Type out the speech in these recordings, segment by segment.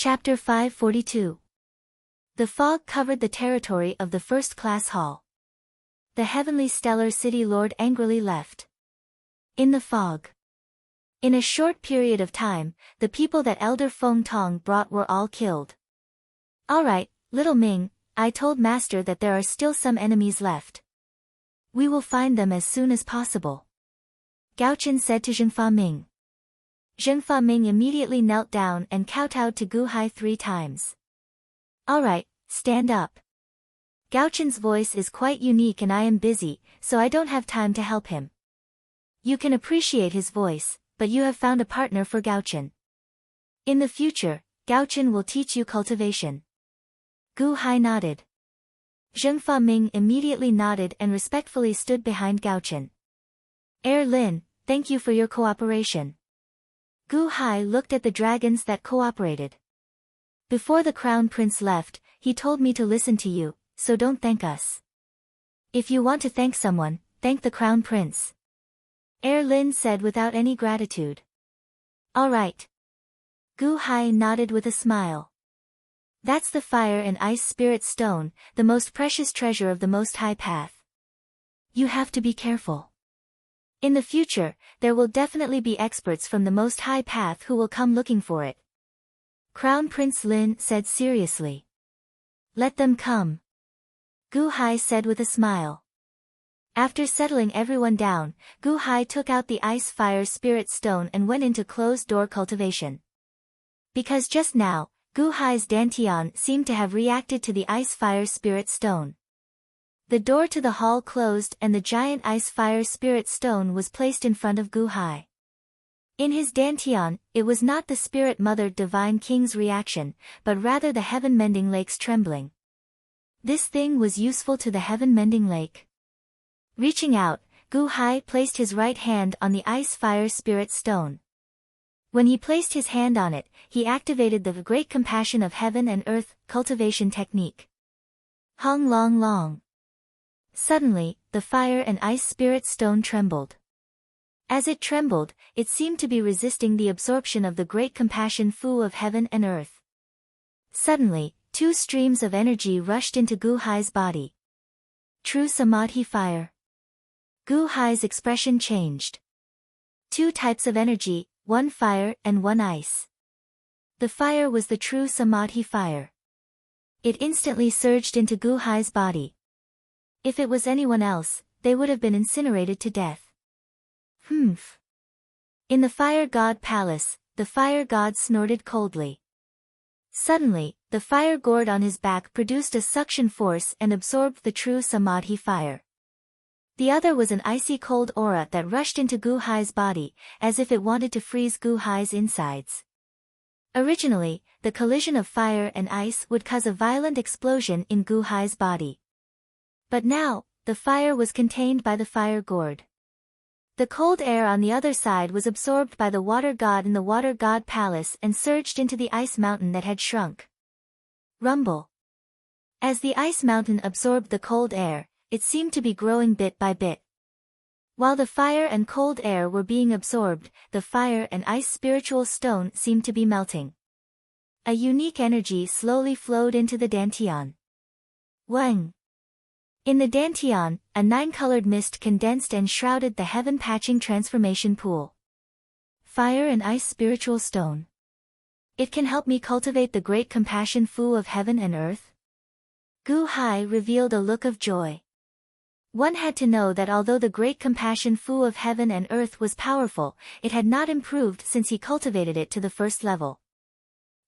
Chapter 542. The fog covered the territory of the first-class hall. The heavenly stellar city lord angrily left. In the fog. In a short period of time, the people that Elder Feng Tong brought were all killed. All right, little Ming, I told Master that there are still some enemies left. We will find them as soon as possible. Gao Chen said to Zheng Fa Ming. Zheng Fa Ming immediately knelt down and kowtowed to Gu Hai 3 times. All right, stand up. Gao Chen's voice is quite unique and I am busy, so I don't have time to help him. You can appreciate his voice, but you have found a partner for Gao Chen. In the future, Gao Chen will teach you cultivation. Gu Hai nodded. Zheng Fa Ming immediately nodded and respectfully stood behind Gao Chen. Lin, thank you for your cooperation. Gu Hai looked at the dragons that cooperated. Before the crown prince left, he told me to listen to you, so don't thank us. If you want to thank someone, thank the crown prince. Lin said without any gratitude. All right. Gu Hai nodded with a smile. That's the fire and ice spirit stone, the most precious treasure of the Most High Path. You have to be careful. In the future, there will definitely be experts from the Most High Path who will come looking for it. Crown Prince Lin said seriously. Let them come. Gu Hai said with a smile. After settling everyone down, Gu Hai took out the ice fire spirit stone and went into closed-door cultivation. Because just now, Gu Hai's dantian seemed to have reacted to the ice fire spirit stone. The door to the hall closed and the giant ice fire spirit stone was placed in front of Gu Hai. In his dantian, it was not the spirit mother divine king's reaction, but rather the heaven mending lake's trembling. This thing was useful to the heaven mending lake. Reaching out, Gu Hai placed his right hand on the ice fire spirit stone. When he placed his hand on it, he activated the great compassion of heaven and earth cultivation technique. Hung long long. Suddenly, the fire and ice spirit stone trembled. As it trembled, it seemed to be resisting the absorption of the great compassion fu of heaven and earth. Suddenly, 2 streams of energy rushed into Gu Hai's body. True Samadhi fire. Gu Hai's expression changed. 2 types of energy, 1 fire and 1 ice. The fire was the true Samadhi fire. It instantly surged into Gu Hai's body. If it was anyone else, they would have been incinerated to death. Humph. In the fire god palace, the fire god snorted coldly. Suddenly, the fire gourd on his back produced a suction force and absorbed the true Samadhi fire. The other was an icy cold aura that rushed into Gu Hai's body, as if it wanted to freeze Gu Hai's insides. Originally, the collision of fire and ice would cause a violent explosion in Gu Hai's body. But now, the fire was contained by the fire gourd. The cold air on the other side was absorbed by the water god in the water god palace and surged into the ice mountain that had shrunk. Rumble. As the ice mountain absorbed the cold air, it seemed to be growing bit by bit. While the fire and cold air were being absorbed, the fire and ice spiritual stone seemed to be melting. A unique energy slowly flowed into the dantian. Wang. In the dantian, a 9-colored mist condensed and shrouded the heaven-patching transformation pool. Fire and ice spiritual stone. It can help me cultivate the great compassion fu of heaven and earth? Gu Hai revealed a look of joy. One had to know that although the great compassion fu of heaven and earth was powerful, it had not improved since he cultivated it to the first level.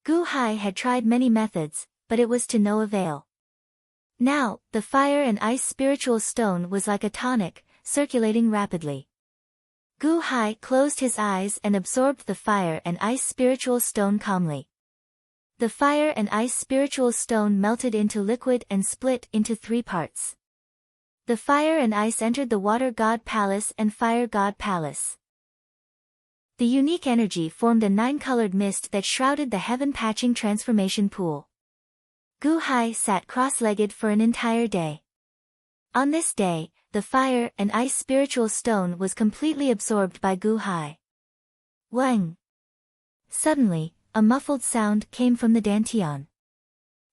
Gu Hai had tried many methods, but it was to no avail. Now, the fire and ice spiritual stone was like a tonic, circulating rapidly. Gu Hai closed his eyes and absorbed the fire and ice spiritual stone calmly. The fire and ice spiritual stone melted into liquid and split into 3 parts. The fire and ice entered the water god palace and fire god palace. The unique energy formed a 9-colored mist that shrouded the heaven-patching transformation pool. Gu Hai sat cross-legged for an entire day. On this day, the fire and ice spiritual stone was completely absorbed by Gu Hai. Wang. Suddenly, a muffled sound came from the dantian.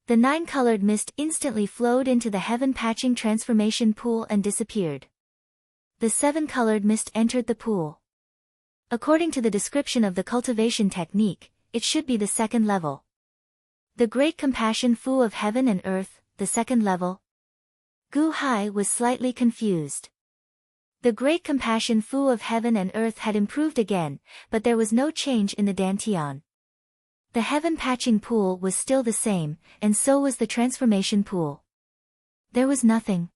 The 9-colored mist instantly flowed into the heaven-patching transformation pool and disappeared. The 7-colored mist entered the pool. According to the description of the cultivation technique, it should be the 2nd level. The Great Compassion Fu of Heaven and Earth, the 2nd level? Gu Hai was slightly confused. The Great Compassion Fu of Heaven and Earth had improved again, but there was no change in the dantian. The heaven-patching pool was still the same, and so was the transformation pool. There was nothing.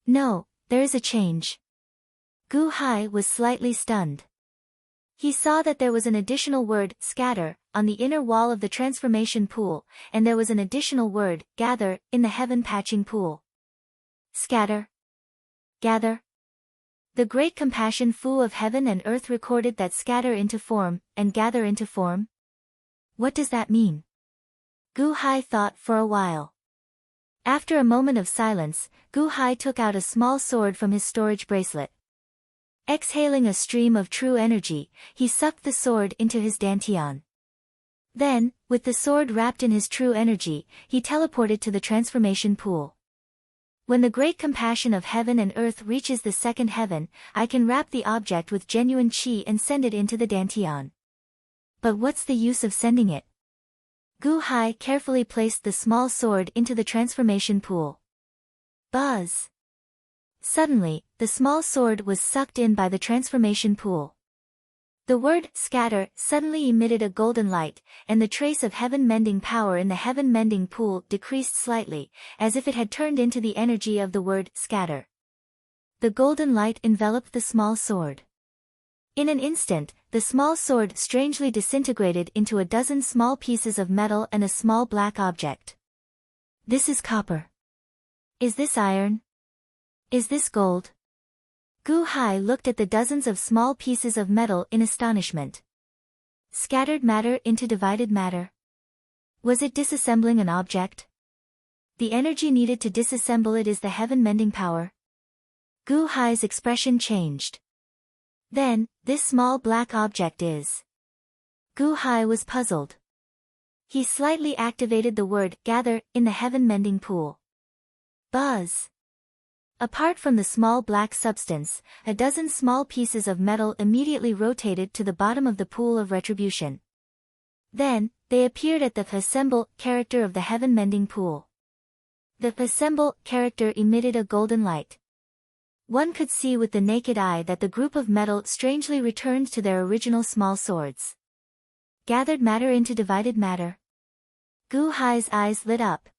No, there is a change. Gu Hai was slightly stunned. He saw that there was an additional word, scatter, on the inner wall of the transformation pool, and there was an additional word, gather, in the heaven-patching pool. Scatter. Gather. The Great Compassion Fu of Heaven and Earth recorded that scatter into form, and gather into form. What does that mean? Gu Hai thought for a while. After a moment of silence, Gu Hai took out a small sword from his storage bracelet. Exhaling a stream of true energy, he sucked the sword into his dantian. Then, with the sword wrapped in his true energy, he teleported to the transformation pool. When the Great Compassion of Heaven and Earth reaches the 2nd heaven, I can wrap the object with genuine qi and send it into the dantian. But what's the use of sending it? Gu Hai carefully placed the small sword into the transformation pool. Buzz! Suddenly, the small sword was sucked in by the transformation pool. The word, scatter, suddenly emitted a golden light, and the trace of heaven-mending power in the heaven-mending pool decreased slightly, as if it had turned into the energy of the word, scatter. The golden light enveloped the small sword. In an instant, the small sword strangely disintegrated into a dozen small pieces of metal and a small black object. This is copper. Is this iron? Is this gold? Gu Hai looked at the dozens of small pieces of metal in astonishment. Scattered matter into divided matter. Was it disassembling an object? The energy needed to disassemble it is the heaven-mending power. Gu Hai's expression changed. Then, this small black object is. Gu Hai was puzzled. He slightly activated the word, gather, in the heaven-mending pool. Buzz! Apart from the small black substance, a dozen small pieces of metal immediately rotated to the bottom of the pool of retribution. Then, they appeared at the assemble character of the heaven-mending pool. The assemble character emitted a golden light. One could see with the naked eye that the group of metal strangely returned to their original small swords. Gathered matter into divided matter. Gu Hai's eyes lit up.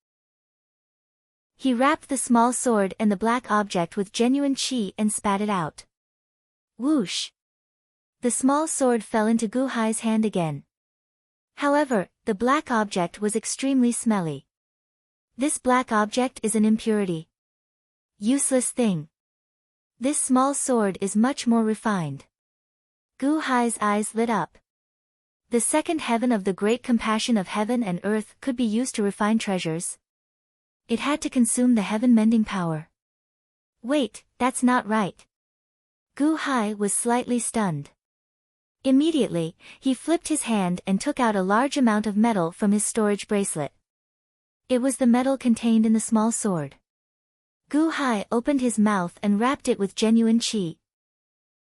He wrapped the small sword and the black object with genuine qi and spat it out. Whoosh! The small sword fell into Gu Hai's hand again. However, the black object was extremely smelly. This black object is an impurity. Useless thing. This small sword is much more refined. Gu Hai's eyes lit up. The 2nd heaven of the Great Compassion of Heaven and Earth could be used to refine treasures. It had to consume the heaven-mending power. Wait, that's not right. Gu Hai was slightly stunned. Immediately, he flipped his hand and took out a large amount of metal from his storage bracelet. It was the metal contained in the small sword. Gu Hai opened his mouth and wrapped it with genuine qi.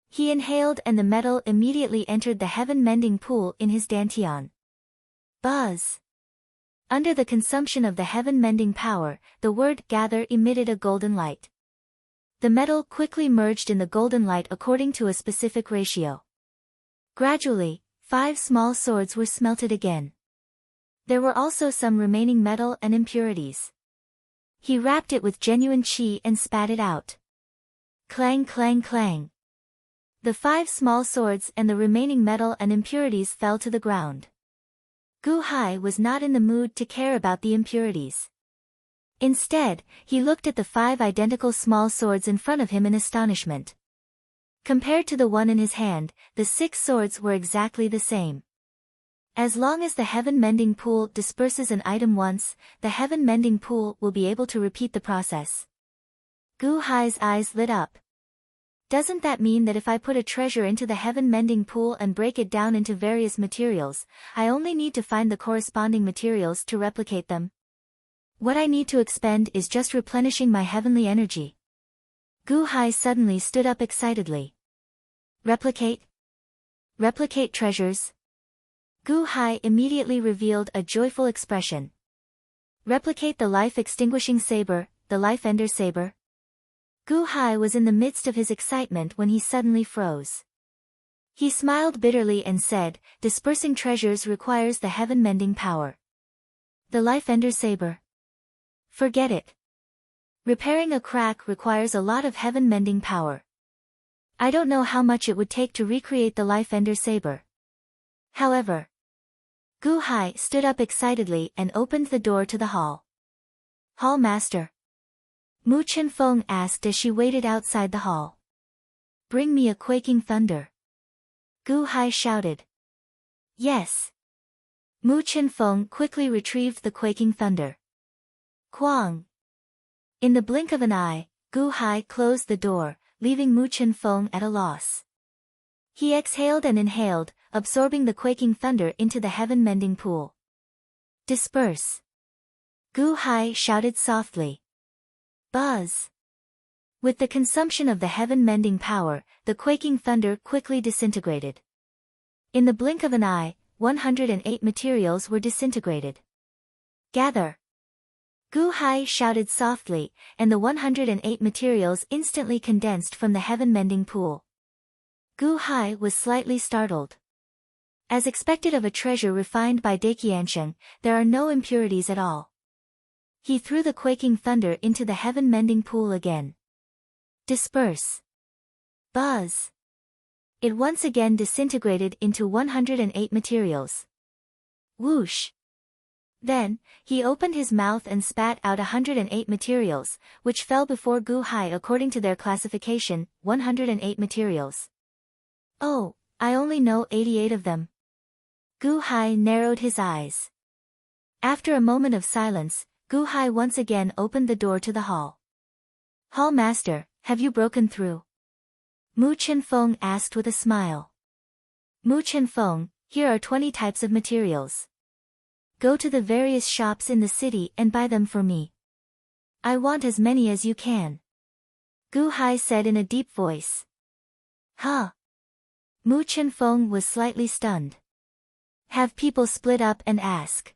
He inhaled and the metal immediately entered the heaven-mending pool in his dantian. Buzz! Under the consumption of the heaven-mending power, the word gather emitted a golden light. The metal quickly merged in the golden light according to a specific ratio. Gradually, 5 small swords were smelted again. There were also some remaining metal and impurities. He wrapped it with genuine qi and spat it out. Clang clang clang. The 5 small swords and the remaining metal and impurities fell to the ground. Gu Hai was not in the mood to care about the impurities. Instead, he looked at the 5 identical small swords in front of him in astonishment. Compared to the one in his hand, the 6 swords were exactly the same. As long as the heaven-mending pool disperses an item once, the heaven-mending pool will be able to repeat the process. Gu Hai's eyes lit up. Doesn't that mean that if I put a treasure into the heaven-mending pool and break it down into various materials, I only need to find the corresponding materials to replicate them? What I need to expend is just replenishing my heavenly energy. Gu Hai suddenly stood up excitedly. Replicate? Replicate treasures? Gu Hai immediately revealed a joyful expression. Replicate the life-extinguishing saber, the life-ender saber? Gu Hai was in the midst of his excitement when he suddenly froze. He smiled bitterly and said, dispersing treasures requires the heaven-mending power. The life-ender saber? Forget it. Repairing a crack requires a lot of heaven-mending power. I don't know how much it would take to recreate the life-ender saber. However, Gu Hai stood up excitedly and opened the door to the hall. Hall master. Mu Chenfeng asked as she waited outside the hall. Bring me a quaking thunder. Gu Hai shouted. Yes. Mu Chenfeng quickly retrieved the quaking thunder. Quang. In the blink of an eye, Gu Hai closed the door, leaving Mu Chenfeng at a loss. He exhaled and inhaled, absorbing the quaking thunder into the heaven-mending pool. Disperse. Gu Hai shouted softly. Buzz. With the consumption of the heaven-mending power, the quaking thunder quickly disintegrated. In the blink of an eye, 108 materials were disintegrated. Gather. Gu Hai shouted softly, and the 108 materials instantly condensed from the heaven-mending pool. Gu Hai was slightly startled. As expected of a treasure refined by Daqiansheng, there are no impurities at all. He threw the quaking thunder into the heaven-mending pool again. Disperse. Buzz. It once again disintegrated into 108 materials. Whoosh. Then, he opened his mouth and spat out 108 materials, which fell before Gu Hai according to their classification, 108 materials. Oh, I only know 88 of them. Gu Hai narrowed his eyes. After a moment of silence, Gu Hai once again opened the door to the hall. Hall master, have you broken through? Mu Chenfeng asked with a smile. Mu Chenfeng, here are 20 types of materials. Go to the various shops in the city and buy them for me. I want as many as you can. Gu Hai said in a deep voice. Huh? Mu Chenfeng was slightly stunned. Have people split up and ask.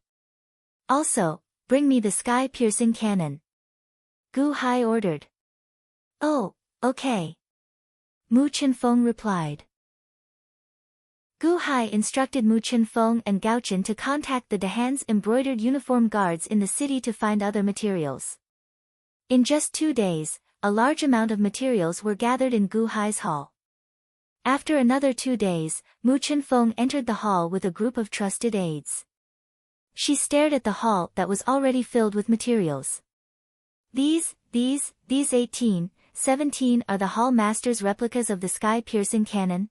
Also, bring me the sky-piercing cannon. Gu Hai ordered. Oh, okay. Mu Chenfeng replied. Gu Hai instructed Mu Chenfeng and Gao Chen to contact the Dahan's embroidered uniform guards in the city to find other materials. In just 2 days, a large amount of materials were gathered in Gu Hai's hall. After another 2 days, Mu Chenfeng entered the hall with a group of trusted aides. She stared at the hall that was already filled with materials. These 18, 17 are the hall master's replicas of the sky-piercing cannon.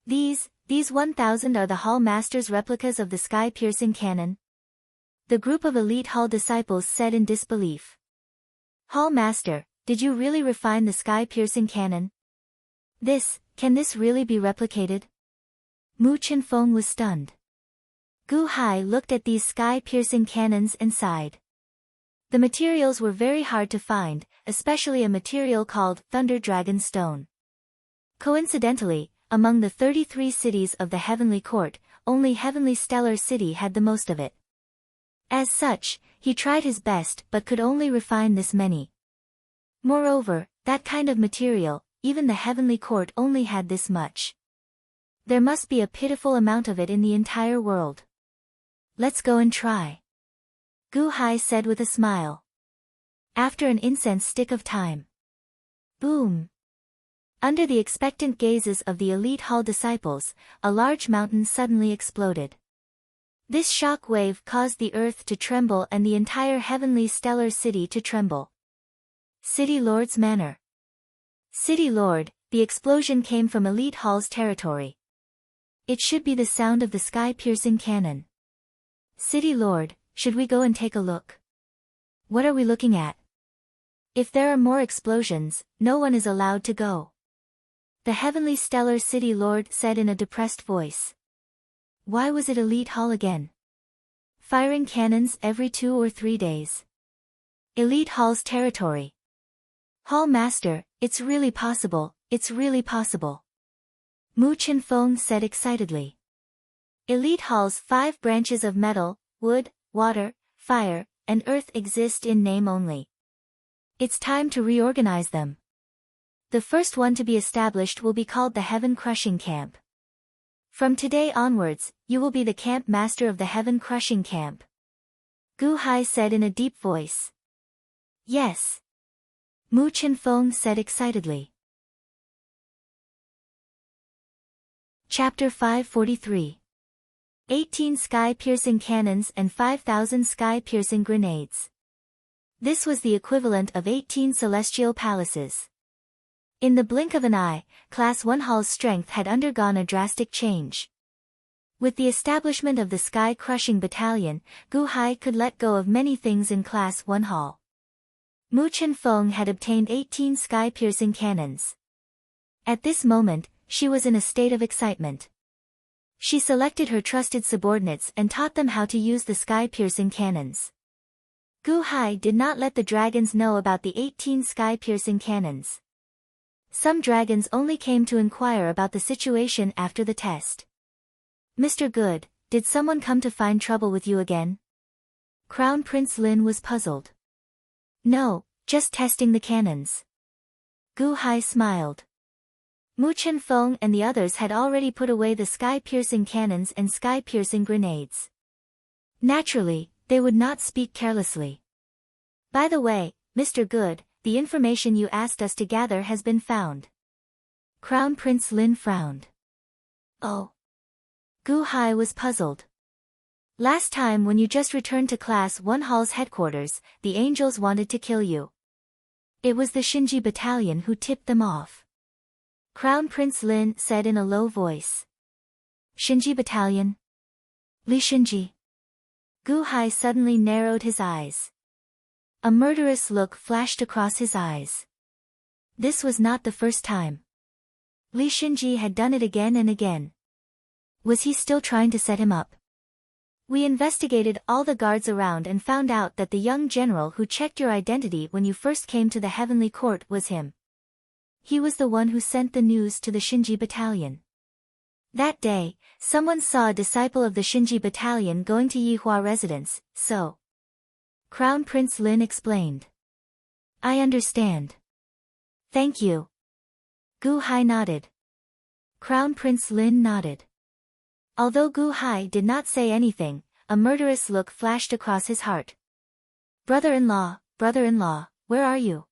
These 1,000 are the hall master's replicas of the sky-piercing cannon. The group of elite hall disciples said in disbelief. Hall master, did you really refine the sky-piercing cannon? Can this really be replicated? Mu Chenfeng was stunned. Gu Hai looked at these sky-piercing cannons and sighed. The materials were very hard to find, especially a material called Thunder Dragon Stone. Coincidentally, among the 33 cities of the Heavenly Court, only Heavenly Stellar City had the most of it. As such, he tried his best but could only refine this many. Moreover, that kind of material, even the Heavenly Court only had this much. There must be a pitiful amount of it in the entire world. Let's go and try. Gu Hai said with a smile. After an incense stick of time. Boom. Under the expectant gazes of the elite hall disciples, a large mountain suddenly exploded. This shock wave caused the earth to tremble and the entire heavenly stellar city to tremble. City Lord's Manor. City Lord, the explosion came from elite hall's territory. It should be the sound of the sky-piercing cannon. City Lord, should we go and take a look? What are we looking at? If there are more explosions, no one is allowed to go. The heavenly stellar city lord said in a depressed voice. Why was it Elite Hall again? Firing cannons every 2 or 3 days. Elite Hall's territory. Hall Master, it's really possible, it's really possible. Mu Chenfeng said excitedly. Elite Hall's 5 branches of metal, wood, water, fire, and earth exist in name only. It's time to reorganize them. The first one to be established will be called the Heaven Crushing Camp. From today onwards, you will be the camp master of the Heaven Crushing Camp. Gu Hai said in a deep voice. Yes. Mu Chenfeng said excitedly. Chapter 543. 18 sky-piercing cannons and 5,000 sky-piercing grenades. This was the equivalent of 18 celestial palaces. In the blink of an eye, Class 1 Hall's strength had undergone a drastic change. With the establishment of the Sky-Crushing Battalion, Gu Hai could let go of many things in Class 1 Hall. Mu Chenfeng had obtained 18 sky-piercing cannons. At this moment, she was in a state of excitement. She selected her trusted subordinates and taught them how to use the sky-piercing cannons. Gu Hai did not let the dragons know about the 18 sky-piercing cannons. Some dragons only came to inquire about the situation after the test. Mr. Good, did someone come to find trouble with you again? Crown Prince Lin was puzzled. No, just testing the cannons. Gu Hai smiled. Mu Chenfeng and the others had already put away the sky-piercing cannons and sky-piercing grenades. Naturally, they would not speak carelessly. By the way, Mr. Good, the information you asked us to gather has been found. Crown Prince Lin frowned. Oh. Gu Hai was puzzled. Last time when you just returned to Class 1 Hall's headquarters, the angels wanted to kill you. It was the Shinji Battalion who tipped them off. Crown Prince Lin said in a low voice. Shinji Battalion? Li Shinji? Gu Hai suddenly narrowed his eyes. A murderous look flashed across his eyes. This was not the first time. Li Shinji had done it again and again. Was he still trying to set him up? We investigated all the guards around and found out that the young general who checked your identity when you first came to the Heavenly Court was him. He was the one who sent the news to the Shinji Battalion. That day, someone saw a disciple of the Shinji Battalion going to Yihua residence, so. Crown Prince Lin explained. I understand. Thank you. Gu Hai nodded. Crown Prince Lin nodded. Although Gu Hai did not say anything, a murderous look flashed across his heart. Brother-in-law, where are you?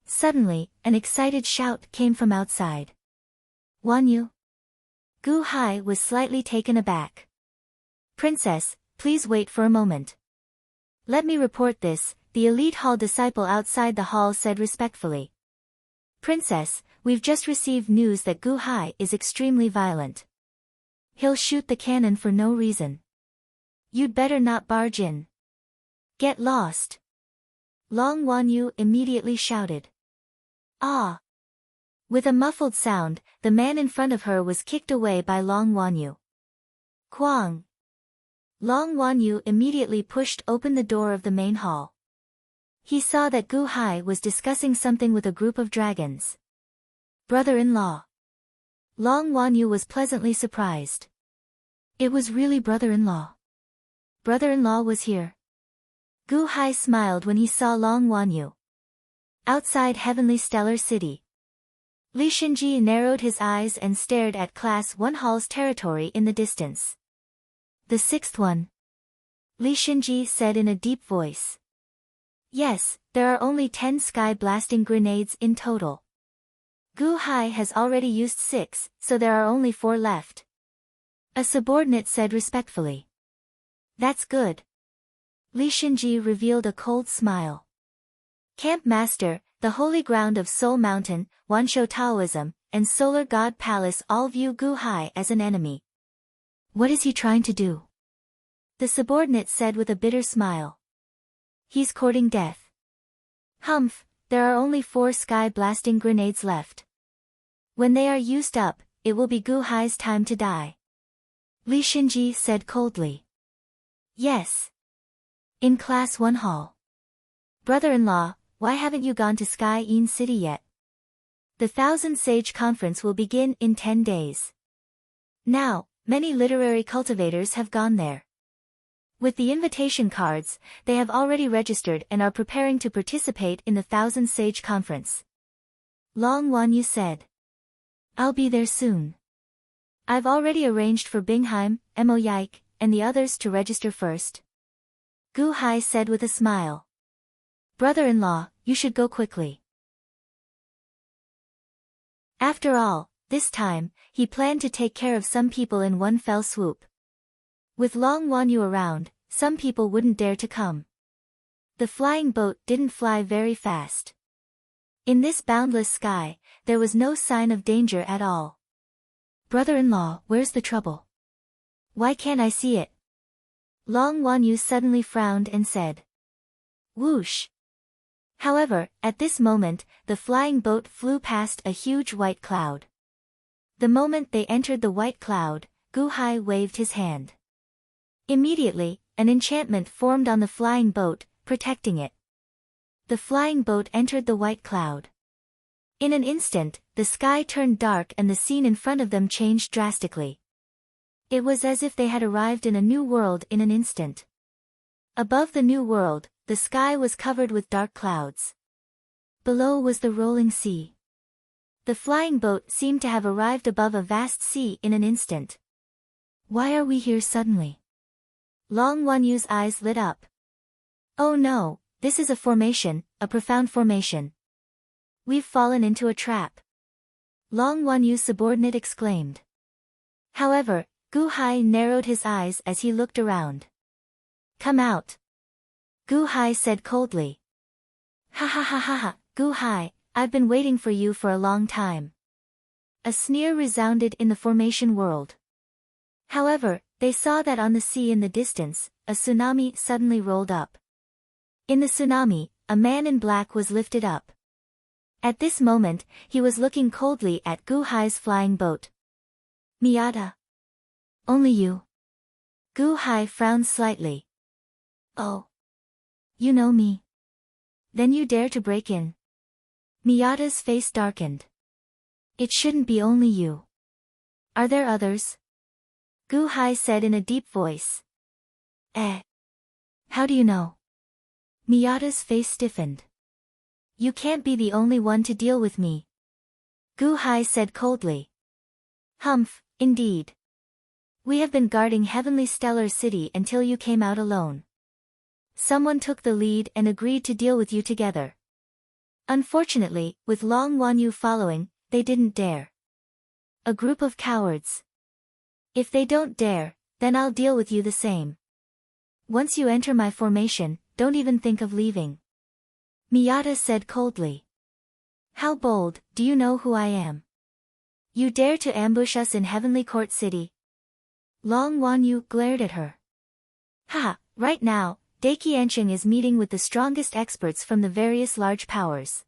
Suddenly, an excited shout came from outside. Wanyu? Gu Hai was slightly taken aback. Princess, please wait for a moment. Let me report this, the Elite Hall disciple outside the hall said respectfully. Princess, we've just received news that Gu Hai is extremely violent. He'll shoot the cannon for no reason. You'd better not barge in. Get lost. Long Wanyu immediately shouted. Ah! With a muffled sound, the man in front of her was kicked away by Long Wanyu. Kwang! Long Wanyu immediately pushed open the door of the main hall. He saw that Gu Hai was discussing something with a group of dragons. Brother-in-law. Long Wanyu was pleasantly surprised. It was really brother-in-law. Brother-in-law was here. Gu Hai smiled when he saw Long Wanyu. Outside Heavenly Stellar City. Li Shinji narrowed his eyes and stared at Class 1 Hall's territory in the distance. The sixth one. Li Shinji said in a deep voice. Yes, there are only 10 sky-blasting grenades in total. Gu Hai has already used 6, so there are only 4 left. A subordinate said respectfully. That's good. Li Shinji revealed a cold smile. Camp Master, the holy ground of Soul Mountain, Wanshou Taoism, and Solar God Palace all view Gu Hai as an enemy. What is he trying to do? The subordinate said with a bitter smile. He's courting death. Humph, there are only 4 sky-blasting grenades left. When they are used up, it will be Gu Hai's time to die. Li Xinji said coldly. Yes. In Class 1 Hall. Brother-in-law, why haven't you gone to Sky Yin City yet? The Thousand Sage Conference will begin in 10 days. Now, many literary cultivators have gone there. With the invitation cards, they have already registered and are preparing to participate in the Thousand Sage Conference. Long Wanyu said. I'll be there soon. I've already arranged for Bingheim, Mo Yike, and the others to register first. Gu Hai said with a smile. Brother-in-law, you should go quickly. After all, this time, he planned to take care of some people in one fell swoop. With Long Wanyu around, some people wouldn't dare to come. The flying boat didn't fly very fast. In this boundless sky, there was no sign of danger at all. Brother-in-law, where's the trouble? Why can't I see it? Long Wanyu suddenly frowned and said. Whoosh. However, at this moment, the flying boat flew past a huge white cloud. The moment they entered the white cloud, Gu Hai waved his hand. Immediately, an enchantment formed on the flying boat, protecting it. The flying boat entered the white cloud. In an instant, the sky turned dark and the scene in front of them changed drastically. It was as if they had arrived in a new world in an instant. Above the new world, the sky was covered with dark clouds. Below was the rolling sea. The flying boat seemed to have arrived above a vast sea in an instant. Why are we here suddenly? Long Wanyu's eyes lit up. Oh no, this is a formation, a profound formation. We've fallen into a trap. Long Wanyu's subordinate exclaimed. However, Gu Hai narrowed his eyes as he looked around. Come out. Gu Hai said coldly. Ha ha ha ha ha, Gu Hai, I've been waiting for you for a long time. A sneer resounded in the formation world. However, they saw that on the sea in the distance, a tsunami suddenly rolled up. In the tsunami, a man in black was lifted up. At this moment, he was looking coldly at Gu Hai's flying boat. Miyata. Only you. Gu Hai frowned slightly. Oh. You know me. Then you dare to break in. Miyata's face darkened. It shouldn't be only you. Are there others? Gu Hai said in a deep voice. How do you know? Miyata's face stiffened. You can't be the only one to deal with me. Gu Hai said coldly. Humph, indeed. We have been guarding Heavenly Stellar City until you came out alone. Someone took the lead and agreed to deal with you together. Unfortunately, with Long Wanyu following, they didn't dare. A group of cowards. If they don't dare, then I'll deal with you the same. Once you enter my formation, don't even think of leaving. Miyata said coldly. How bold, do you know who I am? You dare to ambush us in Heavenly Court City? Long Wanyu glared at her. Ha, right now, Daqiansheng is meeting with the strongest experts from the various large powers.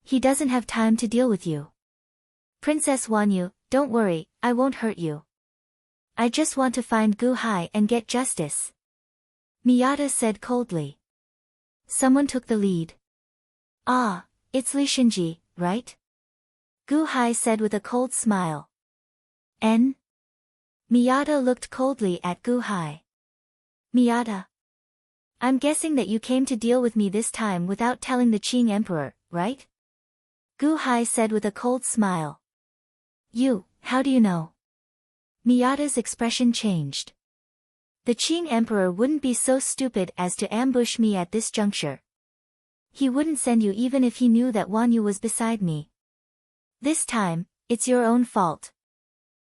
He doesn't have time to deal with you. Princess Wanyu, don't worry, I won't hurt you. I just want to find Gu Hai and get justice. Miyata said coldly. Someone took the lead. Ah, it's Li Xinji, right? Gu Hai said with a cold smile. N? Miyata looked coldly at Gu Hai. Miyata. I'm guessing that you came to deal with me this time without telling the Qing Emperor, right? Gu Hai said with a cold smile. You, how do you know? Miyata's expression changed. The Qing Emperor wouldn't be so stupid as to ambush me at this juncture. He wouldn't send you even if he knew that Wanyu was beside me. This time, it's your own fault.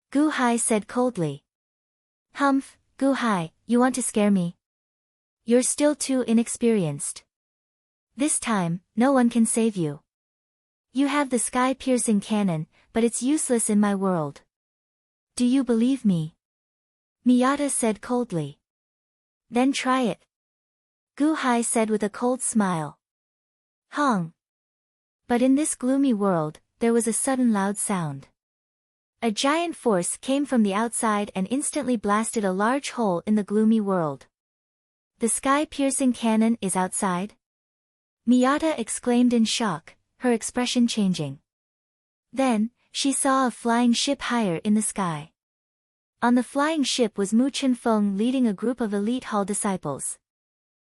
Gu Hai said coldly. Humph, Gu Hai, you want to scare me? You're still too inexperienced. This time, no one can save you. You have the sky-piercing cannon, but it's useless in my world. Do you believe me? Miyata said coldly. Then try it. Gu Hai said with a cold smile. Hong. But in this gloomy world, there was a sudden loud sound. A giant force came from the outside and instantly blasted a large hole in the gloomy world. The sky-piercing cannon is outside? Miyata exclaimed in shock, her expression changing. Then, she saw a flying ship higher in the sky. On the flying ship was Mu Chunfeng leading a group of elite hall disciples.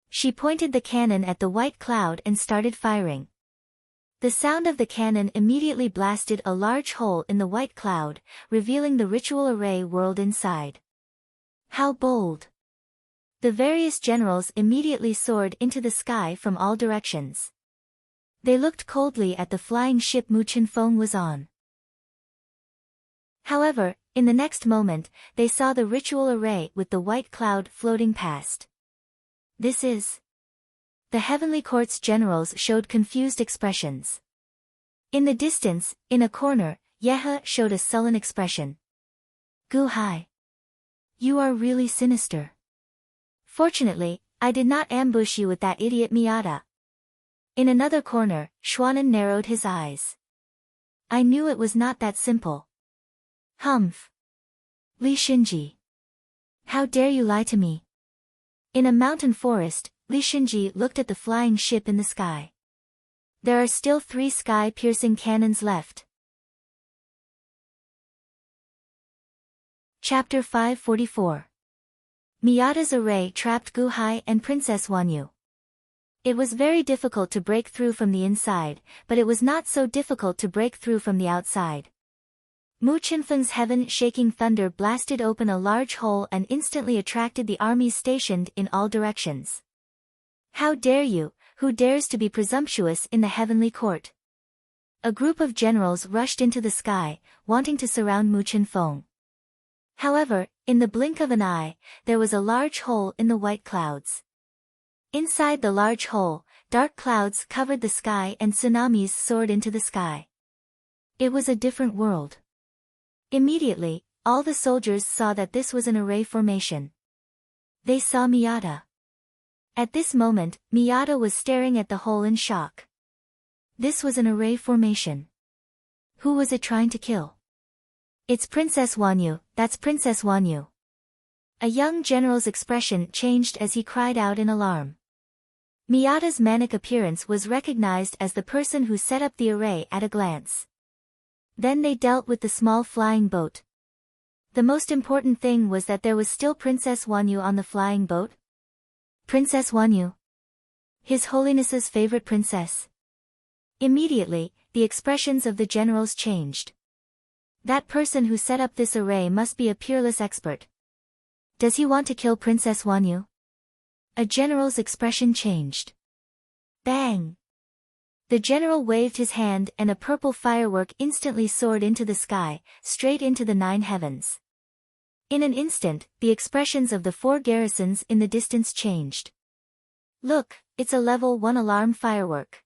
She pointed the cannon at the white cloud and started firing. The sound of the cannon immediately blasted a large hole in the white cloud, revealing the ritual array world inside. How bold! The various generals immediately soared into the sky from all directions. They looked coldly at the flying ship Mu Chunfeng was on. However, in the next moment, they saw the ritual array with the white cloud floating past. This is... The Heavenly Court's generals showed confused expressions. In the distance, in a corner, Yehe showed a sullen expression. Gu Hai. You are really sinister. Fortunately, I did not ambush you with that idiot Miyata. In another corner, Xuanan narrowed his eyes. I knew it was not that simple. Humph. Li Xinji. How dare you lie to me? In a mountain forest, Li Xinji looked at the flying ship in the sky. There are still 3 sky-piercing cannons left. Chapter 544. Miyata's array trapped Gu Hai and Princess Wanyu. It was very difficult to break through from the inside, but it was not so difficult to break through from the outside. Mu Chunfeng's heaven-shaking thunder blasted open a large hole and instantly attracted the armies stationed in all directions. How dare you, who dares to be presumptuous in the heavenly court? A group of generals rushed into the sky, wanting to surround Mu Chunfeng. However, in the blink of an eye, there was a large hole in the white clouds. Inside the large hole, dark clouds covered the sky and tsunamis soared into the sky. It was a different world. Immediately, all the soldiers saw that this was an array formation. They saw Miyata. At this moment, Miyata was staring at the hole in shock. This was an array formation. Who was it trying to kill? It's Princess Wanyu, that's Princess Wanyu. A young general's expression changed as he cried out in alarm. Miyata's manic appearance was recognized as the person who set up the array at a glance. Then they dealt with the small flying boat. The most important thing was that there was still Princess Wanyu on the flying boat. Princess Wanyu. His Holiness's favorite princess. Immediately, the expressions of the generals changed. That person who set up this array must be a peerless expert. Does he want to kill Princess Wanyu? A general's expression changed. Bang! The general waved his hand and a purple firework instantly soared into the sky, straight into the 9 heavens. In an instant, the expressions of the 4 garrisons in the distance changed. Look, it's a level 1 alarm firework.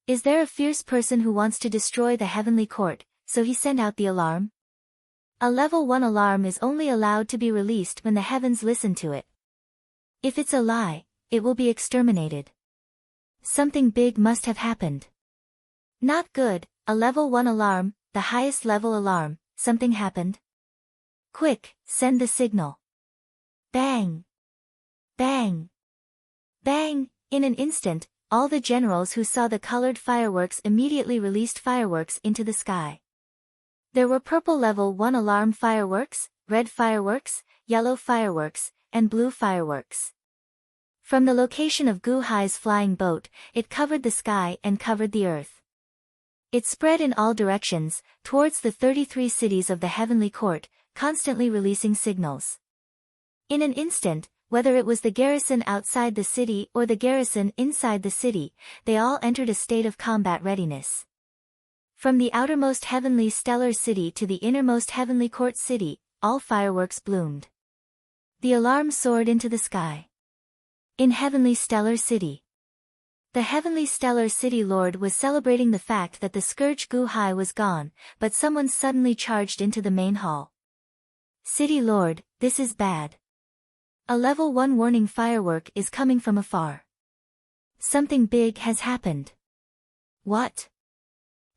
Is there a fierce person who wants to destroy the heavenly court, so he sent out the alarm? A level 1 alarm is only allowed to be released when the heavens listen to it. If it's a lie, it will be exterminated. Something big must have happened. Not good, a level 1 alarm, the highest level alarm, something happened. Quick, send the signal. Bang! Bang! Bang! In an instant, all the generals who saw the colored fireworks immediately released fireworks into the sky. There were purple level 1 alarm fireworks, red fireworks, yellow fireworks, and blue fireworks. From the location of Gu Hai's flying boat, it covered the sky and covered the earth. It spread in all directions, towards the 33 cities of the heavenly court, constantly releasing signals. In an instant, whether it was the garrison outside the city or the garrison inside the city, they all entered a state of combat readiness. From the outermost heavenly stellar city to the innermost heavenly court city, all fireworks bloomed. The alarm soared into the sky. In heavenly stellar city. The heavenly stellar city lord was celebrating the fact that the scourge Gu Hai was gone, but someone suddenly charged into the main hall. City lord, this is bad. A level 1 warning firework is coming from afar. Something big has happened. What?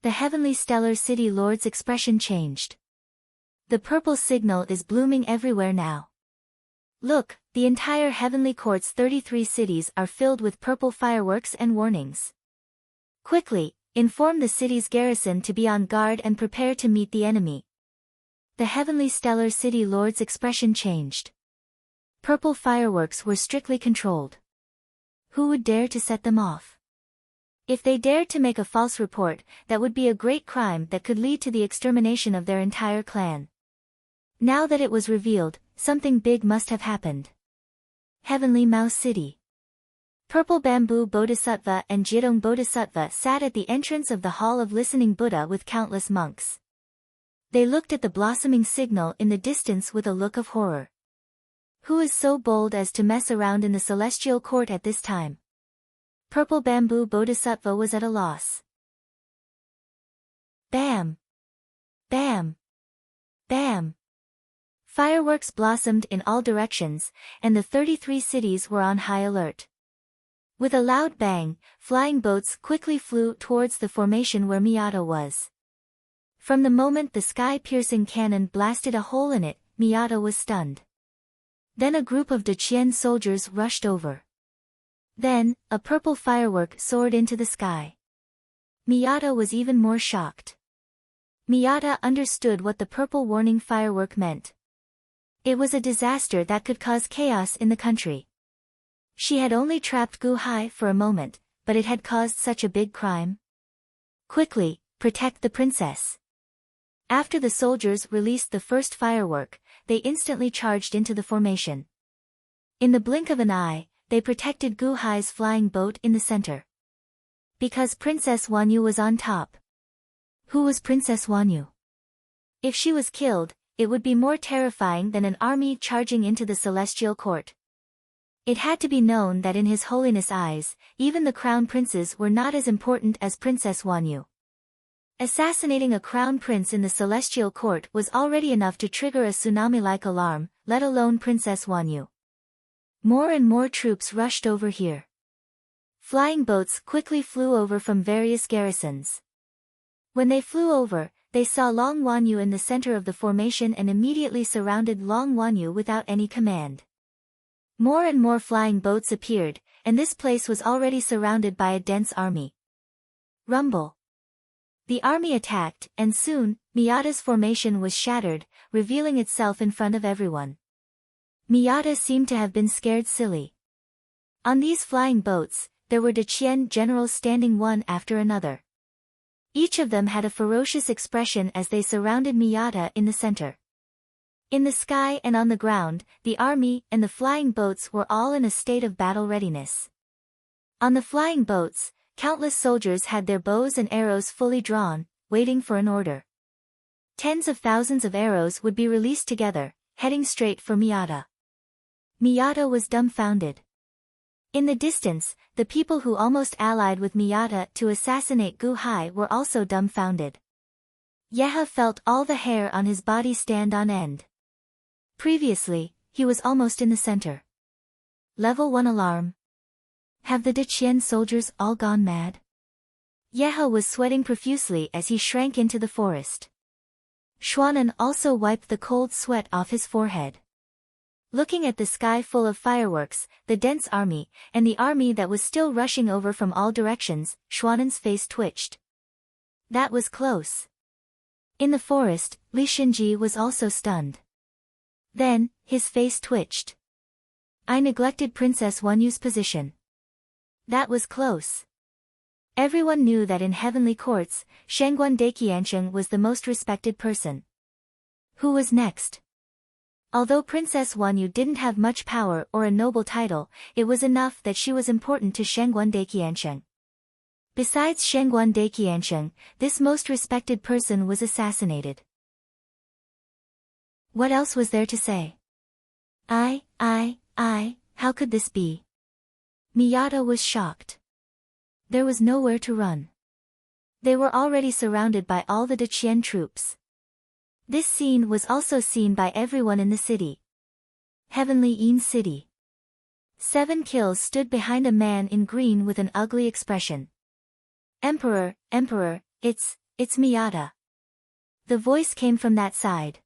The heavenly stellar city lord's expression changed. The purple signal is blooming everywhere now. Look, the entire heavenly court's 33 cities are filled with purple fireworks and warnings. Quickly, inform the city's garrison to be on guard and prepare to meet the enemy. The heavenly stellar city lord's expression changed. Purple fireworks were strictly controlled. Who would dare to set them off? If they dared to make a false report, that would be a great crime that could lead to the extermination of their entire clan. Now that it was revealed, something big must have happened. Heavenly Mouse City. Purple Bamboo Bodhisattva and Jidong Bodhisattva sat at the entrance of the Hall of Listening Buddha with countless monks. They looked at the blossoming signal in the distance with a look of horror. Who is so bold as to mess around in the celestial court at this time? Purple Bamboo Bodhisattva was at a loss. Bam! Bam! Bam! Fireworks blossomed in all directions, and the 33 cities were on high alert. With a loud bang, flying boats quickly flew towards the formation where Miata was. From the moment the sky-piercing cannon blasted a hole in it, Miata was stunned. Then a group of Daqian soldiers rushed over. Then, a purple firework soared into the sky. Miata was even more shocked. Miata understood what the purple warning firework meant. It was a disaster that could cause chaos in the country. She had only trapped Gu Hai for a moment, but it had caused such a big crime. Quickly, protect the princess. After the soldiers released the first firework, they instantly charged into the formation. In the blink of an eye, they protected Gu Hai's flying boat in the center. Because Princess Wanyu was on top. Who was Princess Wanyu? If she was killed, it would be more terrifying than an army charging into the celestial court. It had to be known that in His Holiness' eyes, even the crown princes were not as important as Princess Wanyu. Assassinating a crown prince in the celestial court was already enough to trigger a tsunami-like alarm, let alone Princess Wanyu. More and more troops rushed over here. Flying boats quickly flew over from various garrisons. When they flew over, they saw Long Wanyu in the center of the formation and immediately surrounded Long Wanyu without any command. More and more flying boats appeared, and this place was already surrounded by a dense army. Rumble. The army attacked, and soon, Miata's formation was shattered, revealing itself in front of everyone. Miata seemed to have been scared silly. On these flying boats, there were Daqian generals standing one after another. Each of them had a ferocious expression as they surrounded Miata in the center. In the sky and on the ground, the army and the flying boats were all in a state of battle readiness. On the flying boats, countless soldiers had their bows and arrows fully drawn, waiting for an order. Tens of thousands of arrows would be released together, heading straight for Miata. Miata was dumbfounded. In the distance, the people who almost allied with Miata to assassinate Gu Hai were also dumbfounded. Yeha felt all the hair on his body stand on end. Previously, he was almost in the center. Level 1 alarm. Have the Daqian soldiers all gone mad? Yeha was sweating profusely as he shrank into the forest. Xuanan also wiped the cold sweat off his forehead. Looking at the sky full of fireworks, the dense army, and the army that was still rushing over from all directions, Xuanan's face twitched. That was close. In the forest, Li Xinji was also stunned. Then, his face twitched. I neglected Princess Wanyu's position. That was close. Everyone knew that in heavenly courts, Shangguan Daiqiansheng was the most respected person. Who was next? Although Princess Wanyu didn't have much power or a noble title, it was enough that she was important to Shangguan Daiqiansheng. Besides Shangguan Daiqiansheng, this most respected person was assassinated. What else was there to say? How could this be? Miata was shocked. There was nowhere to run. They were already surrounded by all the Daqian troops. This scene was also seen by everyone in the city. Heavenly Yin City. 7 kills stood behind a man in green with an ugly expression. Emperor, it's Miyata. The voice came from that side.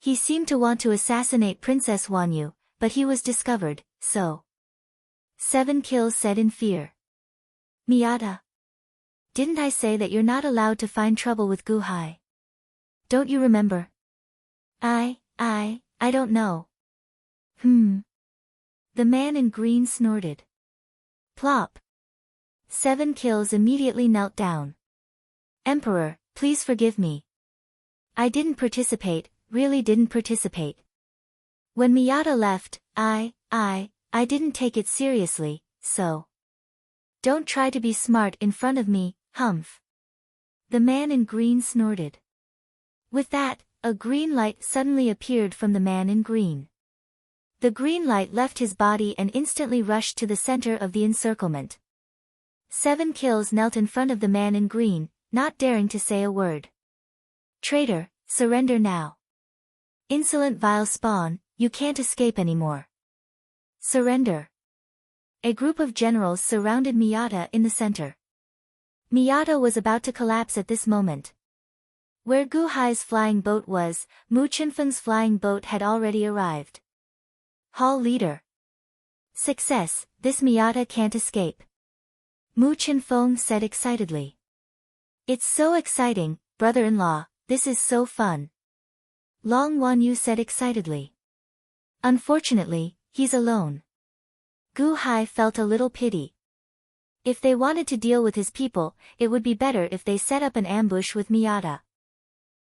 He seemed to want to assassinate Princess Wanyu, but he was discovered, so. 7 kills said in fear. Miyata. Didn't I say that you're not allowed to find trouble with Guhai? Don't you remember? I don't know. The man in green snorted. Plop. 7 kills immediately knelt down. Emperor, please forgive me. I didn't participate, really didn't participate. When Miyata left, I didn't take it seriously, so. Don't try to be smart in front of me, humph. The man in green snorted. With that, a green light suddenly appeared from the man in green. The green light left his body and instantly rushed to the center of the encirclement. 7 kills knelt in front of the man in green, not daring to say a word. Traitor, surrender now. Insolent vile spawn, you can't escape anymore. Surrender. A group of generals surrounded Miyata in the center. Miyata was about to collapse at this moment. Where Guhai's flying boat was, Mu Chenfeng's flying boat had already arrived. Hall leader. Success, this Miyata can't escape. Mu Chenfeng said excitedly. It's so exciting, brother-in-law, this is so fun. Long Wanyu said excitedly. Unfortunately, he's alone. Guhai felt a little pity. If they wanted to deal with his people, it would be better if they set up an ambush with Miyata.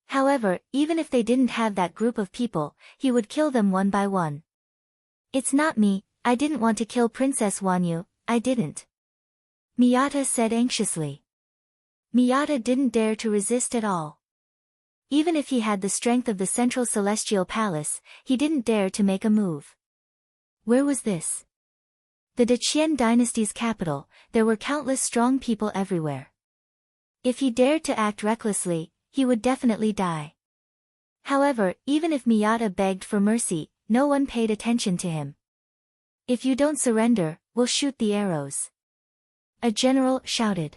However, even if they didn't have that group of people, he would kill them one by one. It's not me, I didn't want to kill Princess Wanyu, I didn't. Miyata said anxiously. Miyata didn't dare to resist at all. Even if he had the strength of the Central Celestial Palace, he didn't dare to make a move. Where was this? The Deqian dynasty's capital, there were countless strong people everywhere. If he dared to act recklessly, he would definitely die. However, even if Miyata begged for mercy, no one paid attention to him. If you don't surrender, we'll shoot the arrows. A general shouted.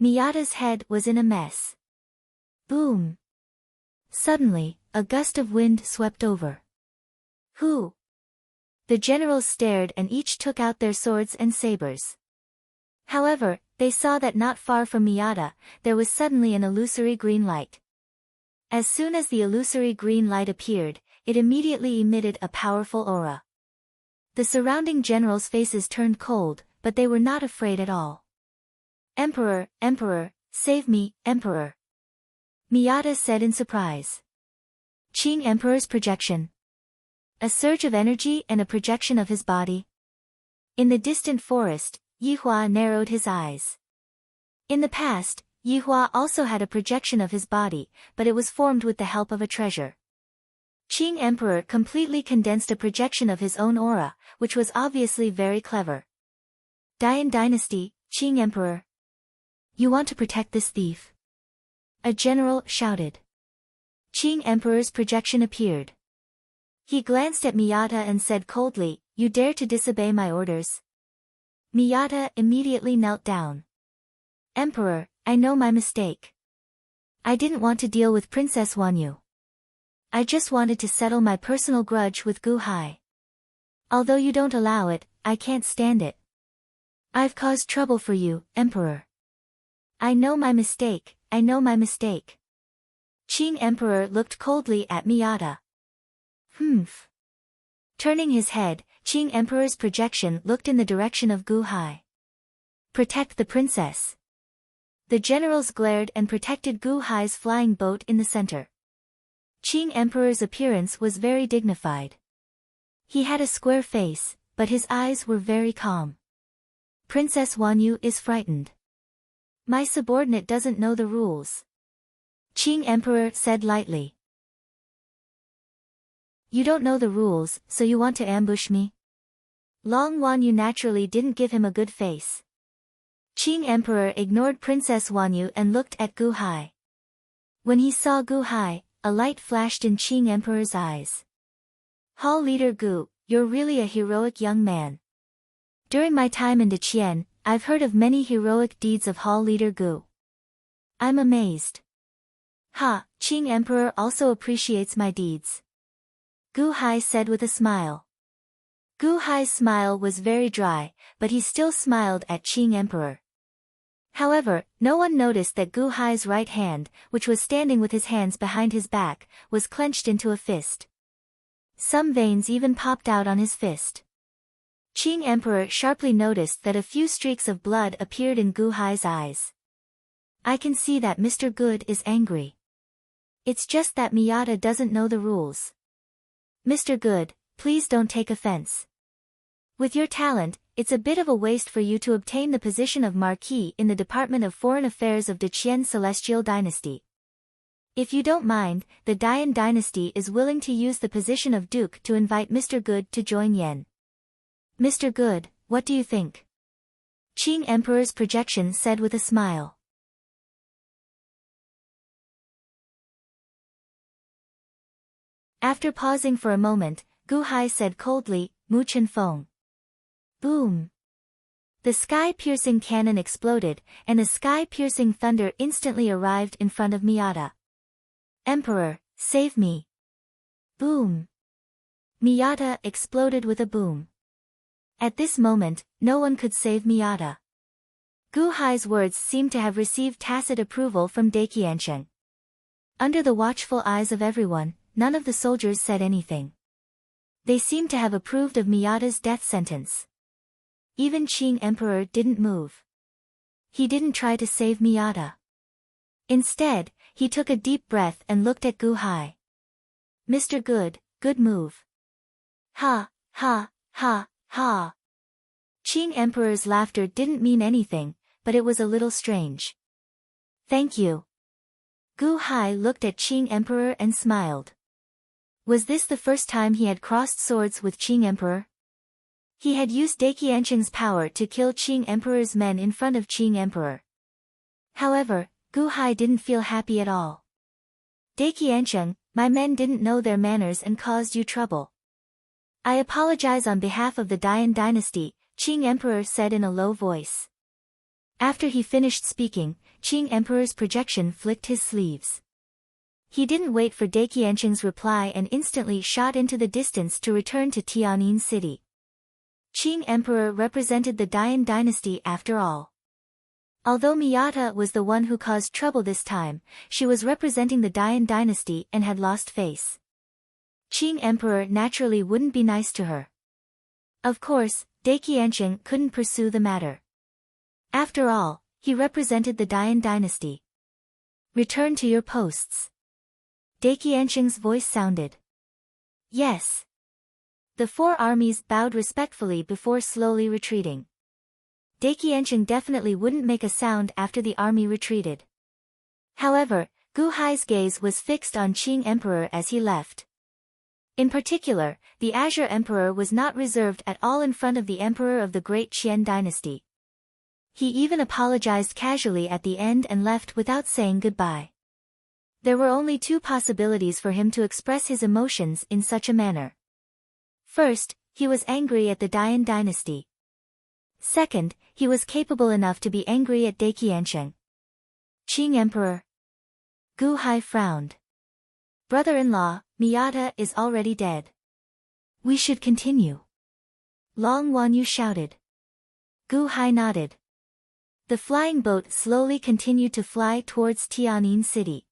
Miyata's head was in a mess. Boom. Suddenly, a gust of wind swept over. Who? The generals stared and each took out their swords and sabers. However, they saw that not far from Miyata, there was suddenly an illusory green light. As soon as the illusory green light appeared, it immediately emitted a powerful aura. The surrounding generals' faces turned cold, but they were not afraid at all. Emperor, Emperor, save me, Emperor. Miyata said in surprise. Qing Emperor's projection. A surge of energy and a projection of his body. In the distant forest, Yihua narrowed his eyes. In the past, Yihua also had a projection of his body, but it was formed with the help of a treasure. Qing Emperor completely condensed a projection of his own aura, which was obviously very clever. Dian Dynasty, Qing Emperor. You want to protect this thief? A general shouted. Qing Emperor's projection appeared. He glanced at Miyata and said coldly, You dare to disobey my orders? Miyata immediately knelt down. Emperor, I know my mistake. I didn't want to deal with Princess Wanyu. I just wanted to settle my personal grudge with Guhai. Although you don't allow it, I can't stand it. I've caused trouble for you, Emperor. I know my mistake, I know my mistake. Qing Emperor looked coldly at Miyata. Humph. Turning his head, Qing Emperor's projection looked in the direction of Guhai. Protect the princess. The generals glared and protected Guhai's flying boat in the center. Qing Emperor's appearance was very dignified. He had a square face, but his eyes were very calm. Princess Wanyu is frightened. My subordinate doesn't know the rules. Qing Emperor said lightly. You don't know the rules, so you want to ambush me? Long Wanyu naturally didn't give him a good face. Qing Emperor ignored Princess Wanyu and looked at Guhai. When he saw Guhai, a light flashed in Qing Emperor's eyes. Hall Leader Gu, you're really a heroic young man. During my time in Deqian, I've heard of many heroic deeds of Hall Leader Gu. I'm amazed. Ha, Qing Emperor also appreciates my deeds. Gu Hai said with a smile. Gu Hai's smile was very dry, but he still smiled at Qing Emperor. However, no one noticed that Gu Hai's right hand, which was standing with his hands behind his back, was clenched into a fist. Some veins even popped out on his fist. Qing Emperor sharply noticed that a few streaks of blood appeared in Gu Hai's eyes. I can see that Mr. Good is angry. It's just that Miyata doesn't know the rules. Mr. Good, please don't take offense. With your talent, it's a bit of a waste for you to obtain the position of Marquis in the Department of Foreign Affairs of the Qian Celestial Dynasty. If you don't mind, the Dian Dynasty is willing to use the position of Duke to invite Mr. Good to join Yen. Mr. Good, what do you think? Qing Emperor's projection said with a smile. After pausing for a moment, Gu Hai said coldly, Mu Chen Feng. Boom! The sky-piercing cannon exploded, and the sky-piercing thunder instantly arrived in front of Miyata. Emperor, save me! Boom! Miyata exploded with a boom. At this moment, no one could save Miyata. Gu Hai's words seemed to have received tacit approval from Daiqiansheng. Under the watchful eyes of everyone, none of the soldiers said anything. They seemed to have approved of Miyata's death sentence. Even Qing Emperor didn't move. He didn't try to save Miyata. Instead, he took a deep breath and looked at Gu Hai. Mr. Good, good move. Ha, ha, ha, ha. Qing Emperor's laughter didn't mean anything, but it was a little strange. Thank you. Gu Hai looked at Qing Emperor and smiled. Was this the first time he had crossed swords with Qing Emperor? He had used Daiqiansheng's power to kill Qing Emperor's men in front of Qing Emperor. However, Gu Hai didn't feel happy at all. Daiqiansheng, my men didn't know their manners and caused you trouble. I apologize on behalf of the Dian dynasty, Qing Emperor said in a low voice. After he finished speaking, Qing Emperor's projection flicked his sleeves. He didn't wait for Daiqiansheng's reply and instantly shot into the distance to return to Tianyin City. Qing Emperor represented the Dian dynasty after all. Although Miyata was the one who caused trouble this time, she was representing the Dian dynasty and had lost face. Qing Emperor naturally wouldn't be nice to her. Of course, Daiqiansheng couldn't pursue the matter. After all, he represented the Dian dynasty. Return to your posts. Daiqiansheng's voice sounded. Yes. The four armies bowed respectfully before slowly retreating. Daiqiansheng definitely wouldn't make a sound after the army retreated. However, Gu Hai's gaze was fixed on Qing Emperor as he left. In particular, the Azure Emperor was not reserved at all in front of the Emperor of the Great Qian dynasty. He even apologized casually at the end and left without saying goodbye. There were only two possibilities for him to express his emotions in such a manner. First, he was angry at the Dian dynasty. Second, he was capable enough to be angry at Daiqiansheng. Qing Emperor. Gu Hai frowned. Brother-in-law, Miyata is already dead. We should continue. Long Wanyu shouted. Gu Hai nodded. The flying boat slowly continued to fly towards Tianyin City.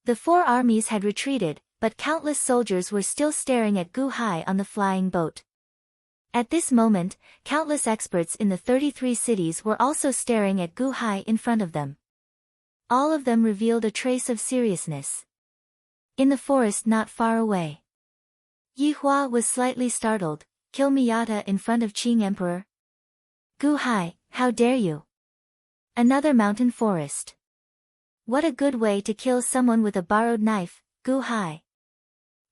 The four armies had retreated, but countless soldiers were still staring at Gu Hai on the flying boat. At this moment, countless experts in the 33 cities were also staring at Gu Hai in front of them. All of them revealed a trace of seriousness. In the forest not far away, Yi Hua was slightly startled. Kill Miyata in front of Qing Emperor? Gu Hai, how dare you? Another mountain forest. What a good way to kill someone with a borrowed knife, Gu Hai.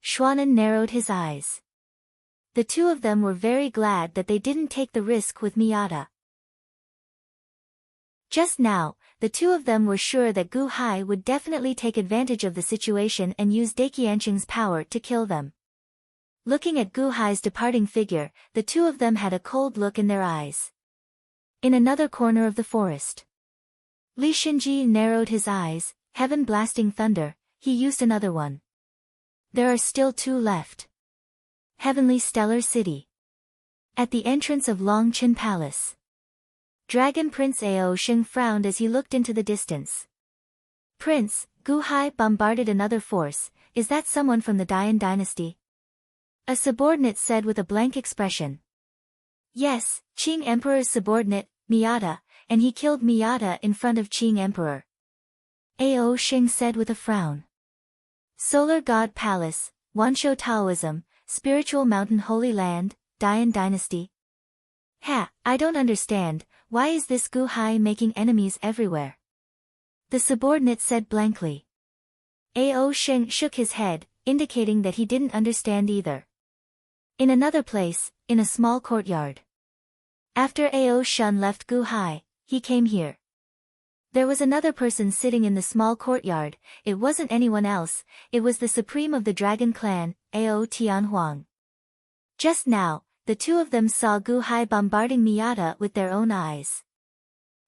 Xuanan narrowed his eyes. The two of them were very glad that they didn't take the risk with Miyata. Just now, the two of them were sure that Gu Hai would definitely take advantage of the situation and use Daiqiansheng's power to kill them. Looking at Gu Hai's departing figure, the two of them had a cold look in their eyes. In another corner of the forest, Li Shinji narrowed his eyes. Heaven blasting thunder, he used another one. There are still 2 left. Heavenly Stellar City. At the entrance of Longqin Palace. Dragon Prince Ao Sheng frowned as he looked into the distance. Prince, Gu Hai bombarded another force. Is that someone from the Dian dynasty? A subordinate said with a blank expression. Yes, Qing Emperor's subordinate, Miyata, and he killed Miyata in front of Qing Emperor. Ao Sheng said with a frown. Solar God Palace, Wanshou Taoism, Spiritual Mountain Holy Land, Dian Dynasty. I don't understand, why is this Gu Hai making enemies everywhere? The subordinate said blankly. Ao Sheng shook his head, indicating that he didn't understand either. In another place, in a small courtyard. After Ao Shun left Gu Hai, he came here. There was another person sitting in the small courtyard. It wasn't anyone else, it was the supreme of the dragon clan, Ao Tianhuang. Just now, the 2 of them saw Gu Hai bombarding Miyata with their own eyes.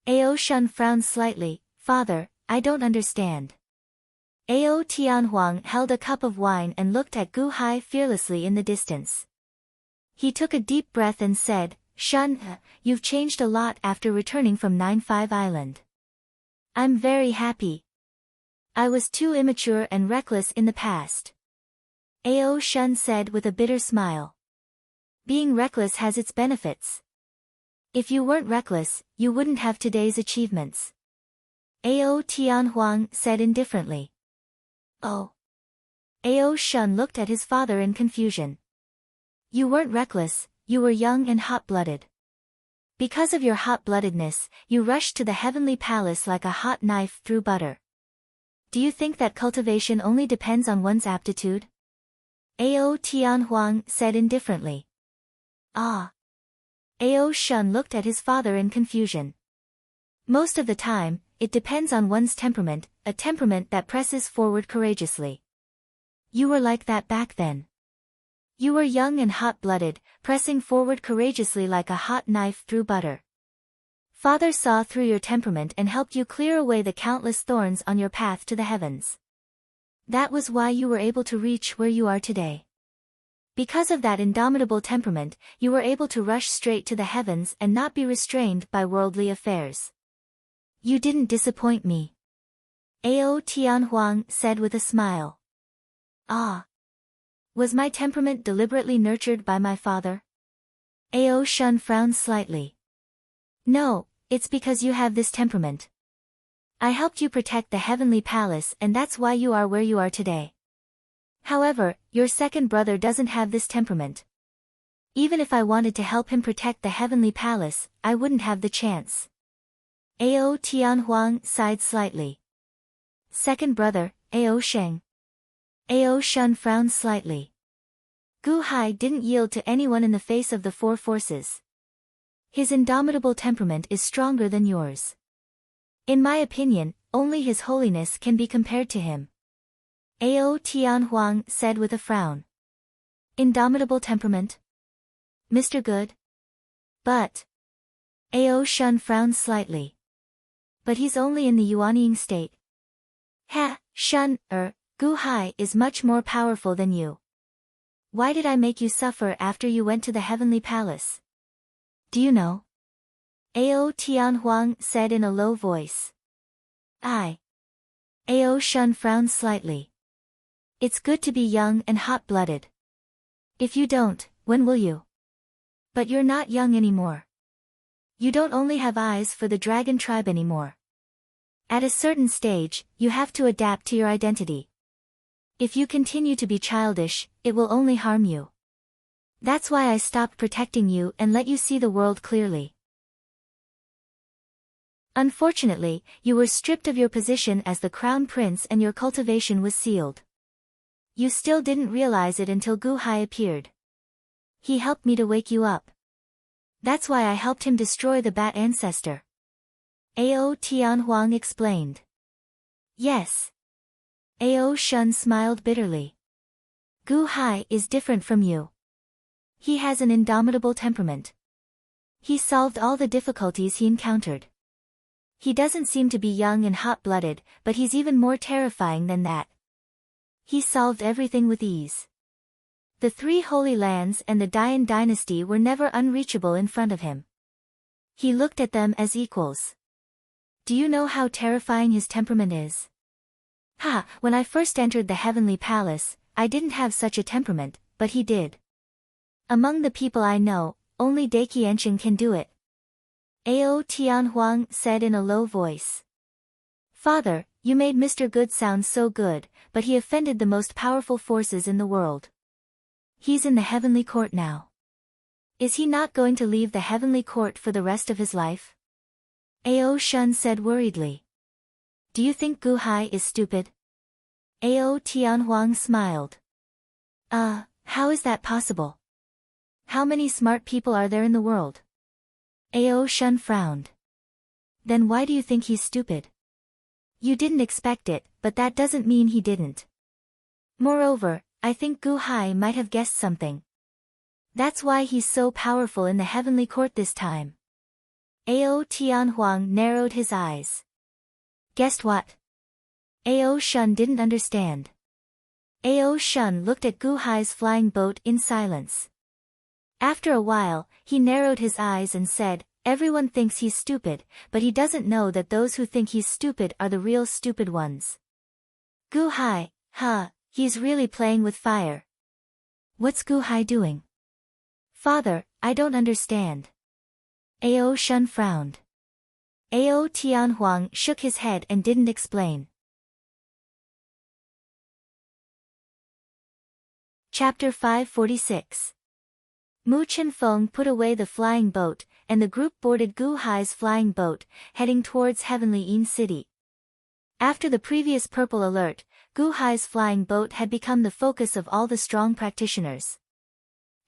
Ao Shun frowned slightly. Father, I don't understand. Ao Tianhuang held a cup of wine and looked at Gu Hai fearlessly in the distance. He took a deep breath and said, Shun, you've changed a lot after returning from 9-5 Island. I'm very happy. I was too immature and reckless in the past. Ao Shun said with a bitter smile. Being reckless has its benefits. If you weren't reckless, you wouldn't have today's achievements. Ao Tianhuang said indifferently. Oh. Ao Shun looked at his father in confusion. You weren't reckless, you were young and hot-blooded. Because of your hot-bloodedness, you rushed to the heavenly palace like a hot knife through butter. Do you think that cultivation only depends on one's aptitude? Ao Tianhuang said indifferently. Ah. Ao Shun looked at his father in confusion. Most of the time, it depends on one's temperament, a temperament that presses forward courageously. You were like that back then. You were young and hot-blooded, pressing forward courageously like a hot knife through butter. Father saw through your temperament and helped you clear away the countless thorns on your path to the heavens. That was why you were able to reach where you are today. Because of that indomitable temperament, you were able to rush straight to the heavens and not be restrained by worldly affairs. You didn't disappoint me. Ao Tianhuang said with a smile. Ah. Was my temperament deliberately nurtured by my father? Ao Shun frowned slightly. No, it's because you have this temperament. I helped you protect the heavenly palace and that's why you are where you are today. However, your second brother doesn't have this temperament. Even if I wanted to help him protect the heavenly palace, I wouldn't have the chance. Ao Tianhuang sighed slightly. Second brother, Ao Sheng. Ao Shun frowned slightly. Gu Hai didn't yield to anyone in the face of the 4 forces. His indomitable temperament is stronger than yours. In my opinion, only His Holiness can be compared to him. Ao Tianhuang said with a frown. Indomitable temperament? Mr. Good? But. Ao Shun frowned slightly. But he's only in the Yuanying state. Shun, Gu Hai is much more powerful than you. Why did I make you suffer after you went to the heavenly palace? Do you know? Ao Tianhuang said in a low voice. Ao Shun frowned slightly. It's good to be young and hot-blooded. If you don't, when will you? But you're not young anymore. You don't only have eyes for the dragon tribe anymore. At a certain stage, you have to adapt to your identity. If you continue to be childish, it will only harm you. That's why I stopped protecting you and let you see the world clearly. Unfortunately, you were stripped of your position as the crown prince and your cultivation was sealed. You still didn't realize it until Gu Hai appeared. He helped me to wake you up. That's why I helped him destroy the bat ancestor. Ao Tianhuang explained. Yes. Ao Shun smiled bitterly. Gu Hai is different from you. He has an indomitable temperament. He solved all the difficulties he encountered. He doesn't seem to be young and hot-blooded, but he's even more terrifying than that. He solved everything with ease. The 3 Holy Lands and the Dayan dynasty were never unreachable in front of him. He looked at them as equals. Do you know how terrifying his temperament is? When I first entered the Heavenly Palace, I didn't have such a temperament, but he did. Among the people I know, only Daqianchen can do it. Ao Tianhuang said in a low voice. Father, you made Mr. Good sound so good, but he offended the most powerful forces in the world. He's in the Heavenly Court now. Is he not going to leave the Heavenly Court for the rest of his life? Ao Shun said worriedly. Do you think Gu Hai is stupid? Ao Tianhuang smiled. How is that possible? How many smart people are there in the world? Ao Shun frowned. Then why do you think he's stupid? You didn't expect it, but that doesn't mean he didn't. Moreover, I think Gu Hai might have guessed something. That's why he's so powerful in the Heavenly Court this time. Ao Tianhuang narrowed his eyes. Guessed what? Ao Shun didn't understand. Ao Shun looked at Gu Hai's flying boat in silence. After a while, he narrowed his eyes and said, everyone thinks he's stupid, but he doesn't know that those who think he's stupid are the real stupid ones. Gu Hai, he's really playing with fire. What's Gu Hai doing? Father, I don't understand. Ao Shun frowned. Ao Tianhuang shook his head and didn't explain. Chapter 546. Mu Chenfeng put away the flying boat, and the group boarded Gu Hai's flying boat, heading towards Heavenly Yin City. After the previous purple alert, Gu Hai's flying boat had become the focus of all the strong practitioners.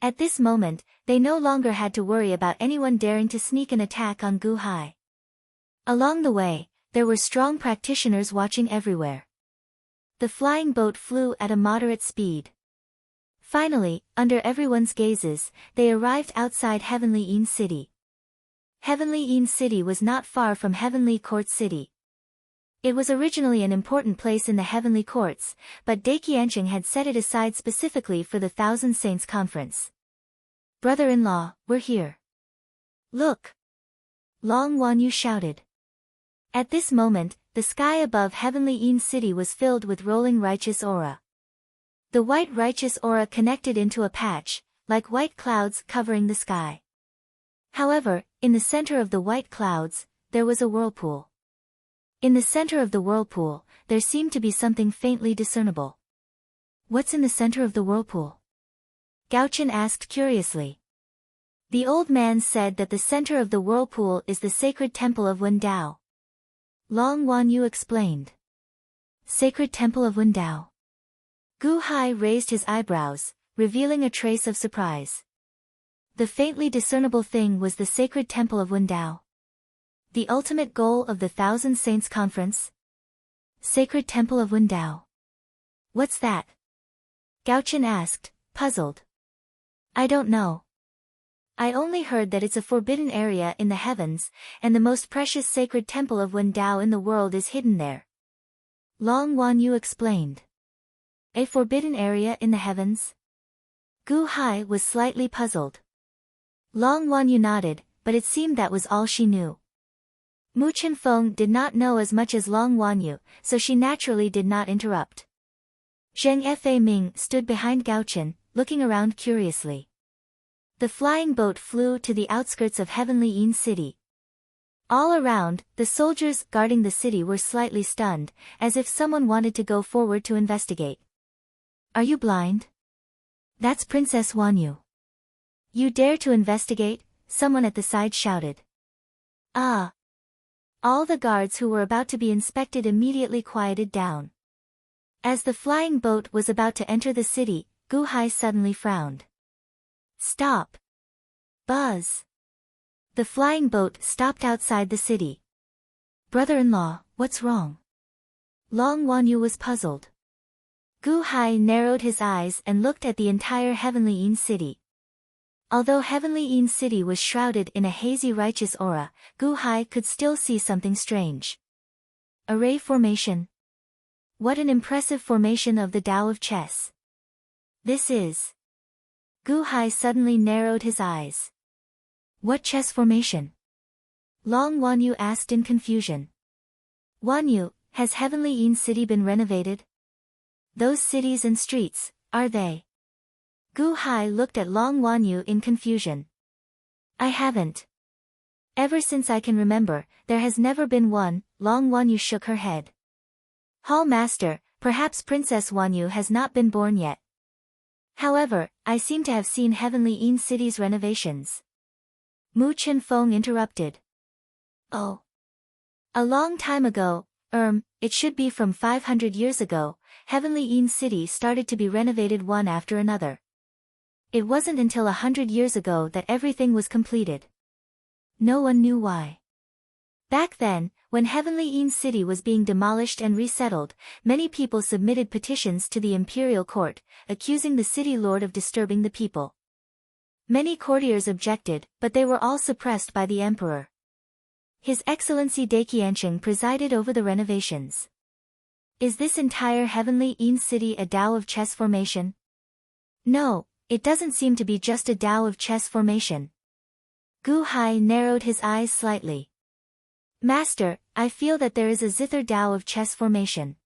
At this moment, they no longer had to worry about anyone daring to sneak an attack on Gu Hai. Along the way, there were strong practitioners watching everywhere. The flying boat flew at a moderate speed. Finally, under everyone's gazes, they arrived outside Heavenly Yin City. Heavenly Yin City was not far from Heavenly Court City. It was originally an important place in the Heavenly Courts, but Daqianchen had set it aside specifically for the Thousand Saints Conference. Brother-in-law, we're here. Look! Long Wanyu shouted. At this moment, the sky above Heavenly Yin City was filled with rolling righteous aura. The white righteous aura connected into a patch, like white clouds covering the sky. However, in the center of the white clouds, there was a whirlpool. In the center of the whirlpool, there seemed to be something faintly discernible. What's in the center of the whirlpool? Gaochen asked curiously. The old man said that the center of the whirlpool is the sacred temple of Wendao. Long Wanyu explained. Sacred temple of Wendao. Gu Hai raised his eyebrows, revealing a trace of surprise. The faintly discernible thing was the sacred temple of Wendao. The ultimate goal of the Thousand Saints Conference? Sacred temple of Wendao. What's that? Gaochen asked, puzzled. I don't know. I only heard that it's a forbidden area in the heavens, and the most precious sacred temple of Wendao in the world is hidden there. Long Wanyu explained. A forbidden area in the heavens? Gu Hai was slightly puzzled. Long Wanyu nodded, but it seemed that was all she knew. Mu Chenfeng did not know as much as Long Wanyu, so she naturally did not interrupt. Zheng Fa Ming stood behind Gaochen, looking around curiously. The flying boat flew to the outskirts of Heavenly Yin City. All around, the soldiers guarding the city were slightly stunned, as if someone wanted to go forward to investigate. Are you blind? That's Princess Wanyu. You dare to investigate? Someone at the side shouted. Ah! All the guards who were about to be inspected immediately quieted down. As the flying boat was about to enter the city, Gu Hai suddenly frowned. Stop! Buzz! The flying boat stopped outside the city. Brother-in-law, what's wrong? Long Wanyu was puzzled. Gu Hai narrowed his eyes and looked at the entire Heavenly Yin City. Although Heavenly Yin City was shrouded in a hazy righteous aura, Gu Hai could still see something strange. Array formation. What an impressive formation of the Tao of chess. This is. Gu Hai suddenly narrowed his eyes. What chess formation? Long Wanyu asked in confusion. Wanyu, has Heavenly Yin City been renovated? Those cities and streets, are they? Gu Hai looked at Long Wanyu in confusion. I haven't. Ever since I can remember, there has never been one. Long Wanyu shook her head. Hall Master, perhaps Princess Wanyu has not been born yet. However, I seem to have seen Heavenly Yin City's renovations. Mu Chen Feng interrupted. Oh. A long time ago, it should be from 500 years ago, Heavenly Yin City started to be renovated one after another. It wasn't until 100 years ago that everything was completed. No one knew why. Back then, when Heavenly Yin City was being demolished and resettled, many people submitted petitions to the imperial court, accusing the city lord of disturbing the people. Many courtiers objected, but they were all suppressed by the emperor. His Excellency Daqiansheng presided over the renovations. Is this entire Heavenly Yin City a Tao of chess formation? No, it doesn't seem to be just a Tao of chess formation. Gu Hai narrowed his eyes slightly. Master, I feel that there is a zither Tao of chess formation.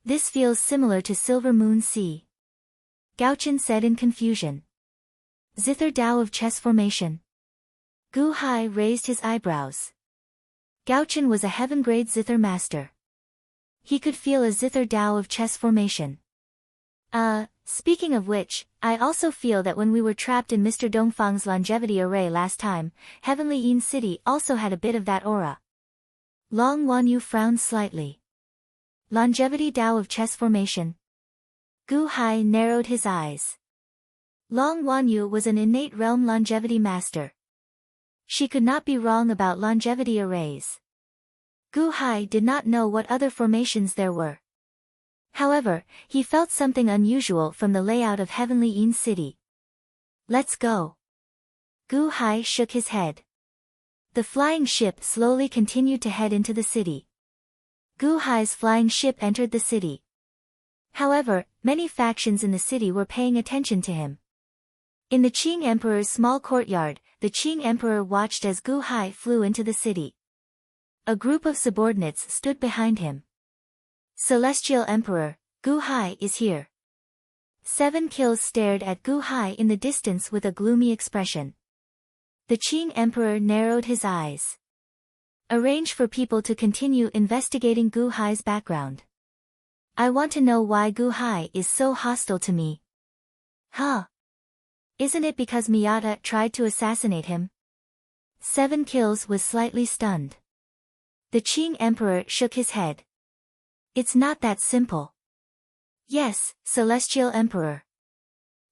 This feels similar to Silver Moon Sea. Gauchen said in confusion. Zither Tao of chess formation. Gu Hai raised his eyebrows. Gauchen was a heaven-grade zither master. He could feel a zither Tao of chess formation. Speaking of which, I also feel that when we were trapped in Mr. Dongfang's longevity array last time, Heavenly Yin City also had a bit of that aura. Long Wanyu frowned slightly. Longevity Tao of chess formation. Gu Hai narrowed his eyes. Long Wanyu was an innate realm longevity master. She could not be wrong about longevity arrays. Gu Hai did not know what other formations there were. However, he felt something unusual from the layout of Heavenly Yin City. Let's go. Gu Hai shook his head. The flying ship slowly continued to head into the city. Gu Hai's flying ship entered the city. However, many factions in the city were paying attention to him. In the Qing Emperor's small courtyard, the Qing Emperor watched as Gu Hai flew into the city. A group of subordinates stood behind him. Celestial Emperor, Gu Hai is here. 7 Kills stared at Gu Hai in the distance with a gloomy expression. The Qing Emperor narrowed his eyes. Arrange for people to continue investigating Gu Hai's background. I want to know why Gu Hai is so hostile to me. Huh? Isn't it because Miyata tried to assassinate him? 7 Kills was slightly stunned. The Qing Emperor shook his head. It's not that simple. Yes, Celestial Emperor.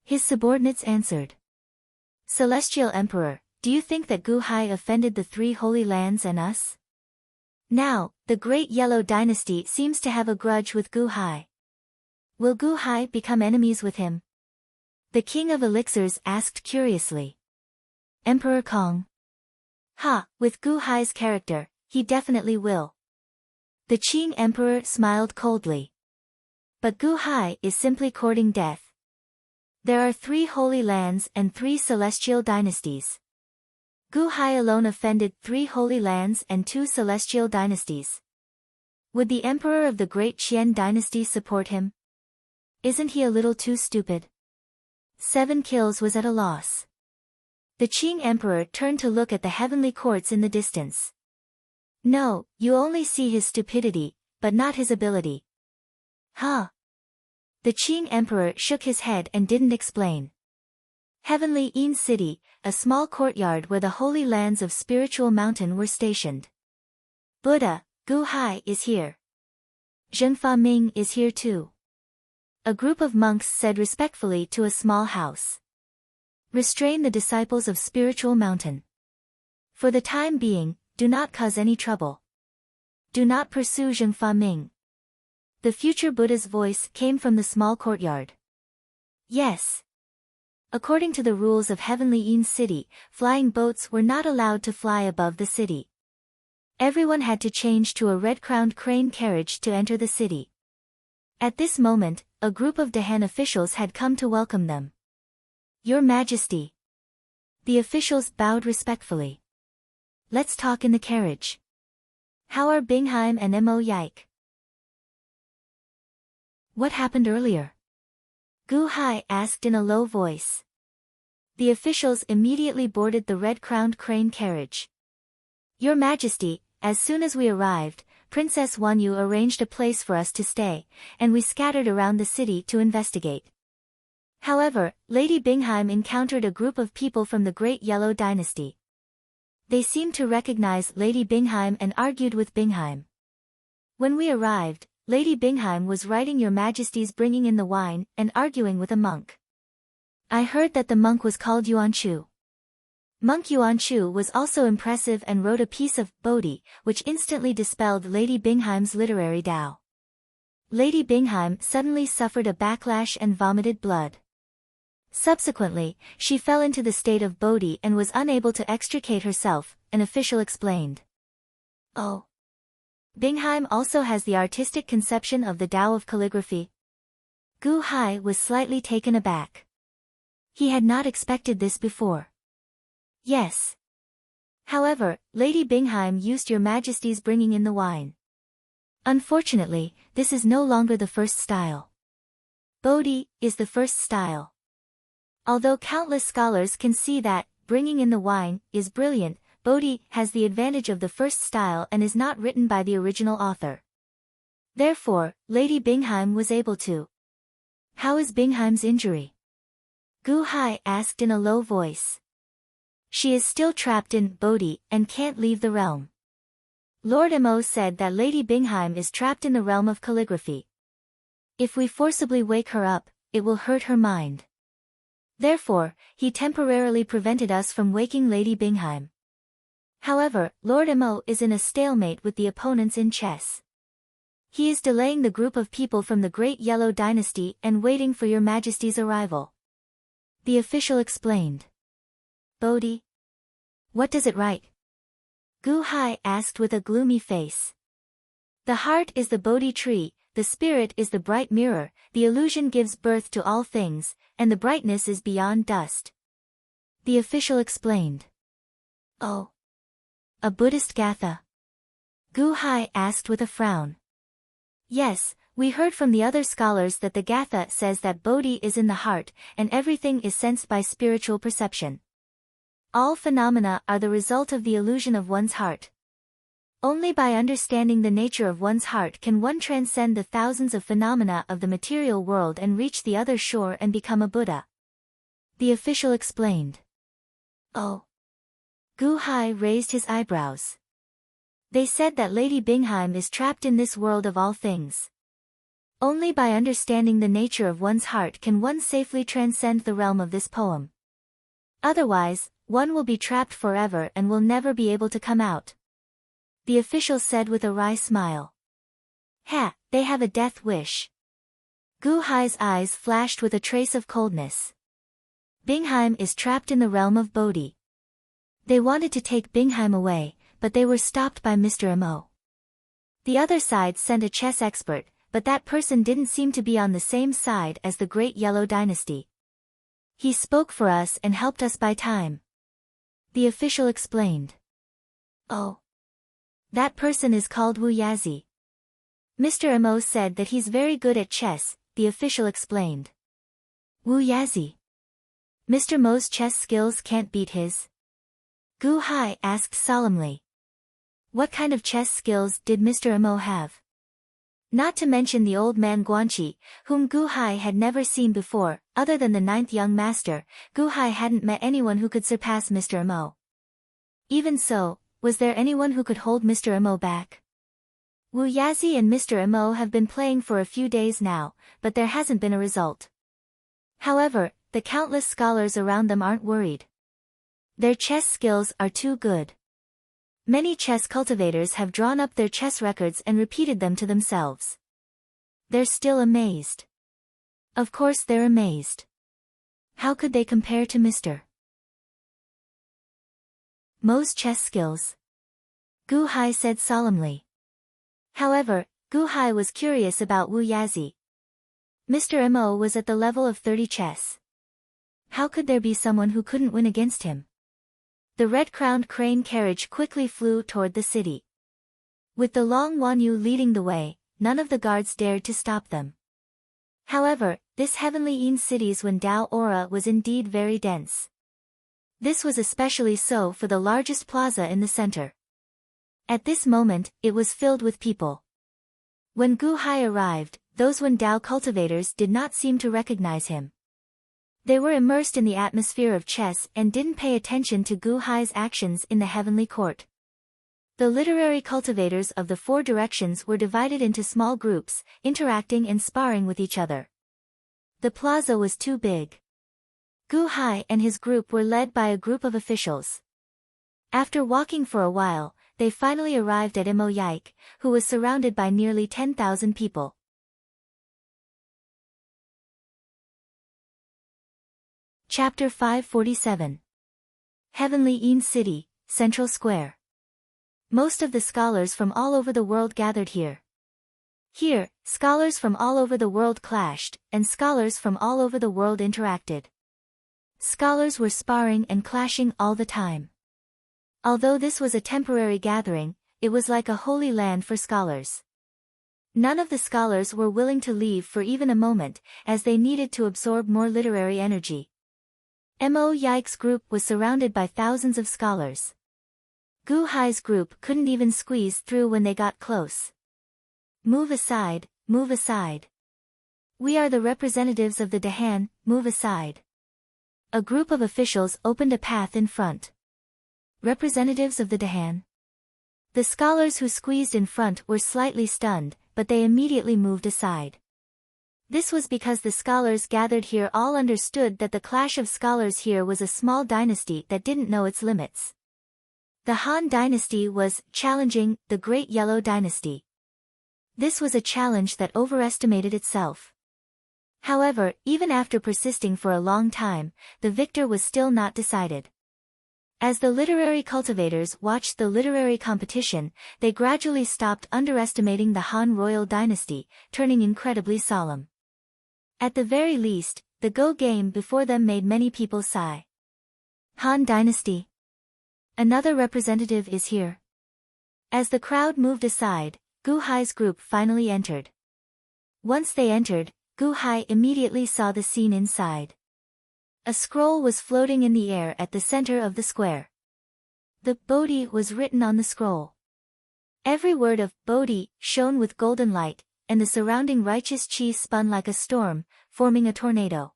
His subordinates answered. Celestial Emperor, do you think that Gu Hai offended the 3 Holy Lands and us? Now, the Great Yellow Dynasty seems to have a grudge with Gu Hai. Will Gu Hai become enemies with him? The King of Elixirs asked curiously. Emperor Kong. With Gu Hai's character, he definitely will. The Qing Emperor smiled coldly. But Gu Hai is simply courting death. There are 3 Holy Lands and 3 Celestial Dynasties. Gu Hai alone offended 3 Holy Lands and 2 Celestial Dynasties. Would the Emperor of the Great Qian Dynasty support him? Isn't he a little too stupid? 7 Kills was at a loss. The Qing Emperor turned to look at the heavenly courts in the distance. No, you only see his stupidity, but not his ability. The Qing Emperor shook his head and didn't explain. Heavenly Yin City, a small courtyard where the holy lands of Spiritual Mountain were stationed. Buddha, Gu Hai is here. Zheng Fa Ming is here too. A group of monks said respectfully to a small house. Restrain the disciples of Spiritual Mountain. For the time being, do not cause any trouble. Do not pursue Zheng Fa Ming. The future Buddha's voice came from the small courtyard. Yes. According to the rules of Heavenly Yin City, flying boats were not allowed to fly above the city. Everyone had to change to a red-crowned crane carriage to enter the city. At this moment, a group of Dahan officials had come to welcome them. Your Majesty. The officials bowed respectfully. Let's talk in the carriage. How are Bingheim and Mo Yike? What happened earlier? Gu Hai asked in a low voice. The officials immediately boarded the red-crowned crane carriage. Your Majesty, as soon as we arrived, Princess Wanyu arranged a place for us to stay, and we scattered around the city to investigate. However, Lady Bingheim encountered a group of people from the Great Yellow Dynasty. They seemed to recognize Lady Bingheim and argued with Bingheim. When we arrived, Lady Bingheim was writing Your Majesty's bringing in the wine and arguing with a monk. I heard that the monk was called Yuan-Chu. Monk Yuan-Chu was also impressive and wrote a piece of Bodhi, which instantly dispelled Lady Bingheim's literary Tao. Lady Bingheim suddenly suffered a backlash and vomited blood. Subsequently, she fell into the state of Bodhi and was unable to extricate herself, an official explained. Oh. Bingheim also has the artistic conception of the Tao of calligraphy. Gu Hai was slightly taken aback. He had not expected this before. Yes. However, Lady Bingheim used Your Majesty's bringing in the wine. Unfortunately, this is no longer the first style. Bodhi is the first style. Although countless scholars can see that bringing in the wine is brilliant, Bodhi has the advantage of the first style and is not written by the original author. Therefore, Lady Bingheim was able to. How is Bingheim's injury? Gu Hai asked in a low voice. She is still trapped in Bodhi and can't leave the realm. Lord Mo said that Lady Bingheim is trapped in the realm of calligraphy. If we forcibly wake her up, it will hurt her mind. Therefore, he temporarily prevented us from waking Lady Bingheim. However, Lord Mo is in a stalemate with the opponents in chess. He is delaying the group of people from the Great Yellow Dynasty and waiting for Your Majesty's arrival. The official explained. Bodhi? What does it write? Gu Hai asked with a gloomy face. The heart is the Bodhi tree, the spirit is the bright mirror, the illusion gives birth to all things, and the brightness is beyond dust. The official explained. Oh. A Buddhist Gatha? Gu Hai asked with a frown. Yes, we heard from the other scholars that the Gatha says that Bodhi is in the heart, and everything is sensed by spiritual perception. All phenomena are the result of the illusion of one's heart. Only by understanding the nature of one's heart can one transcend the thousands of phenomena of the material world and reach the other shore and become a Buddha. The official explained. Oh. Gu Hai raised his eyebrows. They said that Lady Bingheim is trapped in this world of all things. Only by understanding the nature of one's heart can one safely transcend the realm of this poem. Otherwise, one will be trapped forever and will never be able to come out. The official said with a wry smile. Ha, they have a death wish. Gu Hai's eyes flashed with a trace of coldness. Bingheim is trapped in the realm of Bodhi. They wanted to take Bingheim away, but they were stopped by Mr. Mo. The other side sent a chess expert, but that person didn't seem to be on the same side as the Great Yellow Dynasty. He spoke for us and helped us buy time. The official explained. Oh. That person is called Wu Yazi. Mr. Mo said that he's very good at chess, the official explained. Wu Yazi. Mr. Mo's chess skills can't beat his? Gu Hai asked solemnly. What kind of chess skills did Mr. Mo have? Not to mention the old man Guanqi, whom Gu Hai had never seen before, other than the 9th young master, Gu Hai hadn't met anyone who could surpass Mr. Mo. Even so, was there anyone who could hold Mr. Mo back? Wu Yazi and Mr. Mo have been playing for a few days now, but there hasn't been a result. However, the countless scholars around them aren't worried. Their chess skills are too good. Many chess cultivators have drawn up their chess records and repeated them to themselves. They're still amazed. Of course they're amazed. How could they compare to Mr. Mo's chess skills? Gu Hai said solemnly. However, Gu Hai was curious about Wu Yazi. Mr. Mo was at the level of 30 chess. How could there be someone who couldn't win against him? The red-crowned crane carriage quickly flew toward the city. With the long Wanyu leading the way, none of the guards dared to stop them. However, this heavenly Yin city's Wendao aura was indeed very dense. This was especially so for the largest plaza in the center. At this moment, it was filled with people. When Gu Hai arrived, those Wendao cultivators did not seem to recognize him. They were immersed in the atmosphere of chess and didn't pay attention to Gu Hai's actions in the heavenly court. The literary cultivators of the four directions were divided into small groups, interacting and sparring with each other. The plaza was too big. Gu Hai and his group were led by a group of officials. After walking for a while, they finally arrived at Imo Yike, who was surrounded by nearly 10,000 people. Chapter 547. Heavenly Yin City, Central Square. Most of the scholars from all over the world gathered here. Here, scholars from all over the world clashed, and scholars from all over the world interacted. Scholars were sparring and clashing all the time. Although this was a temporary gathering, it was like a holy land for scholars. None of the scholars were willing to leave for even a moment, as they needed to absorb more literary energy. Mo Yike's group was surrounded by thousands of scholars. Gu Hai's group couldn't even squeeze through when they got close. Move aside, move aside. We are the representatives of the Dahan, move aside. A group of officials opened a path in front. Representatives of the Dahan? The scholars who squeezed in front were slightly stunned, but they immediately moved aside. This was because the scholars gathered here all understood that the clash of scholars here was a small dynasty that didn't know its limits. The Han dynasty was challenging the Great Yellow dynasty. This was a challenge that overestimated itself. However, even after persisting for a long time, the victor was still not decided. As the literary cultivators watched the literary competition, they gradually stopped underestimating the Han royal dynasty, turning incredibly solemn. At the very least, the Go game before them made many people sigh. Han dynasty. Another representative is here. As the crowd moved aside, Gu Hai's group finally entered. Once they entered, Gu Hai immediately saw the scene inside. A scroll was floating in the air at the center of the square. The Bodhi was written on the scroll. Every word of Bodhi shone with golden light, and the surrounding righteous chi spun like a storm, forming a tornado.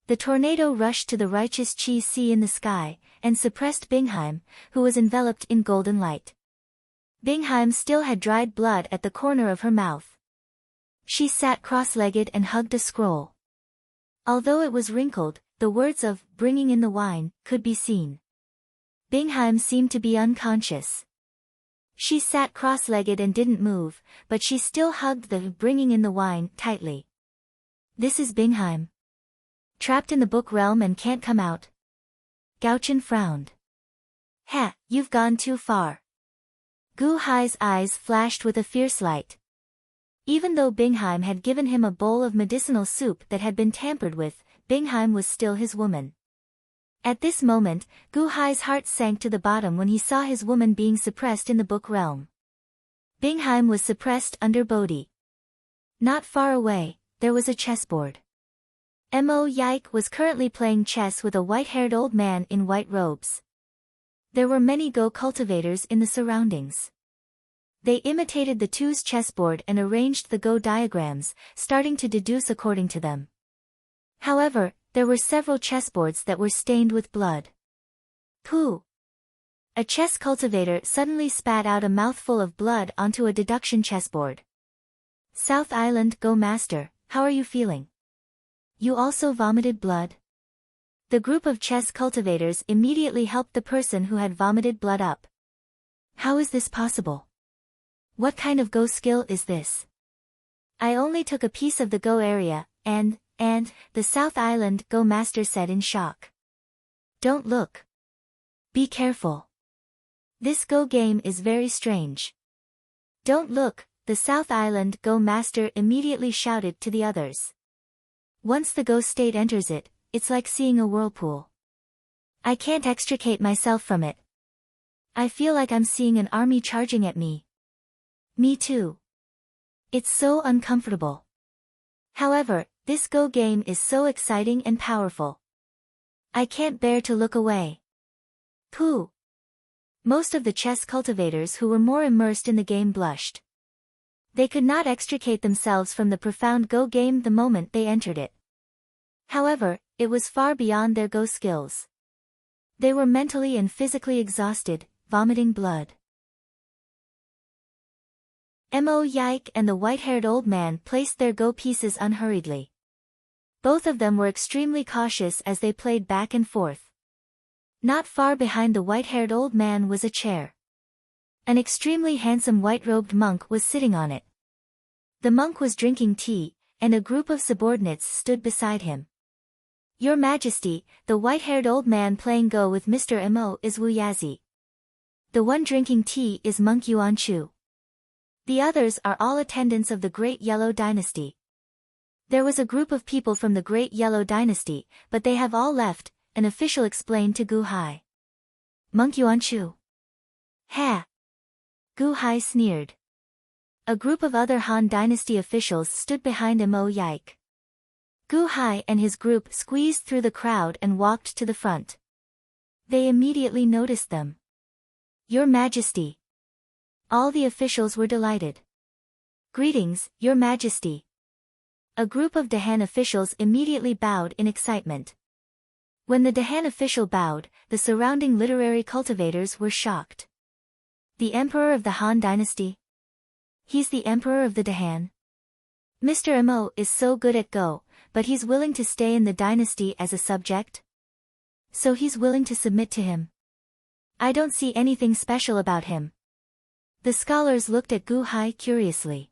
The tornado rushed to the righteous chi sea in the sky, and suppressed Bingheim, who was enveloped in golden light. Bingheim still had dried blood at the corner of her mouth. She sat cross-legged and hugged a scroll. Although it was wrinkled, the words of "bringing in the wine" could be seen. Bingheim seemed to be unconscious. She sat cross-legged and didn't move, but she still hugged the "bringing in the wine" tightly. This is Bingheim. Trapped in the book realm and can't come out. Gauchen frowned. Ha, you've gone too far. Gu Hai's eyes flashed with a fierce light. Even though Bingheim had given him a bowl of medicinal soup that had been tampered with, Bingheim was still his woman. At this moment, Gu Hai's heart sank to the bottom when he saw his woman being suppressed in the book realm. Bingheim was suppressed under Bodhi. Not far away, there was a chessboard. Mo Yike was currently playing chess with a white-haired old man in white robes. There were many Go cultivators in the surroundings. They imitated the two's chessboard and arranged the Go diagrams, starting to deduce according to them. However, there were several chessboards that were stained with blood. Pooh! A chess cultivator suddenly spat out a mouthful of blood onto a deduction chessboard. South Island Go Master, how are you feeling? You also vomited blood? The group of chess cultivators immediately helped the person who had vomited blood up. How is this possible? What kind of Go skill is this? I only took a piece of the Go area, and And, the South Island Go Master said in shock. Don't look. Be careful. This Go game is very strange. Don't look, the South Island Go Master immediately shouted to the others. Once the Go state enters it, it's like seeing a whirlpool. I can't extricate myself from it. I feel like I'm seeing an army charging at me. Me too. It's so uncomfortable. However, this Go game is so exciting and powerful. I can't bear to look away. Pooh. Most of the chess cultivators who were more immersed in the game blushed. They could not extricate themselves from the profound Go game the moment they entered it. However, it was far beyond their Go skills. They were mentally and physically exhausted, vomiting blood. Yike and the white-haired old man placed their Go pieces unhurriedly. Both of them were extremely cautious as they played back and forth. Not far behind the white-haired old man was a chair. An extremely handsome white-robed monk was sitting on it. The monk was drinking tea, and a group of subordinates stood beside him. Your Majesty, the white-haired old man playing Go with Mr. Mo is Wu Yazi. The one drinking tea is Monk Yuan Chu. The others are all attendants of the Great Yellow Dynasty. There was a group of people from the Great Yellow Dynasty, but they have all left, an official explained to Gu Hai. Monk Yuan Chu. Ha! Gu Hai sneered. A group of other Han Dynasty officials stood behind Mo Yike. Gu Hai and his group squeezed through the crowd and walked to the front. They immediately noticed them. Your Majesty. All the officials were delighted. Greetings, Your Majesty. A group of Dahan officials immediately bowed in excitement. When the Dahan official bowed, the surrounding literary cultivators were shocked. The Emperor of the Han Dynasty? He's the Emperor of the Dahan? Mr. Mo is so good at Go, but he's willing to stay in the dynasty as a subject? So he's willing to submit to him. I don't see anything special about him. The scholars looked at Gu Hai curiously.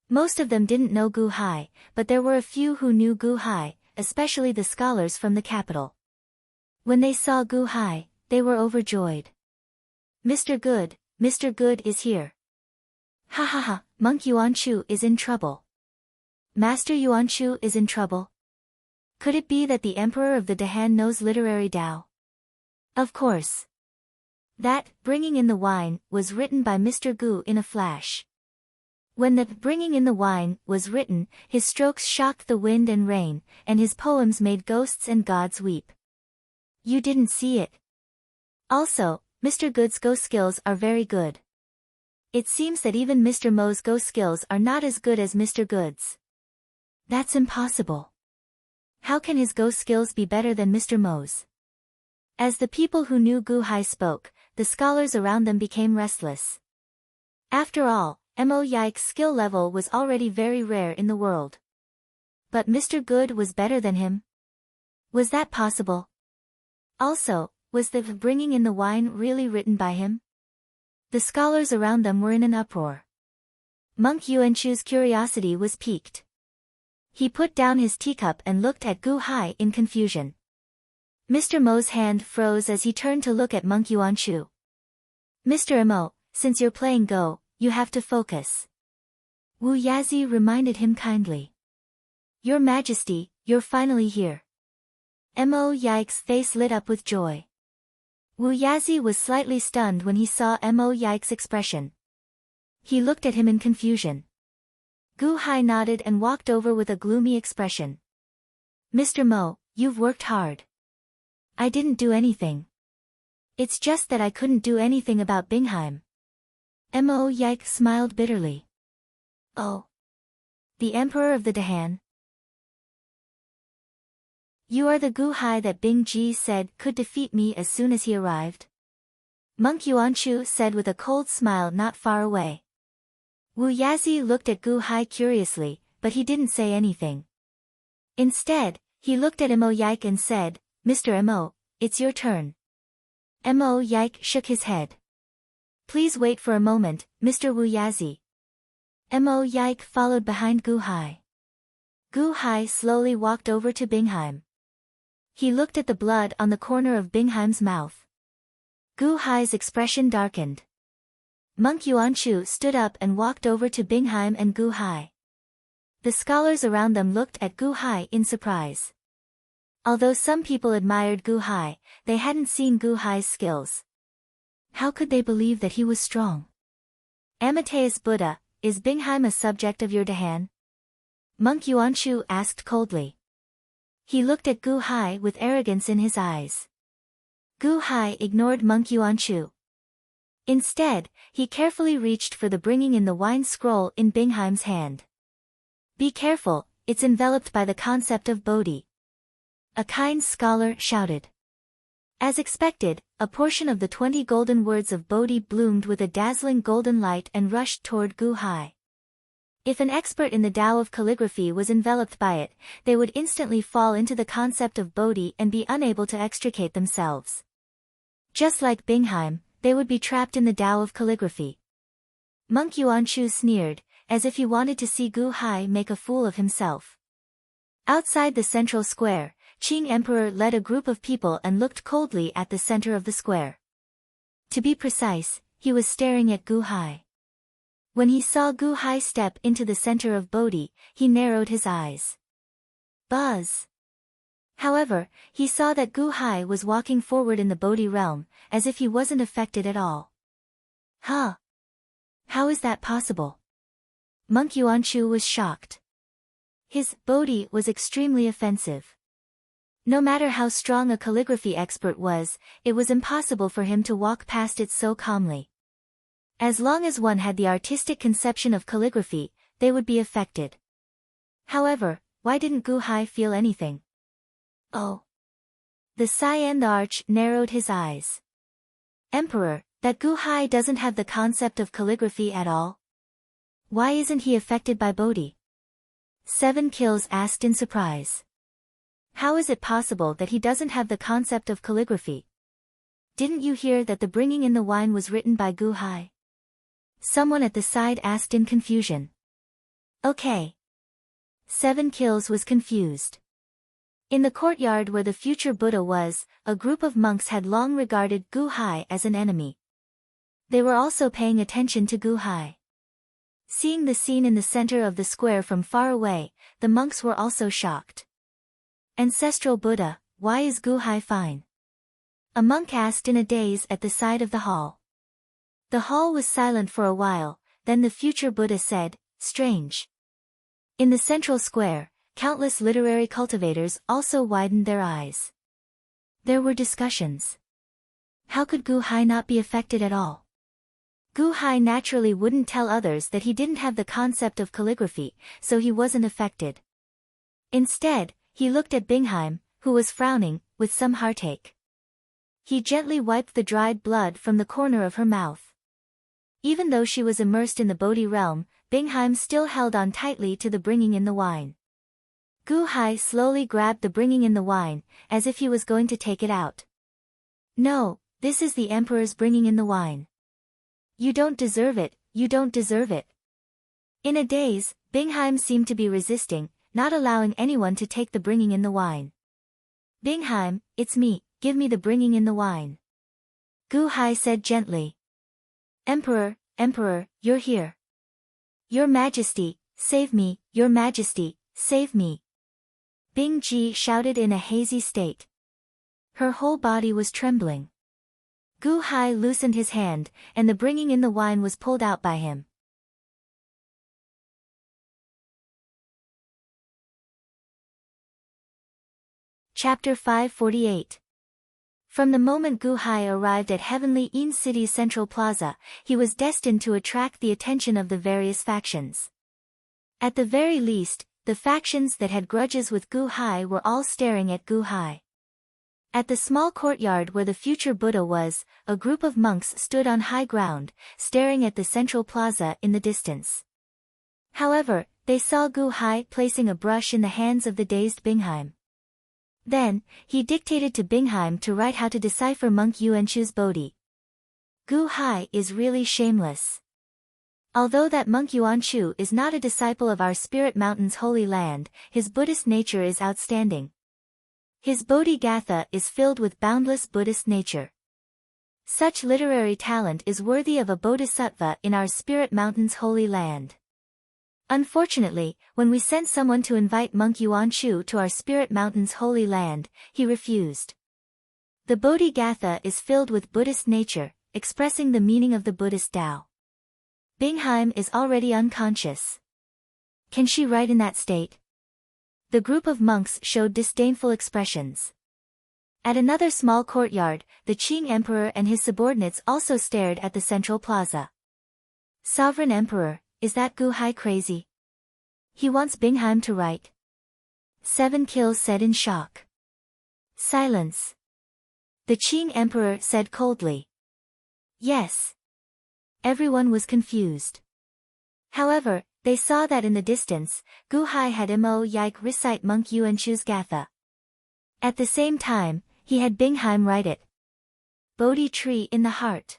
Most of them didn't know Gu Hai, but there were a few who knew Gu Hai, especially the scholars from the capital. When they saw Gu Hai, they were overjoyed. Mr. Good is here. Ha ha ha, Monk Yuan Chu is in trouble. Master Yuan Chu is in trouble. Could it be that the Emperor of the Dahan knows literary Tao? Of course. That, Bringing in the Wine, was written by Mr. Gu in a flash. When the Bringing in the Wine was written, his strokes shocked the wind and rain, and his poems made ghosts and gods weep. You didn't see it. Also, Mr. Good's Go skills are very good. It seems that even Mr. Mo's Go skills are not as good as Mr. Good's. That's impossible. How can his Go skills be better than Mr. Mo's? As the people who knew Gu Hai spoke, the scholars around them became restless. After all, Mo Yike's skill level was already very rare in the world. But Mr. Good was better than him? Was that possible? Also, was the Bringing in the Wine really written by him? The scholars around them were in an uproar. Monk Yuan Chu's curiosity was piqued. He put down his teacup and looked at Gu Hai in confusion. Mr. Mo's hand froze as he turned to look at Monk Yuan Chu. Mr. Mo, since you're playing Go, you have to focus. Wu Yazi reminded him kindly. Your Majesty, you're finally here. Mo Yike's face lit up with joy. Wu Yazi was slightly stunned when he saw Mo Yike's expression. He looked at him in confusion. Gu Hai nodded and walked over with a gloomy expression. Mr. Mo, you've worked hard. I didn't do anything. It's just that I couldn't do anything about Bingheim. Mo Yike smiled bitterly. Oh. The Emperor of the Dahan? You are the Gu Hai that Bing Ji said could defeat me as soon as he arrived? Monk Yuan Chu said with a cold smile not far away. Wu Yazi looked at Gu Hai curiously, but he didn't say anything. Instead, he looked at Mo Yike and said, Mr. Mo, it's your turn. Mo Yike shook his head. Please wait for a moment, Mr. Wu Yazi. Mo Yike followed behind Gu Hai. Gu Hai slowly walked over to Bingheim. He looked at the blood on the corner of Bingheim's mouth. Gu Hai's expression darkened. Monk Yuanchu stood up and walked over to Bingheim and Gu Hai. The scholars around them looked at Gu Hai in surprise. Although some people admired Gu Hai, they hadn't seen Gu Hai's skills. How could they believe that he was strong? Amateus Buddha, is Bingheim a subject of your Dahan? Monk Yuanchu asked coldly. He looked at Gu Hai with arrogance in his eyes. Gu Hai ignored Monk Yuanchu. Instead, he carefully reached for the bringing in the wine scroll in Bingheim's hand. Be careful, it's enveloped by the concept of Bodhi. A kind scholar shouted. As expected, a portion of the 20 golden words of Bodhi bloomed with a dazzling golden light and rushed toward Gu Hai. If an expert in the Tao of calligraphy was enveloped by it, they would instantly fall into the concept of Bodhi and be unable to extricate themselves. Just like Bingheim, they would be trapped in the Tao of calligraphy. Monk Yuanchu sneered, as if he wanted to see Gu Hai make a fool of himself. Outside the central square, Qing Emperor led a group of people and looked coldly at the center of the square. To be precise, he was staring at Gu Hai. When he saw Gu Hai step into the center of Bodhi, he narrowed his eyes. Buzz! However, he saw that Gu Hai was walking forward in the Bodhi realm, as if he wasn't affected at all. Huh? How is that possible? Monk Yuanchu was shocked. His Bodhi was extremely offensive. No matter how strong a calligraphy expert was, it was impossible for him to walk past it so calmly. As long as one had the artistic conception of calligraphy, they would be affected. However, why didn't Gu Hai feel anything? Oh. The Cyan the Arch narrowed his eyes. Emperor, that Gu Hai doesn't have the concept of calligraphy at all? Why isn't he affected by Bodhi? 7 Kills asked in surprise. How is it possible that he doesn't have the concept of calligraphy? Didn't you hear that the bringing in the wine was written by Gu Hai? Someone at the side asked in confusion. Okay. 7 Kills was confused. In the courtyard where the future Buddha was, a group of monks had long regarded Gu Hai as an enemy. They were also paying attention to Gu Hai. Seeing the scene in the center of the square from far away, the monks were also shocked. Ancestral Buddha, why is Gu Hai fine? A monk asked in a daze at the side of the hall. The hall was silent for a while, then the future Buddha said, strange. In the central square, countless literary cultivators also widened their eyes. There were discussions. How could Gu Hai not be affected at all? Gu Hai naturally wouldn't tell others that he didn't have the concept of calligraphy, so he wasn't affected. Instead, he looked at Bingheim, who was frowning, with some heartache. He gently wiped the dried blood from the corner of her mouth. Even though she was immersed in the Bodhi realm, Bingheim still held on tightly to the bringing in the wine. Gu Hai slowly grabbed the bringing in the wine, as if he was going to take it out. No, this is the Emperor's bringing in the wine. You don't deserve it, you don't deserve it. In a daze, Bingheim seemed to be resisting, not allowing anyone to take the bringing in the wine. Bingheim, it's me, give me the bringing in the wine. Gu Hai said gently. Emperor, Emperor, you're here. Your Majesty, save me, Your Majesty, save me. Bing Ji shouted in a hazy state. Her whole body was trembling. Gu Hai loosened his hand, and the bringing in the wine was pulled out by him. Chapter 548. From the moment Gu Hai arrived at Heavenly Yin City's central plaza, he was destined to attract the attention of the various factions. At the very least, the factions that had grudges with Gu Hai were all staring at Gu Hai. At the small courtyard where the future Buddha was, a group of monks stood on high ground, staring at the central plaza in the distance. However, they saw Gu Hai placing a brush in the hands of the dazed Bingheim. Then, he dictated to Bingheim to write how to decipher Monk Yuanchu's Bodhi. Gu Hai is really shameless. Although that monk Yuan Shu is not a disciple of our spirit mountain's holy land, his Buddhist nature is outstanding. His Bodhigatha is filled with boundless Buddhist nature. Such literary talent is worthy of a bodhisattva in our spirit mountain's holy land. Unfortunately, when we sent someone to invite monk Yuan Shu to our spirit mountain's holy land, he refused. The Bodhigatha is filled with Buddhist nature, expressing the meaning of the Buddhist Tao. Bingheim is already unconscious. Can she write in that state? The group of monks showed disdainful expressions. At another small courtyard, the Qing Emperor and his subordinates also stared at the central plaza. Sovereign Emperor, is that Gu Hai crazy? He wants Bingheim to write. 7 Kills said in shock. Silence. The Qing Emperor said coldly. Yes. Everyone was confused. However, they saw that in the distance, Gu Hai had Mo Yike recite monk Yuan Shu's Gatha. At the same time, he had Bingheim write it. Bodhi tree in the heart.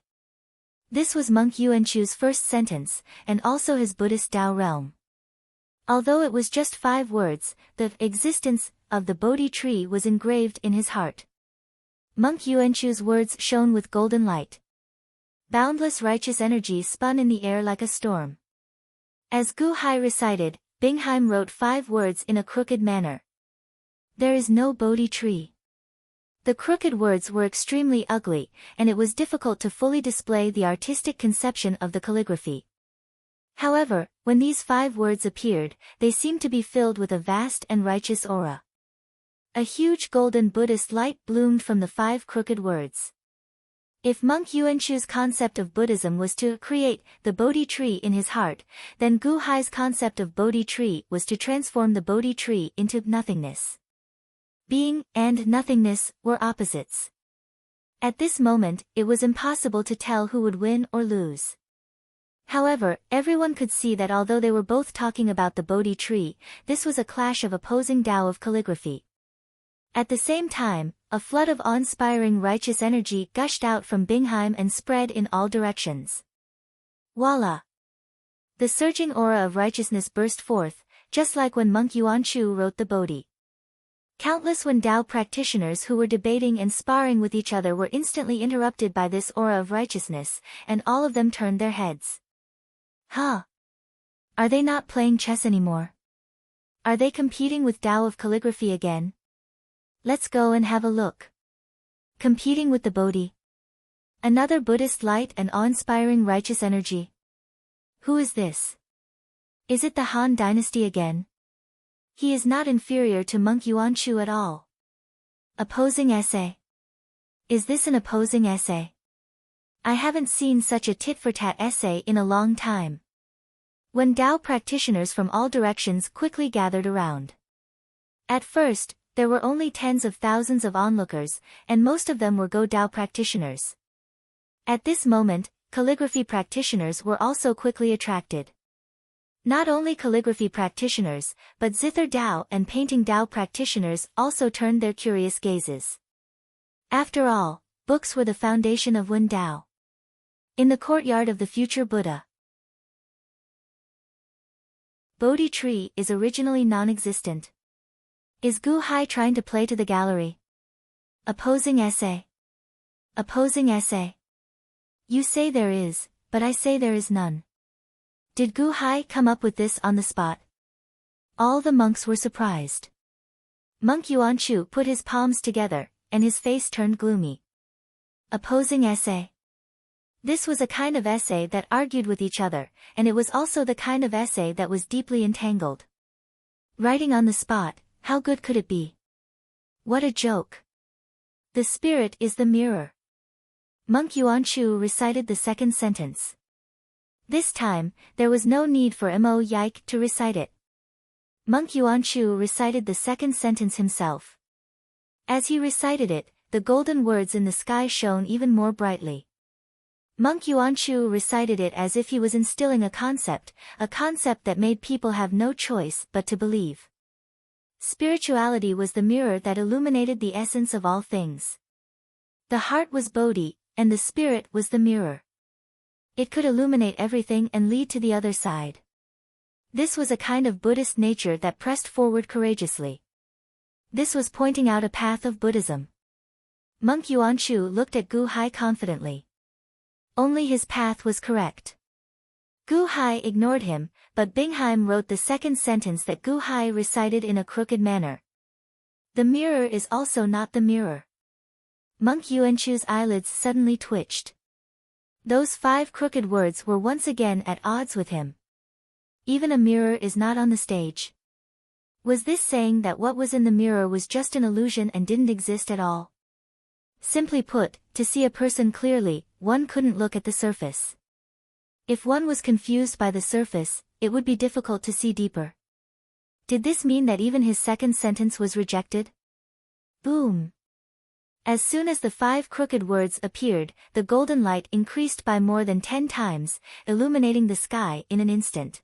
This was monk Yuan Shu's first sentence, and also his Buddhist Tao realm. Although it was just 5 words, the existence of the Bodhi tree was engraved in his heart. Monk Yuan Shu's words shone with golden light. Boundless righteous energy spun in the air like a storm. As Gu Hai recited, Bingheim wrote 5 words in a crooked manner. There is no Bodhi tree. The crooked words were extremely ugly, and it was difficult to fully display the artistic conception of the calligraphy. However, when these 5 words appeared, they seemed to be filled with a vast and righteous aura. A huge golden Buddhist light bloomed from the 5 crooked words. If monk Yuan Shu's concept of Buddhism was to create the Bodhi tree in his heart, then Gu Hai's concept of Bodhi tree was to transform the Bodhi tree into nothingness. Being and nothingness were opposites. At this moment, it was impossible to tell who would win or lose. However, everyone could see that although they were both talking about the Bodhi tree, this was a clash of opposing Tao of calligraphy. At the same time, a flood of awe-inspiring righteous energy gushed out from Bingheim and spread in all directions. Voila! The surging aura of righteousness burst forth, just like when monk Yuan Shu wrote the Bodhi. Countless Wen Dao practitioners who were debating and sparring with each other were instantly interrupted by this aura of righteousness, and all of them turned their heads. Huh? Are they not playing chess anymore? Are they competing with Tao of calligraphy again? Let's go and have a look. Competing with the Bodhi. Another Buddhist light and awe-inspiring righteous energy. Who is this? Is it the Han dynasty again? He is not inferior to monk Yuan Shu at all. Opposing essay. Is this an opposing essay? I haven't seen such a tit-for-tat essay in a long time. Wen Dao practitioners from all directions quickly gathered around. At first, there were only tens of thousands of onlookers, and most of them were Go Dao practitioners. At this moment, calligraphy practitioners were also quickly attracted. Not only calligraphy practitioners, but zither Dao and painting Dao practitioners also turned their curious gazes. After all, books were the foundation of Wen Dao. In the courtyard of the future Buddha. Bodhi tree is originally non-existent. Is Gu Hai trying to play to the gallery? Opposing essay. Opposing essay. You say there is, but I say there is none. Did Gu Hai come up with this on the spot? All the monks were surprised. Monk Yuan Shu put his palms together, and his face turned gloomy. Opposing essay. This was a kind of essay that argued with each other, and it was also the kind of essay that was deeply entangled. Writing on the spot, how good could it be? What a joke. The spirit is the mirror. Monk Yuan Shu recited the second sentence. This time, there was no need for Mo Yike to recite it. Monk Yuan Shu recited the second sentence himself. As he recited it, the golden words in the sky shone even more brightly. Monk Yuan Shu recited it as if he was instilling a concept that made people have no choice but to believe. Spirituality was the mirror that illuminated the essence of all things. The heart was Bodhi, and the spirit was the mirror. It could illuminate everything and lead to the other side. This was a kind of Buddhist nature that pressed forward courageously. This was pointing out a path of Buddhism. Monk Yuanchu looked at Gu Hai confidently. Only his path was correct. Gu Hai ignored him, but Bingheim wrote the second sentence that Gu Hai recited in a crooked manner. The mirror is also not the mirror. Monk Yuanchu's eyelids suddenly twitched. Those 5 crooked words were once again at odds with him. Even a mirror is not on the stage. Was this saying that what was in the mirror was just an illusion and didn't exist at all? Simply put, to see a person clearly, one couldn't look at the surface. If one was confused by the surface, it would be difficult to see deeper. Did this mean that even his second sentence was rejected? Boom! As soon as the 5 crooked words appeared, the golden light increased by more than 10 times, illuminating the sky in an instant.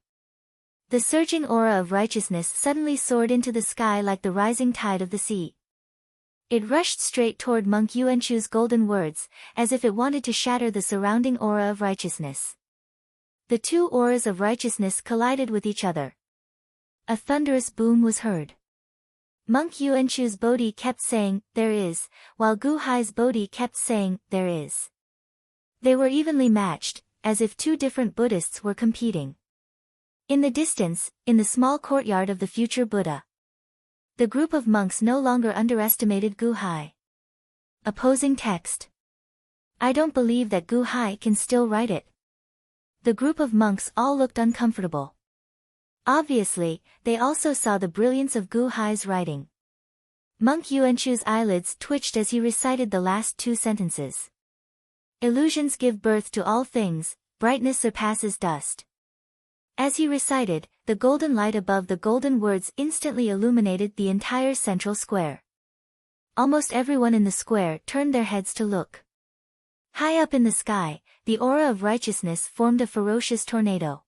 The surging aura of righteousness suddenly soared into the sky like the rising tide of the sea. It rushed straight toward Monk Yuanchu's golden words, as if it wanted to shatter the surrounding aura of righteousness. The 2 auras of righteousness collided with each other. A thunderous boom was heard. Monk Yuanchu's Bodhi kept saying, "There is," while Gu Hai's Bodhi kept saying, "There is." They were evenly matched, as if 2 different Buddhists were competing. In the distance, in the small courtyard of the future Buddha, the group of monks no longer underestimated Gu Hai. Opposing text. I don't believe that Gu Hai can still write it. The group of monks all looked uncomfortable. Obviously, they also saw the brilliance of Gu Hai's writing. Monk Yuanchu's eyelids twitched as he recited the last 2 sentences. Illusions give birth to all things, brightness surpasses dust. As he recited, the golden light above the golden words instantly illuminated the entire central square. Almost everyone in the square turned their heads to look. High up in the sky, the aura of righteousness formed a ferocious tornado.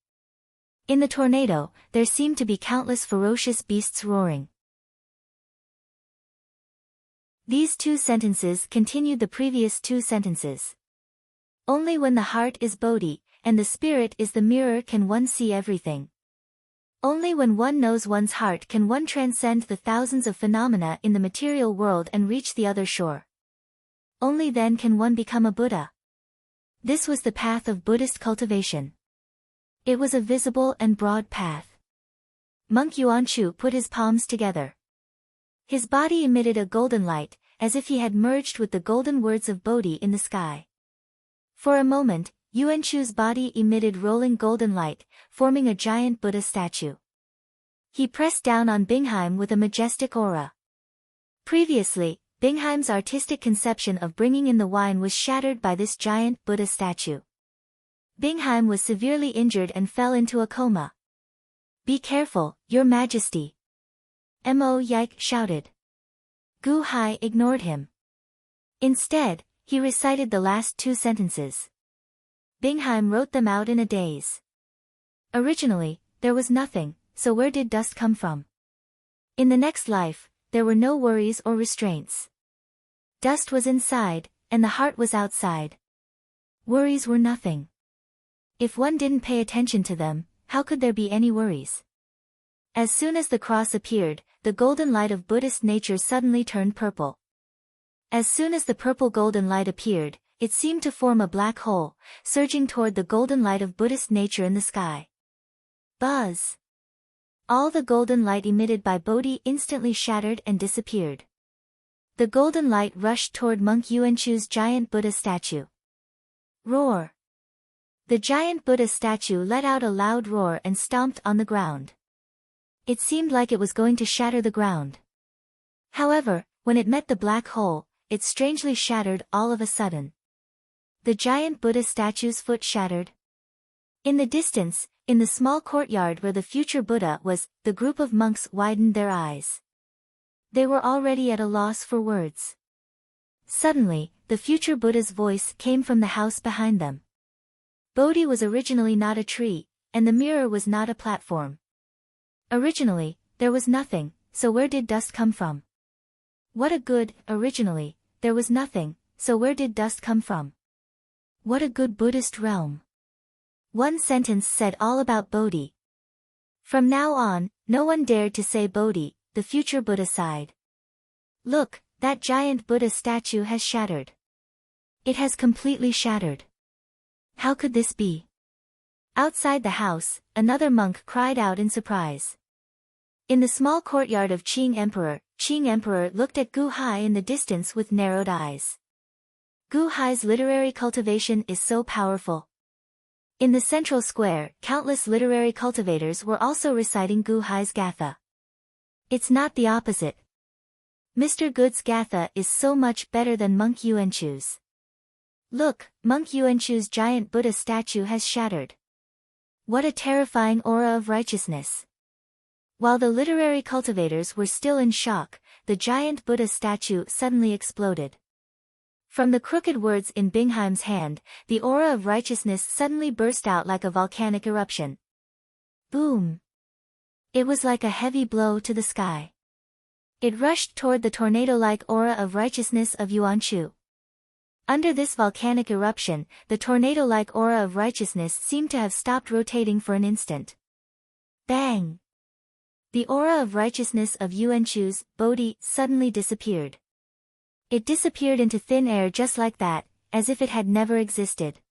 In the tornado, there seemed to be countless ferocious beasts roaring. These 2 sentences continued the previous 2 sentences. Only when the heart is Bodhi, and the spirit is the mirror can one see everything. Only when one knows one's heart can one transcend the thousands of phenomena in the material world and reach the other shore. Only then can one become a Buddha. This was the path of Buddhist cultivation. It was a visible and broad path. Monk Yuanchu put his palms together. His body emitted a golden light, as if he had merged with the golden words of Bodhi in the sky. For a moment, Yuanchu's body emitted rolling golden light, forming a giant Buddha statue. He pressed down on Bingheim with a majestic aura. Previously, Bingheim's artistic conception of bringing in the wine was shattered by this giant Buddha statue. Bingheim was severely injured and fell into a coma. "Be careful, Your Majesty!" Mo Yike shouted. Gu Hai ignored him. Instead, he recited the last 2 sentences. Bingheim wrote them out in a daze. Originally, there was nothing, so where did dust come from? In the next life, there were no worries or restraints. Dust was inside, and the heart was outside. Worries were nothing. If one didn't pay attention to them, how could there be any worries? As soon as the cross appeared, the golden light of Buddhist nature suddenly turned purple. As soon as the purple golden light appeared, it seemed to form a black hole, surging toward the golden light of Buddhist nature in the sky. Buzz! All the golden light emitted by Bodhi instantly shattered and disappeared. The golden light rushed toward Monk Yuanchu's giant Buddha statue. Roar! The giant Buddha statue let out a loud roar and stomped on the ground. It seemed like it was going to shatter the ground. However, when it met the black hole, it strangely shattered all of a sudden. The giant Buddha statue's foot shattered. In the distance, in the small courtyard where the future Buddha was, the group of monks widened their eyes. They were already at a loss for words. Suddenly, the future Buddha's voice came from the house behind them. Bodhi was originally not a tree, and the mirror was not a platform. Originally, there was nothing, so where did dust come from? Originally, there was nothing, so where did dust come from? What a good Buddhist realm. One sentence said all about Bodhi. From now on, no one dared to say Bodhi, the future Buddha sighed. Look, that giant Buddha statue has shattered. It has completely shattered. How could this be? Outside the house, another monk cried out in surprise. In the small courtyard of Qing Emperor looked at Gu Hai in the distance with narrowed eyes. Gu Hai's literary cultivation is so powerful. In the central square, countless literary cultivators were also reciting Gu Hai's Gatha. It's not the opposite. Mr. Good's Gatha is so much better than Monk Yuanchu's. Look, Monk Yuanchu's giant Buddha statue has shattered. What a terrifying aura of righteousness. While the literary cultivators were still in shock, the giant Buddha statue suddenly exploded. From the crooked words in Bingheim's hand, the aura of righteousness suddenly burst out like a volcanic eruption. Boom! It was like a heavy blow to the sky. It rushed toward the tornado-like aura of righteousness of Yuanchu. Under this volcanic eruption, the tornado-like aura of righteousness seemed to have stopped rotating for an instant. Bang! The aura of righteousness of Yuanchu's Bodhi suddenly disappeared. It disappeared into thin air just like that, as if it had never existed.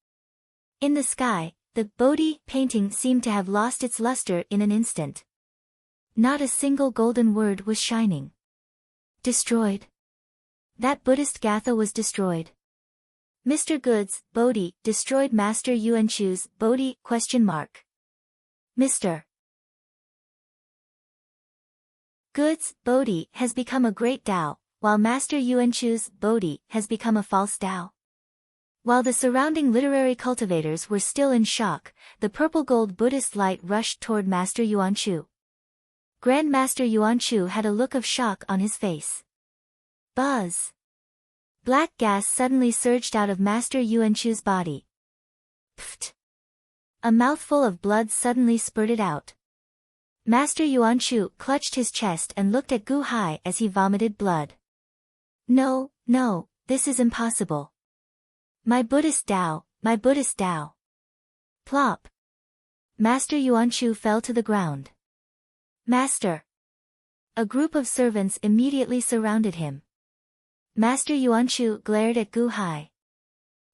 In the sky, the Bodhi painting seemed to have lost its luster in an instant. Not a single golden word was shining. Destroyed. That Buddhist Gatha was destroyed. Mr. Good's Bodhi destroyed Master Yuanchu's Bodhi? Mr. Good's Bodhi has become a great Tao, while Master Yuanchu's Bodhi has become a false Tao. While the surrounding literary cultivators were still in shock, the purple-gold Buddhist light rushed toward Master Yuanchu. Grandmaster Yuanchu had a look of shock on his face. Buzz! Black gas suddenly surged out of Master Yuanchu's body. Pfft! A mouthful of blood suddenly spurted out. Master Yuanchu clutched his chest and looked at Gu Hai as he vomited blood. No, no, this is impossible. My Buddhist Tao, my Buddhist Tao. Plop. Master Yuanchu fell to the ground. Master! A group of servants immediately surrounded him. Master Yuanchu glared at Gu Hai.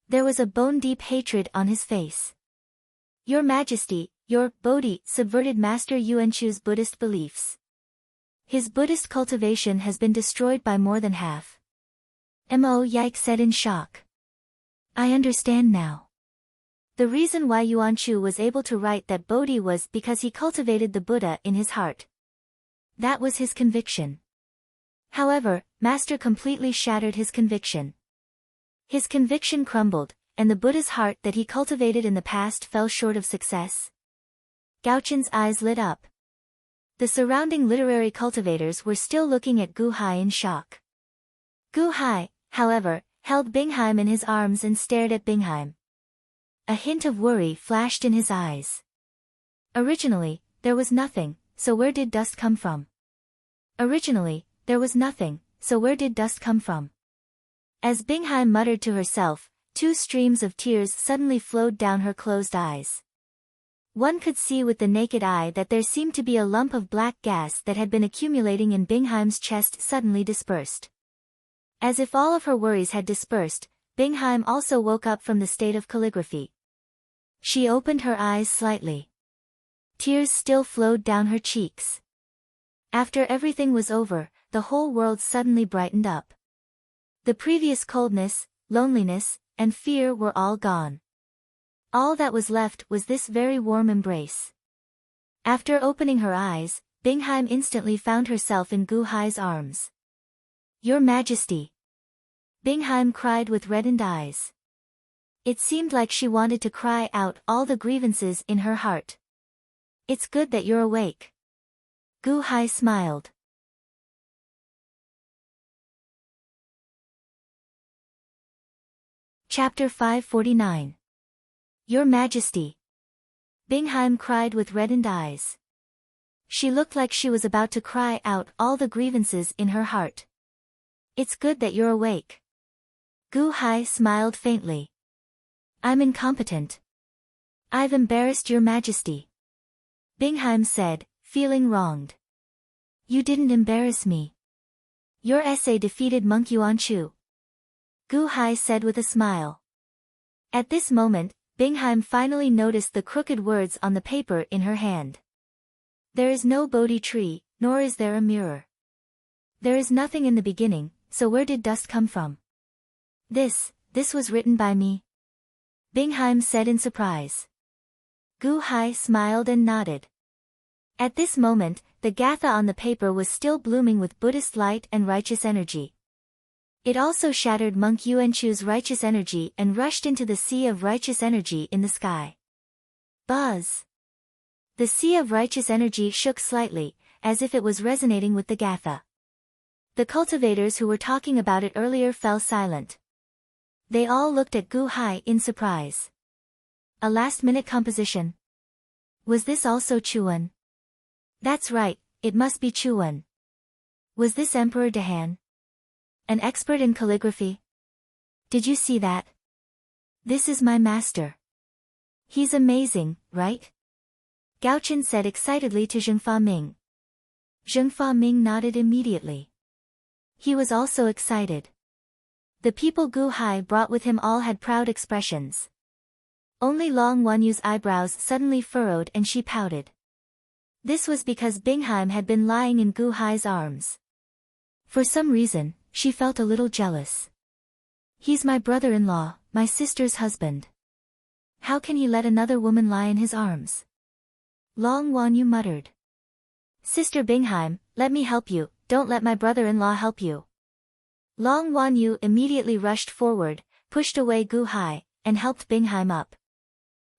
There was a bone-deep hatred on his face. Your Majesty, your Bodhi subverted Master Yuanchu's Buddhist beliefs. His Buddhist cultivation has been destroyed by more than half. Mo Yike said in shock. I understand now. The reason why Yuanchu was able to write that Bodhi was because he cultivated the Buddha in his heart. That was his conviction. However, Master completely shattered his conviction. His conviction crumbled, and the Buddha's heart that he cultivated in the past fell short of success. Gauchen's eyes lit up. The surrounding literary cultivators were still looking at Gu Hai in shock. Gu Hai, however, held Bingheim in his arms and stared at Bingheim. A hint of worry flashed in his eyes. Originally, there was nothing, so where did dust come from? Originally, there was nothing, so where did dust come from? As Bingheim muttered to herself, 2 streams of tears suddenly flowed down her closed eyes. One could see with the naked eye that there seemed to be a lump of black gas that had been accumulating in Bingheim's chest suddenly dispersed. As if all of her worries had dispersed, Bingheim also woke up from the state of calligraphy. She opened her eyes slightly. Tears still flowed down her cheeks. After everything was over, the whole world suddenly brightened up. The previous coldness, loneliness, and fear were all gone. All that was left was this very warm embrace. After opening her eyes, Bingheim instantly found herself in Gu Hai's arms. Your Majesty! Bingheim cried with reddened eyes. It seemed like she wanted to cry out all the grievances in her heart. It's good that you're awake. Gu Hai smiled. Chapter 549. Your Majesty! Bingheim cried with reddened eyes. She looked like she was about to cry out all the grievances in her heart. It's good that you're awake. Gu Hai smiled faintly. I'm incompetent. I've embarrassed your majesty. Bingheim said, feeling wronged. You didn't embarrass me. Your essay defeated Monk Yuanchu. Gu Hai said with a smile. At this moment, Bingheim finally noticed the crooked words on the paper in her hand. There is no Bodhi tree, nor is there a mirror. There is nothing in the beginning, so where did dust come from? This was written by me. Bingheim said in surprise. Gu Hai smiled and nodded. At this moment, the Gatha on the paper was still blooming with Buddhist light and righteous energy. It also shattered Monk Yuanchu's righteous energy and rushed into the sea of righteous energy in the sky. Buzz! The sea of righteous energy shook slightly, as if it was resonating with the Gatha. The cultivators who were talking about it earlier fell silent. They all looked at Gu Hai in surprise. A last-minute composition. Was this also Chuan? That's right, it must be Chuan. Was this Emperor Dehan? An expert in calligraphy? Did you see that? This is my master. He's amazing, right? Gaochen said excitedly to Zheng Faming. Zheng Faming nodded immediately. He was also excited. The people Gu Hai brought with him all had proud expressions. Only Long Wanyu's eyebrows suddenly furrowed and she pouted. This was because Bingheim had been lying in Gu Hai's arms. For some reason, she felt a little jealous. He's my brother-in-law, my sister's husband. How can he let another woman lie in his arms? Long Wanyu muttered. Sister Bingheim, let me help you, don't let my brother-in-law help you. Long Wanyu immediately rushed forward, pushed away Gu Hai, and helped Bingheim up.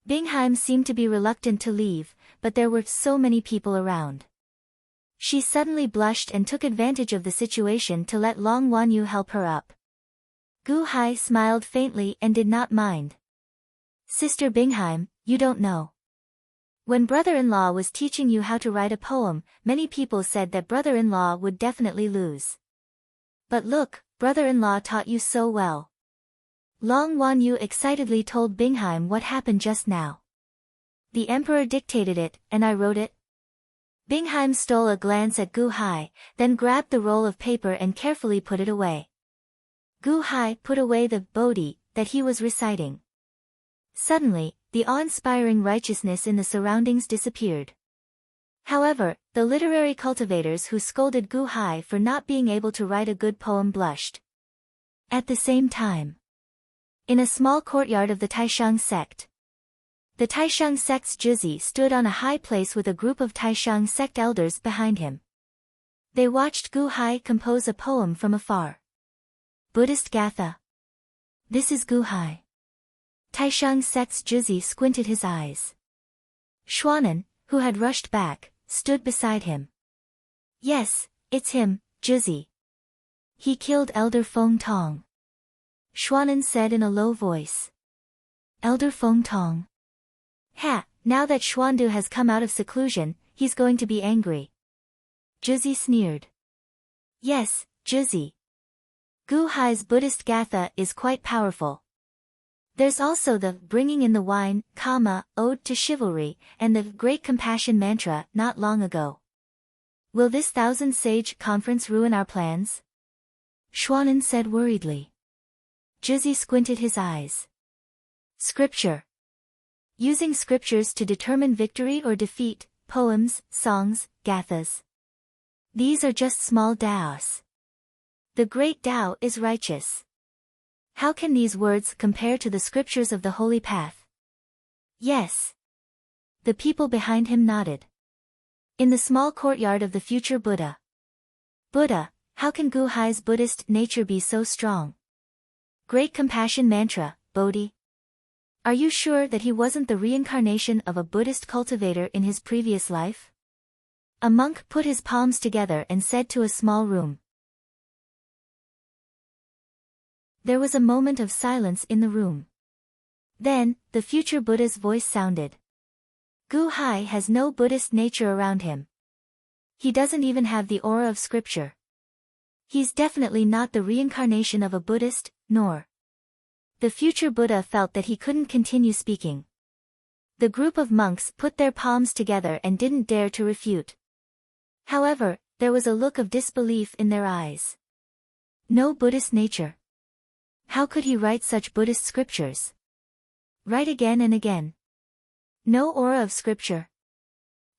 Bingheim seemed to be reluctant to leave, but there were so many people around. She suddenly blushed and took advantage of the situation to let Long Wanyu help her up. Gu Hai smiled faintly and did not mind. Sister Bingheim, you don't know. When brother-in-law was teaching you how to write a poem, many people said that brother-in-law would definitely lose. But look, brother-in-law taught you so well. Long Wanyu excitedly told Bingheim what happened just now. The emperor dictated it, and I wrote it. Bingheim stole a glance at Gu Hai, then grabbed the roll of paper and carefully put it away. Gu Hai put away the Bodhi that he was reciting. Suddenly, the awe-inspiring righteousness in the surroundings disappeared. However, the literary cultivators who scolded Gu Hai for not being able to write a good poem blushed. At the same time, in a small courtyard of the Taishang sect, the Taishang sect's Juzi stood on a high place with a group of Taishang sect elders behind him. They watched Gu Hai compose a poem from afar. Buddhist Gatha. This is Gu Hai. Taishang sect's Juzi squinted his eyes. Xuanan, who had rushed back, stood beside him. Yes, it's him, Juzi. He killed Elder Feng Tong. Xuanan said in a low voice. Elder Feng Tong. Ha, now that Xuandu has come out of seclusion, he's going to be angry. Juzi sneered. Yes, Juzi. Gu Hai's Buddhist Gatha is quite powerful. There's also the bringing in the wine, ode to chivalry, and the great compassion mantra not long ago. Will this thousand-sage conference ruin our plans? Xuanan said worriedly. Juzi squinted his eyes. Scripture. Using scriptures to determine victory or defeat, poems, songs, gathas. These are just small daos. The great Tao is righteous. How can these words compare to the scriptures of the holy path? Yes. The people behind him nodded. In the small courtyard of the future Buddha. Buddha, how can Gu Hai's Buddhist nature be so strong? Great compassion mantra, Bodhi. Are you sure that he wasn't the reincarnation of a Buddhist cultivator in his previous life? A monk put his palms together and said to a small room. There was a moment of silence in the room. Then, the future Buddha's voice sounded. Gu Hai has no Buddhist nature around him. He doesn't even have the aura of scripture. He's definitely not the reincarnation of a Buddhist, nor. The future Buddha felt that he couldn't continue speaking. The group of monks put their palms together and didn't dare to refute. However, there was a look of disbelief in their eyes. No Buddhist nature. How could he write such Buddhist scriptures? Write again and again. No aura of scripture.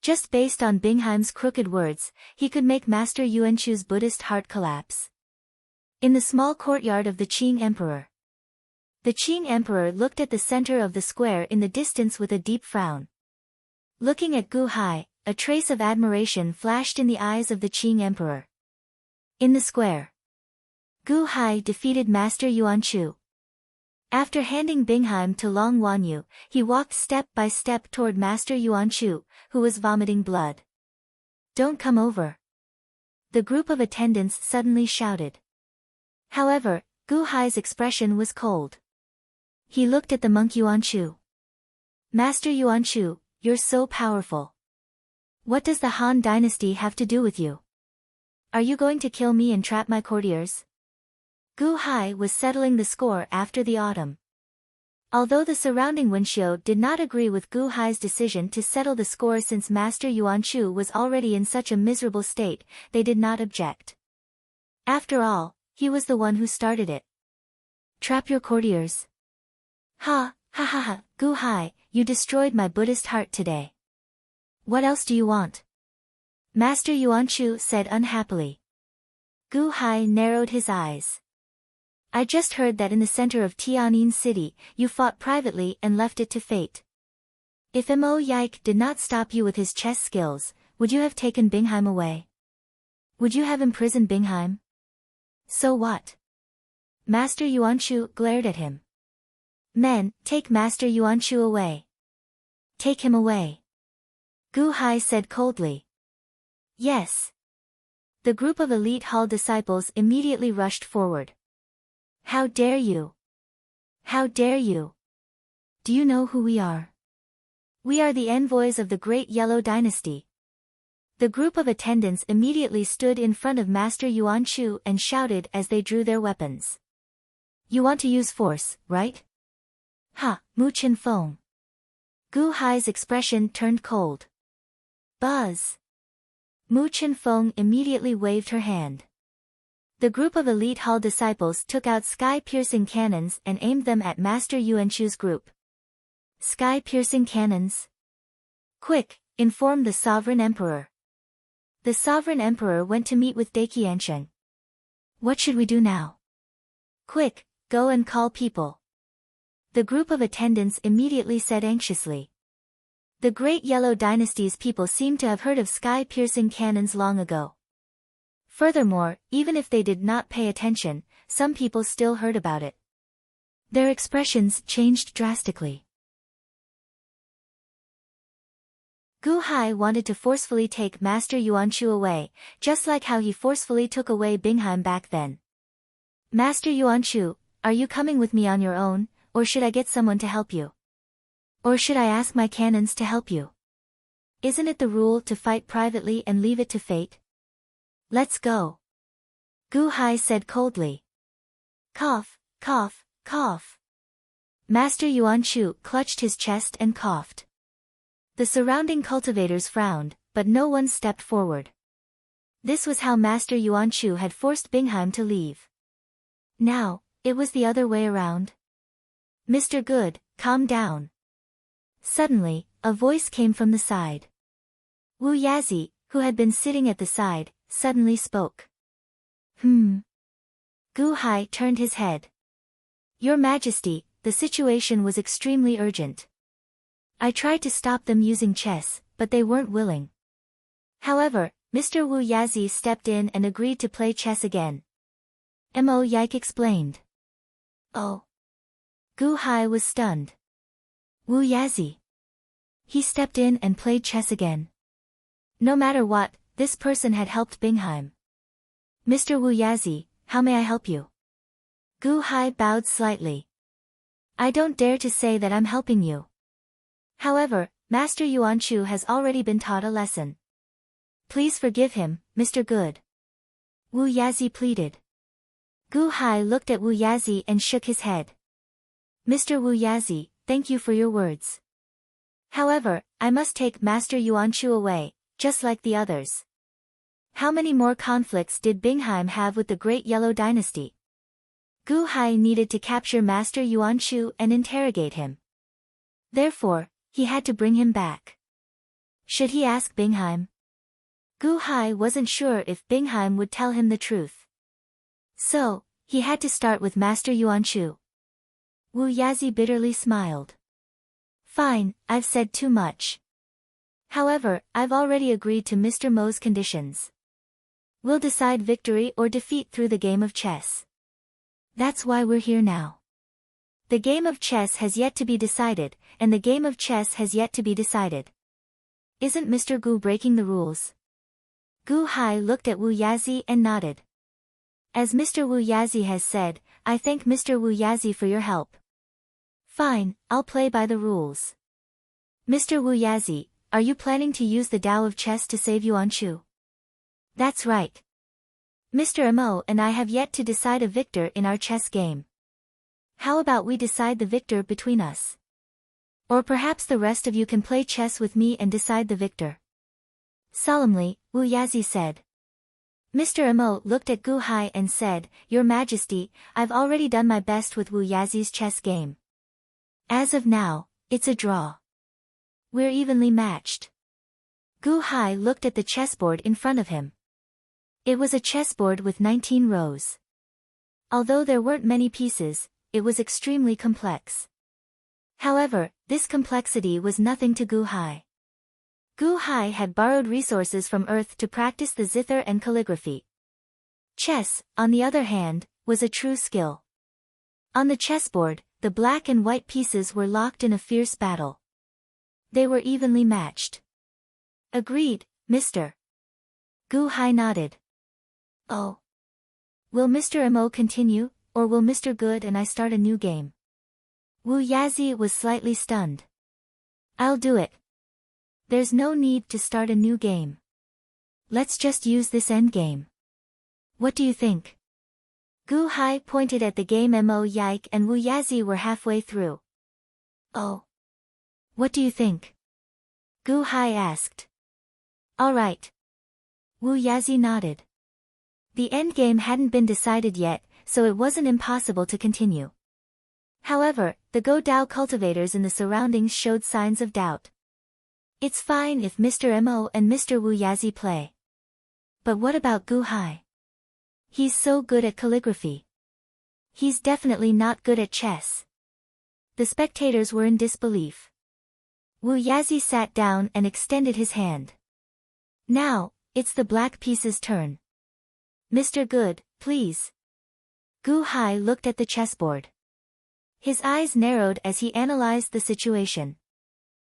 Just based on Bingheim's crooked words, he could make Master Yuanchu's Buddhist heart collapse. In the small courtyard of the Qing Emperor. The Qing Emperor looked at the center of the square in the distance with a deep frown. Looking at Gu Hai, a trace of admiration flashed in the eyes of the Qing Emperor. In the square, Gu Hai defeated Master Yuanchu. After handing Bingheim to Long Wanyu, he walked step by step toward Master Yuanchu, who was vomiting blood. "Don't come over!" The group of attendants suddenly shouted. However, Gu Hai's expression was cold. He looked at the monk Yuanchu. "Master Yuanchu, you're so powerful. What does the Han dynasty have to do with you? Are you going to kill me and trap my courtiers?" Gu Hai was settling the score after the autumn. Although the surrounding Wenxiu did not agree with Gu Hai's decision to settle the score since Master Yuanchu was already in such a miserable state, they did not object. After all, he was the one who started it. "Trap your courtiers." Ha ha, Gu Hai, you destroyed my Buddhist heart today. What else do you want?" Master Yuanchu said unhappily. Gu Hai narrowed his eyes. "I just heard that in the center of Tianjin City, you fought privately and left it to fate. If Mo Yike did not stop you with his chess skills, would you have taken Bingheim away? Would you have imprisoned Bingheim? So what?" Master Yuanchu glared at him. "Men, take Master Yuanchu away. Take him away." Gu Hai said coldly. "Yes." The group of elite hall disciples immediately rushed forward. "How dare you? How dare you? Do you know who we are? We are the envoys of the Great Yellow Dynasty." The group of attendants immediately stood in front of Master Yuanchu and shouted as they drew their weapons. "You want to use force, right? Ha, Mu Chen Feng." Gu Hai's expression turned cold. Buzz. Mu Chen Feng immediately waved her hand. The group of elite hall disciples took out sky-piercing cannons and aimed them at Master Yuanchu's group. "Sky-piercing cannons? Quick, inform the sovereign emperor." The sovereign emperor went to meet with Daiqiansheng. "What should we do now?" "Quick, go and call people." The group of attendants immediately said anxiously. The Great Yellow Dynasty's people seemed to have heard of sky-piercing cannons long ago. Furthermore, even if they did not pay attention, some people still heard about it. Their expressions changed drastically. Gu Hai wanted to forcefully take Master Yuanchu away, just like how he forcefully took away Bingheim back then. "Master Yuanchu, are you coming with me on your own, or should I get someone to help you? Or should I ask my cannons to help you? Isn't it the rule to fight privately and leave it to fate? Let's go." Gu Hai said coldly. Cough, cough, cough. Master Yuanchu clutched his chest and coughed. The surrounding cultivators frowned, but no one stepped forward. This was how Master Yuanchu had forced Bingheim to leave. Now, it was the other way around. "Mr. Good, calm down." Suddenly, a voice came from the side. Wu Yazi, who had been sitting at the side, suddenly spoke. Gu Hai turned his head. "Your Majesty, the situation was extremely urgent. I tried to stop them using chess, but they weren't willing. However, Mr. Wu Yazi stepped in and agreed to play chess again." Mo Yike explained. "Oh." Gu Hai was stunned. Wu Yazi. He stepped in and played chess again. No matter what, this person had helped Bingheim. "Mr. Wu Yazi, how may I help you?" Gu Hai bowed slightly. "I don't dare to say that I'm helping you. However, Master Yuanchu has already been taught a lesson. Please forgive him, Mr. Good." Wu Yazi pleaded. Gu Hai looked at Wu Yazi and shook his head. "Mr. Wu Yazi, thank you for your words. However, I must take Master Yuanshu away, just like the others. How many more conflicts did Bingheim have with the Great Yellow Dynasty? Gu Hai needed to capture Master Yuanshu and interrogate him. Therefore, he had to bring him back. Should he ask Bingheim? Gu Hai wasn't sure if Bingheim would tell him the truth. So, he had to start with Master Yuanshu. Wu Yazi bitterly smiled. Fine, I've said too much. However, I've already agreed to Mr. Mo's conditions. We'll decide victory or defeat through the game of chess. That's why we're here now. The game of chess has yet to be decided, and the game of chess has yet to be decided. Isn't Mr. Gu breaking the rules? Gu Hai looked at Wu Yazi and nodded. As Mr. Wu Yazi has said, I thank Mr. Wu Yazi for your help. Fine, I'll play by the rules. Mr. Wu Yazi, are you planning to use the Tao of chess to save Yuanshu? That's right. Mr. Mo and I have yet to decide a victor in our chess game. How about we decide the victor between us? Or perhaps the rest of you can play chess with me and decide the victor. Solemnly, Wu Yazi said. Mr. Mo looked at Gu Hai and said, Your Majesty, I've already done my best with Wu Yazi's chess game. As of now, it's a draw. We're evenly matched. Gu Hai looked at the chessboard in front of him. It was a chessboard with 19 rows. Although there weren't many pieces, it was extremely complex. However, this complexity was nothing to Gu Hai. Gu Hai had borrowed resources from Earth to practice the zither and calligraphy. Chess, on the other hand, was a true skill. On the chessboard, the black and white pieces were locked in a fierce battle. They were evenly matched. Agreed, Mr. Gu Hai nodded. Oh. Will Mr. Mo continue, or will Mr. Good and I start a new game? Wu Yazi was slightly stunned. I'll do it. There's no need to start a new game. Let's just use this endgame. What do you think? Gu Hai pointed at the game. Mo Yike and Wu Yazi were halfway through. Oh. What do you think? Gu Hai asked. All right. Wu Yazi nodded. The endgame hadn't been decided yet, so it wasn't impossible to continue. However, the Go Dao cultivators in the surroundings showed signs of doubt. It's fine if Mr. Mo and Mr. Wu Yazi play. But what about Gu Hai? He's so good at calligraphy. He's definitely not good at chess. The spectators were in disbelief. Wu Yazi sat down and extended his hand. Now, it's the black piece's turn. Mr. Good, please. Gu Hai looked at the chessboard. His eyes narrowed as he analyzed the situation.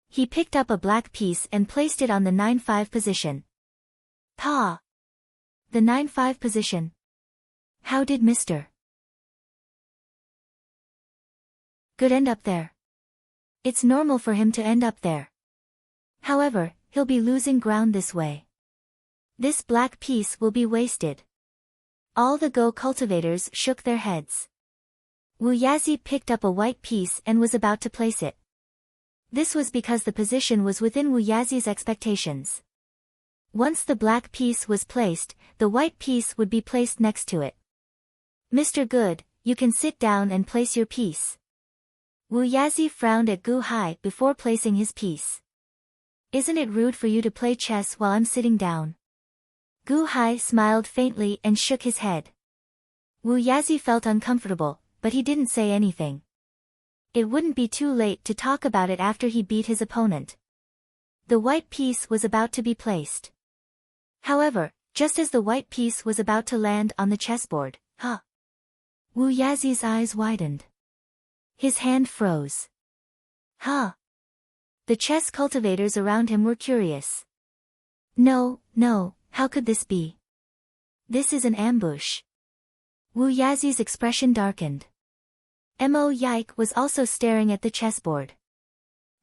He picked up a black piece and placed it on the 9-5 position. Pa! The 9-5 position. How did Mr. Good end up there? It's normal for him to end up there. However, he'll be losing ground this way. This black piece will be wasted. All the Go cultivators shook their heads. Wu Yazi picked up a white piece and was about to place it. This was because the position was within Wu Yazi's expectations. Once the black piece was placed, the white piece would be placed next to it. Mr. Good, you can sit down and place your piece. Wu Yazi frowned at Gu Hai before placing his piece. Isn't it rude for you to play chess while I'm sitting down? Gu Hai smiled faintly and shook his head. Wu Yazi felt uncomfortable, but he didn't say anything. It wouldn't be too late to talk about it after he beat his opponent. The white piece was about to be placed. However, just as the white piece was about to land on the chessboard, Wu Yazi's eyes widened. His hand froze. The chess cultivators around him were curious. No, how could this be? This is an ambush. Wu Yazi's expression darkened. Mo Yike was also staring at the chessboard.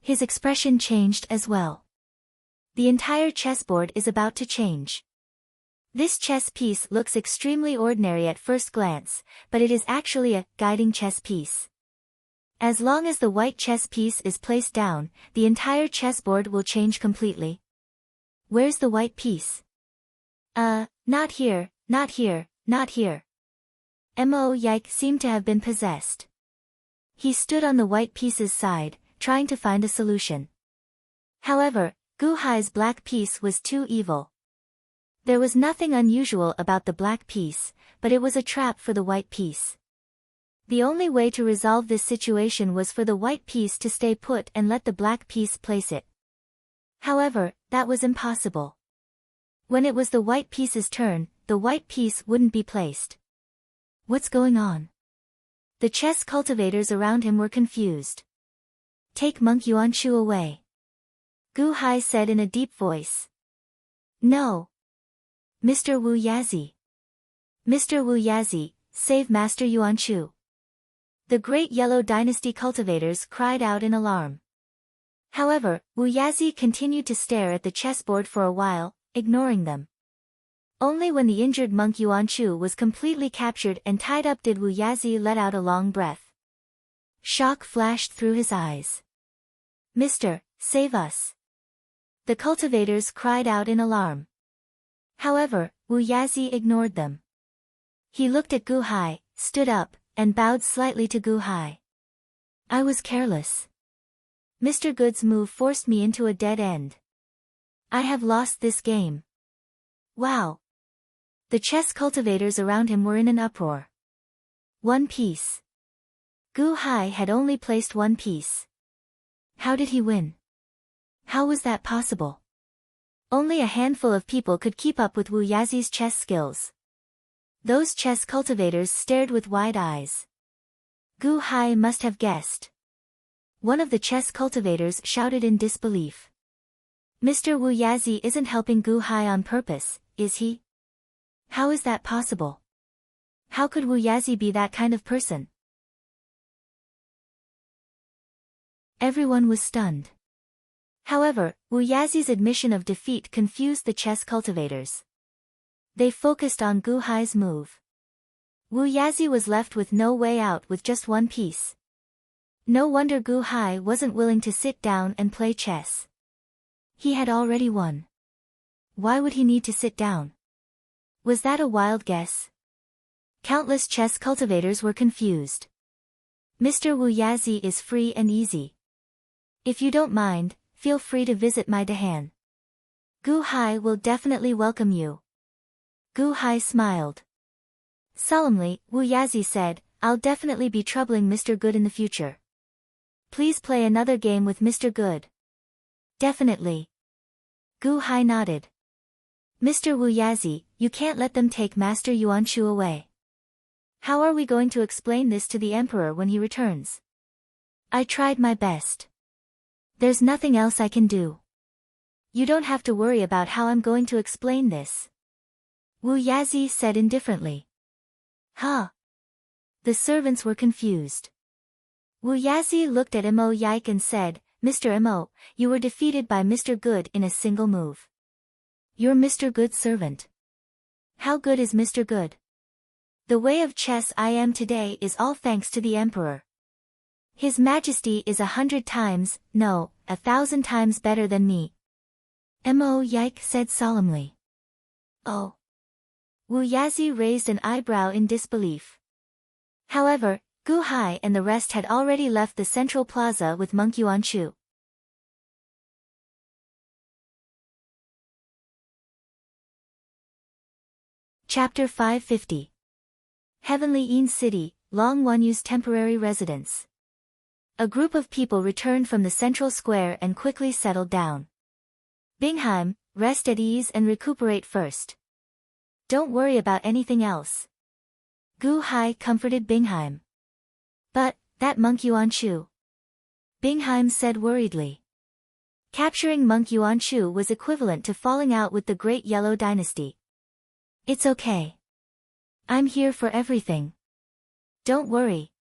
His expression changed as well. The entire chessboard is about to change. This chess piece looks extremely ordinary at first glance, but it is actually a guiding chess piece. As long as the white chess piece is placed down, the entire chessboard will change completely. Where's the white piece? Not here, not here, not here. Mo Yike seemed to have been possessed. He stood on the white piece's side, trying to find a solution. However, Gu Hai's black piece was too evil. There was nothing unusual about the black piece, but it was a trap for the white piece. The only way to resolve this situation was for the white piece to stay put and let the black piece place it. However, that was impossible. When it was the white piece's turn, the white piece wouldn't be placed. What's going on? The chess cultivators around him were confused. Take Monk Yuanchu away. Gu Hai said in a deep voice. No. Mr. Wu Yazi. Mr. Wu Yazi, save Master Yuanchu. The Great Yellow Dynasty cultivators cried out in alarm. However, Wu Yazi continued to stare at the chessboard for a while, ignoring them. Only when the injured monk Yuanchu was completely captured and tied up did Wu Yazi let out a long breath. Shock flashed through his eyes. Mister, save us. The cultivators cried out in alarm. However, Wu Yazi ignored them. He looked at Gu Hai, stood up, and bowed slightly to Gu Hai. I was careless. Mr. Good's move forced me into a dead end. I have lost this game. Wow. The chess cultivators around him were in an uproar. One piece. Gu Hai had only placed one piece. How did he win? How was that possible? Only a handful of people could keep up with Wu Yazi's chess skills. Those chess cultivators stared with wide eyes. Gu Hai must have guessed. One of the chess cultivators shouted in disbelief. Mr. Wu Yazi isn't helping Gu Hai on purpose, is he? How is that possible? How could Wu Yazi be that kind of person? Everyone was stunned. However, Wu Yazi's admission of defeat confused the chess cultivators. They focused on Gu Hai's move. Wu Yazi was left with no way out with just one piece. No wonder Gu Hai wasn't willing to sit down and play chess. He had already won. Why would he need to sit down? Was that a wild guess? Countless chess cultivators were confused. Mr. Wu Yazi is free and easy. If you don't mind, feel free to visit my Dahan. Gu Hai will definitely welcome you. Gu Hai smiled. Solemnly, Wu Yazi said, I'll definitely be troubling Mr. Good in the future. Please play another game with Mr. Good. Definitely. Gu Hai nodded. Mr. Wu Yazi, you can't let them take Master Yuanchu away. How are we going to explain this to the Emperor when he returns? I tried my best. There's nothing else I can do. You don't have to worry about how I'm going to explain this. Wu Yazi said indifferently. Huh? The servants were confused. Wu Yazi looked at Mo Yike and said, Mr. Mo, you were defeated by Mr. Good in a single move. You're Mr. Good's servant. How good is Mr. Good? The way of chess I am today is all thanks to the Emperor. His Majesty is 100 times, no, 1,000 times better than me. Mo Yike said solemnly. Oh. Wu Yazi raised an eyebrow in disbelief. However, Gu Hai and the rest had already left the central plaza with Monk Yuanchu. Chapter 550. Heavenly Yin City, Long Wanyu's temporary residence. A group of people returned from the central square and quickly settled down. Bingheim, rest at ease and recuperate first. Don't worry about anything else. Gu Hai comforted Bingheim. But, that monk Yuanchu. Bingheim said worriedly. Capturing monk Yuanchu was equivalent to falling out with the Great Yellow Dynasty. It's okay. I'm here for everything. Don't worry.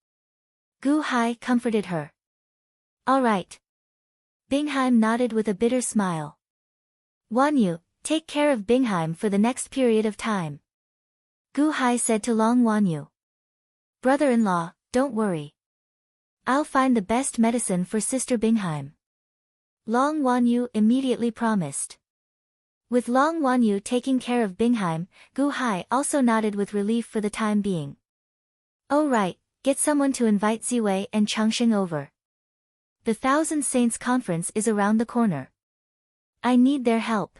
Gu Hai comforted her. All right. Bingheim nodded with a bitter smile. Wanyu, take care of Bingheim for the next period of time. Gu Hai said to Long Wanyu. Brother-in-law, don't worry. I'll find the best medicine for Sister Bingheim. Long Wanyu immediately promised. With Long Wanyu taking care of Bingheim, Gu Hai also nodded with relief for the time being. Oh right, get someone to invite Ziwei and Changxing over. The Thousand Saints Conference is around the corner. I need their help.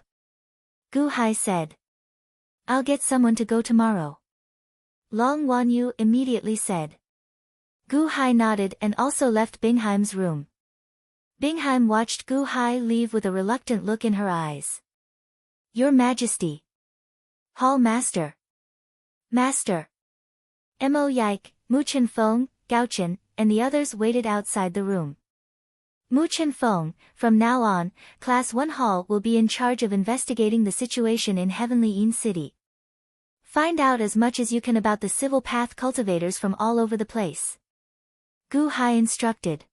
Gu Hai said. I'll get someone to go tomorrow. Long Wanyu immediately said. Gu Hai nodded and also left Bingheim's room. Bingheim watched Gu Hai leave with a reluctant look in her eyes. Your Majesty. Hall Master. Master. Mo Yike, Mu Chenfeng, Gao Chen, and the others waited outside the room. Mu Chenfeng, from now on, Class 1 Hall will be in charge of investigating the situation in Heavenly Yin City. Find out as much as you can about the civil path cultivators from all over the place. Gu Hai instructed.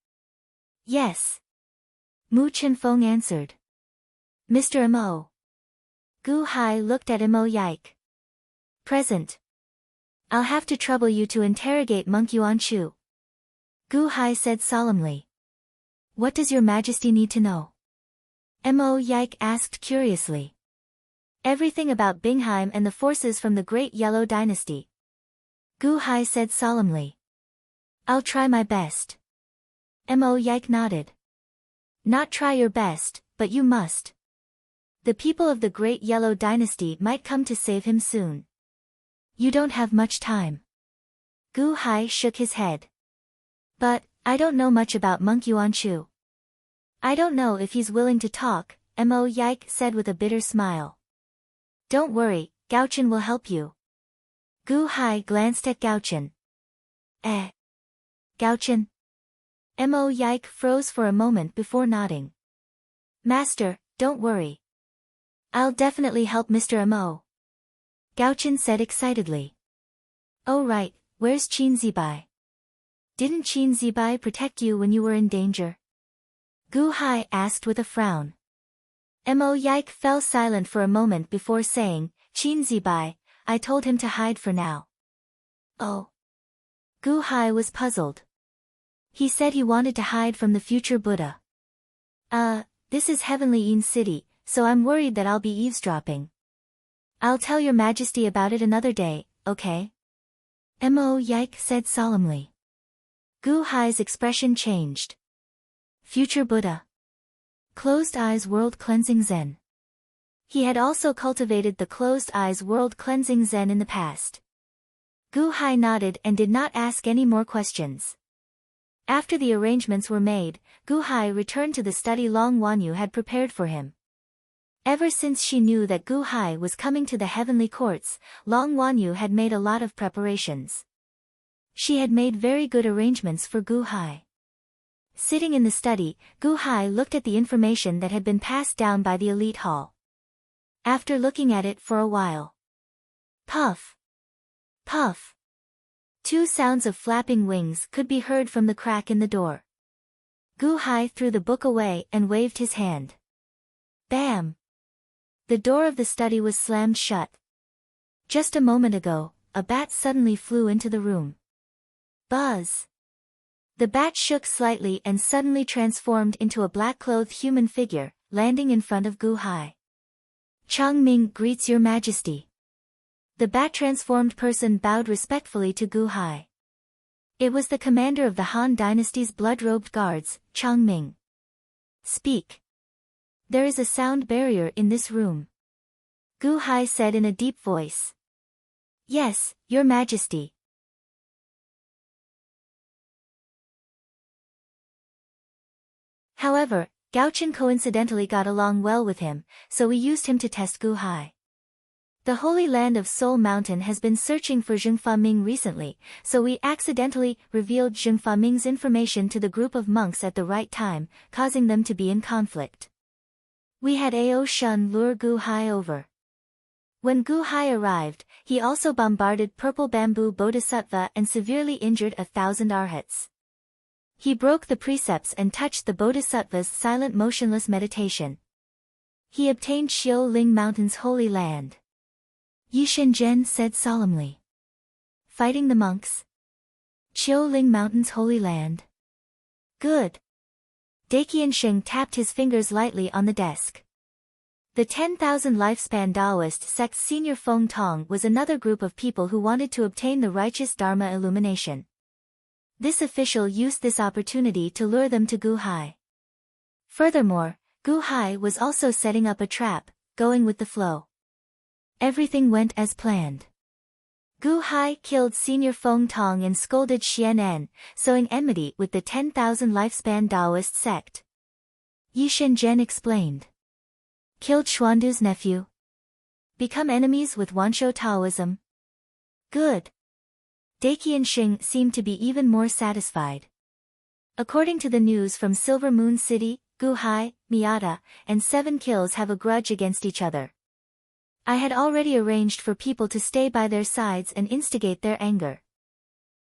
Yes. Mu Chenfeng answered. Mr. Mo. Gu Hai looked at Mo Yike. Present. I'll have to trouble you to interrogate Monk Yuan Chu. Gu Hai said solemnly. What does your Majesty need to know? Mo Yike asked curiously. Everything about Bingheim and the forces from the Great Yellow Dynasty. Gu Hai said solemnly. I'll try my best. Mo Yike nodded. Not try your best, but you must. The people of the Great Yellow Dynasty might come to save him soon. You don't have much time. Gu Hai shook his head. But, I don't know much about Monk Yuan Chu. I don't know if he's willing to talk, Mo Yike said with a bitter smile. Don't worry, Gao Chen will help you. Gu Hai glanced at Gao Chen. Gao Chen? Mo Yike froze for a moment before nodding. Master, don't worry. I'll definitely help Mr. Mo. Gao Chen said excitedly. Oh right, where's Qin Zibai? Didn't Qin Zibai protect you when you were in danger? Gu Hai asked with a frown. Mo Yike fell silent for a moment before saying, Qin Zibai, I told him to hide for now. Oh. Gu Hai was puzzled. He said he wanted to hide from the future Buddha. This is Heavenly Yin City, so I'm worried that I'll be eavesdropping. I'll tell your Majesty about it another day, okay? Mo Yike said solemnly. Gu Hai's expression changed. Future Buddha. Closed Eyes World Cleansing Zen. He had also cultivated the Closed Eyes World Cleansing Zen in the past. Gu Hai nodded and did not ask any more questions. After the arrangements were made, Gu Hai returned to the study Long Wanyu had prepared for him. Ever since she knew that Gu Hai was coming to the heavenly courts, Long Wanyu had made a lot of preparations. She had made very good arrangements for Gu Hai. Sitting in the study, Gu Hai looked at the information that had been passed down by the elite hall. After looking at it for a while. Puff! Puff! Two sounds of flapping wings could be heard from the crack in the door. Gu Hai threw the book away and waved his hand. Bam! The door of the study was slammed shut. Just a moment ago, a bat suddenly flew into the room. Buzz! The bat shook slightly and suddenly transformed into a black-clothed human figure, landing in front of Gu Hai. Chang Ming greets your Majesty. The bat-transformed person bowed respectfully to Gu Hai. It was the commander of the Han Dynasty's blood-robed guards, Chang Ming. Speak. There is a sound barrier in this room. Gu Hai said in a deep voice. Yes, your Majesty. However, Gao Chen coincidentally got along well with him, so we used him to test Gu Hai. The Holy Land of Soul Mountain has been searching for Zhengfa Ming recently, so we accidentally revealed Zhengfa Ming's information to the group of monks at the right time, causing them to be in conflict. We had Ao Shun lure Gu Hai over. When Gu Hai arrived, he also bombarded Purple Bamboo Bodhisattva and severely injured 1,000 arhats. He broke the precepts and touched the Bodhisattva's silent motionless meditation. He obtained Xiu Ling Mountain's holy land. Yi Shenzhen said solemnly. Fighting the monks? Xiu Ling Mountain's holy land. Good. Daqiansheng tapped his fingers lightly on the desk. The 10,000 lifespan Taoist sect's senior Feng Tong was another group of people who wanted to obtain the righteous Dharma illumination. This official used this opportunity to lure them to Gu Hai. Furthermore, Gu Hai was also setting up a trap, going with the flow. Everything went as planned. Gu Hai killed Senior Feng Tong and scolded Xian En, sowing enmity with the 10,000 lifespan Taoist sect. Yi Shenzhen explained. Killed Xuandu's nephew. Become enemies with Wanshou Taoism. Good. Daqiansheng seemed to be even more satisfied. According to the news from Silver Moon City, Gu Hai, Miata, and 7 kills have a grudge against each other. I had already arranged for people to stay by their sides and instigate their anger.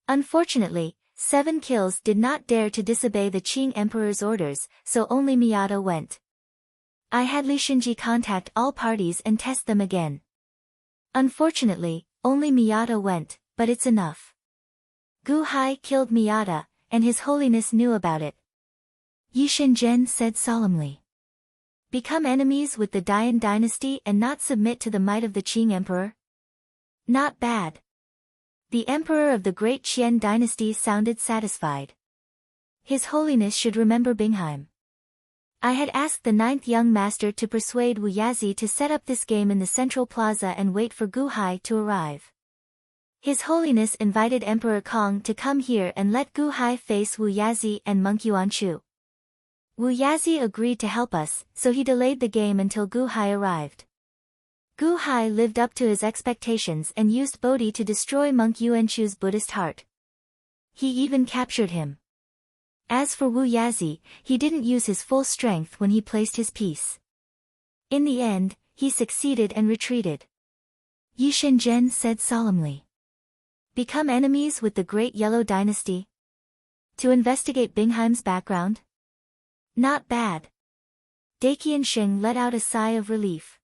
Unfortunately, 7 kills did not dare to disobey the Qing Emperor's orders, so only Miata went. I had Li Shinji contact all parties and test them again. Unfortunately, only Miata went, but it's enough. Gu Hai killed Miata, and His Holiness knew about it. Yi Shenzhen said solemnly. Become enemies with the Dian dynasty and not submit to the might of the Qing Emperor? Not bad. The Emperor of the Great Qian dynasty sounded satisfied. His Holiness should remember Bingheim. I had asked the 9th young master to persuade Wu Yazi to set up this game in the central plaza and wait for Gu Hai to arrive. His Holiness invited Emperor Kong to come here and let Gu Hai face Wu Yazi and Monk Yuanchu. Wu Yazi agreed to help us, so he delayed the game until Gu Hai arrived. Gu Hai lived up to his expectations and used Bodhi to destroy Monk Yuanchu's Buddhist heart. He even captured him. As for Wu Yazi, he didn't use his full strength when he placed his piece. In the end, he succeeded and retreated. Yi Shenzhen said solemnly. Become enemies with the Great Yellow Dynasty? To investigate Bingheim's background? Not bad. Daqiansheng let out a sigh of relief.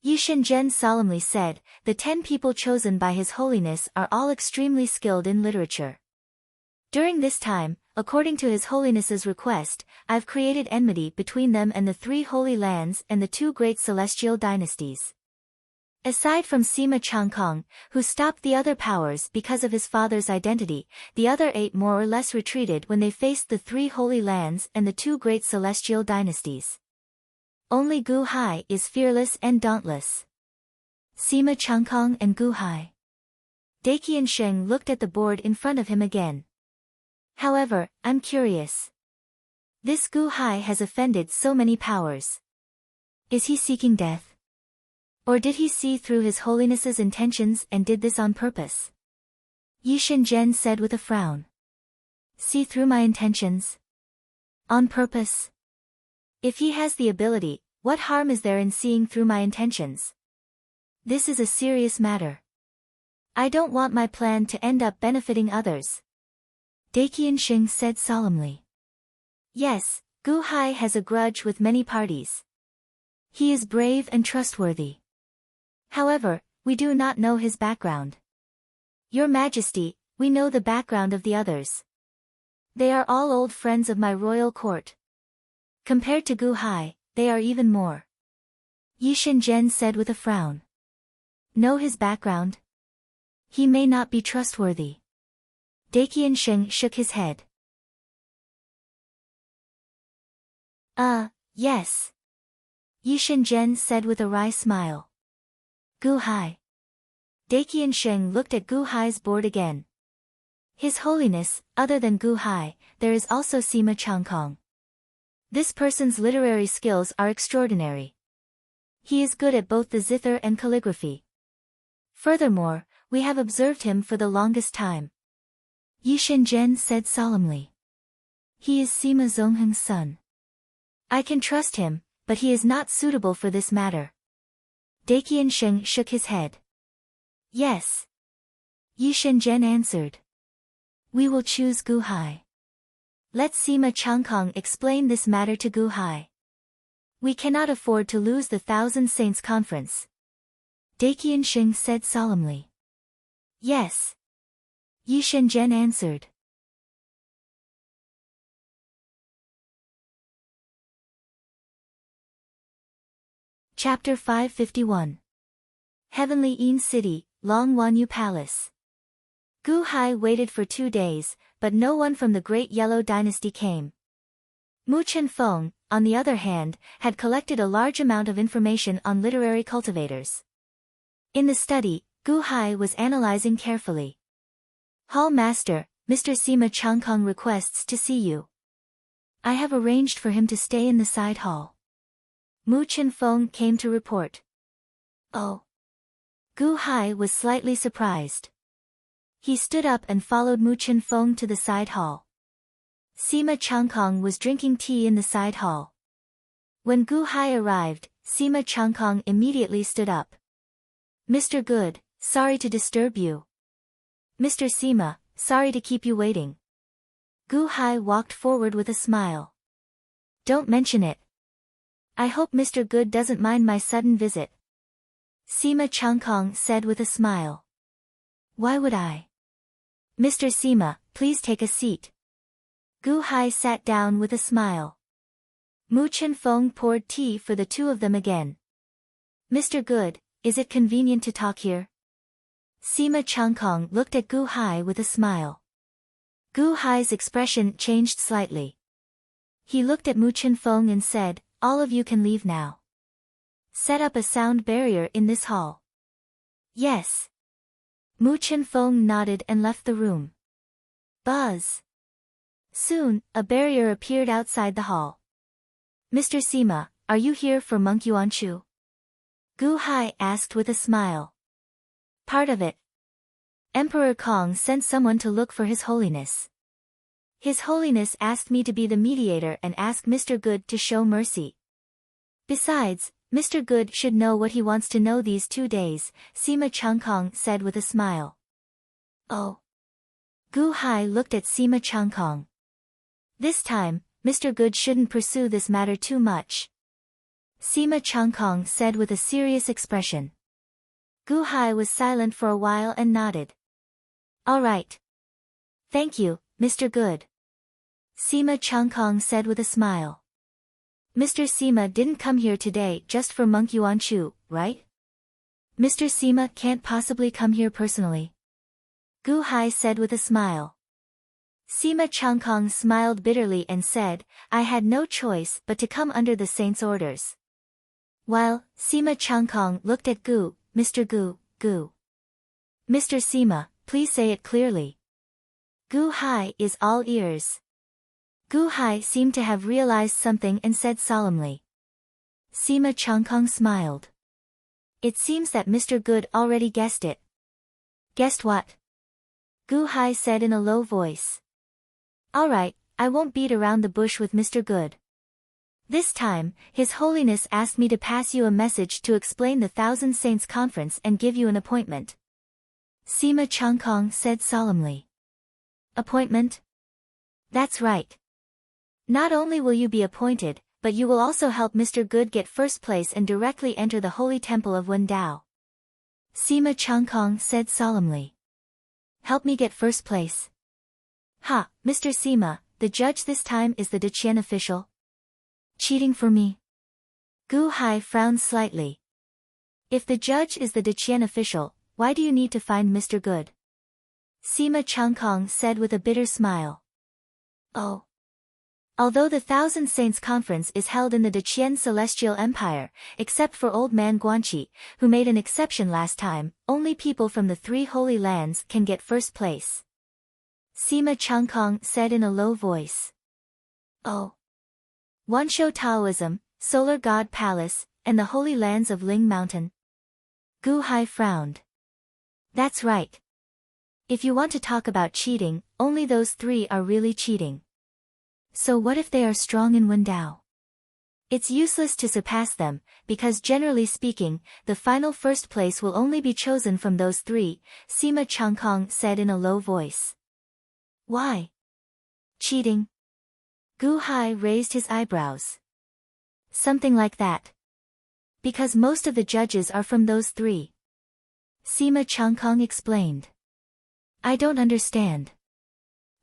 Yi Shenzhen solemnly said, the 10 people chosen by His Holiness are all extremely skilled in literature. During this time, according to His Holiness's request, I've created enmity between them and the 3 Holy Lands and the 2 great celestial dynasties. Aside from Sima Changkong, who stopped the other powers because of his father's identity, the other 8 more or less retreated when they faced the 3 Holy Lands and the 2 great celestial dynasties. Only Gu Hai is fearless and dauntless. Sima Changkong and Gu Hai. Daqiansheng looked at the board in front of him again. However, I'm curious. This Gu Hai has offended so many powers. Is he seeking death? Or did he see through His Holiness's intentions and did this on purpose? Yi Shenzhen said with a frown. See through my intentions? On purpose? If he has the ability, what harm is there in seeing through my intentions? This is a serious matter. I don't want my plan to end up benefiting others. Daqiansheng said solemnly. Yes, Gu Hai has a grudge with many parties. He is brave and trustworthy. However, we do not know his background. Your Majesty, we know the background of the others. They are all old friends of my royal court. Compared to Gu Hai, they are even more. Yi Shenzhen said with a frown. Know his background? He may not be trustworthy. Daqiansheng shook his head. Yes. Yi Shenzhen said with a wry smile. Gu Hai. Daqiansheng looked at Gu Hai's board again. His Holiness, other than Gu Hai, there is also Sima Changkong. This person's literary skills are extraordinary. He is good at both the zither and calligraphy. Furthermore, we have observed him for the longest time. Yi Shenzhen said solemnly. He is Sima Zongheng's son. I can trust him, but he is not suitable for this matter. Daqiansheng shook his head. Yes. Yi Shenzhen answered. We will choose Gu Hai. Let Sima Changkong explain this matter to Gu Hai. We cannot afford to lose the Thousand Saints Conference. Daqiansheng said solemnly. Yes. Yi Shenzhen answered. Chapter 551. Heavenly Yin City, Long Wanyu Palace. Gu Hai waited for 2 days, but no one from the Great Yellow Dynasty came. Mu Chenfeng, on the other hand, had collected a large amount of information on literary cultivators. In the study, Gu Hai was analyzing carefully. Hall Master, Mr. Sima Changkong requests to see you. I have arranged for him to stay in the side hall. Mu Chenfeng came to report. Oh. Gu Hai was slightly surprised. He stood up and followed Mu Chenfeng to the side hall. Sima Changkong was drinking tea in the side hall. When Gu Hai arrived, Sima Changkong immediately stood up. Mr. Good, sorry to disturb you. Mr. Sima, sorry to keep you waiting. Gu Hai walked forward with a smile. Don't mention it. I hope Mr. Good doesn't mind my sudden visit. Sima Changkong said with a smile. Why would I? Mr. Sima, please take a seat. Gu Hai sat down with a smile. Mu Chenfeng poured tea for the two of them again. Mr. Good, is it convenient to talk here? Sima Changkong looked at Gu Hai with a smile. Gu Hai's expression changed slightly. He looked at Mu Chenfeng and said, all of you can leave now. Set up a sound barrier in this hall. Yes. Mu Chenfeng nodded and left the room. Buzz. Soon, a barrier appeared outside the hall. Mr. Sima, are you here for Monk Yuanchu? Gu Hai asked with a smile. Part of it. Emperor Kong sent someone to look for His Holiness. His Holiness asked me to be the mediator and ask Mr. Good to show mercy. Besides, Mr. Good should know what he wants to know these 2 days, Sima Changkong said with a smile. Oh. Gu Hai looked at Sima Changkong. This time, Mr. Good shouldn't pursue this matter too much. Sima Changkong said with a serious expression. Gu Hai was silent for a while and nodded. All right. Thank you, Mr. Good. Sima Changkong said with a smile. Mr. Sima didn't come here today just for Monk Yuanchu, right? Mr. Sima can't possibly come here personally. Gu Hai said with a smile. Sima Changkong smiled bitterly and said, I had no choice but to come under the saint's orders. While, Sima Changkong looked at Gu, Mr. Gu. Mr. Sima, please say it clearly. Gu Hai is all ears. Gu Hai seemed to have realized something and said solemnly. Sima Changkong smiled. It seems that Mr. Good already guessed it. Guessed what? Gu Hai said in a low voice. All right, I won't beat around the bush with Mr. Good. This time, His Holiness asked me to pass you a message to explain the Thousand Saints Conference and give you an appointment. Sima Changkong said solemnly. Appointment? That's right. Not only will you be appointed, but you will also help Mr. Good get first place and directly enter the Holy Temple of Wendao. Sima Changkong said solemnly. Help me get first place. Ha, Mr. Sima, the judge this time is the Deqian official? Cheating for me? Gu Hai frowned slightly. If the judge is the Deqian official, why do you need to find Mr. Good? Sima Changkong said with a bitter smile. Oh. Although the Thousand Saints Conference is held in the Deqian Celestial Empire, except for Old Man Guanqi, who made an exception last time, only people from the 3 Holy Lands can get first place. Sima Changkong said in a low voice. Oh. Wanshou Taoism, Solar God Palace, and the Holy Lands of Ling Mountain. Gu Hai frowned. That's right. If you want to talk about cheating, only those 3 are really cheating. So what if they are strong in Wendao? It's useless to surpass them, because generally speaking, the final first place will only be chosen from those 3, Sima Changkong said in a low voice. Why? Cheating? Gu Hai raised his eyebrows. Something like that. Because most of the judges are from those 3. Sima Changkong explained. I don't understand.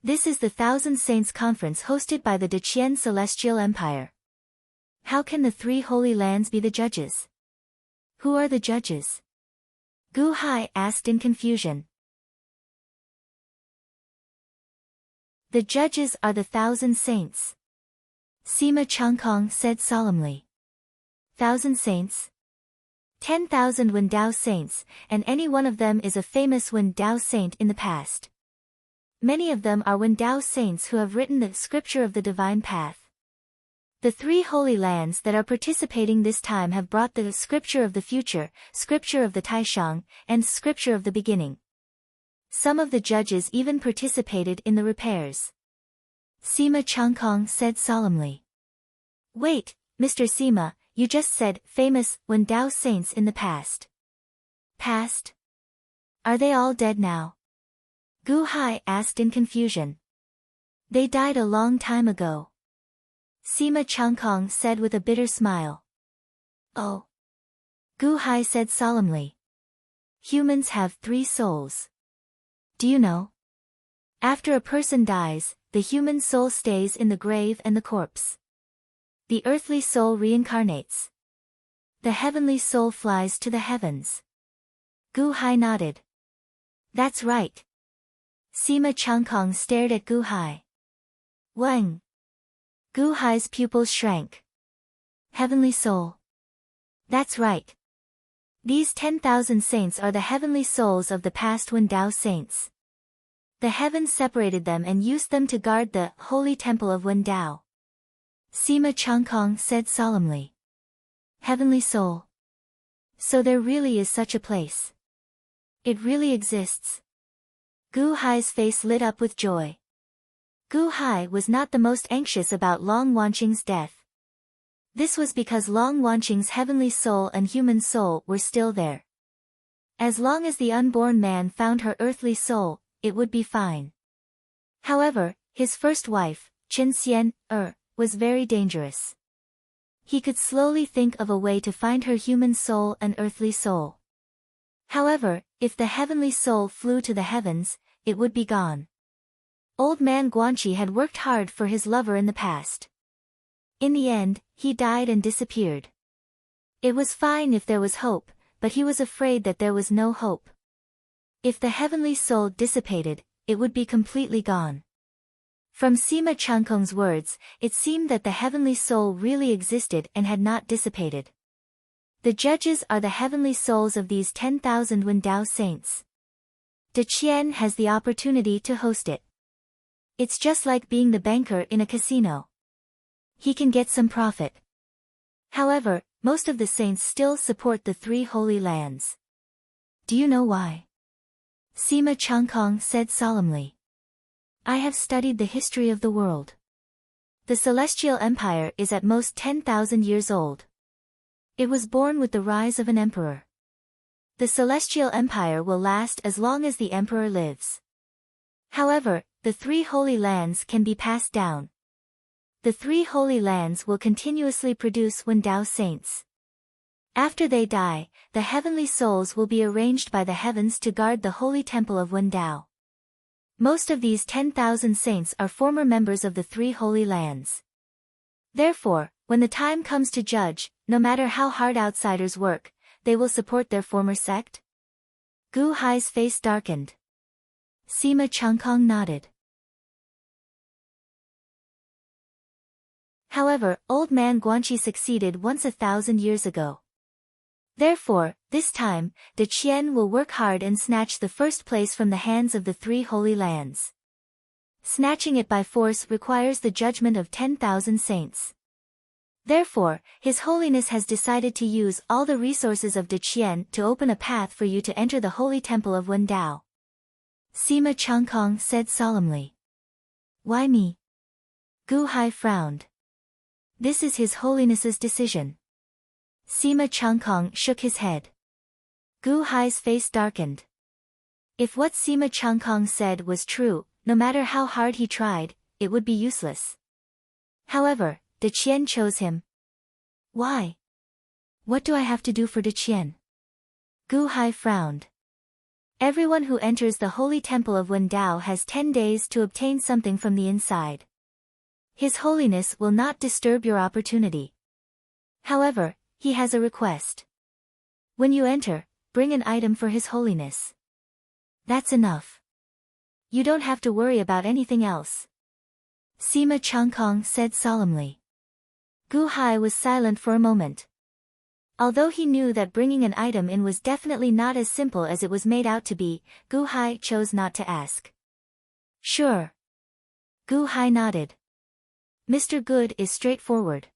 This is the Thousand Saints Conference hosted by the Deqian Celestial Empire. How can the 3 Holy Lands be the judges? Who are the judges? Gu Hai asked in confusion. The judges are the 1,000 saints. Sima Changkong said solemnly. 1,000 saints? 10,000 Wen Dao saints, and any one of them is a famous Wen Dao saint in the past. Many of them are Wen Dao saints who have written the scripture of the divine path. The 3 holy lands that are participating this time have brought the scripture of the future, scripture of the Taishang, and scripture of the beginning. Some of the judges even participated in the repairs. Sima Changkong said solemnly. Wait, Mr. Sima, you just said famous Wen Dao saints in the past. Past? Are they all dead now? Gu Hai asked in confusion. They died a long time ago. Sima Changkong said with a bitter smile. Oh. Gu Hai said solemnly. Humans have 3 souls. Do you know? After a person dies, the human soul stays in the grave and the corpse. The earthly soul reincarnates. The heavenly soul flies to the heavens. Gu Hai nodded. That's right. Sima Changkong stared at Gu Hai. Wang. Gu Hai's pupils shrank. Heavenly soul. That's right. These 10,000 saints are the heavenly souls of the past Wen Dao saints. The heavens separated them and used them to guard the holy temple of Wen Dao. Sima Changkong said solemnly. Heavenly soul. So there really is such a place. It really exists. Gu Hai's face lit up with joy. Gu Hai was not the most anxious about Long Wanqing's death. This was because Long Wanqing's heavenly soul and human soul were still there. As long as the unborn man found her earthly soul, it would be fine. However, his first wife, Chen Xian, was very dangerous. He could slowly think of a way to find her human soul and earthly soul. However, if the heavenly soul flew to the heavens, it would be gone. Old man Guanqi had worked hard for his lover in the past. In the end, he died and disappeared. It was fine if there was hope, but he was afraid that there was no hope. If the heavenly soul dissipated, it would be completely gone. From Sima Changkong's words, it seemed that the heavenly soul really existed and had not dissipated. The judges are the heavenly souls of these 10,000 Wen Dao saints. De Qian has the opportunity to host it. It's just like being the banker in a casino. He can get some profit. However, most of the saints still support the 3 holy lands. Do you know why? Sima Changkong said solemnly. I have studied the history of the world. The Celestial Empire is at most 10,000 years old. It was born with the rise of an emperor. The Celestial Empire will last as long as the emperor lives. However, the 3 holy lands can be passed down. The 3 holy lands will continuously produce Wen Dao saints. After they die, the heavenly souls will be arranged by the heavens to guard the holy temple of Wen Dao. Most of these 10,000 saints are former members of the 3 holy lands. Therefore, when the time comes to judge, no matter how hard outsiders work, they will support their former sect? Gu Hai's face darkened. Sima Changkong nodded. However, old man Guanqi succeeded once 1,000 years ago. Therefore, this time, De Qian will work hard and snatch the first place from the hands of the 3 holy lands. Snatching it by force requires the judgment of 10,000 saints. Therefore, His Holiness has decided to use all the resources of De Qian to open a path for you to enter the holy temple of Wen Dao. Sima Changkong said solemnly. Why me? Gu Hai frowned. This is His Holiness's decision. Sima Changkong shook his head. Gu Hai's face darkened. If what Sima Changkong said was true, no matter how hard he tried, it would be useless. However, De Qian chose him. Why? What do I have to do for De Qian? Gu Hai frowned. Everyone who enters the holy temple of Wen Dao has 10 days to obtain something from the inside. His Holiness will not disturb your opportunity. However, he has a request. When you enter, bring an item for His Holiness. That's enough. You don't have to worry about anything else. Sima Changkong said solemnly. Gu Hai was silent for a moment. Although he knew that bringing an item in was definitely not as simple as it was made out to be, Gu Hai chose not to ask. Sure. Gu Hai nodded. Mr. Good is straightforward.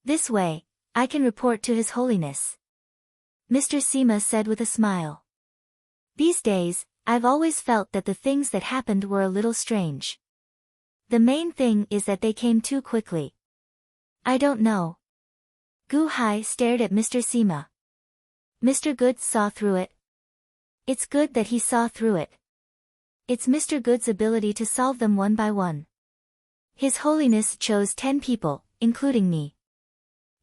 This way, I can report to His Holiness. Mr. Sima said with a smile. These days, I've always felt that the things that happened were a little strange. The main thing is that they came too quickly. I don't know. Gu Hai stared at Mr. Sima. Mr. Good saw through it. It's good that he saw through it. It's Mr. Good's ability to solve them one by one. His Holiness chose 10 people, including me.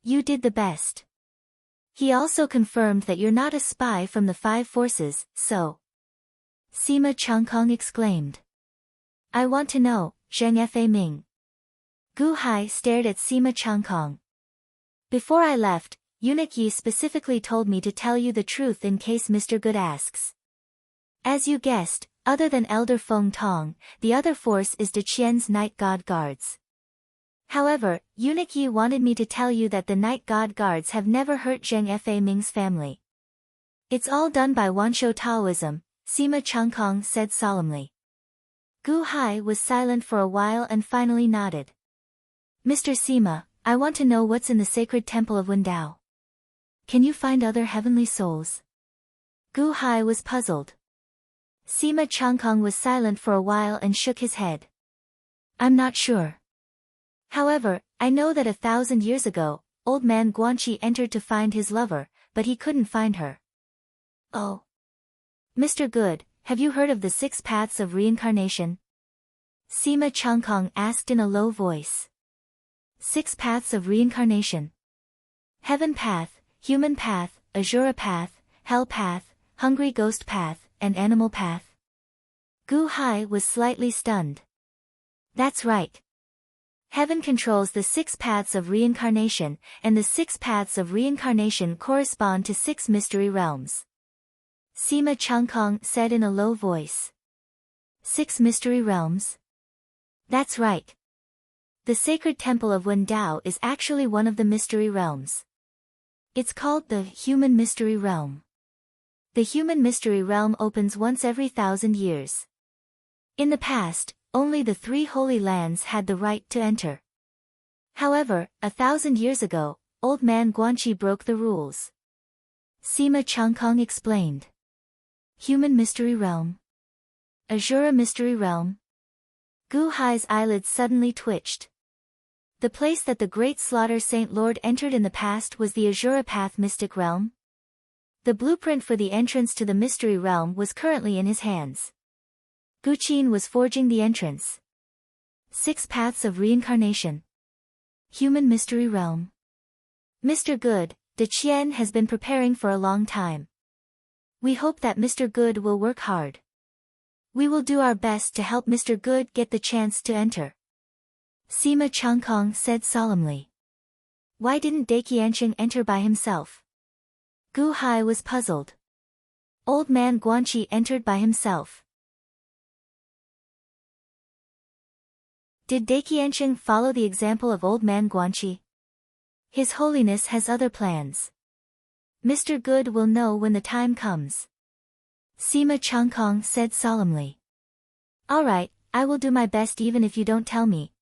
You did the best. He also confirmed that you're not a spy from the 5 forces, so. Sima Changkong exclaimed. I want to know, Zheng Fa Ming. Gu Hai stared at Sima Changkong. Before I left, Eunuch Yi specifically told me to tell you the truth in case Mr. Good asks. As you guessed, other than Elder Feng Tong, the other force is De Qian's Night God Guards. However, Eunuch Yi wanted me to tell you that the Night God Guards have never hurt Zheng Fa Ming's family. It's all done by Wanshou Taoism, Sima Changkong said solemnly. Gu Hai was silent for a while and finally nodded. Mr. Sima, I want to know what's in the sacred temple of Wendao. Can you find other heavenly souls? Gu Hai was puzzled. Sima Changkong was silent for a while and shook his head. I'm not sure. However, I know that 1,000 years ago, old man Guanqi entered to find his lover, but he couldn't find her. Oh. Mr. Good, have you heard of the 6 paths of reincarnation? Sima Changkong asked in a low voice. 6 paths of reincarnation. Heaven path, human path, Azura path, hell path, hungry ghost path, and animal path. Gu Hai was slightly stunned. That's right. Heaven controls the 6 paths of reincarnation, and the 6 paths of reincarnation correspond to 6 mystery realms. Sima Changkong said in a low voice. 6 mystery realms? That's right. The sacred temple of Wendao is actually one of the mystery realms. It's called the Human Mystery Realm. The Human Mystery Realm opens once every 1,000 years. In the past, only the 3 Holy Lands had the right to enter. However, 1,000 years ago, old man Guanqi broke the rules. Sima Changkong explained. Human Mystery Realm. Azura Mystery Realm. Gu Hai's eyelids suddenly twitched. The place that the Great Slaughter Saint Lord entered in the past was the Azura Path Mystic Realm. The blueprint for the entrance to the Mystery Realm was currently in his hands. Gu Qin was forging the entrance. 6 paths of reincarnation. Human Mystery Realm. Mr. Good, De Qian has been preparing for a long time. We hope that Mr. Good will work hard. We will do our best to help Mr. Good get the chance to enter. Sima Changkong said solemnly. Why didn't De Qiansheng enter by himself? Gu Hai was puzzled. Old man Guanqi entered by himself. Did De Qiansheng follow the example of old man Guanqi? His Holiness has other plans. Mr. Good will know when the time comes. Sima Changkong said solemnly. All right, I will do my best even if you don't tell me.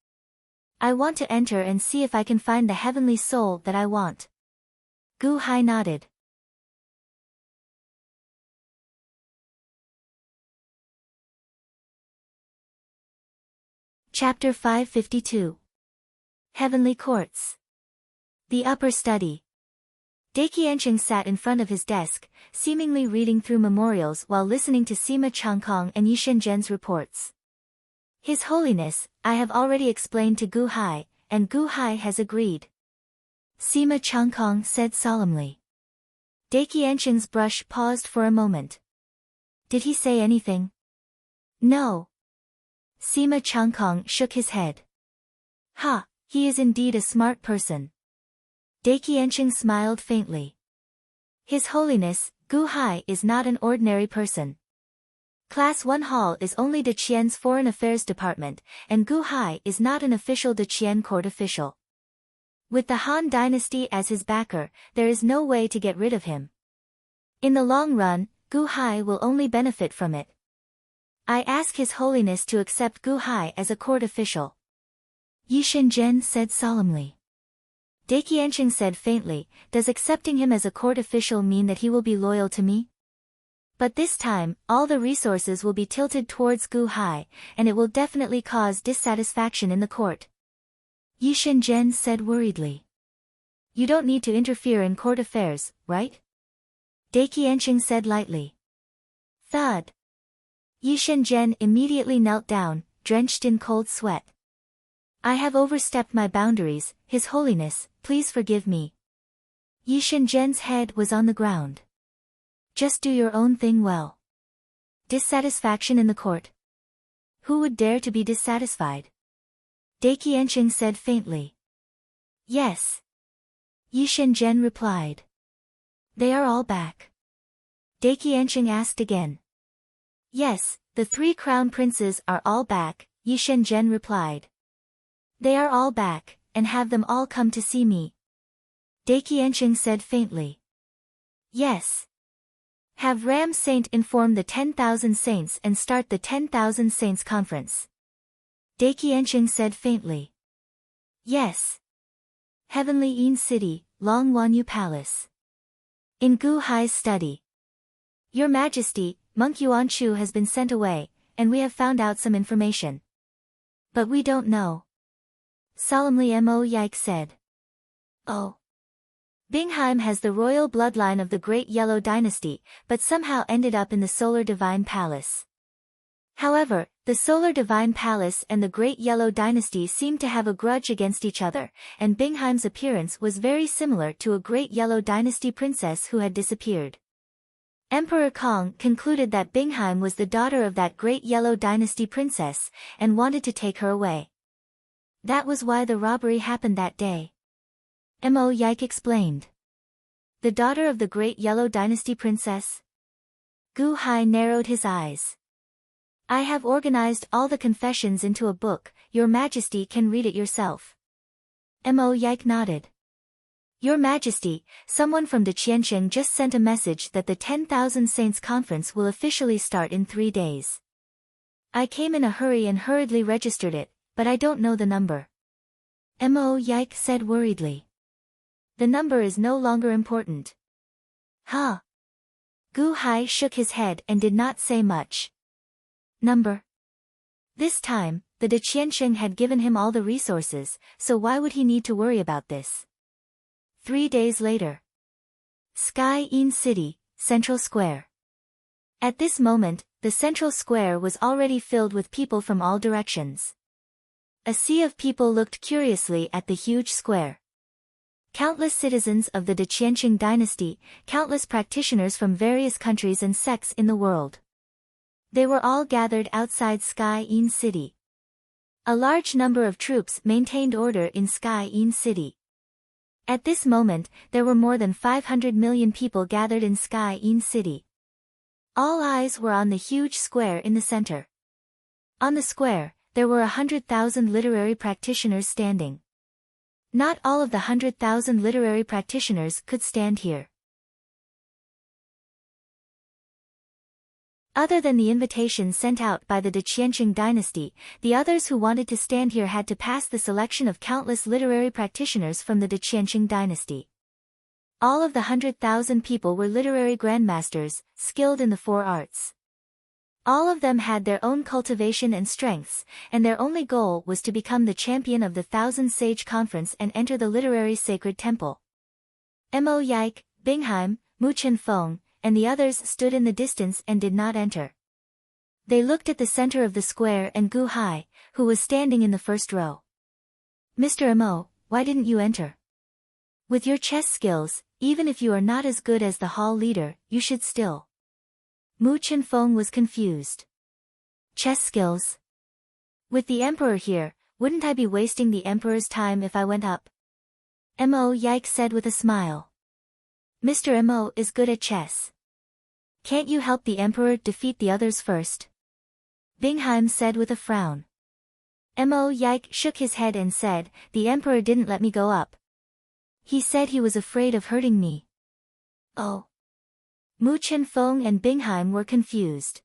I want to enter and see if I can find the heavenly soul that I want. Gu Hai nodded. Chapter 552. Heavenly Courts. The Upper Study. De Qiansheng sat in front of his desk, seemingly reading through memorials while listening to Sima Changkong and Yi Shenzhen's reports. His Holiness, I have already explained to Gu Hai, and Gu Hai has agreed. Sima Changkong said solemnly. De Qiansheng's brush paused for a moment. Did he say anything? No. Sima Changkong shook his head. Ha, he is indeed a smart person. De Qiansheng smiled faintly. His Holiness, Gu Hai is not an ordinary person. Class 1 Hall is only De Qian's Foreign Affairs Department, and Gu Hai is not an official De Qian court official. With the Han dynasty as his backer, there is no way to get rid of him. In the long run, Gu Hai will only benefit from it. I ask His Holiness to accept Gu Hai as a court official. Yi Shenzhen said solemnly. De Qianqing said faintly, does accepting him as a court official mean that he will be loyal to me? But this time, all the resources will be tilted towards Gu Hai, and it will definitely cause dissatisfaction in the court. Yi Shenzhen said worriedly. You don't need to interfere in court affairs, right? De Qianqing said lightly. Thud. Yi Shenzhen immediately knelt down, drenched in cold sweat. I have overstepped my boundaries, His Holiness, please forgive me. Yi Shenzhen's head was on the ground. Just do your own thing well. Dissatisfaction in the court. Who would dare to be dissatisfied? De Qianqing said faintly. Yes. Yi Shenzhen replied. They are all back. De Qianqing asked again. Yes, the 3 crown princes are all back, Yi Shenzhen replied. They are all back, and have them all come to see me. De Qianqing said faintly. Yes. Have Ram Saint inform the 10,000 saints and start the 10,000 saints conference. De Qianqing said faintly. Yes. Heavenly Yin City, Long Wanyu Palace. In Gu Hai's study. Your Majesty, Monk Yuanchu has been sent away, and we have found out some information. But we don't know. Solemnly Mo Yike said. Oh. Bingheim has the royal bloodline of the Great Yellow Dynasty, but somehow ended up in the Solar Divine Palace. However, the Solar Divine Palace and the Great Yellow Dynasty seemed to have a grudge against each other, and Bingheim's appearance was very similar to a Great Yellow Dynasty princess who had disappeared. Emperor Kong concluded that Bingheim was the daughter of that Great Yellow Dynasty princess, and wanted to take her away. That was why the robbery happened that day. Mo Yike explained. The daughter of the Great Yellow Dynasty princess? Gu Hai narrowed his eyes. I have organized all the confessions into a book, Your Majesty can read it yourself. Mo Yike nodded. Your Majesty, someone from De Qianqing just sent a message that the 10,000 Saints Conference will officially start in 3 days. I came in a hurry and hurriedly registered it, but I don't know the number. Mo Yike said worriedly. The number is no longer important. Huh? Gu Hai shook his head and did not say much. Number? This time, the De Qianqing had given him all the resources, so why would he need to worry about this? 3 days later. Sky Yin City, Central Square. At this moment, the Central Square was already filled with people from all directions. A sea of people looked curiously at the huge square. Countless citizens of the De Qianqing dynasty, countless practitioners from various countries and sects in the world. They were all gathered outside Sky Yin City. A large number of troops maintained order in Sky Yin City. At this moment, there were more than 500 million people gathered in Sky Yin City. All eyes were on the huge square in the center. On the square, there were 100,000 literary practitioners standing. Not all of the 100,000 literary practitioners could stand here. Other than the invitation sent out by the De Qianqing dynasty, the others who wanted to stand here had to pass the selection of countless literary practitioners from the De Qianqing dynasty. All of the 100,000 people were literary grandmasters, skilled in the 4 arts. All of them had their own cultivation and strengths, and their only goal was to become the champion of the Thousand Sage Conference and enter the literary sacred temple. Mo Yike, Bingheim, Mu Chenfeng, and the others stood in the distance and did not enter. They looked at the center of the square and Gu Hai, who was standing in the first row. Mr. Mo, why didn't you enter? With your chess skills, even if you are not as good as the hall leader, you should still. Mu Chenfeng was confused. Chess skills? With the emperor here, wouldn't I be wasting the emperor's time if I went up? Mo Yike said with a smile. Mr. Mo is good at chess. Can't you help the emperor defeat the others first? Bingheim said with a frown. Mo Yike shook his head and said, the emperor didn't let me go up. He said he was afraid of hurting me. Oh. Mu Chen-fong and Bingheim were confused.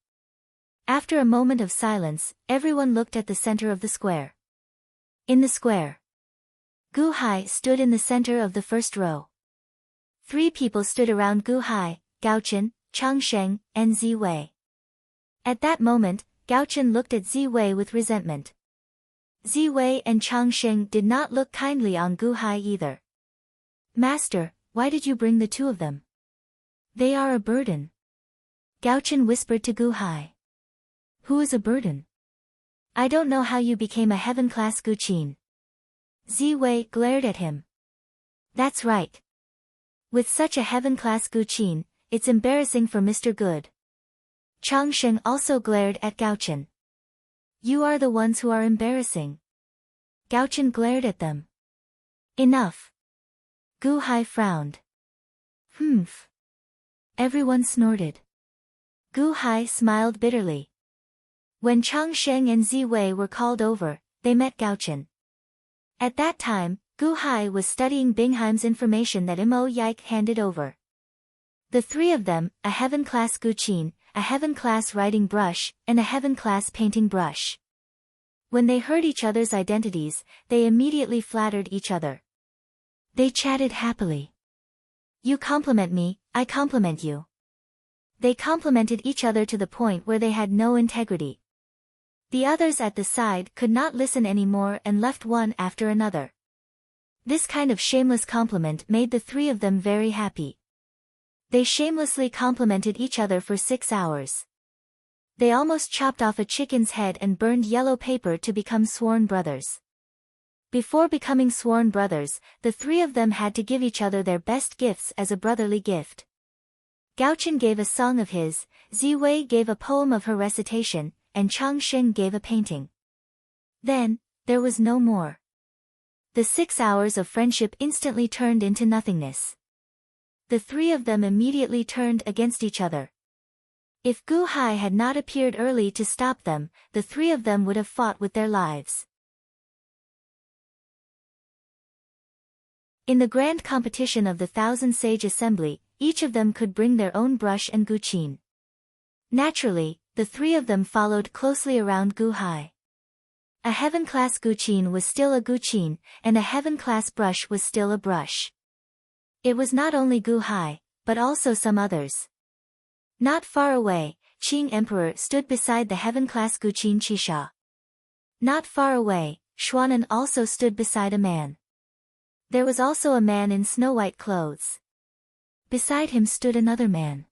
After a moment of silence, everyone looked at the center of the square. In the square, Gu Hai stood in the center of the first row. 3 people stood around Gu Hai, Gao Chen, Chang Sheng, and Zi Wei. At that moment, Gao Chen looked at Zi Wei with resentment. Zi Wei and Chang Sheng did not look kindly on Gu Hai either. Master, why did you bring the 2 of them? They are a burden. Gao Chen whispered to Gu Hai. Who is a burden? I don't know how you became a heaven-class Gu Qin. Zi Wei glared at him. That's right. With such a heaven-class Gu Qin, it's embarrassing for Mr. Good. Chang Sheng also glared at Gao Chen. You are the ones who are embarrassing. Gao Chen glared at them. Enough. Gu Hai frowned. Humph. Everyone snorted. Gu Hai smiled bitterly. When Chang Sheng and Zi Wei were called over, they met Gao Chen. At that time, Gu Hai was studying Bingheim's information that Mo Yike handed over. The 3 of them, a heaven-class Gu Qin, a heaven-class writing brush, and a heaven-class painting brush. When they heard each other's identities, they immediately flattered each other. They chatted happily. You compliment me, I compliment you. They complimented each other to the point where they had no integrity. The others at the side could not listen anymore and left one after another. This kind of shameless compliment made the 3 of them very happy. They shamelessly complimented each other for 6 hours. They almost chopped off a chicken's head and burned yellow paper to become sworn brothers. Before becoming sworn brothers, the 3 of them had to give each other their best gifts as a brotherly gift. Gao Chen gave a song of his, Zi Wei gave a poem of her recitation, and Chang Sheng gave a painting. Then, there was no more. The 6 hours of friendship instantly turned into nothingness. The 3 of them immediately turned against each other. If Gu Hai had not appeared early to stop them, the 3 of them would have fought with their lives. In the grand competition of the Thousand Sage Assembly, each of them could bring their own brush and Gu Qin. Naturally, the 3 of them followed closely around Gu Hai. A heaven-class Gu Qin was still a Gu Qin, and a heaven-class brush was still a brush. It was not only Gu Hai, but also some others. Not far away, Qing Emperor stood beside the heaven-class Gu Qin Qisha. Not far away, Xuanan also stood beside a man. There was also a man in snow-white clothes. Beside him stood another man.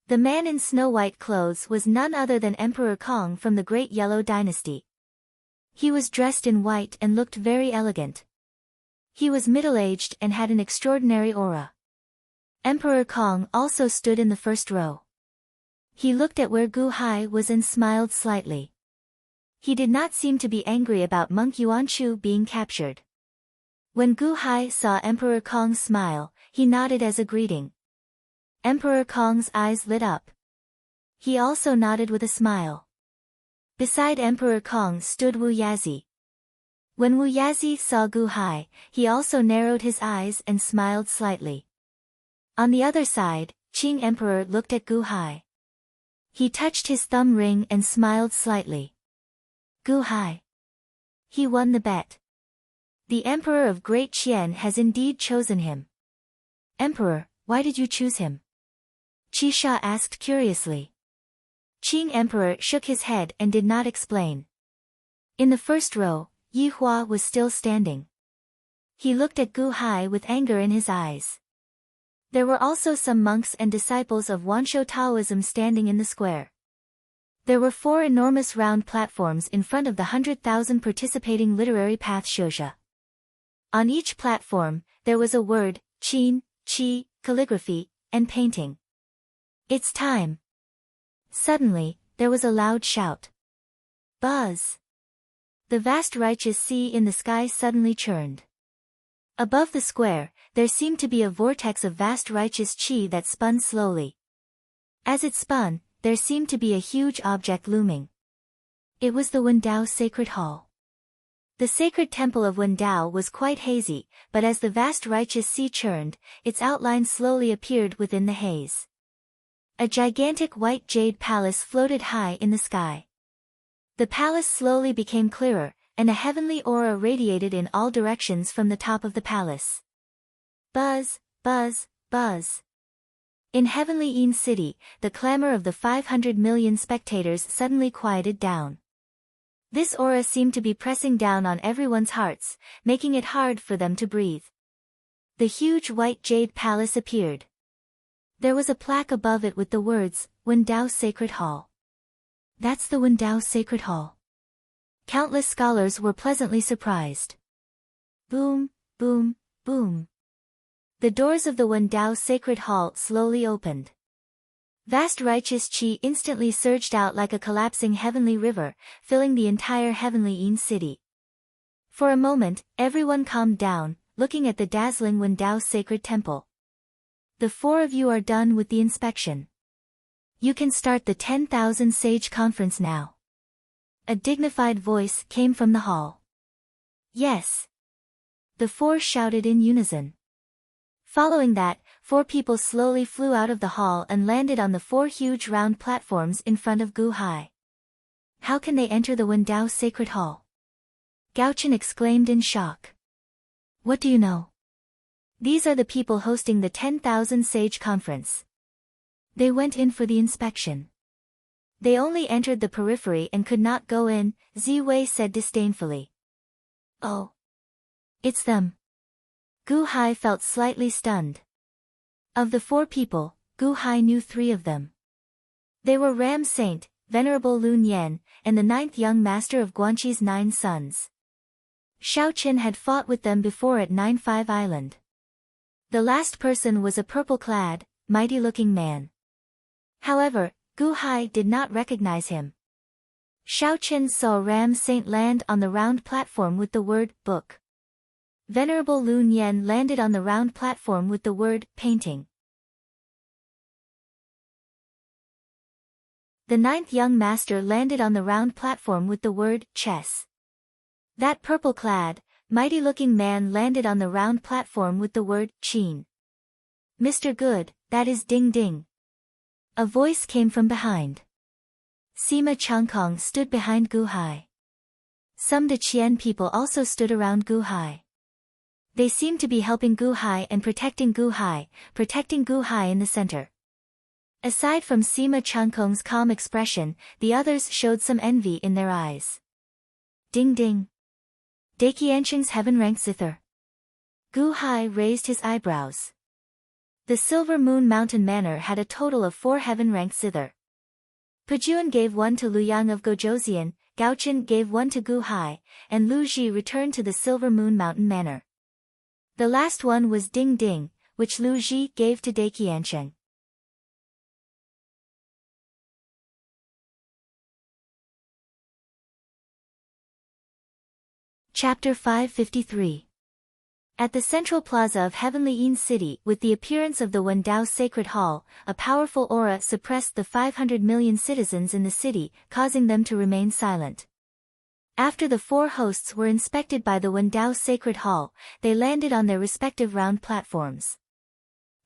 The man in snow-white clothes was none other than Emperor Kong from the Great Yellow Dynasty. He was dressed in white and looked very elegant. He was middle-aged and had an extraordinary aura. Emperor Kong also stood in the first row. He looked at where Gu Hai was and smiled slightly. He did not seem to be angry about Monk Yuanchu being captured. When Gu Hai saw Emperor Kong smile, he nodded as a greeting. Emperor Kong's eyes lit up. He also nodded with a smile. Beside Emperor Kong stood Wu Yazi. When Wu Yazi saw Gu Hai, he also narrowed his eyes and smiled slightly. On the other side, Qing Emperor looked at Gu Hai. He touched his thumb ring and smiled slightly. Gu Hai. He won the bet. The Emperor of Great Qian has indeed chosen him. Emperor, why did you choose him? Qisha asked curiously. Qing Emperor shook his head and did not explain. In the first row, Yi Hua was still standing. He looked at Gu Hai with anger in his eyes. There were also some monks and disciples of Wanshou Taoism standing in the square. There were 4 enormous round platforms in front of the 100,000 participating literary path Shouja. On each platform, there was a word, Qin, Qi, calligraphy, and painting. It's time. Suddenly, there was a loud shout. Buzz! The vast righteous sea in the sky suddenly churned. Above the square, there seemed to be a vortex of vast righteous chi that spun slowly. As it spun, there seemed to be a huge object looming. It was the Wendao Sacred Hall. The sacred temple of Wendao was quite hazy, but as the vast righteous sea churned, its outline slowly appeared within the haze. A gigantic white jade palace floated high in the sky. The palace slowly became clearer, and a heavenly aura radiated in all directions from the top of the palace. Buzz, buzz, buzz. In Heavenly Yin City, the clamor of the 500 million spectators suddenly quieted down. This aura seemed to be pressing down on everyone's hearts, making it hard for them to breathe. The huge white jade palace appeared. There was a plaque above it with the words, Wendao Sacred Hall. That's the Wendao Sacred Hall. Countless scholars were pleasantly surprised. Boom, boom, boom. The doors of the Wendao Sacred Hall slowly opened. Vast righteous chi instantly surged out like a collapsing heavenly river, filling the entire Heavenly Yin City. For a moment, everyone calmed down, looking at the dazzling Wendao Sacred Temple. The 4 of you are done with the inspection. You can start the 10,000 Sage Conference now. A dignified voice came from the hall. Yes. The 4 shouted in unison. Following that, 4 people slowly flew out of the hall and landed on the 4 huge round platforms in front of Gu Hai. How can they enter the Wendao Sacred Hall? Gao Chen exclaimed in shock. What do you know? These are the people hosting the 10,000 Sage Conference. They went in for the inspection. They only entered the periphery and could not go in, Ziwei said disdainfully. Oh. It's them. Gu Hai felt slightly stunned. Of the 4 people, Gu Hai knew 3 of them. They were Ram Saint, Venerable Lun Yan, and the 9th young master of Guanqi's 9 sons. Xiao Qin had fought with them before at 9-5 Island. The last person was a purple-clad, mighty-looking man. However, Gu Hai did not recognize him. Xiao Qin saw Ram Saint land on the round platform with the word, book. Venerable Lun Yan landed on the round platform with the word, painting. The 9th young master landed on the round platform with the word, chess. That purple-clad, mighty-looking man landed on the round platform with the word, qin. Mr. Good, that is Ding Ding. A voice came from behind. Sima Changkong stood behind Gu Hai. Some Deqian people also stood around Gu Hai. They seemed to be helping Gu Hai and protecting Gu Hai in the center. Aside from Sima Changkong's calm expression, the others showed some envy in their eyes. Ding Ding. Daqiansheng's heaven-ranked zither. Gu Hai raised his eyebrows. The Silver Moon Mountain Manor had a total of 4 heaven-ranked zither. Pejuan gave 1 to Luyang of Gojozian, Gao Chen gave 1 to Gu Hai, and Lu Ji returned to the Silver Moon Mountain Manor. The last one was Ding Ding, which Lu Ji gave to Daqiansheng. Chapter 553. At the central plaza of Heavenly Yin City, with the appearance of the Wendao Sacred Hall, a powerful aura suppressed the 500 million citizens in the city, causing them to remain silent. After the 4 hosts were inspected by the Wendao Sacred Hall, they landed on their respective round platforms.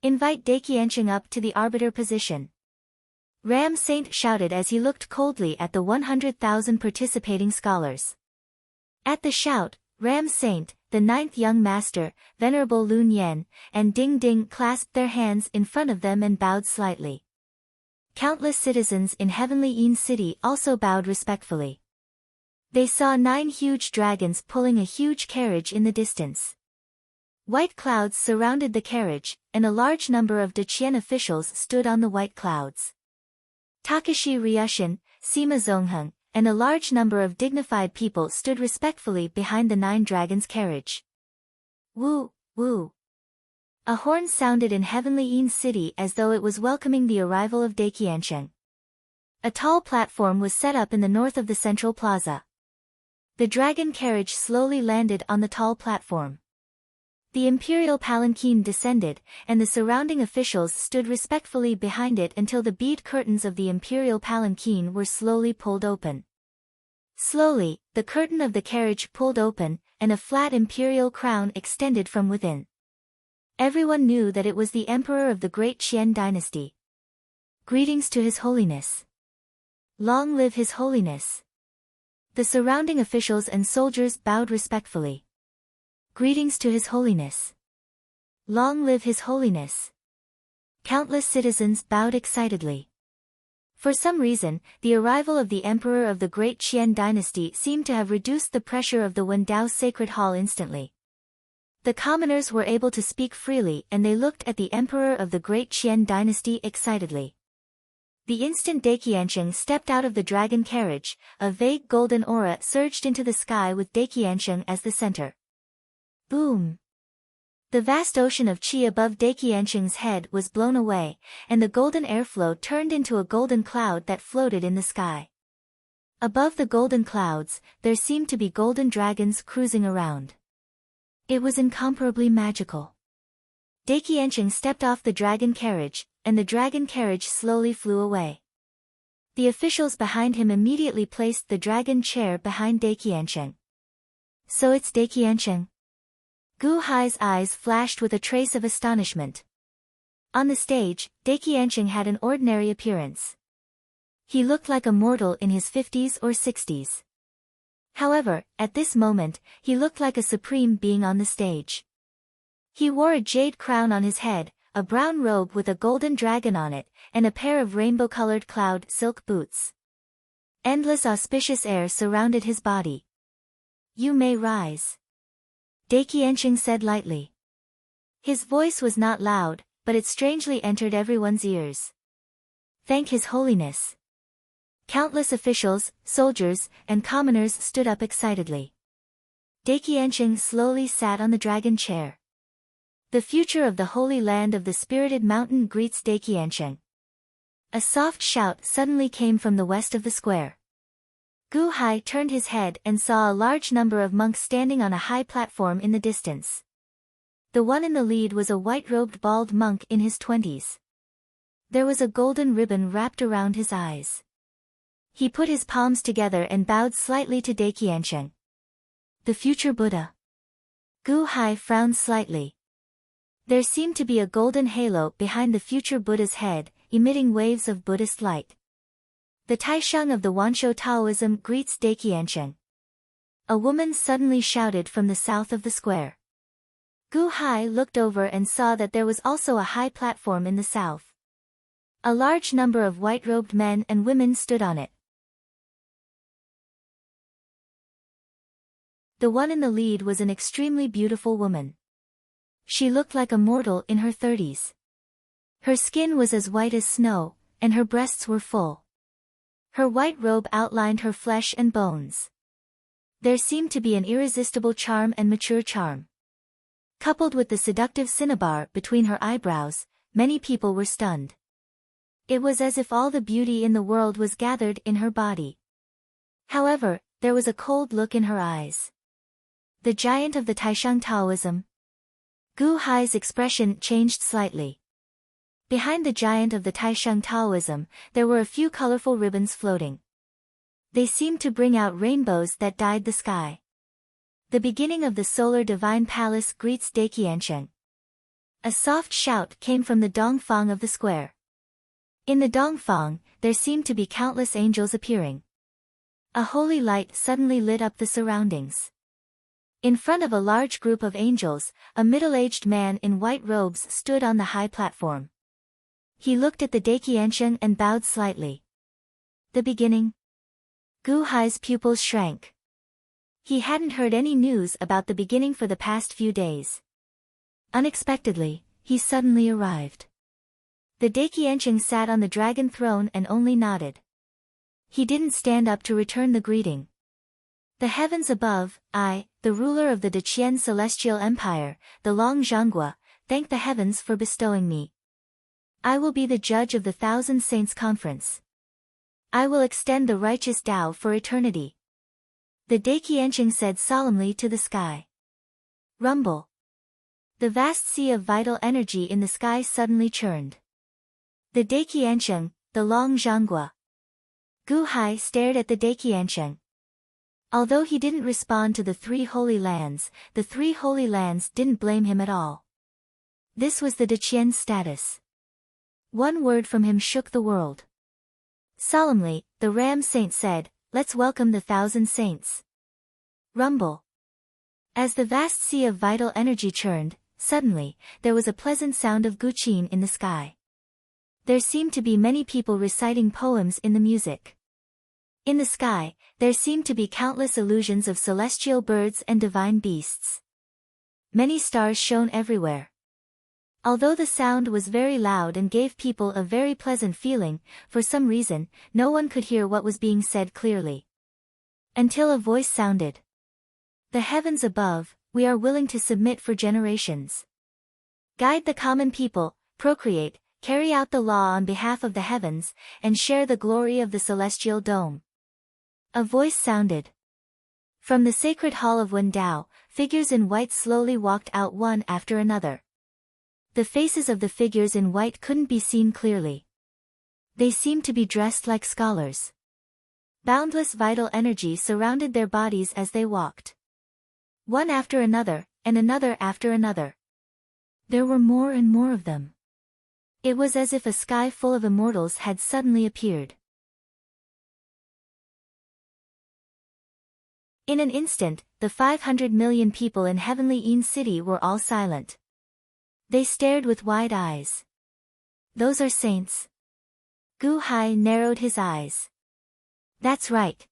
Invite Daqiansheng up to the arbiter position. Ram Saint shouted as he looked coldly at the 100,000 participating scholars. At the shout, Ram Saint, the 9th young master, Venerable Lun Yan, and Ding Ding clasped their hands in front of them and bowed slightly. Countless citizens in Heavenly Yin City also bowed respectfully. They saw 9 huge dragons pulling a huge carriage in the distance. White clouds surrounded the carriage, and a large number of Deqian officials stood on the white clouds. Takashi Ryushin, Sima Zongheng, and a large number of dignified people stood respectfully behind the 9 dragons' carriage. Woo, woo. A horn sounded in Heavenly Yin City as though it was welcoming the arrival of Daqiansheng. A tall platform was set up in the north of the central plaza. The dragon carriage slowly landed on the tall platform. The imperial palanquin descended, and the surrounding officials stood respectfully behind it until the bead curtains of the imperial palanquin were slowly pulled open. Slowly, the curtain of the carriage pulled open, and a flat imperial crown extended from within. Everyone knew that it was the emperor of the great Qian dynasty. Greetings to His Holiness. Long live His Holiness. The surrounding officials and soldiers bowed respectfully. Greetings to His Holiness. Long live His Holiness. Countless citizens bowed excitedly. For some reason, the arrival of the emperor of the great Qian dynasty seemed to have reduced the pressure of the Wendao Sacred Hall instantly. The commoners were able to speak freely and they looked at the emperor of the great Qian dynasty excitedly. The instant Daiqiansheng stepped out of the dragon carriage, a vague golden aura surged into the sky with Daiqiansheng as the center. Boom! The vast ocean of qi above Daiqiansheng's head was blown away, and the golden airflow turned into a golden cloud that floated in the sky. Above the golden clouds, there seemed to be golden dragons cruising around. It was incomparably magical. Daiqiansheng stepped off the dragon carriage, and the dragon carriage slowly flew away. The officials behind him immediately placed the dragon chair behind Daiqiansheng. So it's Daiqiansheng? Gu Hai's eyes flashed with a trace of astonishment. On the stage, Daiqiansheng had an ordinary appearance. He looked like a mortal in his 50s or 60s. However, at this moment, he looked like a supreme being on the stage. He wore a jade crown on his head, a brown robe with a golden dragon on it, and a pair of rainbow-colored cloud silk boots. Endless auspicious air surrounded his body. You may rise. Daiqiansheng said lightly. His voice was not loud, but it strangely entered everyone's ears. Thank His Holiness. Countless officials, soldiers, and commoners stood up excitedly. Daiqiansheng slowly sat on the dragon chair. The future of the Holy Land of the Spirited Mountain greets Daiqiansheng. A soft shout suddenly came from the west of the square. Gu Hai turned his head and saw a large number of monks standing on a high platform in the distance. The one in the lead was a white-robed bald monk in his 20s. There was a golden ribbon wrapped around his eyes. He put his palms together and bowed slightly to Daiqiansheng. The future Buddha. Gu Hai frowned slightly. There seemed to be a golden halo behind the future Buddha's head, emitting waves of Buddhist light. The Taisheng of the Wanshou Taoism greets Daiqiansheng. A woman suddenly shouted from the south of the square. Gu Hai looked over and saw that there was also a high platform in the south. A large number of white-robed men and women stood on it. The one in the lead was an extremely beautiful woman. She looked like a mortal in her 30s. Her skin was as white as snow, and her breasts were full. Her white robe outlined her flesh and bones. There seemed to be an irresistible charm and mature charm. Coupled with the seductive cinnabar between her eyebrows, many people were stunned. It was as if all the beauty in the world was gathered in her body. However, there was a cold look in her eyes. The giant of the Taisheng Taoism. Gu Hai's expression changed slightly. Behind the giant of the Taisheng Taoism, there were a few colorful ribbons floating. They seemed to bring out rainbows that dyed the sky. The beginning of the Solar Divine Palace greets Daiqiansheng. A soft shout came from the Dongfang of the square. In the Dongfang, there seemed to be countless angels appearing. A holy light suddenly lit up the surroundings. In front of a large group of angels, a middle-aged man in white robes stood on the high platform. He looked at the Daiqiansheng and bowed slightly. The beginning? Gu Hai's pupils shrank. He hadn't heard any news about the beginning for the past few days. Unexpectedly, he suddenly arrived. The Daiqiansheng sat on the dragon throne and only nodded. He didn't stand up to return the greeting. The heavens above, I, the ruler of the Deqian Celestial Empire, the Long Zhanghua, thank the heavens for bestowing me. I will be the judge of the Thousand Saints Conference. I will extend the righteous Tao for eternity. The Daiqiansheng said solemnly to the sky. Rumble. The vast sea of vital energy in the sky suddenly churned. The Daiqiansheng, the Long Zhanggua. Gu Hai stared at the Daiqiansheng. Although he didn't respond to the three holy lands, the three holy lands didn't blame him at all. This was the Deqian's status. One word from him shook the world. Solemnly, the Ram Saint said, "Let's welcome the 1,000 saints." Rumble. As the vast sea of vital energy churned, suddenly, there was a pleasant sound of guqin in the sky. There seemed to be many people reciting poems in the music. In the sky, there seemed to be countless illusions of celestial birds and divine beasts. Many stars shone everywhere. Although the sound was very loud and gave people a very pleasant feeling, for some reason, no one could hear what was being said clearly. Until a voice sounded. "The heavens above, we are willing to submit for generations. Guide the common people, procreate, carry out the law on behalf of the heavens, and share the glory of the celestial dome." A voice sounded. From the sacred hall of Wendao, figures in white slowly walked out one after another. The faces of the figures in white couldn't be seen clearly. They seemed to be dressed like scholars. Boundless vital energy surrounded their bodies as they walked. One after another, and another after another. There were more and more of them. It was as if a sky full of immortals had suddenly appeared. In an instant, the 500 million people in heavenly Yin City were all silent. They stared with wide eyes. "Those are saints." Gu Hai narrowed his eyes. "That's right.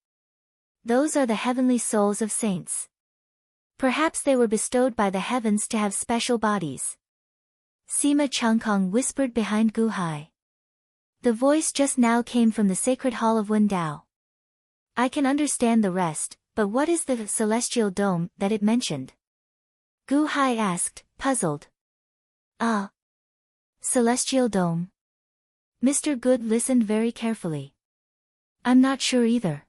Those are the heavenly souls of saints. Perhaps they were bestowed by the heavens to have special bodies." Sima Changkong whispered behind Gu Hai. The voice just now came from the sacred hall of Wendao. "I can understand the rest, but what is the celestial dome that it mentioned?" Gu Hai asked, puzzled. "Ah. Celestial dome." Mr. Good listened very carefully. "I'm not sure either.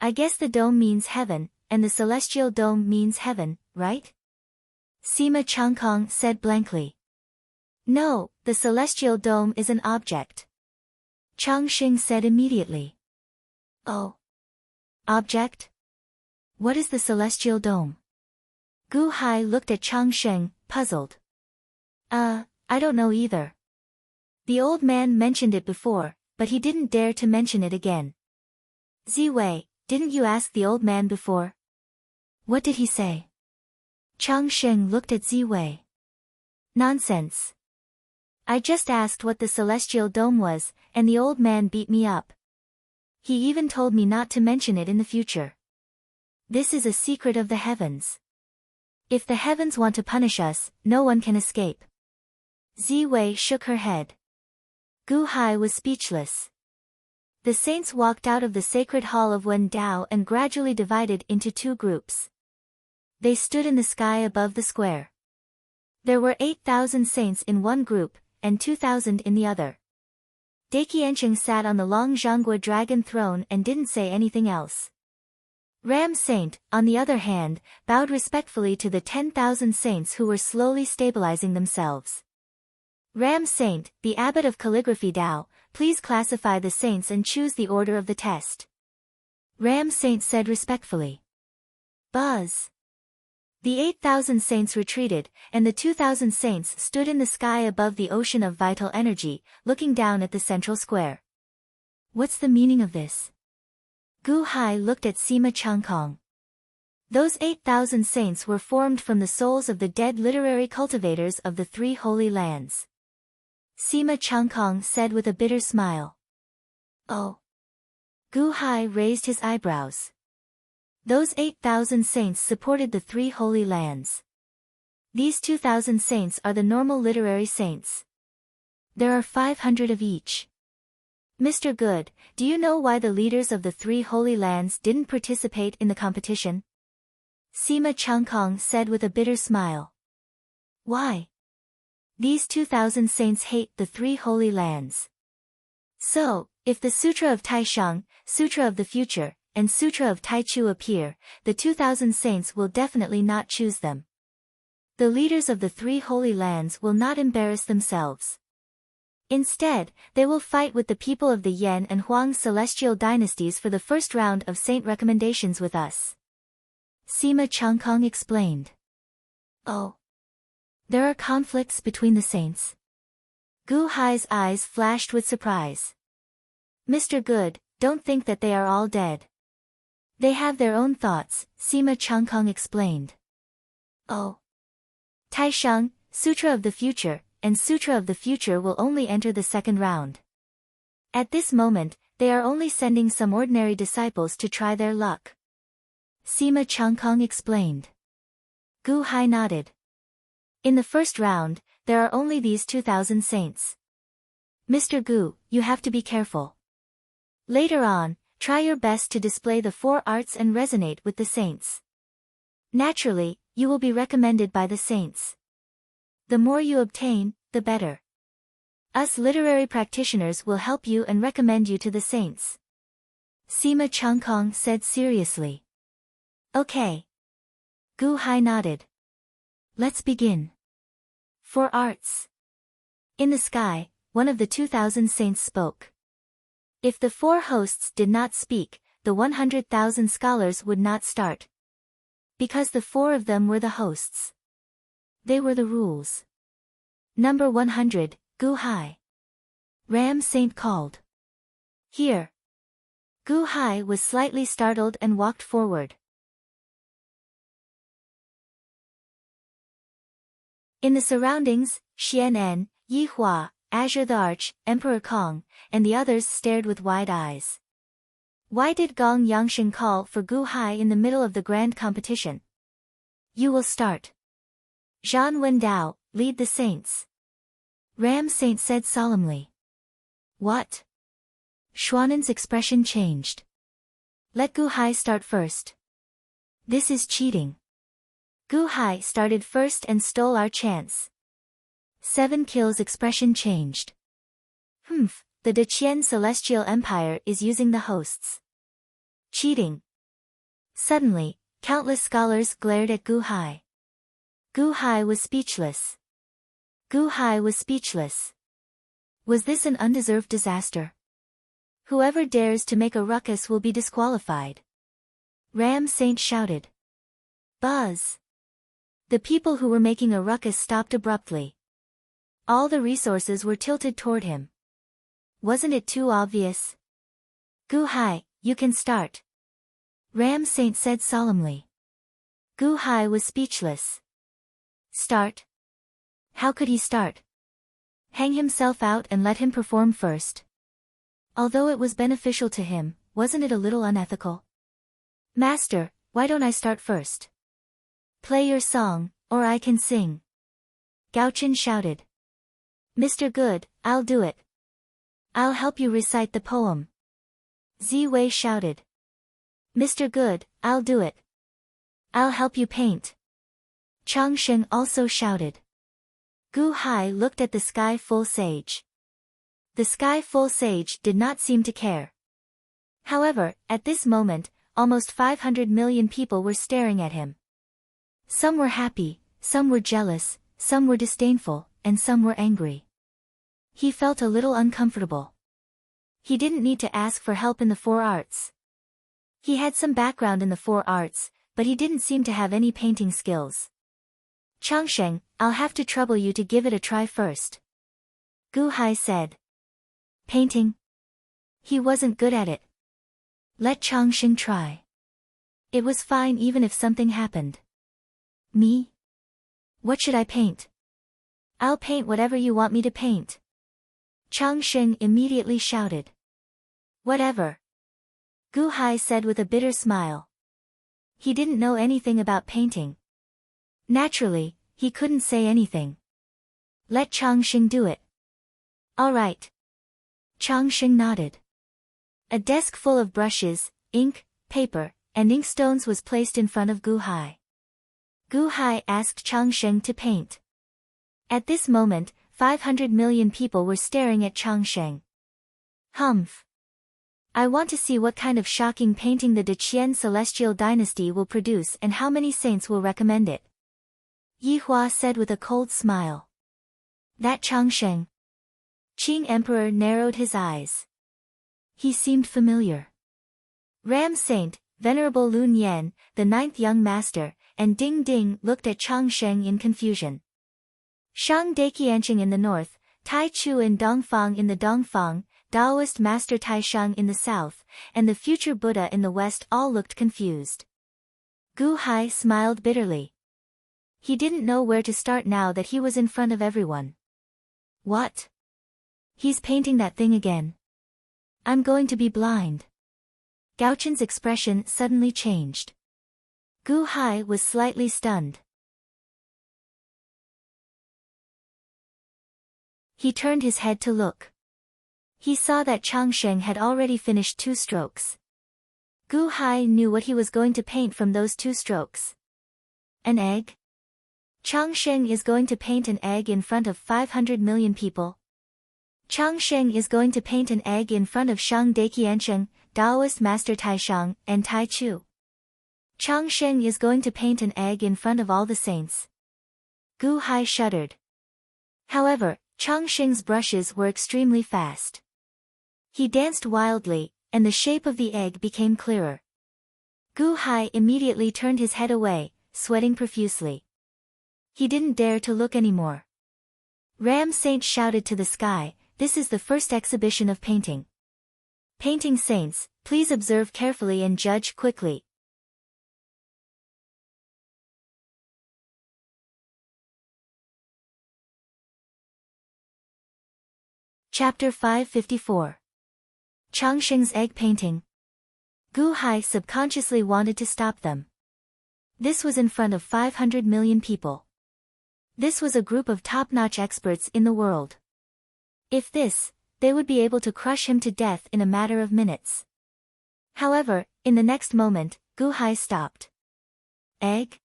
I guess the dome means heaven, and the celestial dome means heaven, right?" Sima Changkong said blankly. "No, the celestial dome is an object." Chang Xing said immediately. "Oh. Object? What is the celestial dome?" Gu Hai looked at Chang Sheng, puzzled. I don't know either. The old man mentioned it before, but he didn't dare to mention it again." "Ziwei, didn't you ask the old man before?" "What did he say?" Chang Sheng looked at Ziwei. "Nonsense. I just asked what the celestial dome was, and the old man beat me up. He even told me not to mention it in the future. This is a secret of the heavens. If the heavens want to punish us, no one can escape." Ziwei shook her head. Gu Hai was speechless. The saints walked out of the sacred hall of Wendao and gradually divided into two groups. They stood in the sky above the square. There were 8,000 saints in one group, and 2,000 in the other. Daiqiansheng sat on the Long Zhanggua dragon throne and didn't say anything else. Ram Saint, on the other hand, bowed respectfully to the 10,000 saints who were slowly stabilizing themselves. "Ram Saint, the abbot of calligraphy Dao, please classify the saints and choose the order of the test." Ram Saint said respectfully. Buzz. The 8,000 saints retreated, and the 2,000 saints stood in the sky above the ocean of vital energy, looking down at the central square. "What's the meaning of this?" Gu Hai looked at Sima Changkong. Those 8,000 saints were formed from the souls of the dead literary cultivators of the three holy lands. Sima Changkong said with a bitter smile. "Oh." Gu Hai raised his eyebrows. Those 8,000 saints supported the three holy lands. These 2,000 saints are the normal literary saints. There are 500 of each. "Mr. Good, do you know why the leaders of the three holy lands didn't participate in the competition?" Sima Changkong said with a bitter smile. "Why?" "These 2,000 saints hate the three holy lands. So, if the Sutra of Taishang, Sutra of the Future, and Sutra of Taichu appear, the 2,000 saints will definitely not choose them." The leaders of the three holy lands will not embarrass themselves. Instead, they will fight with the people of the Yan and Huang celestial dynasties for the first round of saint recommendations with us. Sima Changkong explained. Oh. There are conflicts between the saints? Gu Hai's eyes flashed with surprise. Mr. Good, don't think that they are all dead. They have their own thoughts, Sima Changkong explained. Oh. Taisheng, Sutra of the Future, and Sutra of the Future will only enter the second round. At this moment, they are only sending some ordinary disciples to try their luck. Sima Changkong explained. Gu Hai nodded. In the first round, there are only these 2,000 saints. Mr. Gu, you have to be careful. Later on, try your best to display the four arts and resonate with the saints. Naturally, you will be recommended by the saints. The more you obtain, the better. Us literary practitioners will help you and recommend you to the saints. Sima Changkong said seriously. Okay. Gu Hai nodded. Let's begin. For arts. In the sky, one of the 2,000 saints spoke. If the four hosts did not speak, the 100,000 scholars would not start. Because the four of them were the hosts. They were the rules. Number 100, Gu Hai. Ram Saint called. Here. Gu Hai was slightly startled and walked forward. In the surroundings, Xian En, Yi Hua, Azure the Arch, Emperor Kong, and the others stared with wide eyes. Why did Gong Yangshin call for Gu Hai in the middle of the grand competition? You will start. Zhan Wendao, lead the saints. Ram Saint said solemnly. What? Xuanen's expression changed. Let Gu Hai start first. This is cheating. Gu Hai started first and stole our chance. 7 kills expression changed. The Deqian Celestial Empire is using the hosts. Cheating. Suddenly, countless scholars glared at Gu Hai. Gu Hai was speechless. Gu Hai was speechless. Was this an undeserved disaster? Whoever dares to make a ruckus will be disqualified. Ram Saint shouted. Buzz. The people who were making a ruckus stopped abruptly. All the resources were tilted toward him. Wasn't it too obvious? Gu Hai, you can start. Ram Saint said solemnly. Gu Hai was speechless. Start? How could he start? Hang himself out and let him perform first. Although it was beneficial to him, wasn't it a little unethical? Master, why don't I start first? Play your song, or I can sing. Gao-Chen shouted. Mr. Good, I'll do it. I'll help you recite the poem. Ziwei shouted. Mr. Good, I'll do it. I'll help you paint. Changsheng also shouted. Gu Hai looked at the Sky Full Sage. The Sky Full Sage did not seem to care. However, at this moment, almost 500 million people were staring at him. Some were happy, some were jealous, some were disdainful, and some were angry. He felt a little uncomfortable. He didn't need to ask for help in the four arts. He had some background in the four arts, but he didn't seem to have any painting skills. Changsheng, I'll have to trouble you to give it a try first. Gu Hai said. Painting? He wasn't good at it. Let Changsheng try. It was fine even if something happened. Me? What should I paint? I'll paint whatever you want me to paint. Changsheng immediately shouted. Whatever. Gu Hai said with a bitter smile. He didn't know anything about painting. Naturally, he couldn't say anything. Let Changsheng do it. All right. Changsheng nodded. A desk full of brushes, ink, paper, and inkstones was placed in front of Gu Hai. Gu Hai asked Changsheng to paint. At this moment, 500 million people were staring at Changsheng. Humph. I want to see what kind of shocking painting the Deqian Celestial Dynasty will produce and how many saints will recommend it. Yi Hua said with a cold smile. That Changsheng. Qing Emperor narrowed his eyes. He seemed familiar. Ram Saint, Venerable Lun Yan, the ninth young master, and Ding Ding looked at Changsheng in confusion. Shang Daqianqing in the north, Tai Chu and Dongfang in the Dongfang, Taoist Master Taishang in the south, and the future Buddha in the west all looked confused. Gu Hai smiled bitterly. He didn't know where to start now that he was in front of everyone. What? He's painting that thing again. I'm going to be blind. Gao-chen's expression suddenly changed. Gu Hai was slightly stunned. He turned his head to look. He saw that Changsheng had already finished 2 strokes. Gu Hai knew what he was going to paint from those 2 strokes. An egg? Changsheng is going to paint an egg in front of 500 million people. Changsheng is going to paint an egg in front of Shang Daqianqing, Taoist Master Taishang, and Tai Chu. Changsheng is going to paint an egg in front of all the saints. Gu Hai shuddered. However, Changsheng's brushes were extremely fast. He danced wildly, and the shape of the egg became clearer. Gu Hai immediately turned his head away, sweating profusely. He didn't dare to look anymore. Ram Saint shouted to the sky, "This is the first exhibition of painting. Painting saints, please observe carefully and judge quickly." Chapter 554. Changsheng's egg painting. Gu Hai subconsciously wanted to stop them. This was in front of 500 million people. This was a group of top-notch experts in the world. If this, they would be able to crush him to death in a matter of minutes. However, in the next moment, Gu Hai stopped. Egg?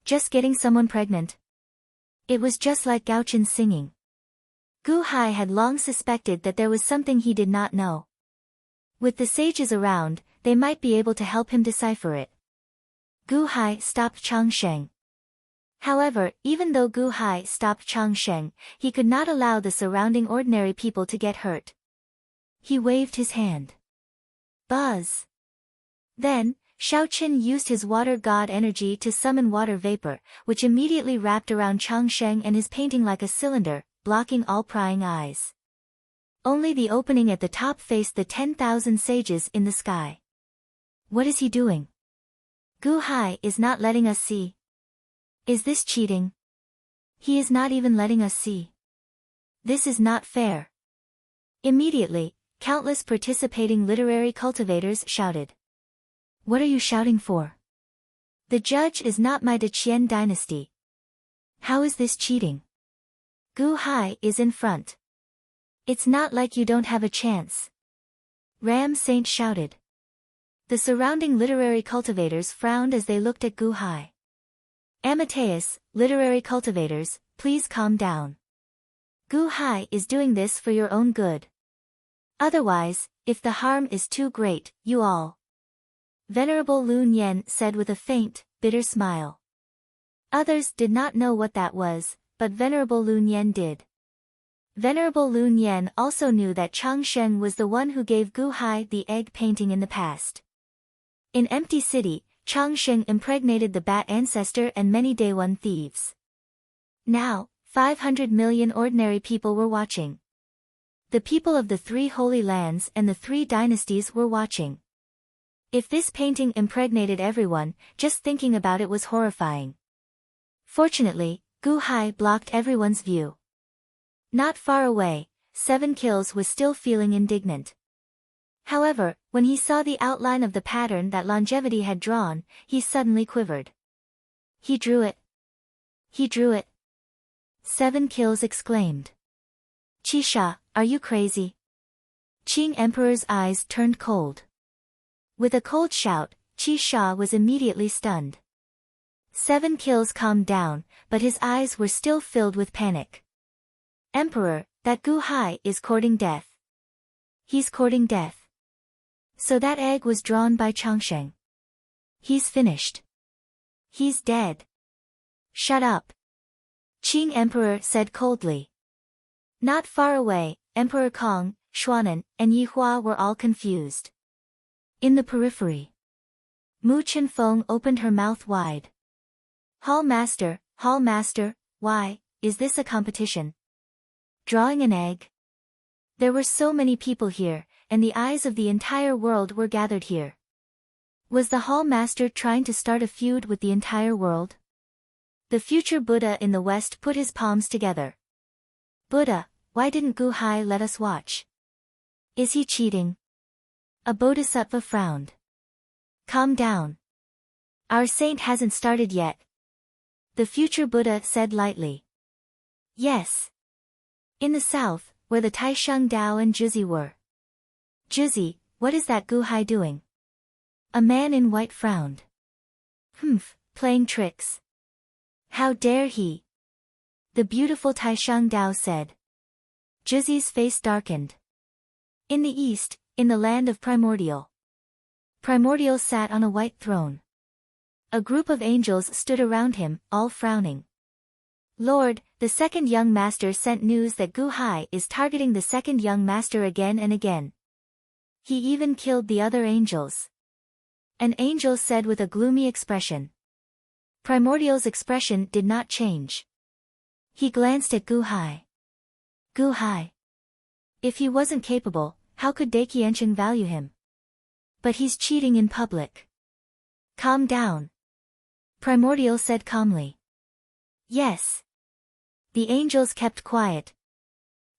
Just getting someone pregnant. It was just like Gao-chen's singing. Gu Hai had long suspected that there was something he did not know. With the sages around, they might be able to help him decipher it. Gu Hai stopped Changsheng. However, even though Gu Hai stopped Changsheng, he could not allow the surrounding ordinary people to get hurt. He waved his hand. Buzz! Then, Shaoqin used his water god energy to summon water vapor, which immediately wrapped around Changsheng and his painting like a cylinder, blocking all prying eyes. Only the opening at the top faced the 10,000 sages in the sky. What is he doing? Gu Hai is not letting us see. Is this cheating? He is not even letting us see. This is not fair. Immediately, countless participating literary cultivators shouted. What are you shouting for? The judge is not my De Qian dynasty. How is this cheating? Gu Hai is in front. It's not like you don't have a chance. Ram Saint shouted. The surrounding literary cultivators frowned as they looked at Gu Hai. Amateus, literary cultivators, please calm down. Gu Hai is doing this for your own good. Otherwise, if the harm is too great, you all. Venerable Lun Yan said with a faint, bitter smile. Others did not know what that was, but Venerable Lun Yan did. Venerable Lun Yan also knew that Changsheng was the one who gave Gu Hai the egg painting in the past. In Empty City, Changsheng impregnated the bat ancestor and many day one thieves. Now, 500 million ordinary people were watching. The people of the 3 holy lands and the 3 dynasties were watching. If this painting impregnated everyone, just thinking about it was horrifying. Fortunately, Gu Hai blocked everyone's view. Not far away, 7 Kills was still feeling indignant. However, when he saw the outline of the pattern that longevity had drawn, he suddenly quivered. He drew it. He drew it. 7 Kills exclaimed. Qisha, are you crazy? Qing Emperor's eyes turned cold. With a cold shout, Qisha was immediately stunned. 7 Kills calmed down, but his eyes were still filled with panic. Emperor, that Gu Hai is courting death. He's courting death. So that egg was drawn by Changsheng. He's finished. He's dead. Shut up. Qing Emperor said coldly. Not far away, Emperor Kong, Xuanan, and Yi Hua were all confused. In the periphery, Mu Chenfeng opened her mouth wide. Hall Master, why, is this a competition? Drawing an egg? There were so many people here, and the eyes of the entire world were gathered here. Was the Hall Master trying to start a feud with the entire world? The future Buddha in the West put his palms together. Buddha, why didn't Gu Hai let us watch? Is he cheating? A bodhisattva frowned. Calm down. Our saint hasn't started yet. The future Buddha said lightly. Yes. In the south, where the Taisheng Dao and Juzi were. Juzi, what is that Gu Hai doing? A man in white frowned. Playing tricks. How dare he? The beautiful Taisheng Dao said. Juzi's face darkened. In the east, in the land of Primordial. Primordial sat on a white throne. A group of angels stood around him, all frowning. Lord, the second young master sent news that Gu Hai is targeting the second young master again and again. He even killed the other angels. An angel said with a gloomy expression. Primordial's expression did not change. He glanced at Gu Hai. Gu Hai. If he wasn't capable, how could Daiqiancheng value him? But he's cheating in public. Calm down. Primordial said calmly. Yes. The angels kept quiet.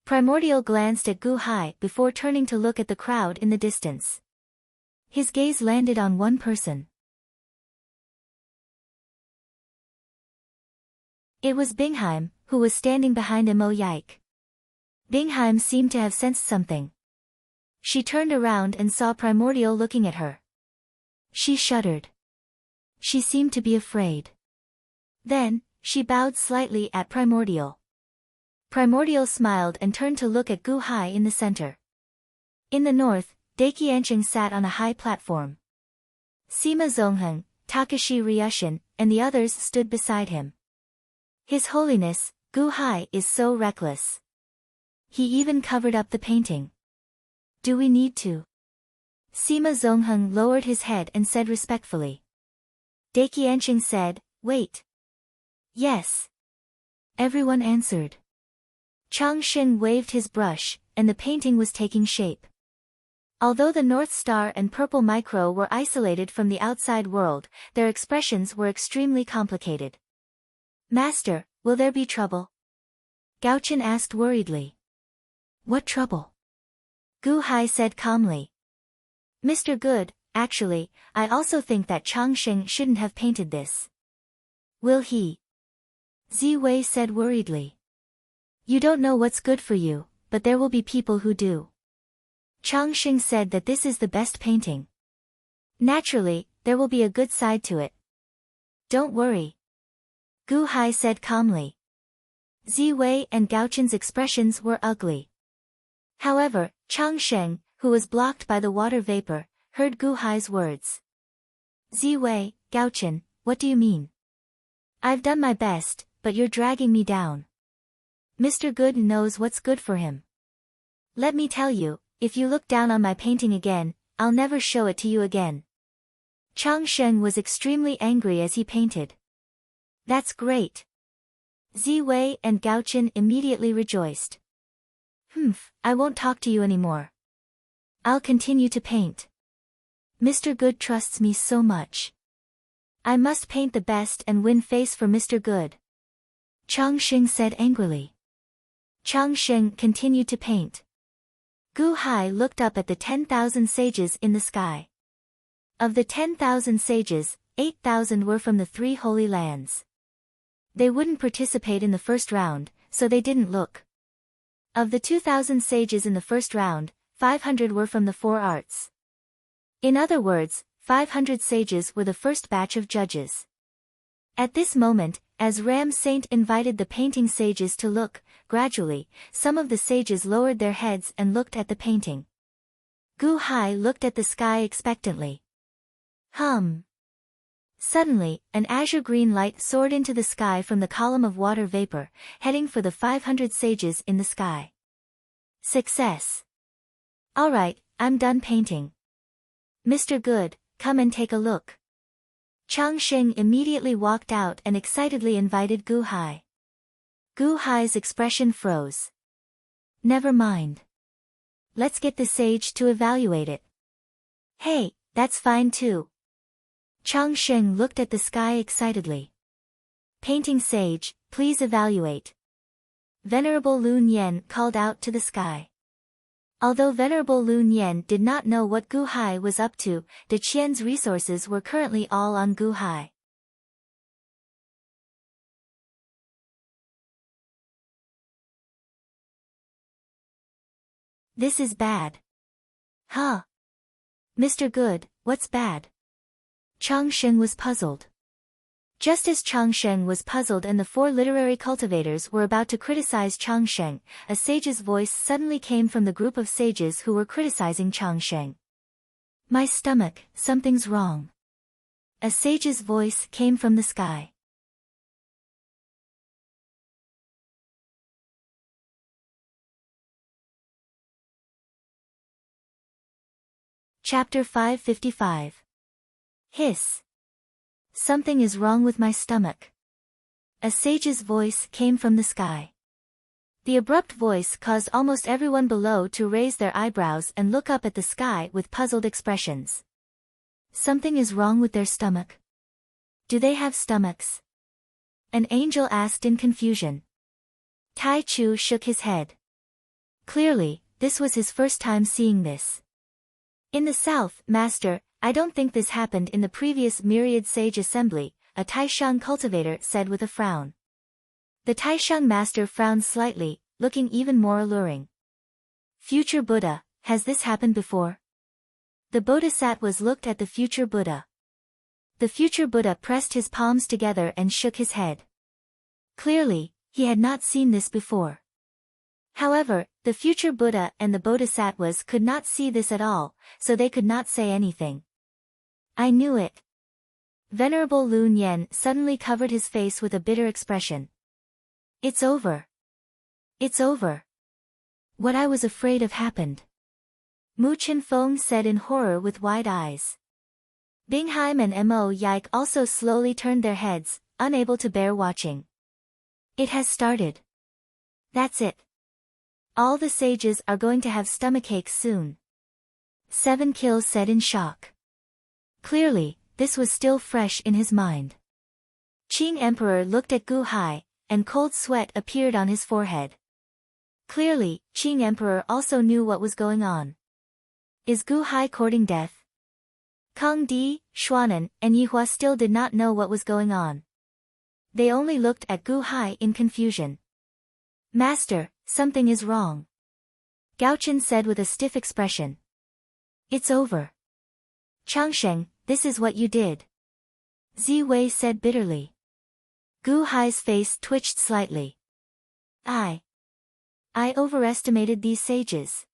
Primordial glanced at Gu Hai before turning to look at the crowd in the distance. His gaze landed on one person. It was Bingheim, who was standing behind Mo Yike. Bingheim seemed to have sensed something. She turned around and saw Primordial looking at her. She shuddered. She seemed to be afraid. Then, she bowed slightly at Primordial. Primordial smiled and turned to look at Gu Hai in the center. In the north, Daiqiancheng sat on a high platform. Sima Zongheng, Takashi Ryushin, and the others stood beside him. His Holiness, Gu Hai is so reckless. He even covered up the painting. Do we need to? Sima Zongheng lowered his head and said respectfully. Daiqiancheng said, wait. Yes. Everyone answered. Changshen waved his brush, and the painting was taking shape. Although the North Star and Purple Micro were isolated from the outside world, their expressions were extremely complicated. Master, will there be trouble? Gaochen asked worriedly. What trouble? Gu Hai said calmly. Mr. Good, actually, I also think that Changshen shouldn't have painted this. Will he? Ziwei said worriedly. You don't know what's good for you, but there will be people who do. Changshen said that this is the best painting. Naturally, there will be a good side to it. Don't worry. Gu Hai said calmly. Ziwei and Gaochen's expressions were ugly. However, Changshen, who was blocked by the water vapor, heard Gu Hai's words. Ziwei, Gaochen, what do you mean? I've done my best, but you're dragging me down. Mr. Good knows what's good for him. Let me tell you, if you look down on my painting again, I'll never show it to you again. Changshen was extremely angry as he painted. That's great. Ziwei and Gaochen immediately rejoiced. I won't talk to you anymore. I'll continue to paint. Mr. Good trusts me so much. I must paint the best and win face for Mr. Good. Changshen said angrily. Changshen continued to paint. Gu Hai looked up at the 10,000 sages in the sky. Of the 10,000 sages, 8,000 were from the 3 holy lands. They wouldn't participate in the first round, so they didn't look. Of the 2,000 sages in the first round, 500 were from the 4 arts. In other words, 500 sages were the first batch of judges. At this moment, as Ram Saint invited the painting sages to look, gradually, some of the sages lowered their heads and looked at the painting. Gu Hai looked at the sky expectantly. Suddenly, an azure-green light soared into the sky from the column of water vapor, heading for the 500 sages in the sky. Success! Alright, I'm done painting. Mr. Good, come and take a look. Chang Sheng immediately walked out and excitedly invited Gu Hai. Gu Hai's expression froze. Never mind. Let's get the sage to evaluate it. Hey, that's fine too. Chang Sheng looked at the sky excitedly. Painting sage, please evaluate. Venerable Lun Yen called out to the sky. Although Venerable Lun Yen did not know what Gu Hai was up to, De Qian's resources were currently all on Gu Hai. This is bad. Huh? Mr. Good, what's bad? Chang Sheng was puzzled. Just as Chang Sheng was puzzled and the four literary cultivators were about to criticize Chang Sheng, a sage's voice suddenly came from the group of sages who were criticizing Chang Sheng. My stomach, something's wrong. A sage's voice came from the sky. Chapter 555. Hiss. Something is wrong with my stomach. A sage's voice came from the sky. The abrupt voice caused almost everyone below to raise their eyebrows and look up at the sky with puzzled expressions. Something is wrong with their stomach. Do they have stomachs? An angel asked in confusion. Tai Chu shook his head. Clearly, this was his first time seeing this. In the south, Master, I don't think this happened in the previous myriad sage assembly, a Taishan cultivator said with a frown. The Taishan master frowned slightly, looking even more alluring. Future Buddha, has this happened before? The Bodhisattvas looked at the future Buddha. The future Buddha pressed his palms together and shook his head. Clearly, he had not seen this before. However, the future Buddha and the Bodhisattvas could not see this at all, so they could not say anything. I knew it. Venerable Lun Yen suddenly covered his face with a bitter expression. It's over. It's over. What I was afraid of happened. Mu Chenfeng said in horror with wide eyes. Bingheim and Mo Yike also slowly turned their heads, unable to bear watching. It has started. That's it. All the sages are going to have stomachaches soon. Seven Kills said in shock. Clearly, this was still fresh in his mind. Qing Emperor looked at Gu Hai, and cold sweat appeared on his forehead. Clearly, Qing Emperor also knew what was going on. Is Gu Hai courting death? Kang Di, Xuanan, and Yihua still did not know what was going on. They only looked at Gu Hai in confusion. Master, something is wrong. Gaochen said with a stiff expression. It's over. Changsheng, this is what you did. Ziwei said bitterly. Gu Hai's face twitched slightly. I overestimated these sages.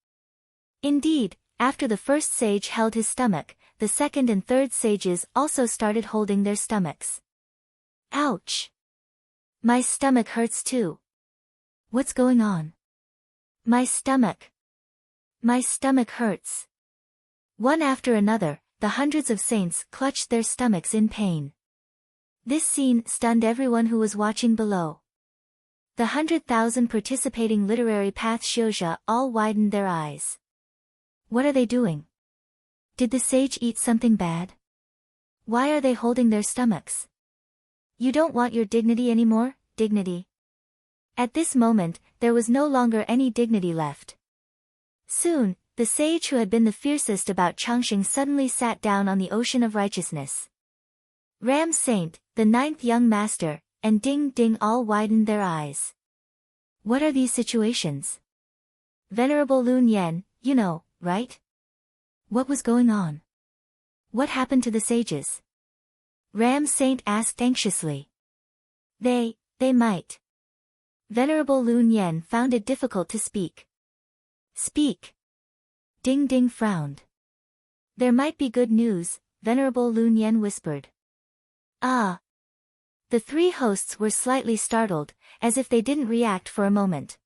Indeed, after the first sage held his stomach, the second and third sages also started holding their stomachs. Ouch! My stomach hurts too. What's going on? My stomach. My stomach hurts. One after another, the hundreds of saints clutched their stomachs in pain. This scene stunned everyone who was watching below. The 100,000 participating literary path Xiozha all widened their eyes. What are they doing? Did the sage eat something bad? Why are they holding their stomachs? You don't want your dignity anymore, dignity? At this moment, there was no longer any dignity left. Soon, the sage who had been the fiercest about Changsheng suddenly sat down on the ocean of righteousness. Ram Saint, the ninth young master, and Ding Ding all widened their eyes. What are these situations? Venerable Lun Yen, you know, right? What was going on? What happened to the sages? Ram Saint asked anxiously. They might. Venerable Lun Yen found it difficult to speak. Speak. Ding Ding frowned. There might be good news, Venerable Lun Yen whispered. Ah! The three hosts were slightly startled, as if they didn't react for a moment.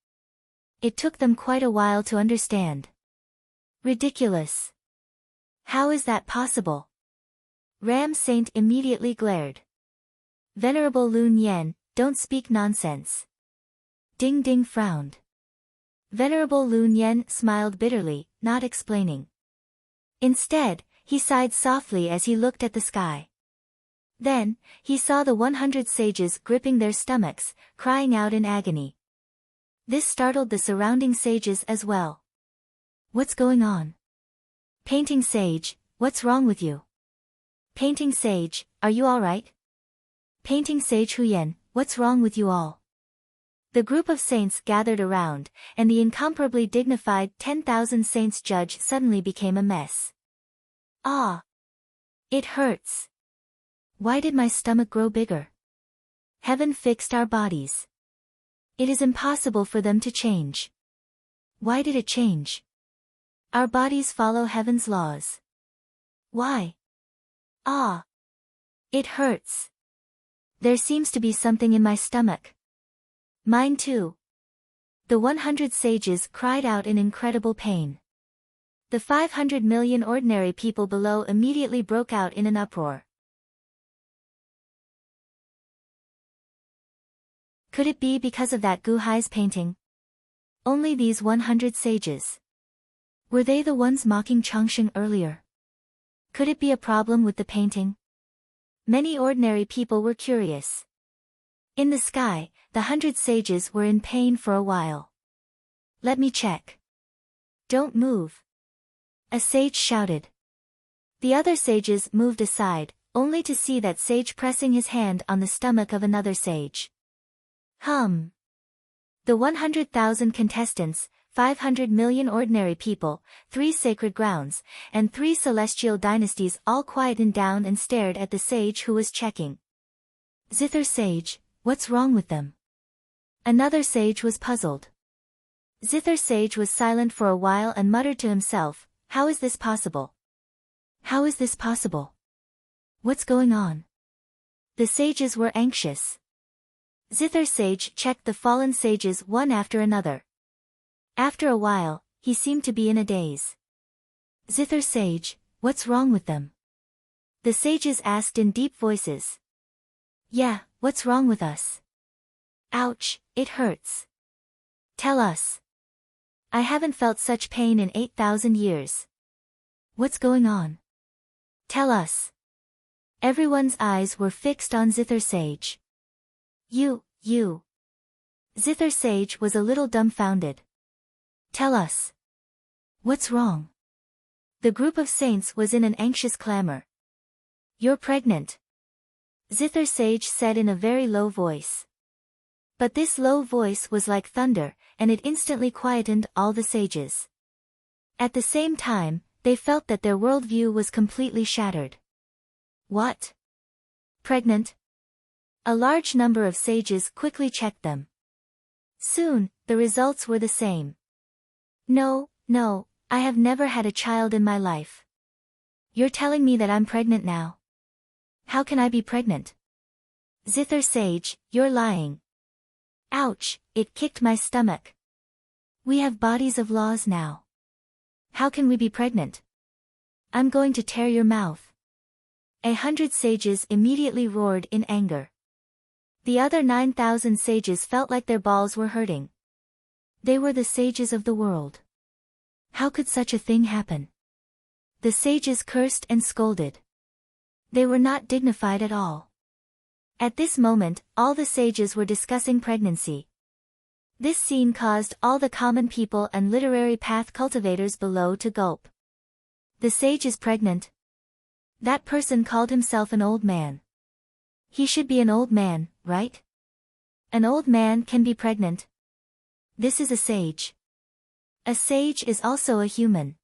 It took them quite a while to understand. Ridiculous. How is that possible? Ram Saint immediately glared. Venerable Lun Yen, don't speak nonsense. Ding Ding frowned. Venerable Lun Yen smiled bitterly, not explaining. Instead, he sighed softly as he looked at the sky. Then, he saw the 100 sages gripping their stomachs, crying out in agony. This startled the surrounding sages as well. What's going on? Painting Sage, what's wrong with you? Painting Sage, are you alright? Painting Sage Huyen, what's wrong with you all? The group of saints gathered around, and the incomparably dignified 10,000 saints judge suddenly became a mess. Ah! It hurts. Why did my stomach grow bigger? Heaven fixed our bodies. It is impossible for them to change. Why did it change? Our bodies follow heaven's laws. Why? Ah! It hurts. There seems to be something in my stomach. Mine too. The 100 sages cried out in incredible pain. The 500 million ordinary people below immediately broke out in an uproar. Could it be because of that Gu Hai's painting? Only these 100 sages. Were they the ones mocking Chongqing earlier? Could it be a problem with the painting? Many ordinary people were curious. In the sky, the 100 sages were in pain for a while. Let me check. Don't move. A sage shouted. The other sages moved aside, only to see that sage pressing his hand on the stomach of another sage. The 100,000 contestants, 500 million ordinary people, 3 sacred grounds, and 3 celestial dynasties all quietened down and stared at the sage who was checking. Zither Sage, what's wrong with them? Another sage was puzzled. Zither Sage was silent for a while and muttered to himself, how is this possible? How is this possible? What's going on? The sages were anxious. Zither Sage checked the fallen sages one after another. After a while, he seemed to be in a daze. Zither Sage, what's wrong with them? The sages asked in deep voices. Yeah, what's wrong with us? Ouch, it hurts. Tell us. I haven't felt such pain in 8,000 years. What's going on? Tell us. Everyone's eyes were fixed on Zither Sage. You. Zither Sage was a little dumbfounded. Tell us. What's wrong? The group of saints was in an anxious clamor. You're pregnant. Zither Sage said in a very low voice. But this low voice was like thunder, and it instantly quietened all the sages. At the same time, they felt that their worldview was completely shattered. What? Pregnant? A large number of sages quickly checked them. Soon, the results were the same. No, I have never had a child in my life. You're telling me that I'm pregnant now? How can I be pregnant? Zither Sage, you're lying. Ouch, it kicked my stomach. We have bodies of laws now. How can we be pregnant? I'm going to tear your mouth. 100 sages immediately roared in anger. The other 9,000 sages felt like their balls were hurting. They were the sages of the world. How could such a thing happen? The sages cursed and scolded. They were not dignified at all. At this moment, all the sages were discussing pregnancy. This scene caused all the common people and literary path cultivators below to gulp. The sage is pregnant. That person called himself an old man. He should be an old man, right? An old man can be pregnant. This is a sage. A sage is also a human.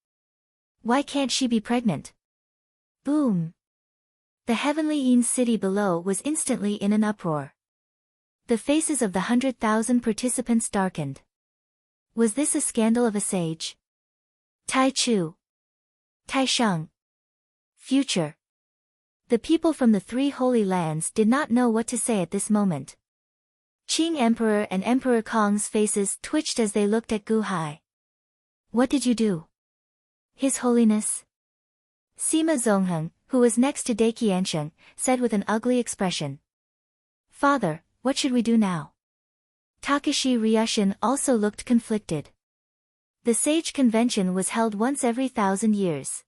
Why can't she be pregnant? Boom! The heavenly Yin city below was instantly in an uproar. The faces of the 100,000 participants darkened. Was this a scandal of a sage? Tai Chu. Tai Sheng. Future. The people from the three holy lands did not know what to say at this moment. Qing Emperor and Emperor Kong's faces twitched as they looked at Gu Hai. What did you do? His Holiness? Sima Zongheng, who was next to Dai Qiansheng, said with an ugly expression. Father, what should we do now? Takashi Ryushin also looked conflicted. The sage convention was held once every 1,000 years.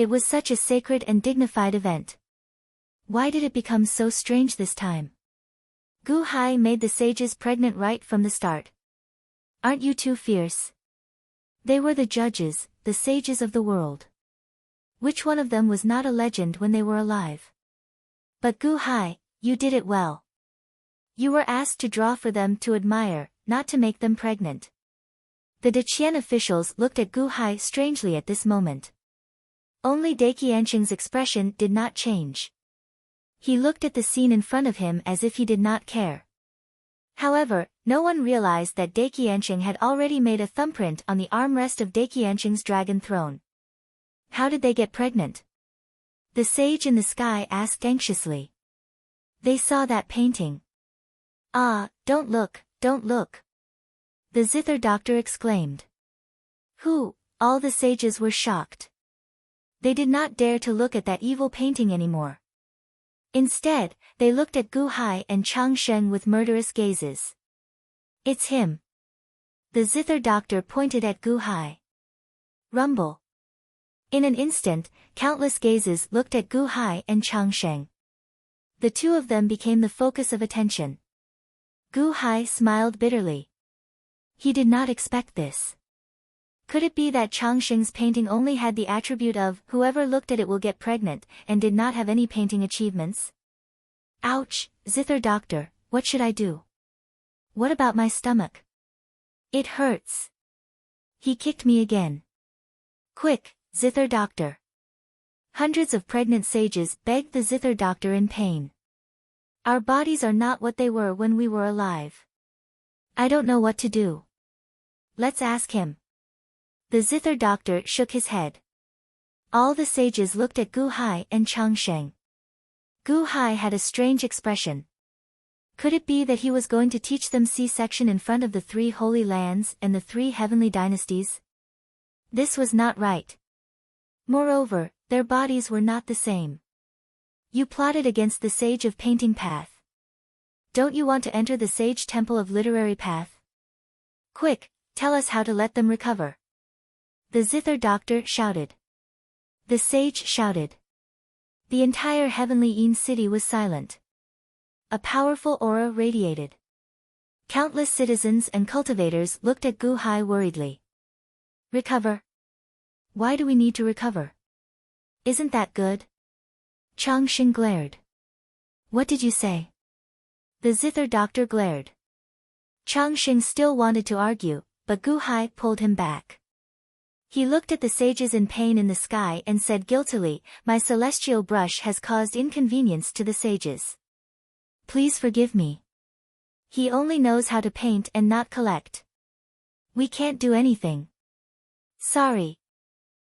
It was such a sacred and dignified event. Why did it become so strange this time? Gu Hai made the sages pregnant right from the start. Aren't you too fierce? They were the judges, the sages of the world. Which one of them was not a legend when they were alive? But Gu Hai, you did it well. You were asked to draw for them to admire, not to make them pregnant. The Deqian officials looked at Gu Hai strangely at this moment. Only Dai Qiansheng's expression did not change. He looked at the scene in front of him as if he did not care. However, no one realized that Dai Qiansheng had already made a thumbprint on the armrest of Dai Qiansheng's dragon throne. How did they get pregnant? The sage in the sky asked anxiously. They saw that painting. Ah, don't look, don't look. The zither doctor exclaimed. Who? All the sages were shocked. They did not dare to look at that evil painting anymore. Instead, they looked at Gu Hai and Chang Sheng with murderous gazes. It's him. The zither doctor pointed at Gu Hai. Rumble. In an instant, countless gazes looked at Gu Hai and Chang Sheng. The two of them became the focus of attention. Gu Hai smiled bitterly. He did not expect this. Could it be that Chang Sheng's painting only had the attribute of whoever looked at it will get pregnant, and did not have any painting achievements? Ouch, zither doctor, what should I do? What about my stomach? It hurts. He kicked me again. Quick, zither doctor. Hundreds of pregnant sages begged the zither doctor in pain. Our bodies are not what they were when we were alive. I don't know what to do. Let's ask him. The zither doctor shook his head. All the sages looked at Gu Hai and Chang Sheng. Gu Hai had a strange expression. Could it be that he was going to teach them C-section in front of the three holy lands and the three heavenly dynasties? This was not right. Moreover, their bodies were not the same. You plotted against the sage of painting path. Don't you want to enter the sage temple of literary path? Quick, tell us how to let them recover. The zither doctor shouted. The sage shouted. The entire heavenly Yin city was silent. A powerful aura radiated. Countless citizens and cultivators looked at Gu Hai worriedly. Recover? Why do we need to recover? Isn't that good? Chang Sheng glared. What did you say? The zither doctor glared. Chang Sheng still wanted to argue, but Gu Hai pulled him back. He looked at the sages in pain in the sky and said guiltily, my celestial brush has caused inconvenience to the sages. Please forgive me. He only knows how to paint and not collect. We can't do anything. Sorry.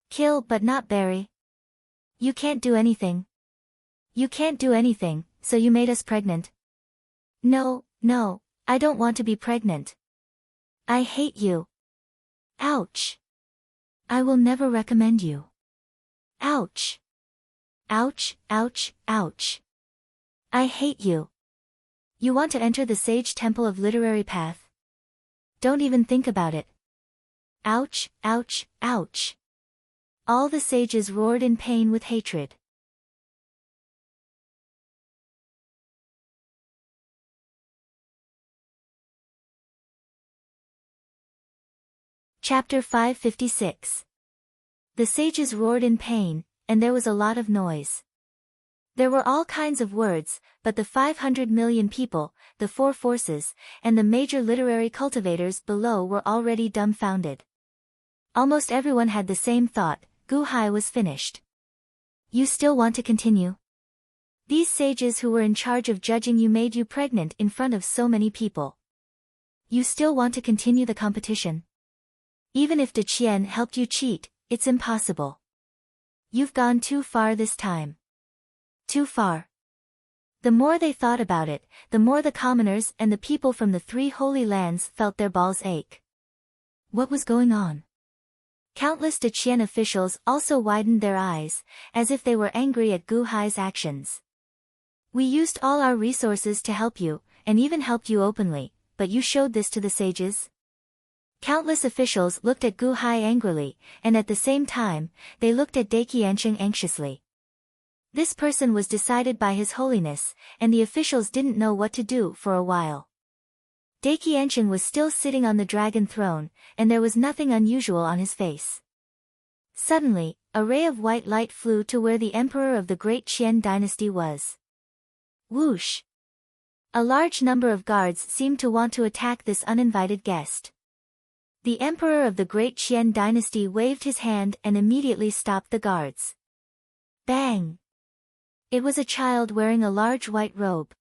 Kill but not bury. You can't do anything. You can't do anything, so you made us pregnant. No, no, I don't want to be pregnant. I hate you. Ouch. I will never recommend you. Ouch. Ouch, ouch, ouch. I hate you. You want to enter the sage temple of literary path? Don't even think about it. Ouch, ouch, ouch. All the sages roared in pain with hatred. Chapter 556. The sages roared in pain, and there was a lot of noise. There were all kinds of words, but the 500 million people, the four forces, and the major literary cultivators below were already dumbfounded. Almost everyone had the same thought, Gu Hai was finished. You still want to continue? These sages who were in charge of judging you made you pregnant in front of so many people. You still want to continue the competition? Even if Deqian helped you cheat, It's impossible. You've gone too far this time. Too far. The more they thought about it, the more the commoners and the people from the 3 Holy Lands felt their balls ache. What was going on? Countless Daqian officials also widened their eyes, as if they were angry at Gu Hai's actions. We used all our resources to help you, and even helped you openly, but you showed this to the sages? Countless officials looked at Gu Hai angrily, and at the same time, they looked at Dai Qiansheng anxiously. This person was decided by His Holiness, and the officials didn't know what to do for a while. Dai Qiansheng was still sitting on the dragon throne, and there was nothing unusual on his face. Suddenly, a ray of white light flew to where the emperor of the great Qian dynasty was. Whoosh! A large number of guards seemed to want to attack this uninvited guest. The emperor of the great Qian dynasty waved his hand and immediately stopped the guards. Bang! It was a child wearing a large white robe.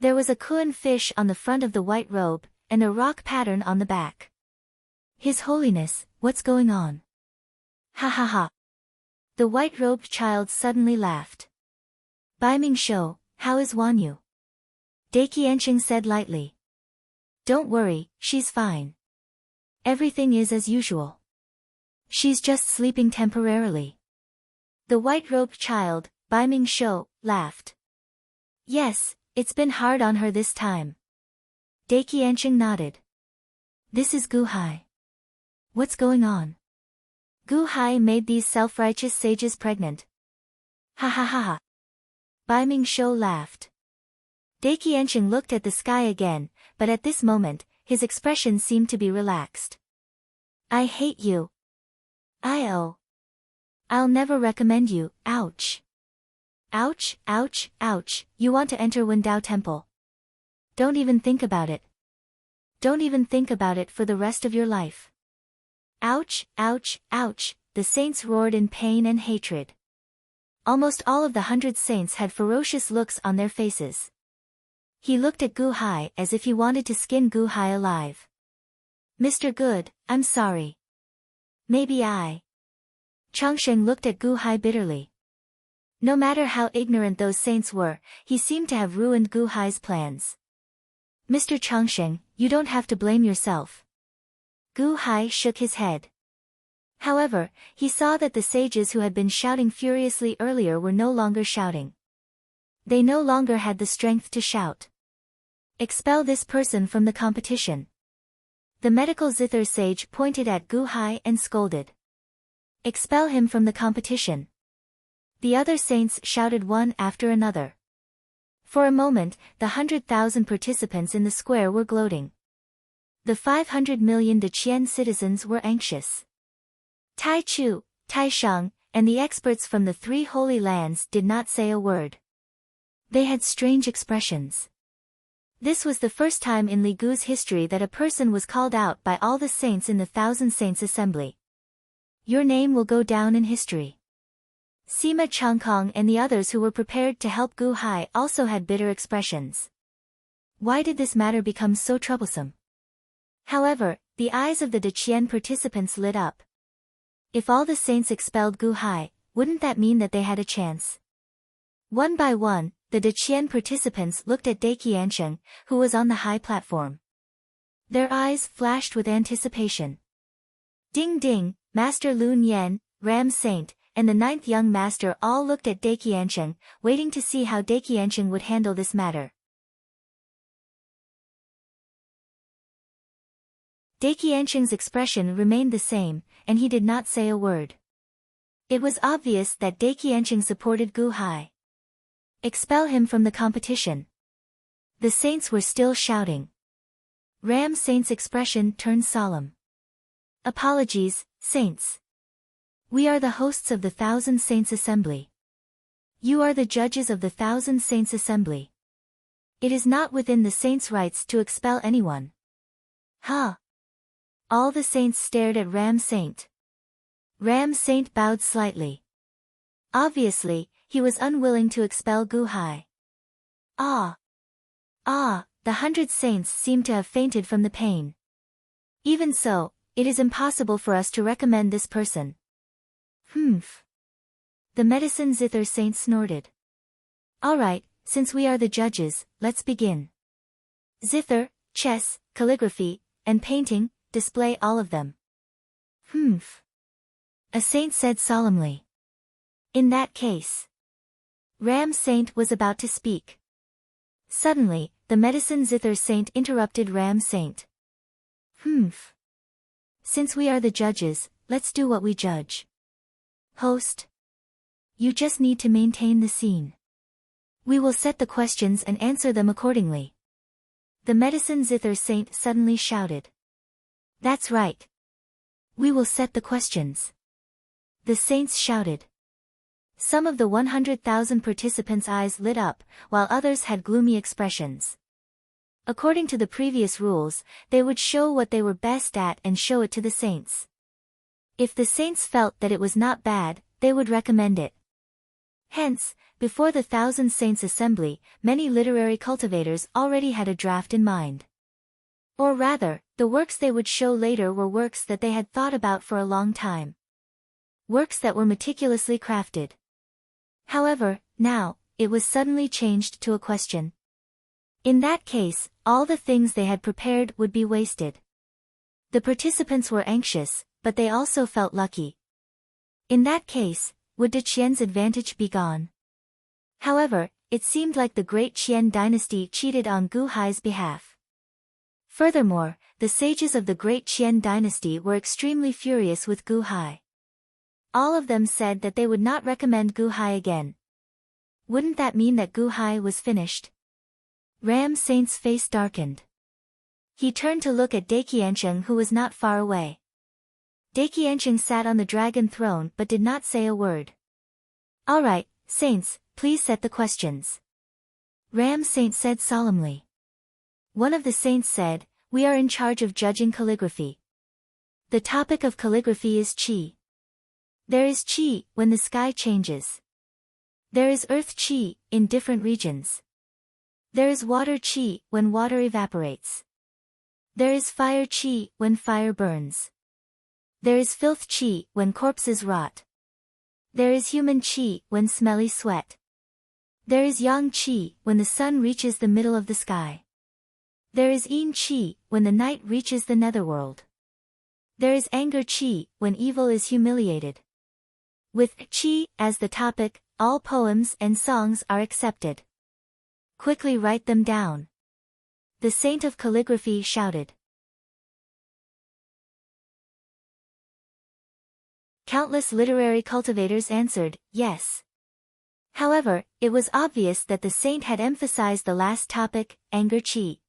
There was a kuan fish on the front of the white robe, and a rock pattern on the back. His Holiness, what's going on? Ha ha ha! The white-robed child suddenly laughed. Bai Mingshou, how is Wanyu? Dai Qiansheng said lightly. Don't worry, she's fine. Everything is as usual. She's just sleeping temporarily. The white-robed child, Bai Mingshou, laughed. Yes, it's been hard on her this time. Dai Qiansheng nodded. This is Gu Hai. What's going on? Gu Hai made these self-righteous sages pregnant. Ha ha ha ha. Bai Mingshou laughed. Dai Qiansheng looked at the sky again, but at this moment, his expression seemed to be relaxed. I hate you. I'll never recommend you, ouch. Ouch, ouch, ouch, you want to enter Wendao Temple. Don't even think about it. Don't even think about it for the rest of your life. Ouch, ouch, ouch, the saints roared in pain and hatred. Almost all of the 100 saints had ferocious looks on their faces. He looked at Gu Hai as if he wanted to skin Gu Hai alive. Mr. Good, I'm sorry. Maybe I. Changsheng looked at Gu Hai bitterly. No matter how ignorant those saints were, he seemed to have ruined Gu Hai's plans. Mr. Changsheng, you don't have to blame yourself. Gu Hai shook his head. However, he saw that the sages who had been shouting furiously earlier were no longer shouting. They no longer had the strength to shout. Expel this person from the competition. The medical zither sage pointed at Gu Hai and scolded. Expel him from the competition. The other saints shouted one after another. For a moment, the 100,000 participants in the square were gloating. The 500 million Daqian citizens were anxious. Tai Chu, Tai Sheng, and the experts from the 3 Holy Lands did not say a word. They had strange expressions. This was the first time in Li Gu's history that a person was called out by all the saints in the Thousand Saints Assembly. Your name will go down in history. Sima Changkong and the others who were prepared to help Gu Hai also had bitter expressions. Why did this matter become so troublesome? However, the eyes of the Daqian participants lit up. If all the saints expelled Gu Hai, wouldn't that mean that they had a chance? One by one, the Daqian participants looked at Dai Qiansheng, who was on the high platform. Their eyes flashed with anticipation. Ding ding, Master Lun Yan, Ram Saint, and the 9th young master all looked at Dai Qiansheng, waiting to see how Dai Qiansheng would handle this matter. Dai Qiansheng's expression remained the same, and he did not say a word. It was obvious that Dai Qiansheng supported Gu Hai. Expel him from the competition. The saints were still shouting. Ram Saint's expression turned solemn. Apologies, saints. We are the hosts of the Thousand Saints Assembly. You are the judges of the Thousand Saints Assembly. It is not within the saints' rights to expel anyone. Huh? All the saints stared at Ram Saint. Ram Saint bowed slightly. Obviously, he was unwilling to expel Gu Hai. The 100 saints seemed to have fainted from the pain. Even so, it is impossible for us to recommend this person. Humph. The medicine zither saint snorted. Alright, since we are the judges, let's begin. Zither, chess, calligraphy, and painting, display all of them. Humph. A saint said solemnly. In that case. Ram Saint was about to speak. Suddenly, the medicine zither saint interrupted Ram Saint. Humph. Since we are the judges, let's do what we judge. Host. You just need to maintain the scene. We will set the questions and answer them accordingly. The medicine zither saint suddenly shouted. That's right. We will set the questions. The saints shouted. Some of the 100,000 participants' eyes lit up, while others had gloomy expressions. According to the previous rules, they would show what they were best at and show it to the saints. If the saints felt that it was not bad, they would recommend it. Hence, before the 1,000 Saints Assembly, many literary cultivators already had a draft in mind. Or rather, the works they would show later were works that they had thought about for a long time. Works that were meticulously crafted. However, now, it was suddenly changed to a question. In that case, all the things they had prepared would be wasted. The participants were anxious, but they also felt lucky. In that case, would De Qian's advantage be gone? However, it seemed like the great Qian dynasty cheated on Gu Hai's behalf. Furthermore, the sages of the great Qian dynasty were extremely furious with Gu Hai. All of them said that they would not recommend Gu Hai again. Wouldn't that mean that Gu Hai was finished? Ram Saint's face darkened. He turned to look at Daqiancheng, who was not far away. Daqiancheng sat on the dragon throne but did not say a word. Alright, saints, please set the questions. Ram Saint said solemnly. One of the saints said, we are in charge of judging calligraphy. The topic of calligraphy is qi. There is qi when the sky changes. There is earth qi in different regions. There is water qi when water evaporates. There is fire qi when fire burns. There is filth qi when corpses rot. There is human qi when smelly sweat. There is yang qi when the sun reaches the middle of the sky. There is yin qi when the night reaches the netherworld. There is anger qi when evil is humiliated. With qi as the topic, all poems and songs are accepted. Quickly write them down. The saint of calligraphy shouted. Countless literary cultivators answered, yes. However, it was obvious that the saint had emphasized the last topic, anger qi.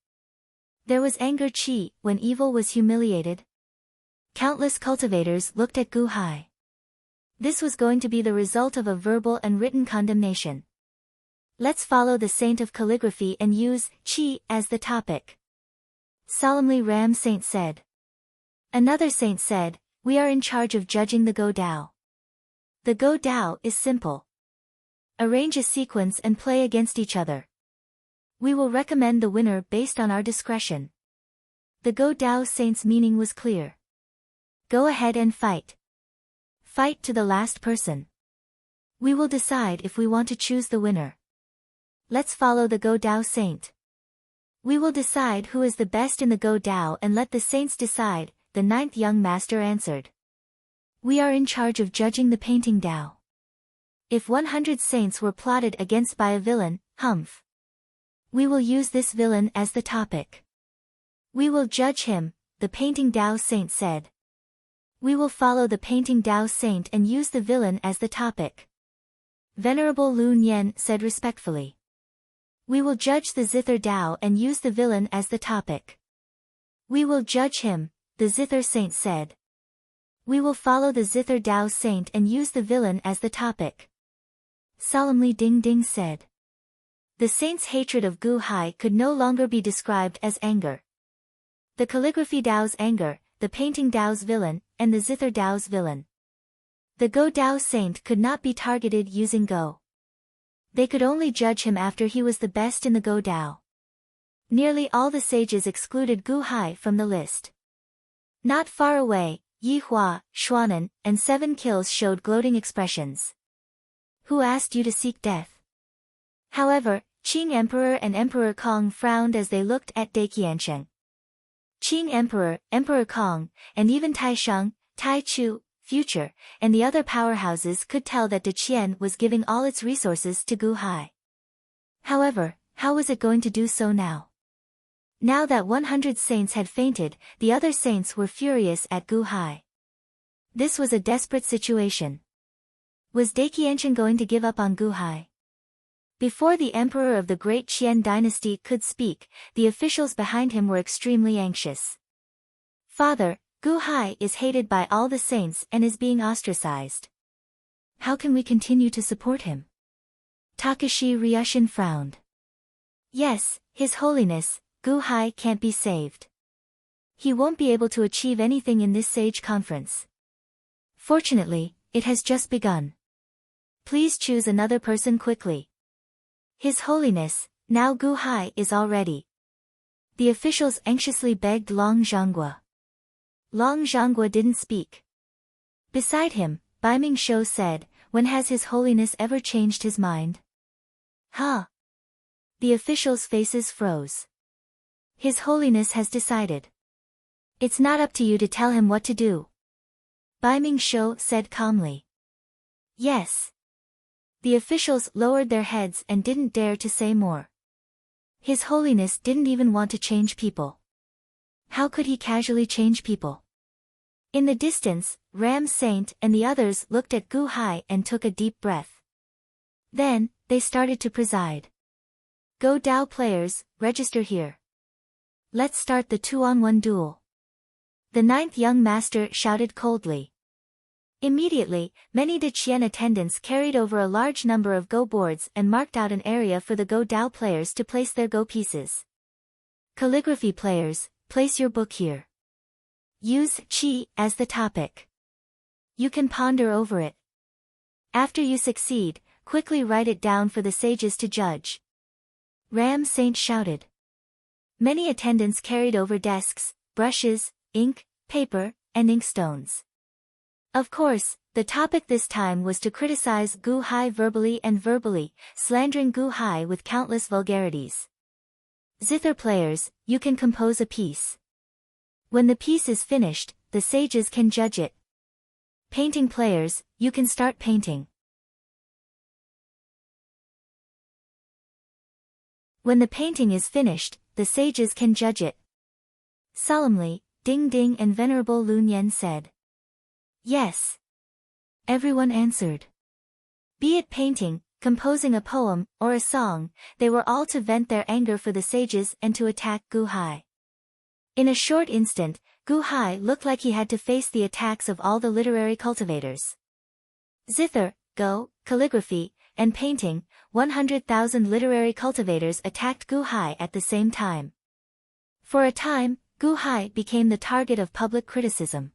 There was anger qi when evil was humiliated. Countless cultivators looked at Gu Hai. This was going to be the result of a verbal and written condemnation. Let's follow the saint of calligraphy and use qi as the topic. Solemnly Ram Saint said. Another saint said, we are in charge of judging the Go Dao. The Go Dao is simple. Arrange a sequence and play against each other. We will recommend the winner based on our discretion. The Go Dao saint's meaning was clear. Go ahead and fight. Fight to the last person. We will decide if we want to choose the winner. Let's follow the Go Dao saint. We will decide who is the best in the Go Dao and let the saints decide, the ninth young master answered. We are in charge of judging the painting Dao. If 100 saints were plotted against by a villain, humph. We will use this villain as the topic. We will judge him, the painting Dao saint said. We will follow the painting Dao saint and use the villain as the topic. Venerable Lu Nian said respectfully. We will judge the zither Dao and use the villain as the topic. We will judge him, the zither saint said. We will follow the zither Dao saint and use the villain as the topic. Solemnly Ding Ding said. The saint's hatred of Gu Hai could no longer be described as anger. The calligraphy Dao's anger, the painting Dao's villain, and the zither Dao's villain. The Go Dao saint could not be targeted using Go. They could only judge him after he was the best in the Go Dao. Nearly all the sages excluded Gu Hai from the list. Not far away, Yi Hua, Schwanen, and 7 kills showed gloating expressions. Who asked you to seek death? However, Qing Emperor and Emperor Kong frowned as they looked at Daqiansheng. Qing Emperor, Emperor Kong, and even Taisheng, Tai Chu, Future, and the other powerhouses could tell that De Qian was giving all its resources to Gu Hai. However, how was it going to do so now? Now that 100 saints had fainted, the other saints were furious at Gu Hai. This was a desperate situation. Was Daqiansheng going to give up on Gu Hai? Before the emperor of the great Qian dynasty could speak, the officials behind him were extremely anxious. Father, Gu Hai is hated by all the saints and is being ostracized. How can we continue to support him? Takashi Ryushin frowned. Yes, His Holiness, Gu Hai can't be saved. He won't be able to achieve anything in this sage conference. Fortunately, it has just begun. Please choose another person quickly. His Holiness, now Gu Hai is all ready. The officials anxiously begged Long Zhanghua. Long Zhanghua didn't speak. Beside him, Baiming Shou said, when has His Holiness ever changed his mind? Huh? The officials' faces froze. His Holiness has decided. It's not up to you to tell him what to do. Baiming Shou said calmly. Yes. The officials lowered their heads and didn't dare to say more. His Holiness didn't even want to change people. How could he casually change people? In the distance, Ram Saint and the others looked at Gu Hai and took a deep breath. Then, they started to preside. Go Dao players, register here. Let's start the 2-on-1 duel. The 9th young master shouted coldly. Immediately, many De Qian attendants carried over a large number of Go boards and marked out an area for the Go Dao players to place their Go pieces. Calligraphy players, place your book here. Use Qi as the topic. You can ponder over it. After you succeed, quickly write it down for the sages to judge. Ram Saint shouted. Many attendants carried over desks, brushes, ink, paper, and inkstones. Of course, the topic this time was to criticize Gu Hai verbally and verbally, slandering Gu Hai with countless vulgarities. Zither players, you can compose a piece. When the piece is finished, the sages can judge it. Painting players, you can start painting. When the painting is finished, the sages can judge it. Solemnly, Ding Ding and Venerable Lun Yen said. Yes. Everyone answered. Be it painting, composing a poem, or a song, they were all to vent their anger for the sages and to attack Gu Hai. In a short instant, Gu Hai looked like he had to face the attacks of all the literary cultivators. Zither, Go, calligraphy, and painting, 100,000 literary cultivators attacked Gu Hai at the same time. For a time, Gu Hai became the target of public criticism.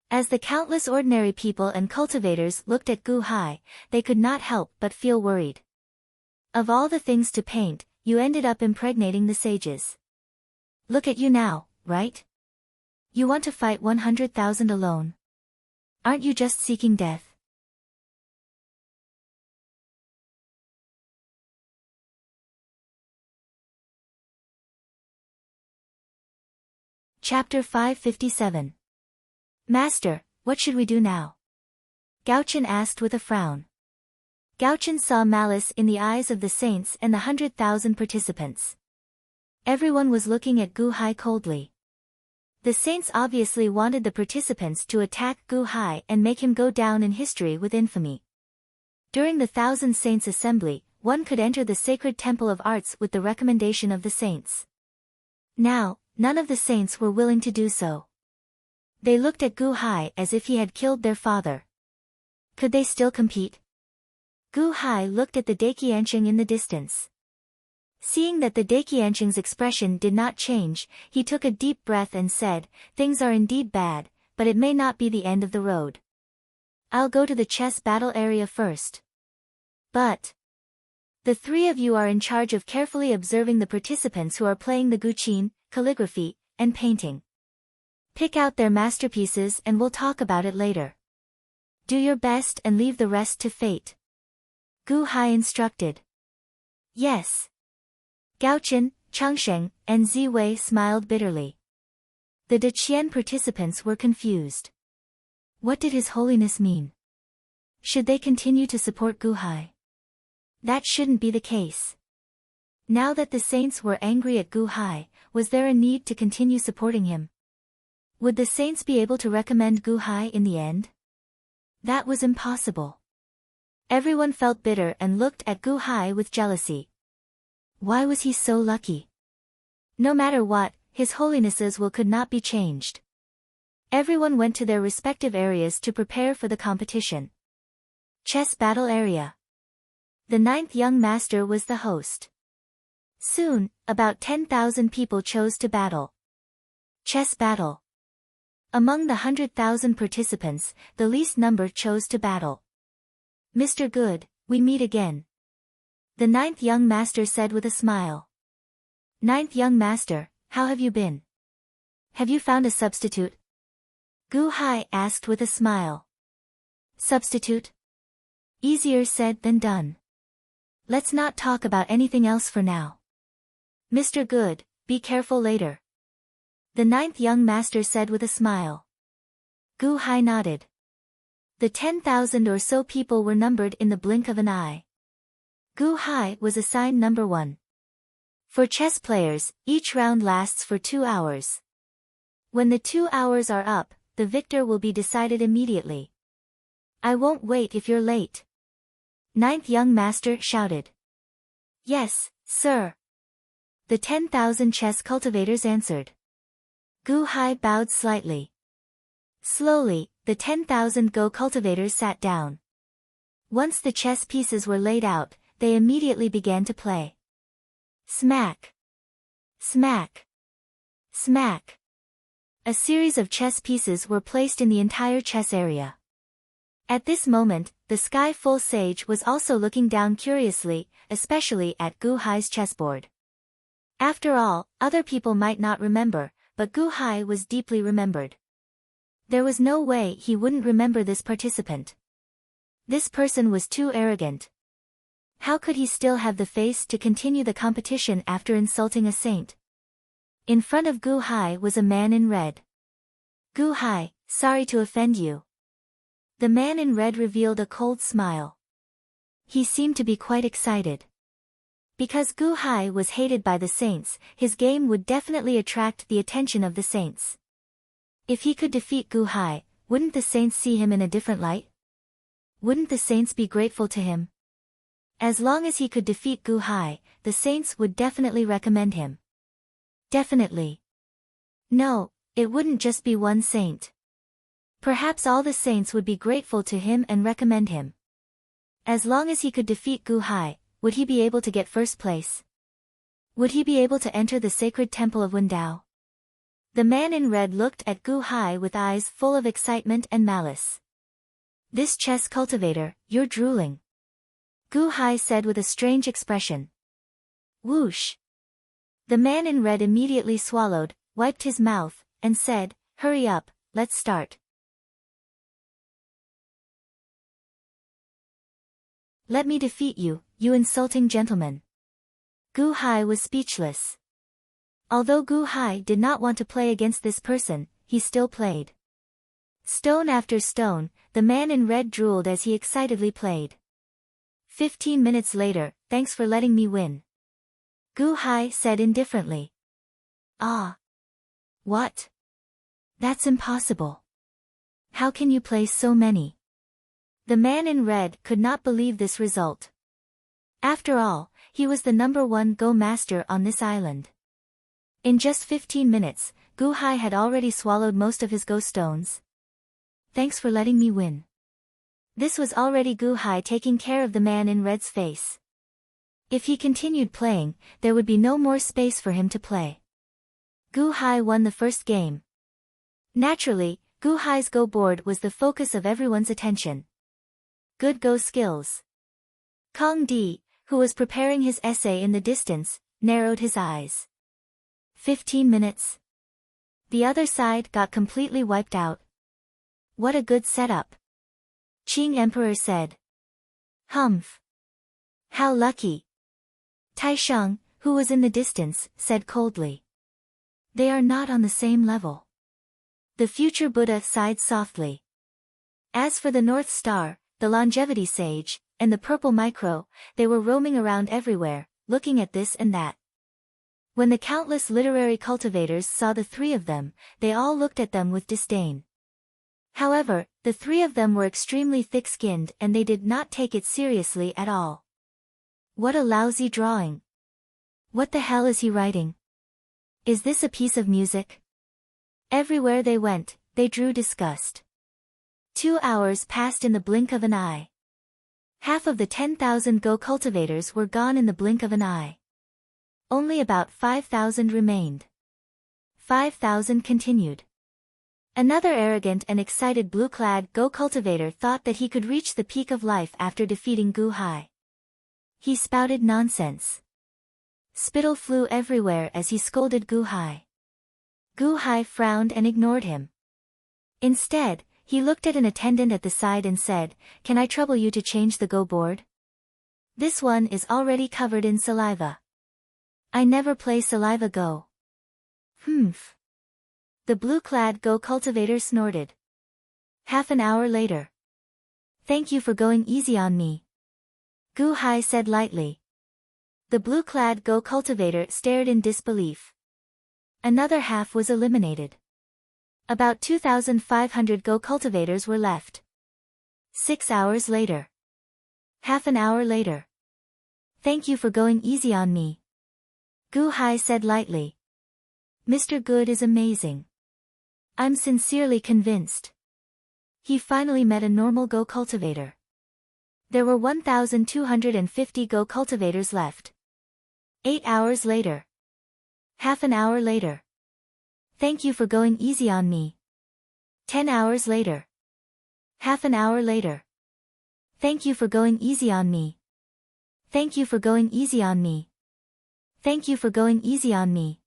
As the countless ordinary people and cultivators looked at Gu Hai, they could not help but feel worried. Of all the things to paint, you ended up impregnating the sages. Look at you now, right? You want to fight 100,000 alone. Aren't you just seeking death? Chapter 557. Master, what should we do now? Gaochen asked with a frown. Gaochen saw malice in the eyes of the saints and the 100,000 participants. Everyone was looking at Gu Hai coldly. The saints obviously wanted the participants to attack Gu Hai and make him go down in history with infamy. During the 1,000 Saints Assembly, one could enter the sacred temple of arts with the recommendation of the saints. Now, none of the saints were willing to do so. They looked at Gu Hai as if he had killed their father. Could they still compete? Gu Hai looked at the Daqiansheng in the distance. Seeing that the Daqiansheng's expression did not change, he took a deep breath and said, things are indeed bad, but it may not be the end of the road. I'll go to the chess battle area first. But the 3 of you are in charge of carefully observing the participants who are playing the guqin, calligraphy, and painting. Pick out their masterpieces and we'll talk about it later. Do your best and leave the rest to fate. Gu Hai instructed. Yes. Gao Chen, Changsheng, and Ziwei smiled bitterly. The Deqian participants were confused. What did His Holiness mean? Should they continue to support Gu Hai? That shouldn't be the case. Now that the saints were angry at Gu Hai, was there a need to continue supporting him? Would the saints be able to recommend Gu Hai in the end? That was impossible. Everyone felt bitter and looked at Gu Hai with jealousy. Why was he so lucky? No matter what, His Holiness's will could not be changed. Everyone went to their respective areas to prepare for the competition. Chess battle area. The 9th young master was the host. Soon, about 10,000 people chose to battle. Chess battle. Among the 100,000 participants, the least number chose to battle. Mr. Good, we meet again. The 9th young master said with a smile. 9th young master, how have you been? Have you found a substitute? Gu Hai asked with a smile. Substitute? Easier said than done. Let's not talk about anything else for now. Mr. Good, be careful later. The 9th young master said with a smile. Gu Hai nodded. The 10,000 or so people were numbered in the blink of an eye. Gu Hai was assigned number 1. For chess players, each round lasts for 2 hours. When the 2 hours are up, the victor will be decided immediately. I won't wait if you're late. 9th young master shouted. Yes, sir. The 10,000 chess cultivators answered. Gu Hai bowed slightly. Slowly, the 10,000 Go cultivators sat down. Once the chess pieces were laid out, they immediately began to play. Smack. Smack. Smack. A series of chess pieces were placed in the entire chess area. At this moment, the Sky Full Sage was also looking down curiously, especially at Gu Hai's chessboard. After all, other people might not remember, but Gu Hai was deeply remembered. There was no way he wouldn't remember this participant. This person was too arrogant. How could he still have the face to continue the competition after insulting a saint? In front of Gu Hai was a man in red. Gu Hai, sorry to offend you. The man in red revealed a cold smile. He seemed to be quite excited. Because Gu Hai was hated by the saints, his game would definitely attract the attention of the saints. If he could defeat Gu Hai, wouldn't the saints see him in a different light? Wouldn't the saints be grateful to him? As long as he could defeat Gu Hai, the saints would definitely recommend him. Definitely. No, it wouldn't just be one saint. Perhaps all the saints would be grateful to him and recommend him. As long as he could defeat Gu Hai, would he be able to get first place? Would he be able to enter the sacred temple of Wendao? The man in red looked at Gu Hai with eyes full of excitement and malice. This chess cultivator, you're drooling. Gu Hai said with a strange expression. Whoosh. The man in red immediately swallowed, wiped his mouth, and said, hurry up, let's start. Let me defeat you, you insulting gentleman. Gu Hai was speechless. Although Gu Hai did not want to play against this person, he still played. Stone after stone, the man in red drooled as he excitedly played. 15 minutes later, thanks for letting me win. Gu Hai said indifferently. Ah. What? That's impossible. How can you play so many? The man in red could not believe this result. After all, he was the number 1 Go master on this island. In just 15 minutes, Gu Hai had already swallowed most of his Go stones. Thanks for letting me win. This was already Gu Hai taking care of the man in red's face. If he continued playing, there would be no more space for him to play. Gu Hai won the first game. Naturally, Gu Hai's Go board was the focus of everyone's attention. Good Go skills. Kong Di, who was preparing his essay in the distance, narrowed his eyes. 15 minutes. The other side got completely wiped out. What a good setup. Qing Emperor said. Humph. How lucky. Taisheng, who was in the distance, said coldly. They are not on the same level. The future Buddha sighed softly. As for the North Star, the Longevity Sage, and the Purple Micro, they were roaming around everywhere, looking at this and that. When the countless literary cultivators saw the three of them, they all looked at them with disdain. However, the three of them were extremely thick-skinned and they did not take it seriously at all. What a lousy drawing. What the hell is he writing? Is this a piece of music? Everywhere they went, they drew disgust. 2 hours passed in the blink of an eye. Half of the 10,000 Go cultivators were gone in the blink of an eye. Only about 5,000 remained. 5,000 continued. Another arrogant and excited blue-clad Go cultivator thought that he could reach the peak of life after defeating Gu Hai. He spouted nonsense. Spittle flew everywhere as he scolded Gu Hai. Gu Hai frowned and ignored him. Instead, he looked at an attendant at the side and said, "Can I trouble you to change the Go board? This one is already covered in saliva. I never play saliva Go." Humph. The blue-clad Go cultivator snorted. Half an hour later. "Thank you for going easy on me," Gu Hai said lightly. The blue-clad Go cultivator stared in disbelief. Another half was eliminated. About 2,500 Go cultivators were left. 6 hours later. Half an hour later. "Thank you for going easy on me," Gu Hai said lightly. "Mr. Good is amazing. I'm sincerely convinced." He finally met a normal Go cultivator. There were 1,250 Go cultivators left. 8 hours later. Half an hour later. "Thank you for going easy on me." 10 hours later. Half an hour later. "Thank you for going easy on me." "Thank you for going easy on me." "Thank you for going easy on me."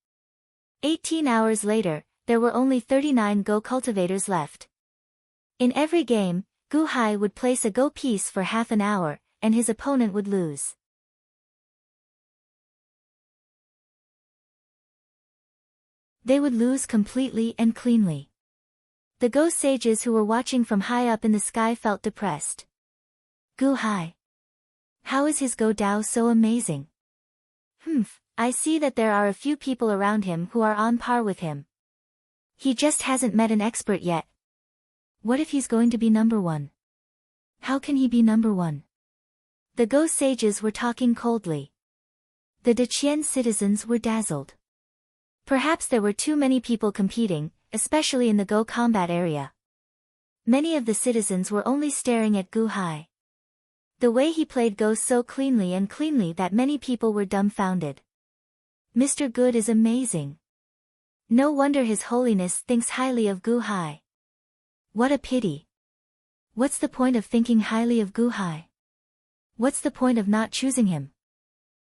18 hours later, there were only 39 Go cultivators left. In every game, Gu Hai would place a Go piece for half an hour, and his opponent would lose. They would lose completely and cleanly. The Go sages who were watching from high up in the sky felt depressed. Gu Hai. How is his Go Dao so amazing? I see that there are a few people around him who are on par with him. He just hasn't met an expert yet. What if he's going to be number one? How can he be number one? The Go sages were talking coldly. The Deqian citizens were dazzled. Perhaps there were too many people competing, especially in the Go combat area. Many of the citizens were only staring at Gu Hai. The way he played Go so cleanly that many people were dumbfounded. Mr. Good is amazing. No wonder His Holiness thinks highly of Gu Hai. What a pity. What's the point of thinking highly of Gu Hai? What's the point of not choosing him?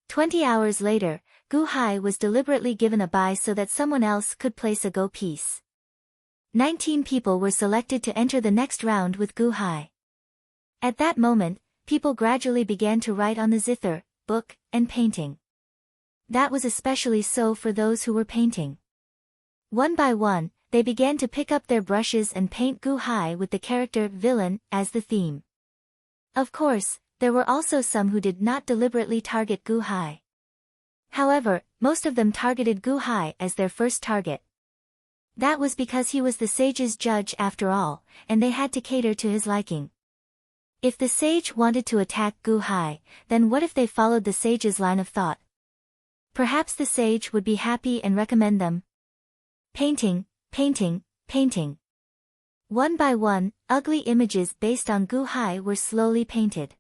20 hours later, Gu Hai was deliberately given a bye so that someone else could place a Go piece. 19 people were selected to enter the next round with Gu Hai. At that moment, people gradually began to write on the zither, book, and painting. That was especially so for those who were painting. One by one, they began to pick up their brushes and paint Gu Hai with the character villain as the theme. Of course, there were also some who did not deliberately target Gu Hai. However, most of them targeted Gu Hai as their first target. That was because he was the sage's judge after all, and they had to cater to his liking. If the sage wanted to attack Gu Hai, then what if they followed the sage's line of thought? Perhaps the sage would be happy and recommend them. Painting, painting, painting. One by one, ugly images based on Gu Hai were slowly painted.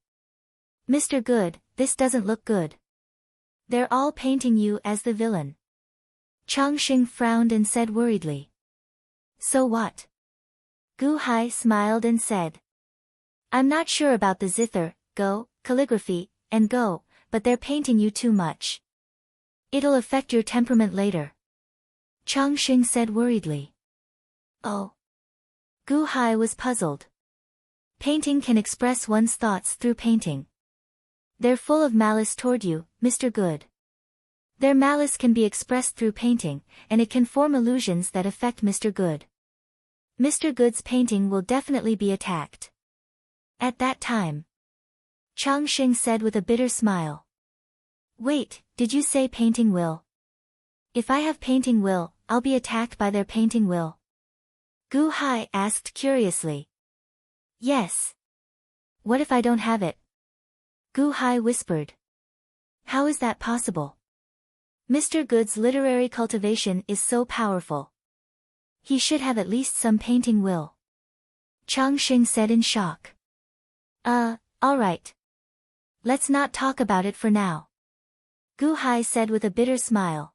Mr. Good, this doesn't look good. They're all painting you as the villain. Chongqing frowned and said worriedly. So what? Gu Hai smiled and said. I'm not sure about the zither, Go, calligraphy, and Go, but they're painting you too much. It'll affect your temperament later. Changxing said worriedly. Oh. Gu Hai was puzzled. Painting can express one's thoughts through painting. They're full of malice toward you, Mr. Good. Their malice can be expressed through painting, and it can form illusions that affect Mr. Good. Mr. Good's painting will definitely be attacked. At that time, Changxing said with a bitter smile. Wait, did you say painting will? If I have painting will, I'll be attacked by their painting will? Gu Hai asked curiously. Yes. What if I don't have it? Gu Hai whispered. How is that possible? Mr. Good's literary cultivation is so powerful. He should have at least some painting will. Changxing said in shock. Alright. Let's not talk about it for now. Gu Hai said with a bitter smile.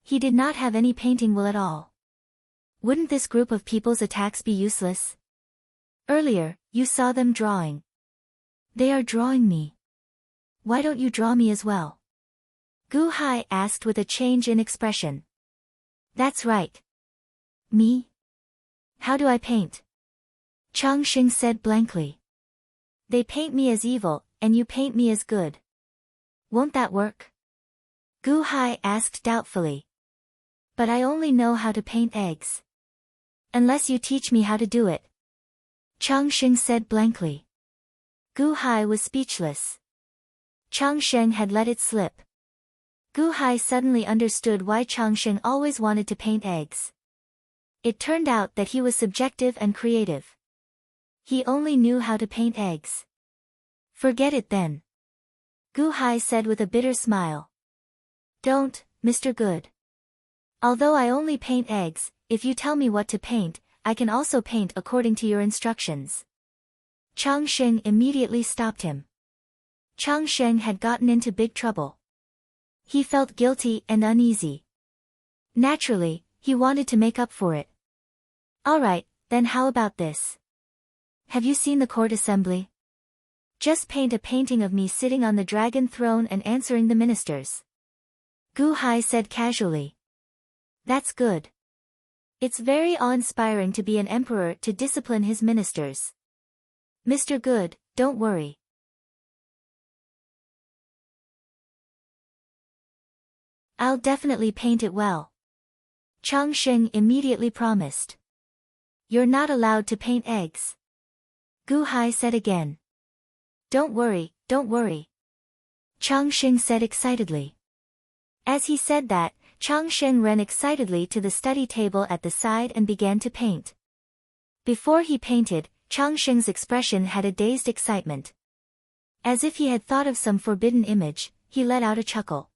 He did not have any painting will at all. Wouldn't this group of people's attacks be useless? Earlier, you saw them drawing. They are drawing me. Why don't you draw me as well? Gu Hai asked with a change in expression. That's right. Me? How do I paint? Changxing said blankly. They paint me as evil, and you paint me as good. Won't that work? Gu Hai asked doubtfully. But I only know how to paint eggs. Unless you teach me how to do it. Changxing said blankly. Gu Hai was speechless. Changxing had let it slip. Gu Hai suddenly understood why Changxing always wanted to paint eggs. It turned out that he was subjective and creative. He only knew how to paint eggs. Forget it then. Gu Hai said with a bitter smile. Don't, Mr. Good. Although I only paint eggs, if you tell me what to paint, I can also paint according to your instructions. Changxing immediately stopped him. Changxing had gotten into big trouble. He felt guilty and uneasy. Naturally, he wanted to make up for it. Alright, then how about this? Have you seen the court assembly? Just paint a painting of me sitting on the dragon throne and answering the ministers. Gu Hai said casually. That's good. It's very awe-inspiring to be an emperor to discipline his ministers. Mr. Good, don't worry. I'll definitely paint it well. Changxing immediately promised. You're not allowed to paint eggs. Gu Hai said again. Don't worry, don't worry. Changxing said excitedly. As he said that, Changxing ran excitedly to the study table at the side and began to paint. Before he painted, Changxing's expression had a dazed excitement. As if he had thought of some forbidden image, he let out a chuckle.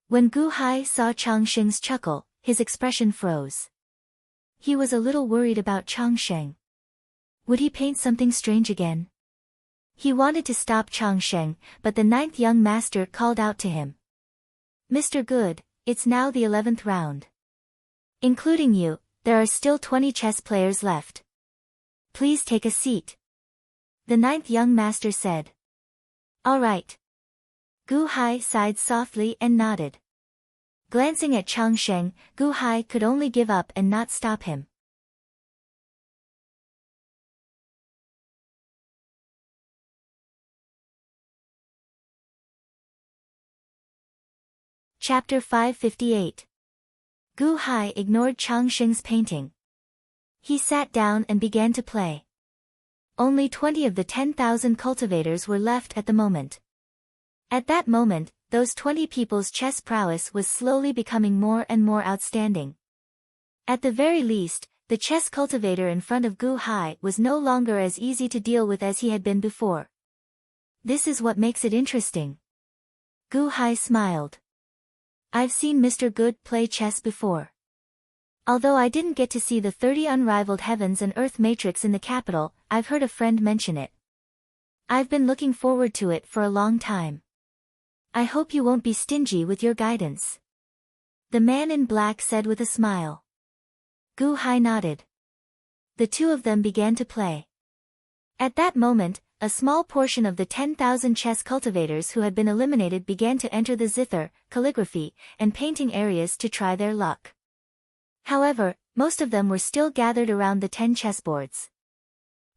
When Gu Hai saw Changxing's chuckle, his expression froze. He was a little worried about Changxing. Would he paint something strange again? He wanted to stop Changxing, but the 9th young master called out to him. Mr. Good, it's now the 11th round. Including you, there are still 20 chess players left. Please take a seat. The 9th young master said. All right. Gu Hai sighed softly and nodded. Glancing at Changxing, Gu Hai could only give up and not stop him. Chapter 558. Gu Hai ignored Changxing's painting. He sat down and began to play. Only 20 of the 10,000 cultivators were left at the moment. At that moment, those 20 people's chess prowess was slowly becoming more and more outstanding. At the very least, the chess cultivator in front of Gu Hai was no longer as easy to deal with as he had been before. This is what makes it interesting. Gu Hai smiled. I've seen Mr. Good play chess before. Although I didn't get to see the 30 unrivaled heavens and earth matrix in the capital, I've heard a friend mention it. I've been looking forward to it for a long time. I hope you won't be stingy with your guidance. The man in black said with a smile. Gu Hai nodded. The two of them began to play. At that moment, a small portion of the 10,000 chess cultivators who had been eliminated began to enter the zither, calligraphy, and painting areas to try their luck. However, most of them were still gathered around the 10 chessboards.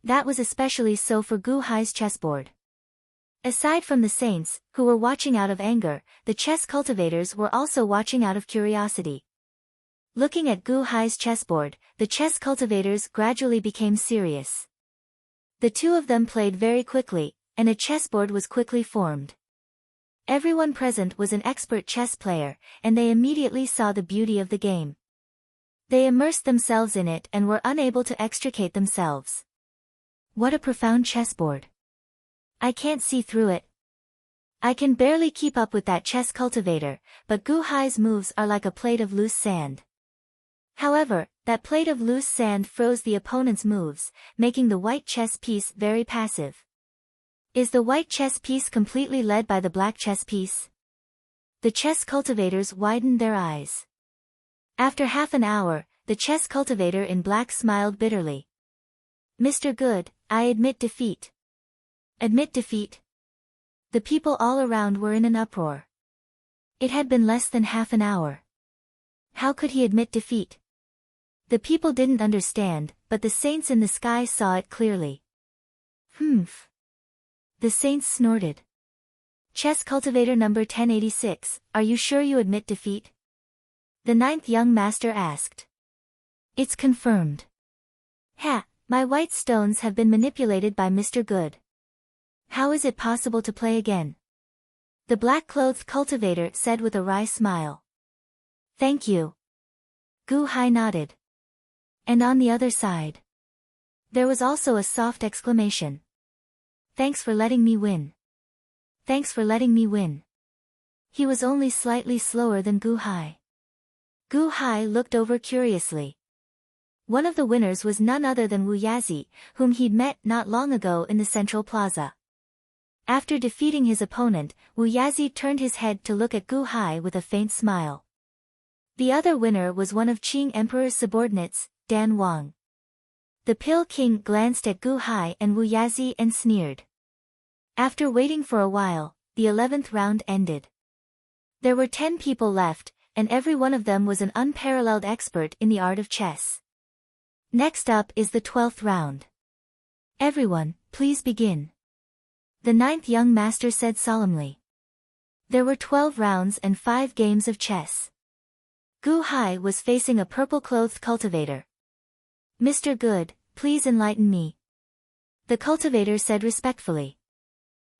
That was especially so for Gu Hai's chessboard. Aside from the saints, who were watching out of anger, the chess cultivators were also watching out of curiosity. Looking at Gu Hai's chessboard, the chess cultivators gradually became serious. The two of them played very quickly, and a chessboard was quickly formed. Everyone present was an expert chess player, and they immediately saw the beauty of the game. They immersed themselves in it and were unable to extricate themselves. What a profound chessboard! I can't see through it. I can barely keep up with that chess cultivator, but Gu Hai's moves are like a plate of loose sand. However, that plate of loose sand froze the opponent's moves, making the white chess piece very passive. Is the white chess piece completely led by the black chess piece? The chess cultivators widened their eyes. After half an hour, the chess cultivator in black smiled bitterly. Mr. Good, I admit defeat. Admit defeat? The people all around were in an uproar. It had been less than half an hour. How could he admit defeat? The people didn't understand, but the saints in the sky saw it clearly. Humph. The saints snorted. Chess cultivator number 1086, are you sure you admit defeat? The 9th young master asked. It's confirmed. Ha, my white stones have been manipulated by Mr. Good. How is it possible to play again? The black-clothed cultivator said with a wry smile. Thank you. Gu Hai nodded. And on the other side, there was also a soft exclamation. Thanks for letting me win. Thanks for letting me win. He was only slightly slower than Gu Hai. Gu Hai looked over curiously. One of the winners was none other than Wu Yazi, whom he'd met not long ago in the central plaza. After defeating his opponent, Wu Yazi turned his head to look at Gu Hai with a faint smile. The other winner was one of Qing Emperor's subordinates, Dan Wang. The Pill King glanced at Gu Hai and Wu Yazi and sneered. After waiting for a while, the 11th round ended. There were 10 people left, and every one of them was an unparalleled expert in the art of chess. Next up is the 12th round. Everyone, please begin. The 9th young master said solemnly. There were 12 rounds and 5 games of chess. Gu Hai was facing a purple-clothed cultivator. Mr. Good, please enlighten me. The cultivator said respectfully.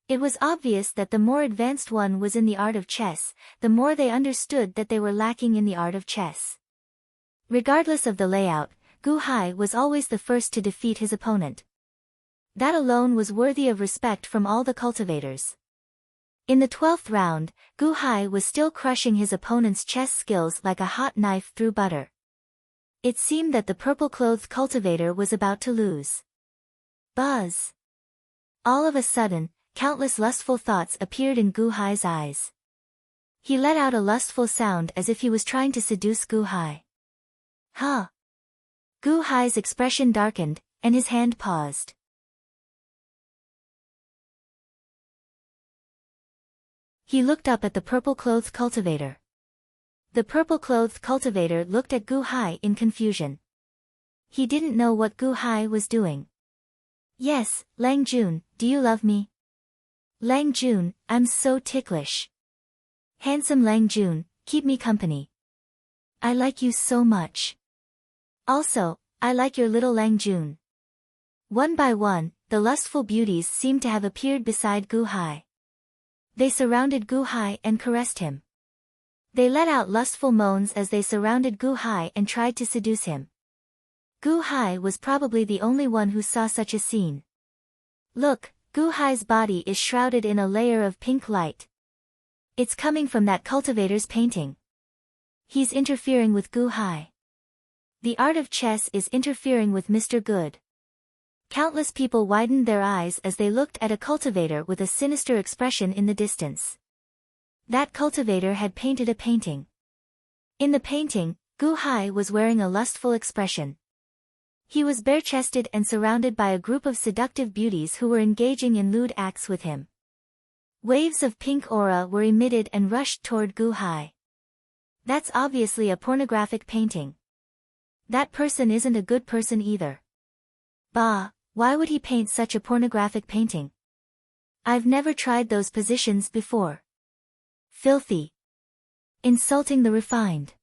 It was obvious that the more advanced one was in the art of chess, the more they understood that they were lacking in the art of chess. Regardless of the layout, Gu Hai was always the first to defeat his opponent. That alone was worthy of respect from all the cultivators. In the 12th round, Gu Hai was still crushing his opponent's chess skills like a hot knife through butter. It seemed that the purple-clothed cultivator was about to lose. Buzz! All of a sudden, countless lustful thoughts appeared in Gu Hai's eyes. He let out a lustful sound as if he was trying to seduce Gu Hai. Huh! Gu Hai's expression darkened, and his hand paused. He looked up at the purple-clothed cultivator. The purple-clothed cultivator looked at Gu Hai in confusion. He didn't know what Gu Hai was doing. Yes, Lang Jun, do you love me? Lang Jun, I'm so ticklish. Handsome Lang Jun, keep me company. I like you so much. Also, I like your little Lang Jun. One by one, the lustful beauties seemed to have appeared beside Gu Hai. They surrounded Gu Hai and caressed him. They let out lustful moans as they surrounded Gu Hai and tried to seduce him. Gu Hai was probably the only one who saw such a scene. Look, Gu Hai's body is shrouded in a layer of pink light. It's coming from that cultivator's painting. He's interfering with Gu Hai. The art of chess is interfering with Mr. Good. Countless people widened their eyes as they looked at a cultivator with a sinister expression in the distance. That cultivator had painted a painting. In the painting, Gu Hai was wearing a lustful expression. He was bare-chested and surrounded by a group of seductive beauties who were engaging in lewd acts with him. Waves of pink aura were emitted and rushed toward Gu Hai. That's obviously a pornographic painting. That person isn't a good person either. Bah, why would he paint such a pornographic painting? I've never tried those positions before. Filthy. Insulting the refined.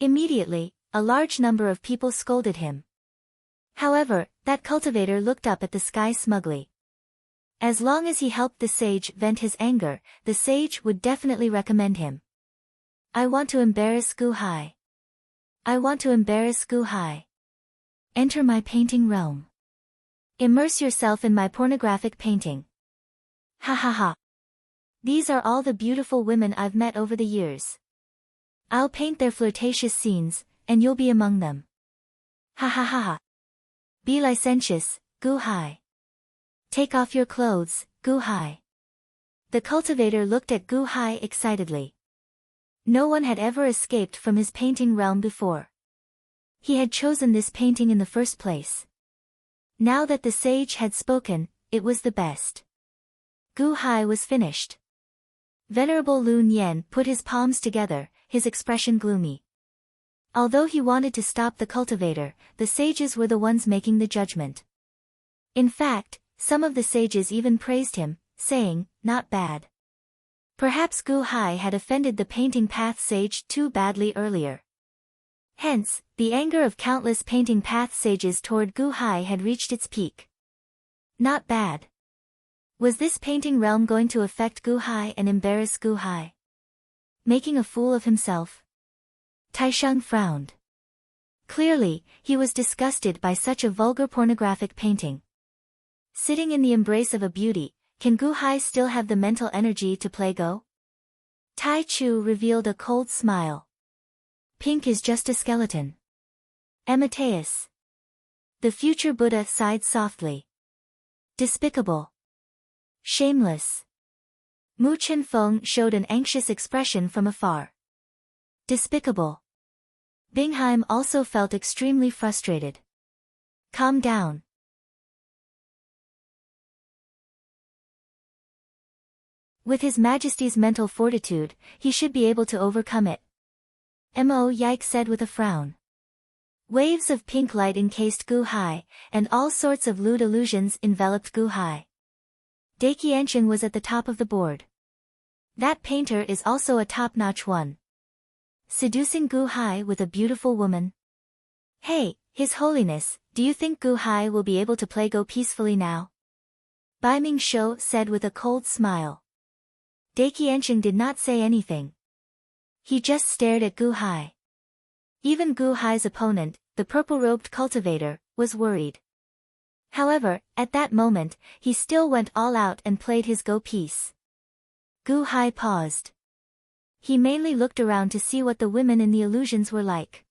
Immediately, a large number of people scolded him. However, that cultivator looked up at the sky smugly. As long as he helped the sage vent his anger, the sage would definitely recommend him. I want to embarrass Gu Hai. I want to embarrass Gu Hai. Enter my painting realm. Immerse yourself in my pornographic painting. Ha ha ha. These are all the beautiful women I've met over the years. I'll paint their flirtatious scenes, and you'll be among them. Ha ha ha ha. Be licentious, Gu Hai. Take off your clothes, Gu Hai. The cultivator looked at Gu Hai excitedly. No one had ever escaped from his painting realm before. He had chosen this painting in the first place. Now that the sage had spoken, it was the best. Gu Hai was finished. Venerable Lun Yen put his palms together, his expression gloomy. Although he wanted to stop the cultivator, the sages were the ones making the judgment. In fact, some of the sages even praised him, saying, not bad. Perhaps Gu Hai had offended the painting path sage too badly earlier. Hence, the anger of countless painting path sages toward Gu Hai had reached its peak. Not bad. Was this painting realm going to affect Gu Hai and embarrass Gu Hai? Making a fool of himself? Taisheng frowned. Clearly, he was disgusted by such a vulgar pornographic painting. Sitting in the embrace of a beauty, can Gu Hai still have the mental energy to play Go? Tai Chu revealed a cold smile. Pink is just a skeleton. Amateus. The future Buddha sighed softly. Despicable. Shameless. Mu Chen Feng showed an anxious expression from afar. Despicable. Bingheim also felt extremely frustrated. Calm down. With His Majesty's mental fortitude, he should be able to overcome it. Mo Yike said with a frown. Waves of pink light encased Gu Hai, and all sorts of lewd illusions enveloped Gu Hai. Daiqiancheng was at the top of the board. That painter is also a top-notch one. Seducing Gu Hai with a beautiful woman. Hey, His Holiness, do you think Gu Hai will be able to play Go peacefully now? Bai Ming Shou said with a cold smile. Daiqiancheng did not say anything. He just stared at Gu Hai. Even Gu Hai's opponent, the purple-robed cultivator, was worried. However, at that moment, he still went all out and played his Go piece. Gu Hai paused. He mainly looked around to see what the women in the illusions were like.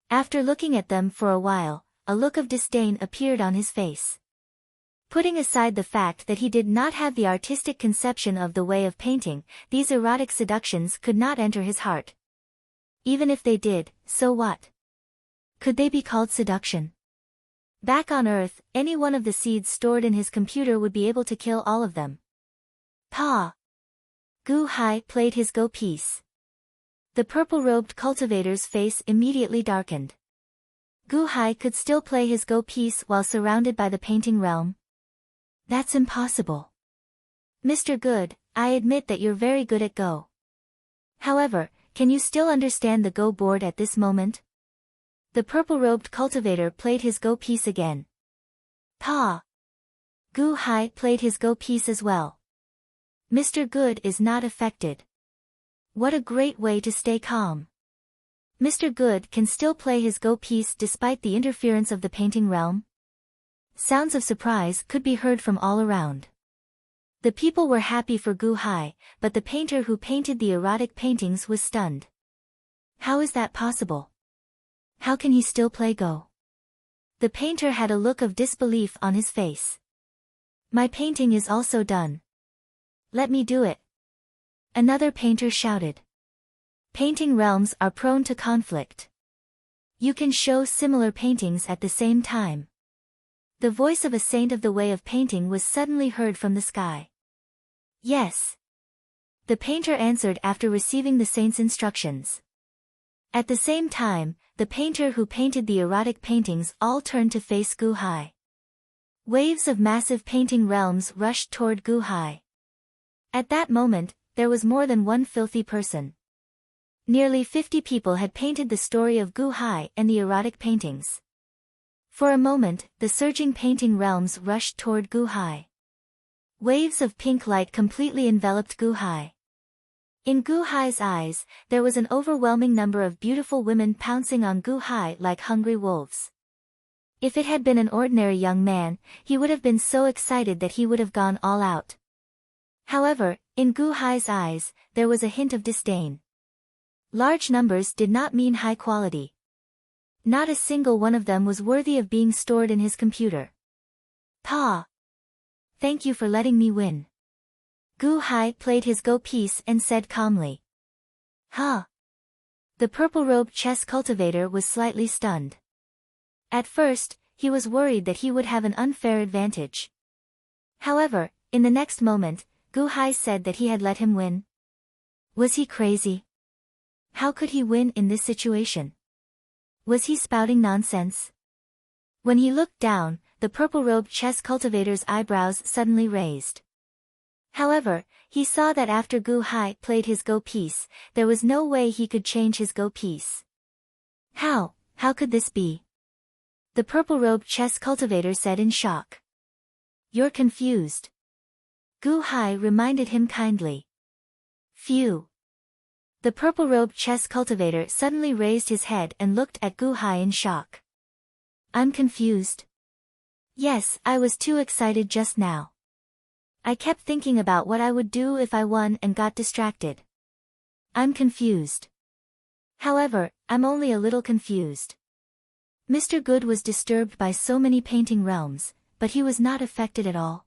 After looking at them for a while, a look of disdain appeared on his face. Putting aside the fact that he did not have the artistic conception of the way of painting, these erotic seductions could not enter his heart. Even if they did, so what? Could they be called seduction? Back on Earth, any one of the seeds stored in his computer would be able to kill all of them. Pa! Gu Hai played his Go piece. The purple-robed cultivator's face immediately darkened. Gu Hai could still play his Go piece while surrounded by the painting realm. That's impossible. Mr. Good, I admit that you're very good at Go. However, can you still understand the Go board at this moment? The purple-robed cultivator played his Go piece again. Pa! Gu Hai played his Go piece as well. Mr. Good is not affected. What a great way to stay calm. Mr. Good can still play his Go piece despite the interference of the painting realm? Sounds of surprise could be heard from all around. The people were happy for Gu Hai, but the painter who painted the erotic paintings was stunned. How is that possible? How can he still play Go? The painter had a look of disbelief on his face. My painting is also done. Let me do it. Another painter shouted. Painting realms are prone to conflict. You can show similar paintings at the same time. The voice of a saint of the way of painting was suddenly heard from the sky. Yes. The painter answered after receiving the saint's instructions. At the same time, the painter who painted the erotic paintings all turned to face Gu Hai. Waves of massive painting realms rushed toward Gu Hai. At that moment, there was more than one filthy person. Nearly 50 people had painted the story of Gu Hai and the erotic paintings. For a moment, the surging painting realms rushed toward Gu Hai. Waves of pink light completely enveloped Gu Hai. In Gu Hai's eyes, there was an overwhelming number of beautiful women pouncing on Gu Hai like hungry wolves. If it had been an ordinary young man, he would have been so excited that he would have gone all out. However, in Gu Hai's eyes, there was a hint of disdain. Large numbers did not mean high quality. Not a single one of them was worthy of being stored in his computer. Pa! Thank you for letting me win. Gu Hai played his Go piece and said calmly. Huh? The purple-robed chess cultivator was slightly stunned. At first, he was worried that he would have an unfair advantage. However, in the next moment, Gu Hai said that he had let him win. Was he crazy? How could he win in this situation? Was he spouting nonsense? When he looked down, the purple-robed chess cultivator's eyebrows suddenly raised. However, he saw that after Gu Hai played his Go piece, there was no way he could change his Go piece. How could this be? The purple-robed chess cultivator said in shock. You're confused. Gu Hai reminded him kindly. Phew. The purple-robed chess cultivator suddenly raised his head and looked at Gu Hai in shock. I'm confused. Yes, I was too excited just now. I kept thinking about what I would do if I won and got distracted. I'm confused. However, I'm only a little confused. Mr. Good was disturbed by so many painting realms, but he was not affected at all.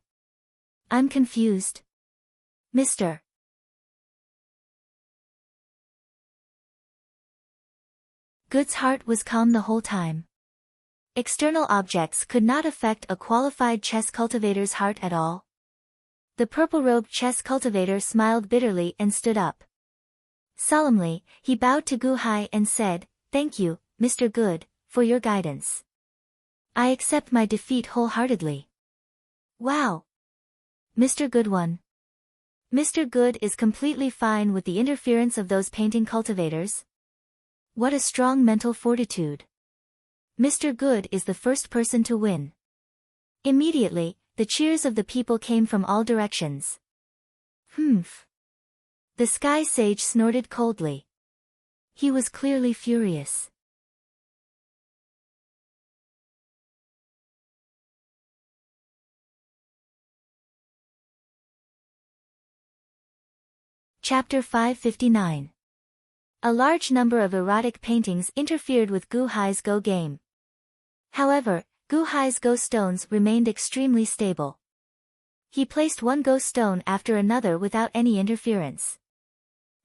I'm confused. Mr. Good's heart was calm the whole time. External objects could not affect a qualified chess cultivator's heart at all. The purple-robed chess cultivator smiled bitterly and stood up. Solemnly, he bowed to Gu Hai and said, Thank you, Mr. Good, for your guidance. I accept my defeat wholeheartedly. Wow! Mr. Good won. Mr. Good is completely fine with the interference of those painting cultivators. What a strong mental fortitude. Mr. Good is the first person to win. Immediately, the cheers of the people came from all directions. Humph. The Sky Sage snorted coldly. He was clearly furious. Chapter 559. A large number of erotic paintings interfered with Gu Hai's Go game. However, Gu Hai's Go stones remained extremely stable. He placed one Go stone after another without any interference.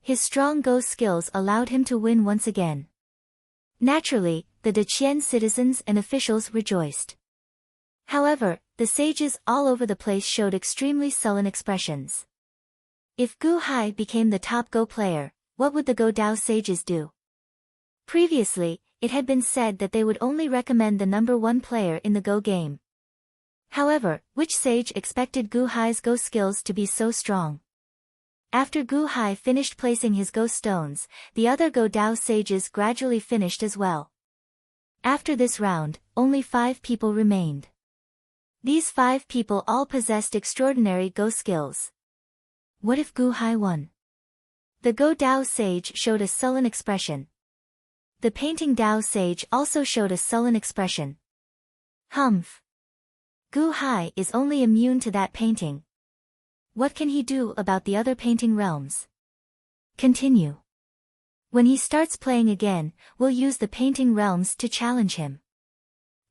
His strong Go skills allowed him to win once again. Naturally, the Deqian citizens and officials rejoiced. However, the sages all over the place showed extremely sullen expressions. If Gu Hai became the top Go player, what would the Go Dao sages do? Previously, it had been said that they would only recommend the number one player in the Go game. However, which sage expected Gu Hai's Go skills to be so strong? After Gu Hai finished placing his Go stones, the other Go Dao sages gradually finished as well. After this round, only 5 people remained. These 5 people all possessed extraordinary Go skills. What if Gu Hai won? The Go Dao sage showed a sullen expression. The painting Dao sage also showed a sullen expression. Humph. Gu Hai is only immune to that painting. What can he do about the other painting realms? Continue. When he starts playing again, we'll use the painting realms to challenge him.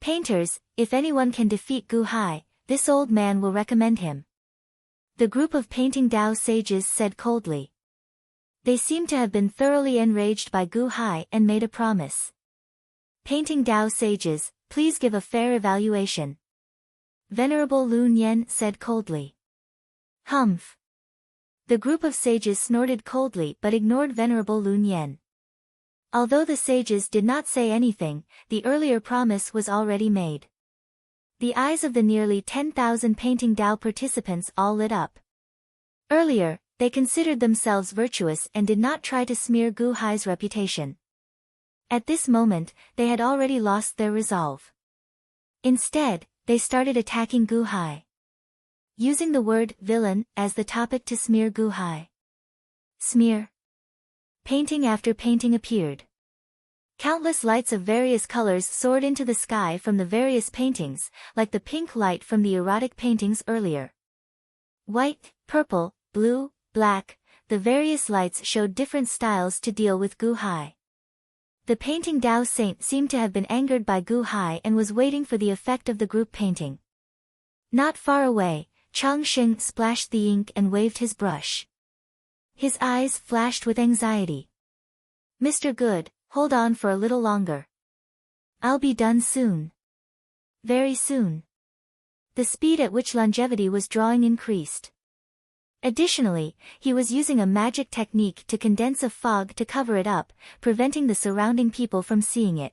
Painters, if anyone can defeat Gu Hai, this old man will recommend him. The group of painting Dao sages said coldly. They seemed to have been thoroughly enraged by Gu Hai and made a promise. Painting Dao sages, please give a fair evaluation. Venerable Lun Yen said coldly. Humph. The group of sages snorted coldly but ignored Venerable Lun Yen. Although the sages did not say anything, the earlier promise was already made. The eyes of the nearly 10,000 painting Dao participants all lit up. Earlier, they considered themselves virtuous and did not try to smear Gu Hai's reputation. At this moment, they had already lost their resolve. Instead, they started attacking Gu Hai, using the word villain as the topic to smear Gu Hai. Smear. Painting after painting appeared. Countless lights of various colors soared into the sky from the various paintings, like the pink light from the erotic paintings earlier. White, purple, blue, black, the various lights showed different styles to deal with Gu Hai. The painting Dao Saint seemed to have been angered by Gu Hai and was waiting for the effect of the group painting. Not far away, Changxing splashed the ink and waved his brush. His eyes flashed with anxiety. "Mr. Good, hold on for a little longer. I'll be done soon. Very soon." The speed at which longevity was drawing increased. Additionally, he was using a magic technique to condense a fog to cover it up, preventing the surrounding people from seeing it.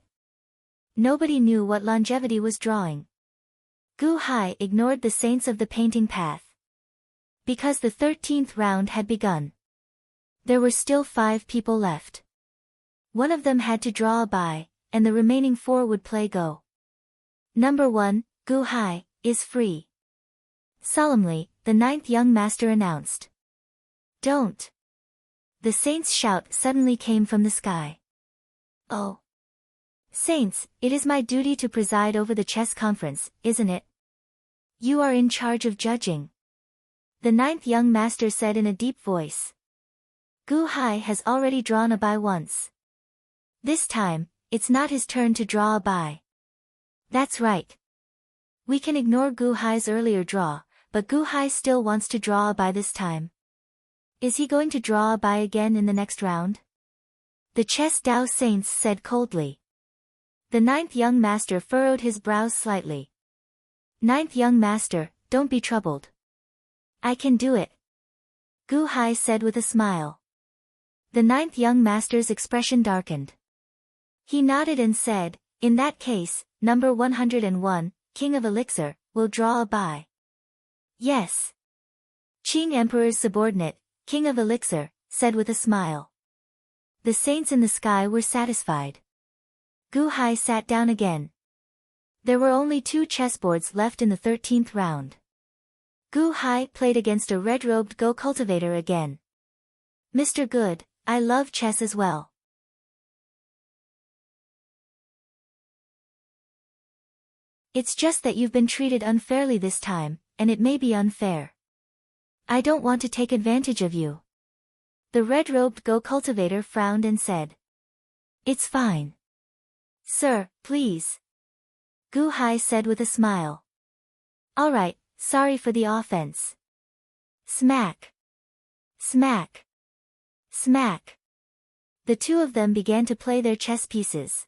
Nobody knew what longevity was drawing. Gu Hai ignored the saints of the painting path. Because the 13th round had begun. There were still 5 people left. One of them had to draw a bai, and the remaining 4 would play Go. Number 1, Gu Hai, is free. Solemnly, the 9th young master announced. "Don't." The saint's shout suddenly came from the sky. "Oh. Saints, it is my duty to preside over the chess conference, isn't it? You are in charge of judging." The 9th young master said in a deep voice. "Gu Hai has already drawn a bai once. This time, it's not his turn to draw a bai." "That's right. We can ignore Gu Hai's earlier draw, but Gu Hai still wants to draw a bai this time. Is he going to draw a bai again in the next round?" The chess Dao Saints said coldly. The 9th young master furrowed his brows slightly. "9th young master, don't be troubled. I can do it," Gu Hai said with a smile. The 9th young master's expression darkened. He nodded and said, "In that case, number 101, King of Elixir, will draw a bai." "Yes." Qing Emperor's subordinate, King of Elixir, said with a smile. The saints in the sky were satisfied. Gu Hai sat down again. There were only 2 chessboards left in the 13th round. Gu Hai played against a red-robed Go cultivator again. "Mr. Good, I love chess as well. It's just that you've been treated unfairly this time, and it may be unfair. I don't want to take advantage of you." The red-robed Go cultivator frowned and said. "It's fine. Sir, please," Gu Hai said with a smile. "All right, sorry for the offense." Smack. Smack. Smack. The 2 of them began to play their chess pieces.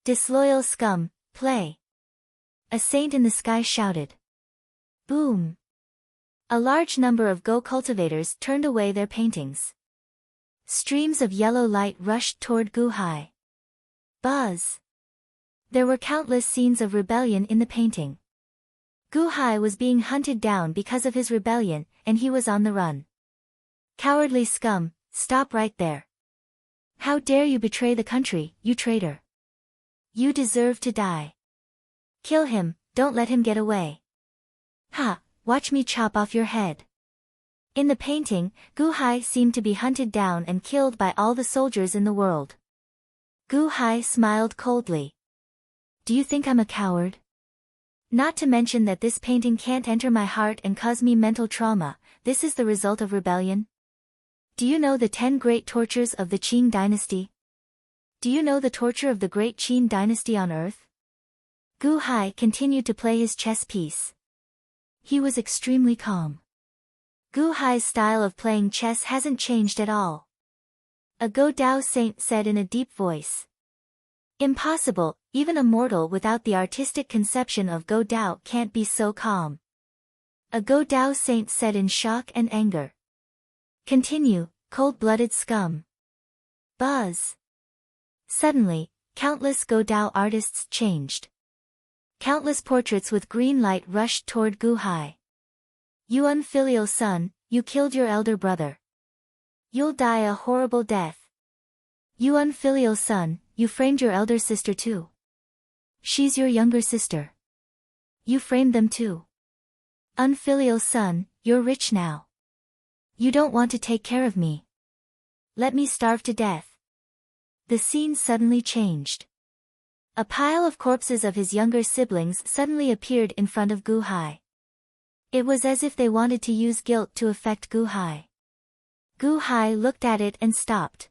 "Disloyal scum, play." A saint in the sky shouted. Boom. A large number of Go cultivators turned away their paintings. Streams of yellow light rushed toward Gu Hai. Buzz. There were countless scenes of rebellion in the painting. Gu Hai was being hunted down because of his rebellion, and he was on the run. "Cowardly scum, stop right there. How dare you betray the country, you traitor. You deserve to die. Kill him, don't let him get away. Ha, watch me chop off your head." In the painting, Gu Hai seemed to be hunted down and killed by all the soldiers in the world. Gu Hai smiled coldly. "Do you think I'm a coward? Not to mention that this painting can't enter my heart and cause me mental trauma. This is the result of rebellion. Do you know the 10 great tortures of the Qing dynasty? Do you know the torture of the great Qing dynasty on earth?" Gu Hai continued to play his chess piece. He was extremely calm. Gu Hai's style of playing chess hasn't changed at all. A Go Dao saint said in a deep voice. "Impossible, even a mortal without the artistic conception of Go Dao can't be so calm." A Go Dao saint said in shock and anger. "Continue, cold-blooded scum." Buzz. Suddenly, countless Go Dao artists changed. Countless portraits with green light rushed toward Gu Hai. You unfilial son, you killed your elder brother. You'll die a horrible death. You unfilial son, you framed your elder sister too. She's your younger sister. You framed them too. Unfilial son, you're rich now. You don't want to take care of me. Let me starve to death. The scene suddenly changed. A pile of corpses of his younger siblings suddenly appeared in front of Gu Hai. It was as if they wanted to use guilt to affect Gu Hai. Gu Hai looked at it and stopped.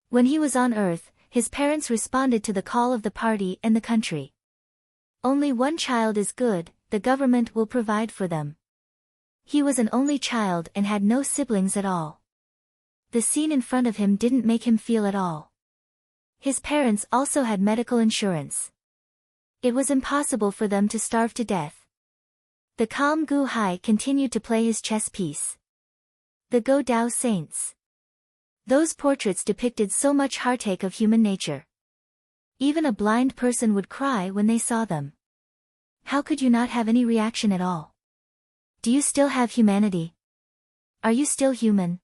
When he was on Earth, his parents responded to the call of the party and the country. Only one child is good, the government will provide for them. He was an only child and had no siblings at all. The scene in front of him didn't make him feel at all. His parents also had medical insurance. It was impossible for them to starve to death. The calm Gu Hai continued to play his chess piece. The Go Dao Saints. Those portraits depicted so much heartache of human nature. Even a blind person would cry when they saw them. How could you not have any reaction at all? Do you still have humanity? Are you still human?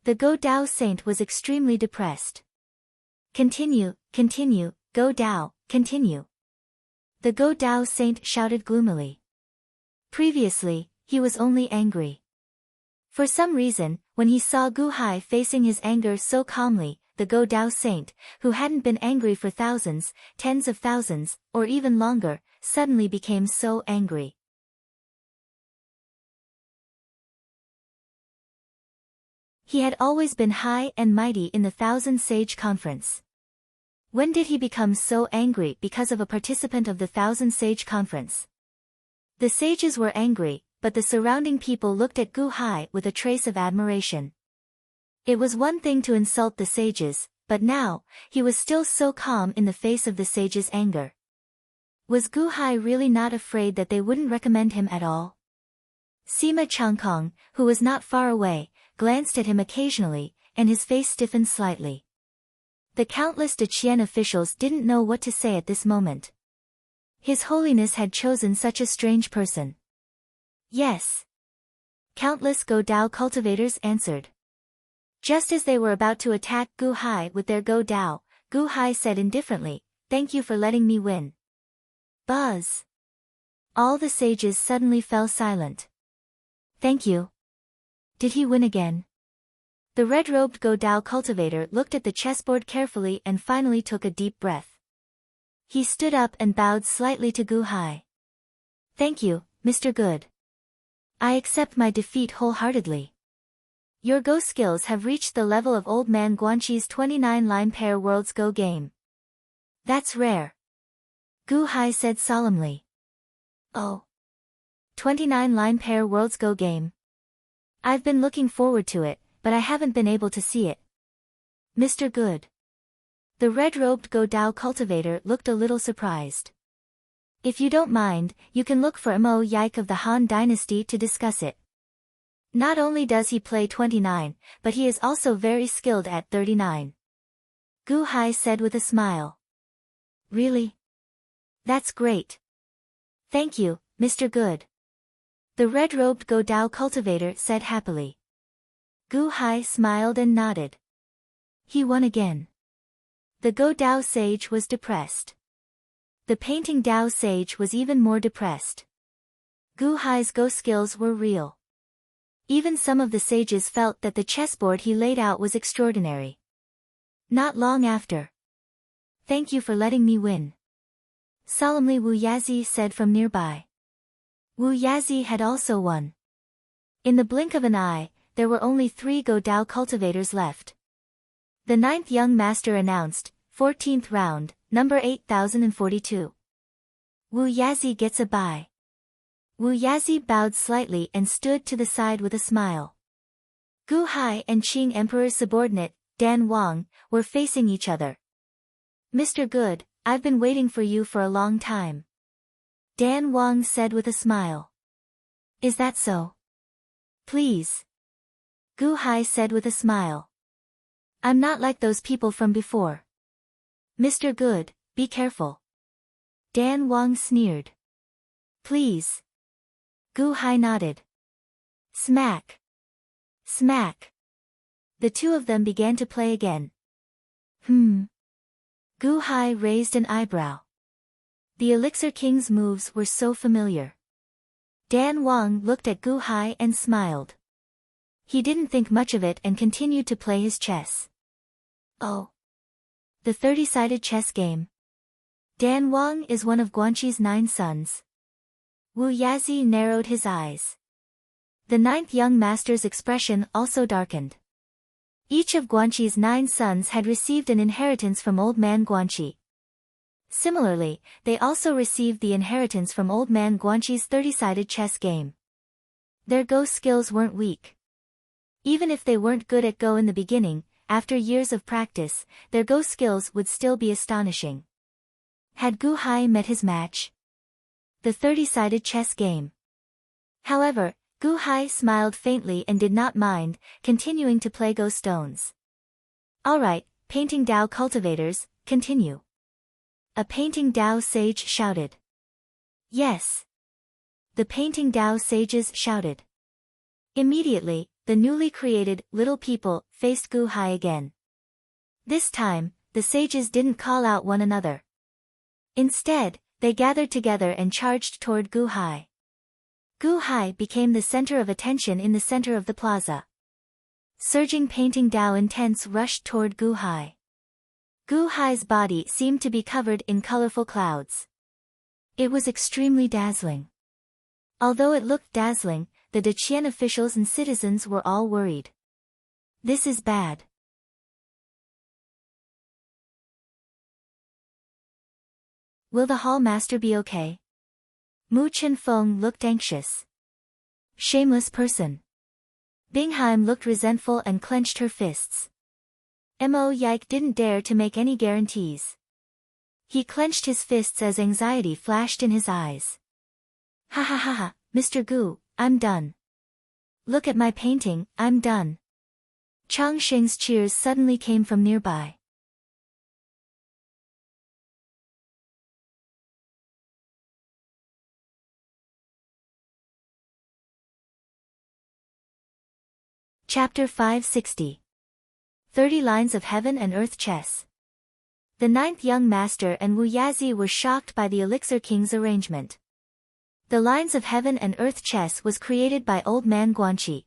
The Go Dao Saint was extremely depressed. Continue, continue, Go Dao, continue. The Go Dao Saint shouted gloomily. Previously, he was only angry. For some reason, when he saw Gu Hai facing his anger so calmly, the Go Dao Saint, who hadn't been angry for thousands, tens of thousands, or even longer, suddenly became so angry. He had always been high and mighty in the Thousand Sage Conference. When did he become so angry because of a participant of the Thousand Sage Conference? The sages were angry, but the surrounding people looked at Gu Hai with a trace of admiration. It was one thing to insult the sages, but now, he was still so calm in the face of the sages' anger. Was Gu Hai really not afraid that they wouldn't recommend him at all? Sima Changkong, who was not far away, glanced at him occasionally, and his face stiffened slightly. The countless Deqian officials didn't know what to say at this moment. His Holiness had chosen such a strange person. Yes. Countless Go Dao cultivators answered. Just as they were about to attack Gu Hai with their Go Dao, Gu Hai said indifferently, "Thank you for letting me win." Buzz. All the sages suddenly fell silent. Thank you. Did he win again? The red-robed Go Dao cultivator looked at the chessboard carefully and finally took a deep breath. He stood up and bowed slightly to Gu Hai. Thank you, Mr. Good. I accept my defeat wholeheartedly. Your Go skills have reached the level of Old Man Guanxi's 29-line pair World's Go game. That's rare. Gu Hai said solemnly. Oh. 29-line pair World's Go game. I've been looking forward to it, but I haven't been able to see it. Mr. Good. The red-robed Go Dao cultivator looked a little surprised. If you don't mind, you can look for Mo Yike of the Han Dynasty to discuss it. Not only does he play 29, but he is also very skilled at 39. Gu Hai said with a smile. Really? That's great. Thank you, Mr. Good. The red-robed Go Dao cultivator said happily. Gu Hai smiled and nodded. He won again. The Go Dao sage was depressed. The painting Dao sage was even more depressed. Gu Hai's Go skills were real. Even some of the sages felt that the chessboard he laid out was extraordinary. Not long after. Thank you for letting me win. Solemnly Wu Yazi said from nearby. Wu Yazi had also won. In the blink of an eye, there were only 3 Go Dao cultivators left. The 9th young master announced, 14th round, number 8042. Wu Yazi gets a bye. Wu Yazi bowed slightly and stood to the side with a smile. Gu Hai and Qing Emperor's subordinate, Dan Wang, were facing each other. Mr. Good, I've been waiting for you for a long time. Dan Wang said with a smile. Is that so? Please. Gu Hai said with a smile. I'm not like those people from before. Mr. Good, be careful. Dan Wang sneered. Please. Gu Hai nodded. Smack. Smack. The two of them began to play again. Gu Hai raised an eyebrow. The Elixir King's moves were so familiar. Dan Wang looked at Gu Hai and smiled. He didn't think much of it and continued to play his chess. Oh. The 30-sided chess game. Dan Wang is one of Guanxi's 9 sons. Wu Yazi narrowed his eyes. The 9th young master's expression also darkened. Each of Guanxi's 9 sons had received an inheritance from Old Man Guanxi. Similarly, they also received the inheritance from Old Man Guanxi's 30-sided chess game. Their Go skills weren't weak. Even if they weren't good at Go in the beginning, after years of practice, their Go skills would still be astonishing. Had Gu Hai met his match? The 30-sided chess game. However, Gu Hai smiled faintly and did not mind, continuing to play Go stones. Alright, painting Dao cultivators, continue. A painting Dao sage shouted. Yes. The painting Dao sages shouted. Immediately, the newly created little people faced Gu Hai again. This time, the sages didn't call out one another. Instead, they gathered together and charged toward Gu Hai. Gu Hai became the center of attention in the center of the plaza. Surging painting Dao intense rushed toward Gu Hai. Gu Hai's body seemed to be covered in colorful clouds. It was extremely dazzling. Although it looked dazzling, the Deqian officials and citizens were all worried. This is bad. Will the hall master be okay? Mu Chenfeng looked anxious. Shameless person. Bingheim looked resentful and clenched her fists. Mo Yike didn't dare to make any guarantees. He clenched his fists as anxiety flashed in his eyes. Ha ha ha ha, Mr. Gu, I'm done. Look at my painting, I'm done. Chang Xing's cheers suddenly came from nearby. Chapter 560. 30 Lines of Heaven and Earth Chess. The 9th young master and Wu Yazi were shocked by the Elixir King's arrangement. The Lines of Heaven and Earth chess was created by Old Man Guanxi.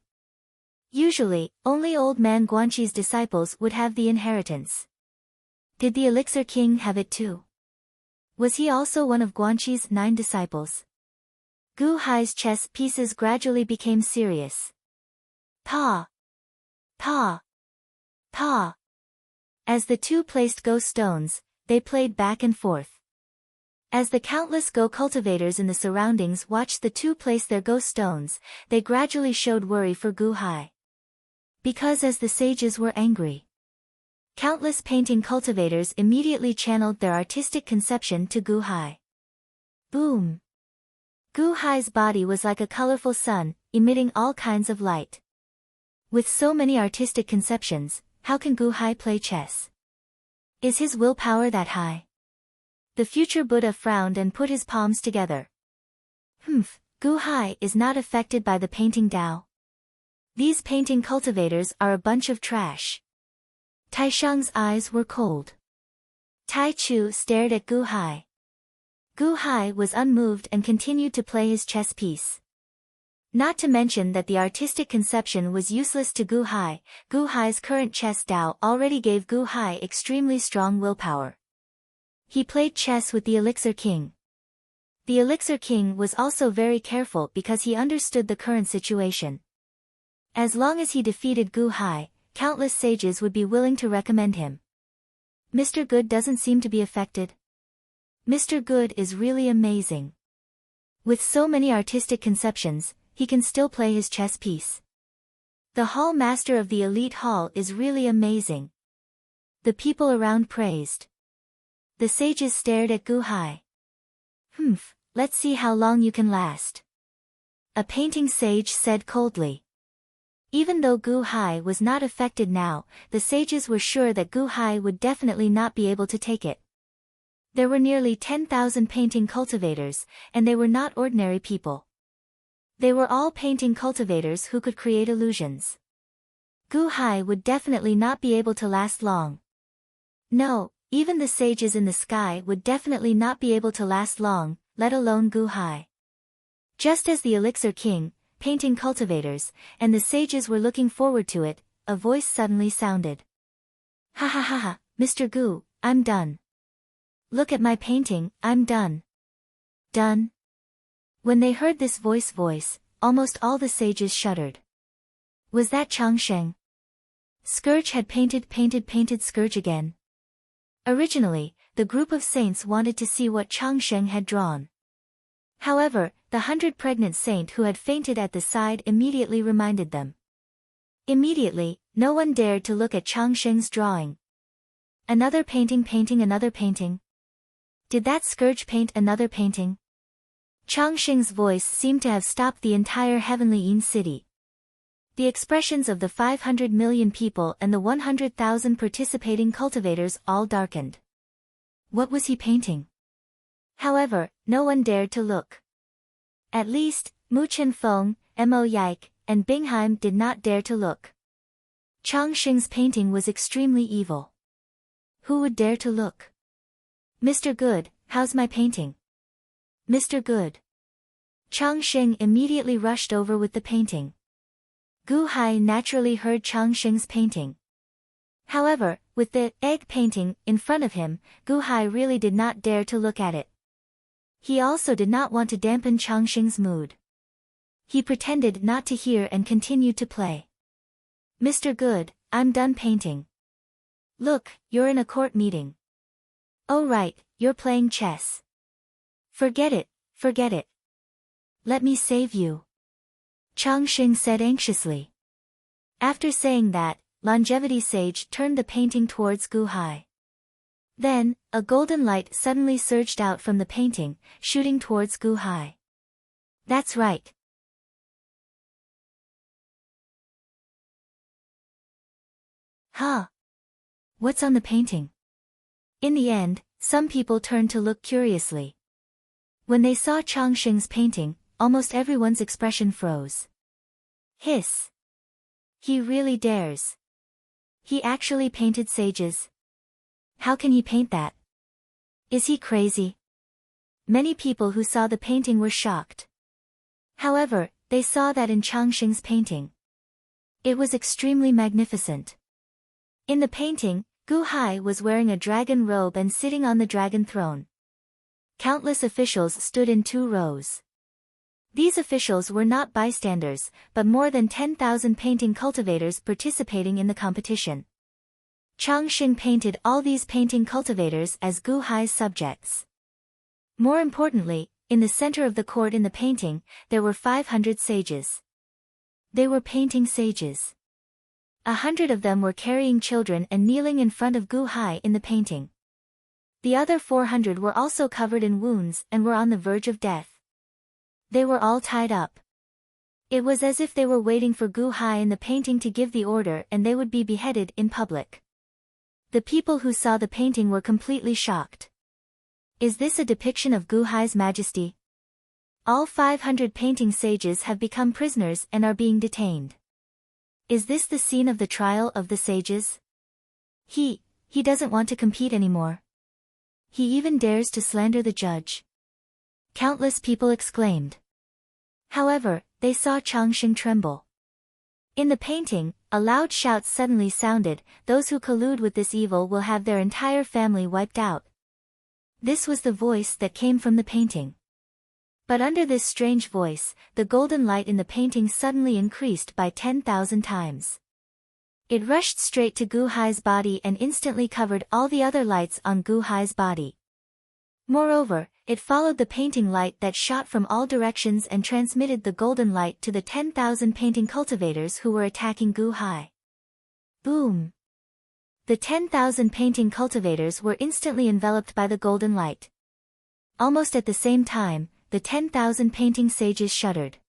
Usually, only Old Man Guanxi's disciples would have the inheritance. Did the Elixir King have it too? Was he also one of Guanxi's 9 disciples? Gu Hai's chess pieces gradually became serious. Pa! Pa! Pa! As the two placed Go stones, they played back and forth. As the countless Go cultivators in the surroundings watched the two place their Go stones, they gradually showed worry for Gu Hai. Because as the sages were angry, countless painting cultivators immediately channeled their artistic conception to Gu Hai. Boom! Gu Hai's body was like a colorful sun, emitting all kinds of light. With so many artistic conceptions, how can Gu Hai play chess? Is his willpower that high? The future Buddha frowned and put his palms together. Gu Hai is not affected by the painting Dao. These painting cultivators are a bunch of trash. Taishang's eyes were cold. Tai Chu stared at Gu Hai. Gu Hai was unmoved and continued to play his chess piece. Not to mention that the artistic conception was useless to Gu Hai. Gu Hai's current chess Dao already gave Gu Hai extremely strong willpower. He played chess with the Elixir King. The Elixir King was also very careful because he understood the current situation. As long as he defeated Gu Hai, countless sages would be willing to recommend him. Mr. Good doesn't seem to be affected. Mr. Good is really amazing. With so many artistic conceptions, he can still play his chess piece. The hall master of the elite hall is really amazing. The people around praised. The sages stared at Gu Hai. Let's see how long you can last. A painting sage said coldly. Even though Gu Hai was not affected now, the sages were sure that Gu Hai would definitely not be able to take it. There were nearly 10,000 painting cultivators, and they were not ordinary people. They were all painting cultivators who could create illusions. Gu Hai would definitely not be able to last long. No, even the sages in the sky would definitely not be able to last long, let alone Gu Hai. Just as the Elixir King, painting cultivators, and the sages were looking forward to it, a voice suddenly sounded. Ha ha ha ha, Mr. Gu, I'm done. Look at my painting, I'm done. Done? When they heard this voice, almost all the sages shuddered. Was that Changsheng? Scourge had painted Scourge again. Originally, the group of saints wanted to see what Changsheng had drawn. However, the 100 pregnant saint who had fainted at the side immediately reminded them. Immediately, no one dared to look at Changsheng's drawing. Another painting, another painting. Did that Scourge paint another painting? Changsheng's voice seemed to have stopped the entire heavenly Yin city. The expressions of the 500 million people and the 100,000 participating cultivators all darkened. What was he painting? However, no one dared to look. At least, Mu Chenfeng, Mo Yike, and Bingheim did not dare to look. Changsheng's painting was extremely evil. Who would dare to look? Mr. Good, how's my painting? Mr. Good. Changsheng immediately rushed over with the painting. Gu Hai naturally heard Changsheng's painting. However, with the egg painting in front of him, Gu Hai really did not dare to look at it. He also did not want to dampen Changsheng's mood. He pretended not to hear and continued to play. Mr. Good, I'm done painting. Look, you're in a court meeting. Oh right, you're playing chess. Forget it, forget it. Let me save you. Changsheng said anxiously. After saying that, Longevity Sage turned the painting towards Gu Hai. Then, a golden light suddenly surged out from the painting, shooting towards Gu Hai. That's right. Huh? What's on the painting? In the end, some people turned to look curiously. When they saw Changsheng's painting, almost everyone's expression froze. Hiss. He really dares. He actually painted sages. How can he paint that? Is he crazy? Many people who saw the painting were shocked. However, they saw that in Changsheng's painting. It was extremely magnificent. In the painting, Gu Hai was wearing a dragon robe and sitting on the dragon throne. Countless officials stood in 2 rows. These officials were not bystanders, but more than 10,000 painting cultivators participating in the competition. Changsheng painted all these painting cultivators as Gu Hai's subjects. More importantly, in the center of the court in the painting, there were 500 sages. They were painting sages. 100 of them were carrying children and kneeling in front of Gu Hai in the painting. The other 400 were also covered in wounds and were on the verge of death. They were all tied up. It was as if they were waiting for Gu Hai in the painting to give the order and they would be beheaded in public. The people who saw the painting were completely shocked. Is this a depiction of Gu Hai's majesty? All 500 painting sages have become prisoners and are being detained. Is this the scene of the trial of the sages? He doesn't want to compete anymore. He even dares to slander the judge. Countless people exclaimed. However, they saw Changsheng tremble. In the painting, a loud shout suddenly sounded, "Those who collude with this evil will have their entire family wiped out." This was the voice that came from the painting. But under this strange voice, the golden light in the painting suddenly increased by 10,000 times. It rushed straight to Gu Hai's body and instantly covered all the other lights on Gu Hai's body. Moreover, it followed the painting light that shot from all directions and transmitted the golden light to the 10,000 painting cultivators who were attacking Gu Hai. Boom! The 10,000 painting cultivators were instantly enveloped by the golden light. Almost at the same time, the 10,000 painting sages shuddered.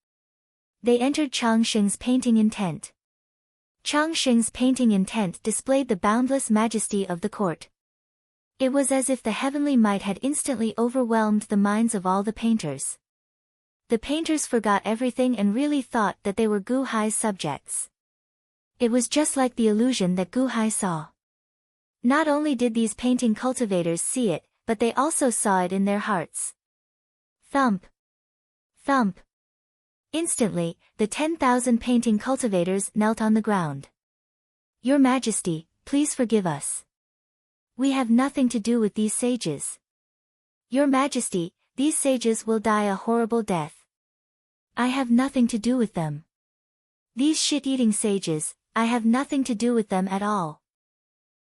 They entered Changsheng's painting intent. Changsheng's painting intent displayed the boundless majesty of the court. It was as if the heavenly might had instantly overwhelmed the minds of all the painters. The painters forgot everything and really thought that they were Gu Hai's subjects. It was just like the illusion that Gu Hai saw. Not only did these painting cultivators see it, but they also saw it in their hearts. Thump. Thump. Instantly, the 10,000 painting cultivators knelt on the ground. Your Majesty, please forgive us. We have nothing to do with these sages. Your Majesty, these sages will die a horrible death. I have nothing to do with them. These shit-eating sages, I have nothing to do with them at all.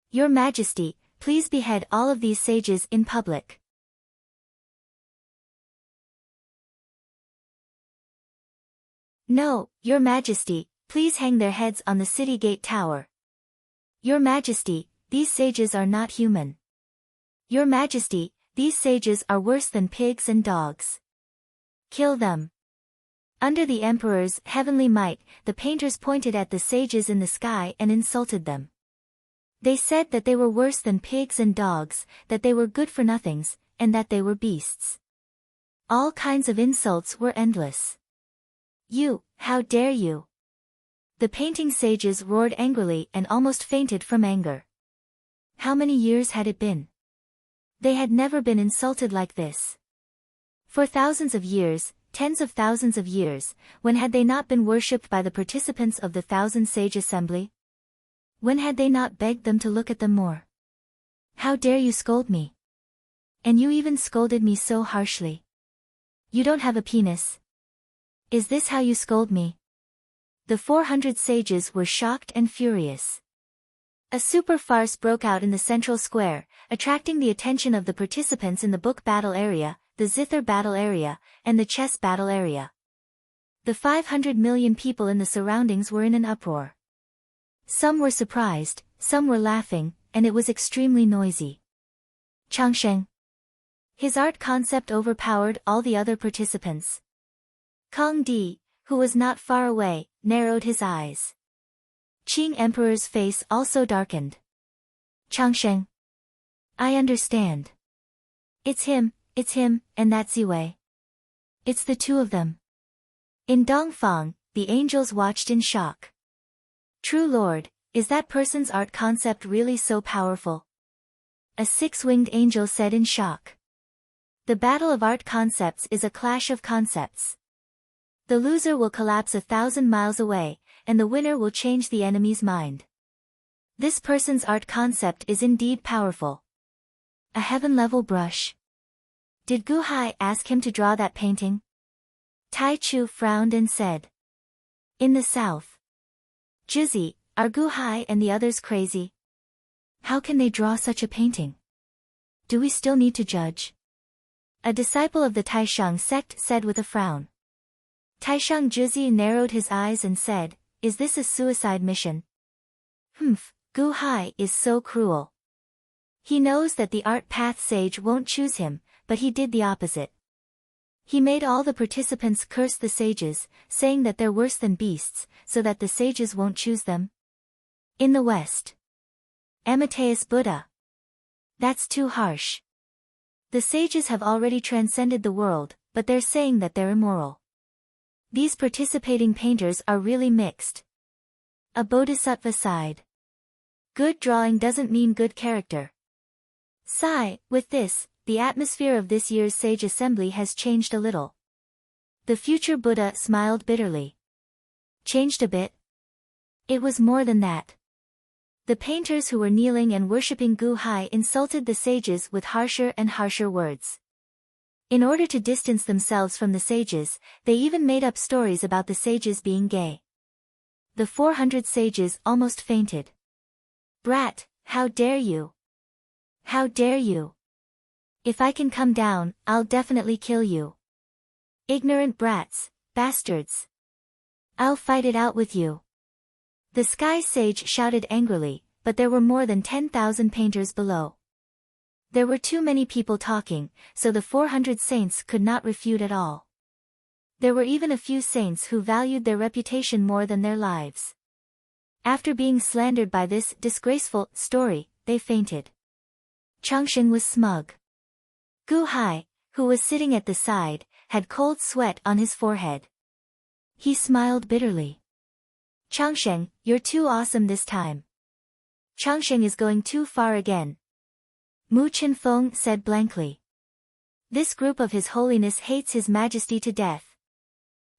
Your Majesty, please behead all of these sages in public. No, Your Majesty, please hang their heads on the city gate tower. Your Majesty, these sages are not human. Your Majesty, these sages are worse than pigs and dogs. Kill them. Under the Emperor's heavenly might, the painters pointed at the sages in the sky and insulted them. They said that they were worse than pigs and dogs, that they were good-for-nothings, and that they were beasts. All kinds of insults were endless. You, how dare you? The painting sages roared angrily and almost fainted from anger. How many years had it been? They had never been insulted like this. For thousands of years, tens of thousands of years, when had they not been worshipped by the participants of the Thousand Sage Assembly? When had they not begged them to look at them more? How dare you scold me? And you even scolded me so harshly. You don't have a penis. Is this how you scold me? The 400 sages were shocked and furious. A super farce broke out in the central square, attracting the attention of the participants in the book battle area, the zither battle area, and the chess battle area. The 500 million people in the surroundings were in an uproar. Some were surprised, some were laughing, and it was extremely noisy. Changsheng. His art concept overpowered all the other participants. Kong Di, who was not far away, narrowed his eyes. Qing Emperor's face also darkened. Changsheng. I understand. It's him, and that's Ziwei. It's the two of them. In Dongfang, the angels watched in shock. True Lord, is that person's art concept really so powerful? A six-winged angel said in shock. The battle of art concepts is a clash of concepts. The loser will collapse 1,000 miles away, and the winner will change the enemy's mind. This person's art concept is indeed powerful. A heaven-level brush. Did Gu Hai ask him to draw that painting? Tai Chu frowned and said. In the south. Jizi, are Gu Hai and the others crazy? How can they draw such a painting? Do we still need to judge? A disciple of the Taishang sect said with a frown. Taishang Jizi narrowed his eyes and said, is this a suicide mission? Gu Hai is so cruel. He knows that the art path sage won't choose him, but he did the opposite. He made all the participants curse the sages, saying that they're worse than beasts, so that the sages won't choose them. In the West. Amateus Buddha. That's too harsh. The sages have already transcended the world, but they're saying that they're immoral. These participating painters are really mixed. A bodhisattva sighed. Good drawing doesn't mean good character. Sigh, with this, the atmosphere of this year's Sage Assembly has changed a little. The future Buddha smiled bitterly. Changed a bit? It was more than that. The painters who were kneeling and worshipping Gu Hai insulted the sages with harsher and harsher words. In order to distance themselves from the sages, they even made up stories about the sages being gay. The 400 sages almost fainted. Brat, how dare you? How dare you? If I can come down, I'll definitely kill you. Ignorant brats, bastards. I'll fight it out with you. The Sky Sage shouted angrily, but there were more than 10,000 painters below. There were too many people talking, so the 400 saints could not refute at all. There were even a few saints who valued their reputation more than their lives. After being slandered by this disgraceful story, they fainted. Changsheng was smug. Gu Hai, who was sitting at the side, had cold sweat on his forehead. He smiled bitterly. Changsheng, you're too awesome this time. Changsheng is going too far again. Mu Qinfeng said blankly. This group of His Holiness hates His Majesty to death.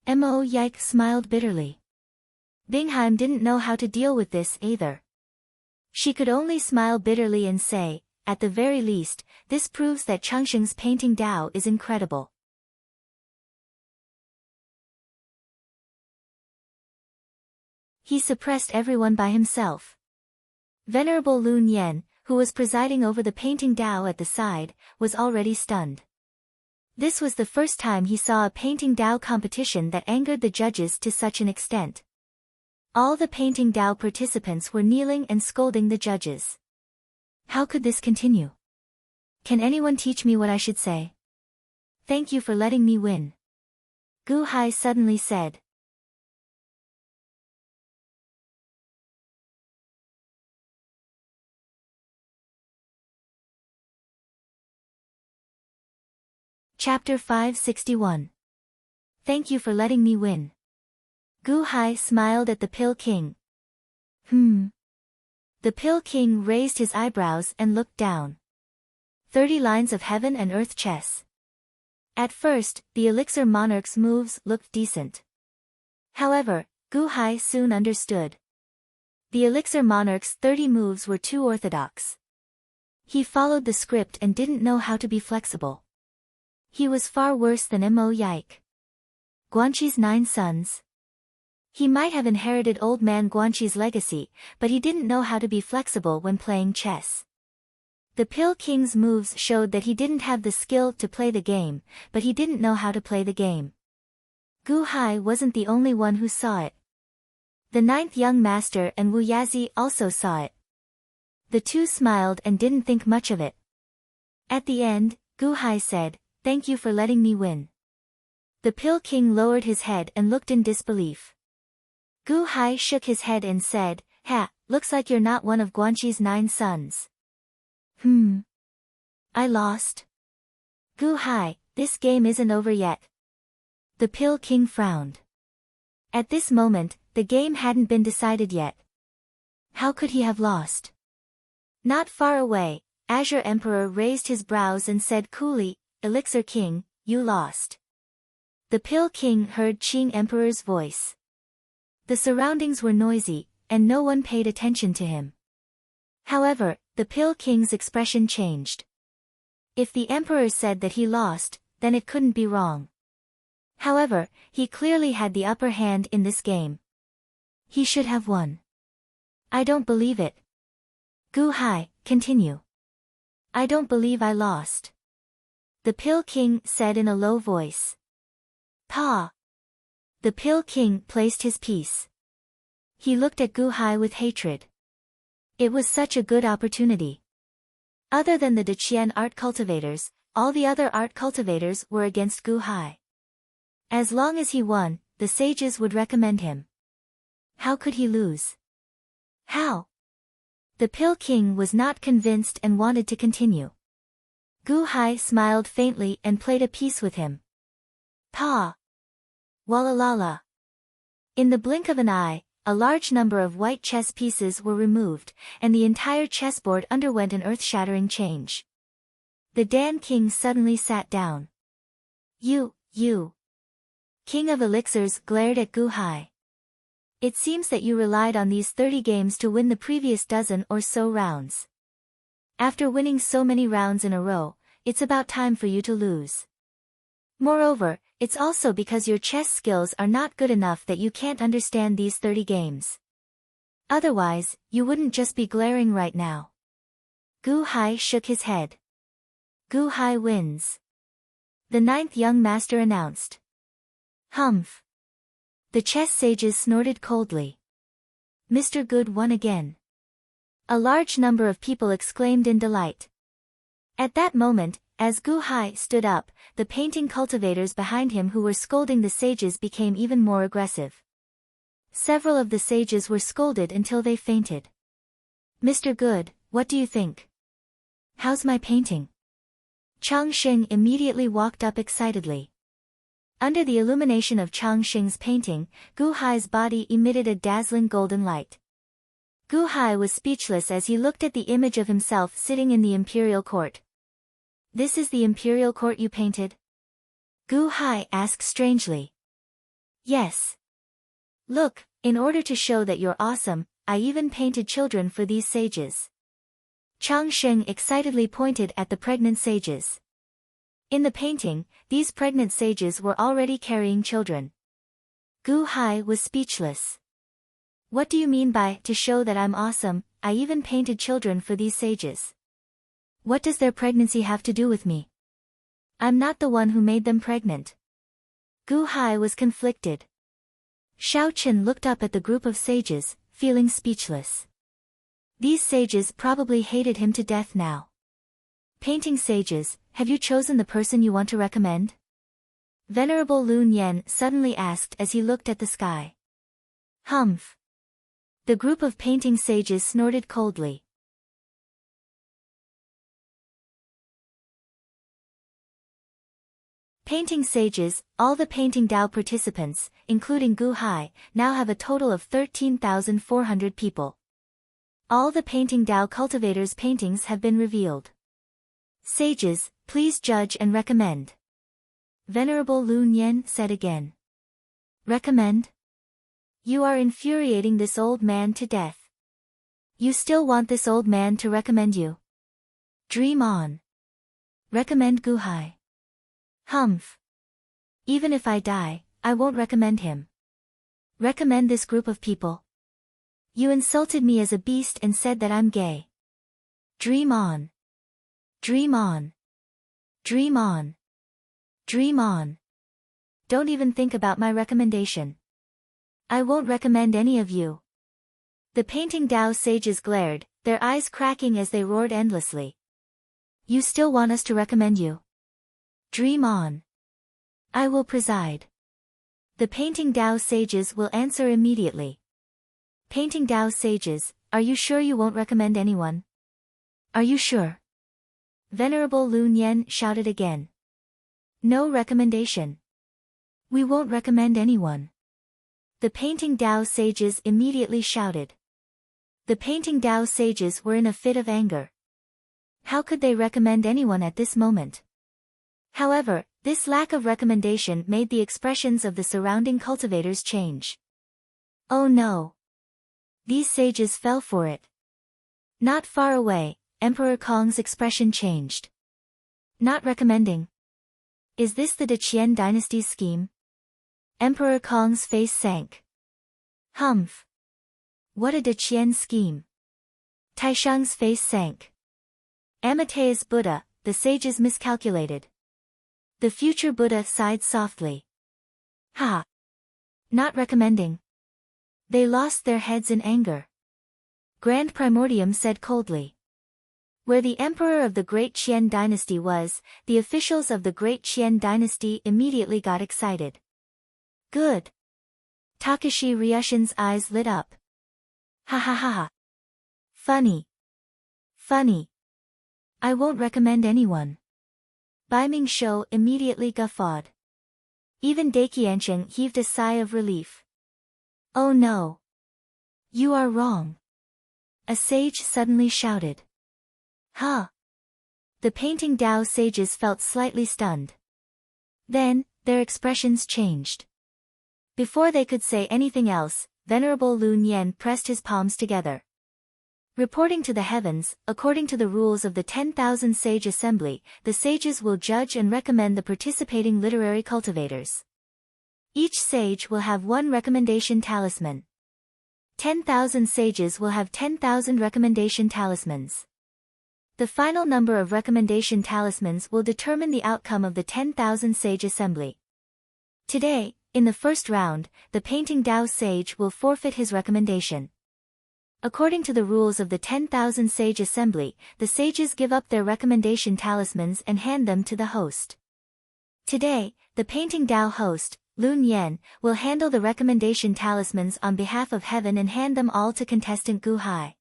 Mo Yike smiled bitterly. Bingheim didn't know how to deal with this either. She could only smile bitterly and say, at the very least, this proves that Changsheng's painting Dao is incredible. He suppressed everyone by himself. Venerable Lun Yen, who was presiding over the painting Dao at the side, was already stunned. This was the first time he saw a painting Dao competition that angered the judges to such an extent. All the painting Dao participants were kneeling and scolding the judges. How could this continue? Can anyone teach me what I should say? Thank you for letting me win. Gu Hai suddenly said. Chapter 561. Thank you for letting me win. Gu Hai smiled at the Pill King. The Pill King raised his eyebrows and looked down. 30 lines of heaven and earth chess. At first, the Elixir Monarch's moves looked decent. However, Gu Hai soon understood. The Elixir Monarch's 30 moves were too orthodox. He followed the script and didn't know how to be flexible. He was far worse than Mo Yike. Guanqi's 9 sons. He might have inherited old man Guanqi's legacy, but he didn't know how to be flexible when playing chess. The Pill King's moves showed that he didn't have the skill to play the game, but he didn't know how to play the game. Gu Hai wasn't the only one who saw it. The 9th young master and Wu Yazi also saw it. The two smiled and didn't think much of it. At the end, Gu Hai said, "Thank you for letting me win." The Pill King lowered his head and looked in disbelief. Gu Hai shook his head and said, "Ha, looks like you're not one of Guanqi's 9 sons." I lost. Gu Hai, this game isn't over yet. The Pill King frowned. At this moment, the game hadn't been decided yet. How could he have lost? Not far away, Azure Emperor raised his brows and said coolly, "Elixir King, you lost." The Pill King heard Qing Emperor's voice. The surroundings were noisy, and no one paid attention to him. However, the Pill King's expression changed. If the Emperor said that he lost, then it couldn't be wrong. However, he clearly had the upper hand in this game. He should have won. I don't believe it. Gu Hai, continue. I don't believe I lost. The Pill King said in a low voice. Pa. The Pill King placed his piece. He looked at Gu Hai with hatred. It was such a good opportunity. Other than the Deqian art cultivators, all the other art cultivators were against Gu Hai. As long as he won, the sages would recommend him. How could he lose? How? The Pill King was not convinced and wanted to continue. Gu Hai smiled faintly and played a piece with him. Pa. Walalala. In the blink of an eye, a large number of white chess pieces were removed, and the entire chessboard underwent an earth-shattering change. The Dan King suddenly sat down. You. King of Elixirs glared at Gu Hai. It seems that you relied on these 30 games to win the previous dozen or so rounds. After winning so many rounds in a row, it's about time for you to lose. Moreover, it's also because your chess skills are not good enough that you can't understand these 30 games. Otherwise, you wouldn't just be glaring right now. Gu Hai shook his head. Gu Hai wins. The 9th young master announced. Humph. The chess sages snorted coldly. Mr. Good won again. A large number of people exclaimed in delight. At that moment, as Gu Hai stood up, the painting cultivators behind him who were scolding the sages became even more aggressive. Several of the sages were scolded until they fainted. Mr. Good, what do you think? How's my painting? Chang Xing immediately walked up excitedly. Under the illumination of Chang Xing's painting, Gu Hai's body emitted a dazzling golden light. Gu Hai was speechless as he looked at the image of himself sitting in the imperial court. This is the imperial court you painted? Gu Hai asked strangely. Yes. Look, in order to show that you're awesome, I even painted children for these sages. Chang Xing excitedly pointed at the pregnant sages. In the painting, these pregnant sages were already carrying children. Gu Hai was speechless. What do you mean by, to show that I'm awesome, I even painted children for these sages? What does their pregnancy have to do with me? I'm not the one who made them pregnant. Gu Hai was conflicted. Xiao Chen looked up at the group of sages, feeling speechless. These sages probably hated him to death now. Painting sages, have you chosen the person you want to recommend? Venerable Lun Yen suddenly asked as he looked at the sky. Humph. The group of painting sages snorted coldly. Painting sages, all the painting Dao participants, including Gu Hai, now have a total of 13,400 people. All the painting Dao cultivators' paintings have been revealed. Sages, please judge and recommend. Venerable Lun Yen said again. Recommend? You are infuriating this old man to death. You still want this old man to recommend you? Dream on. Recommend Gu Hai. Humph. Even if I die, I won't recommend him. Recommend this group of people? You insulted me as a beast and said that I'm gay. Dream on. Dream on. Dream on. Dream on. Don't even think about my recommendation. I won't recommend any of you. The painting Dao sages glared, their eyes cracking as they roared endlessly. You still want us to recommend you? Dream on. I will preside. The painting Dao sages will answer immediately. Painting Dao sages, are you sure you won't recommend anyone? Are you sure? Venerable Lun Yen shouted again. No recommendation. We won't recommend anyone. The painting Dao sages immediately shouted. The painting Dao sages were in a fit of anger. How could they recommend anyone at this moment? However, this lack of recommendation made the expressions of the surrounding cultivators change. Oh no! These sages fell for it. Not far away, Emperor Kong's expression changed. Not recommending. Is this the De Qian dynasty's scheme? Emperor Kong's face sank. Humph. What a De Qian scheme. Taishang's face sank. Amateus Buddha, the sages miscalculated. The future Buddha sighed softly. Ha! Not recommending. They lost their heads in anger. Grand Primordium said coldly. Where the emperor of the Great Qian dynasty was, the officials of the Great Qian dynasty immediately got excited. Good. Takashi Ryushin's eyes lit up. Ha ha ha ha. Funny. Funny. I won't recommend anyone. Bai Mingshou immediately guffawed. Even Daiqiansheng heaved a sigh of relief. Oh no. You are wrong. A sage suddenly shouted. Huh. The painting Dao sages felt slightly stunned. Then, their expressions changed. Before they could say anything else, Venerable Lun Yen pressed his palms together. Reporting to the heavens, according to the rules of the 10,000 Sage Assembly, the sages will judge and recommend the participating literary cultivators. Each sage will have one recommendation talisman. 10,000 sages will have 10,000 recommendation talismans. The final number of recommendation talismans will determine the outcome of the 10,000 Sage Assembly. Today, in the first round, the painting Dao sage will forfeit his recommendation. According to the rules of the 10,000 Sage Assembly, the sages give up their recommendation talismans and hand them to the host. Today, the painting Dao host, Lun Yan, will handle the recommendation talismans on behalf of heaven and hand them all to contestant Gu Hai.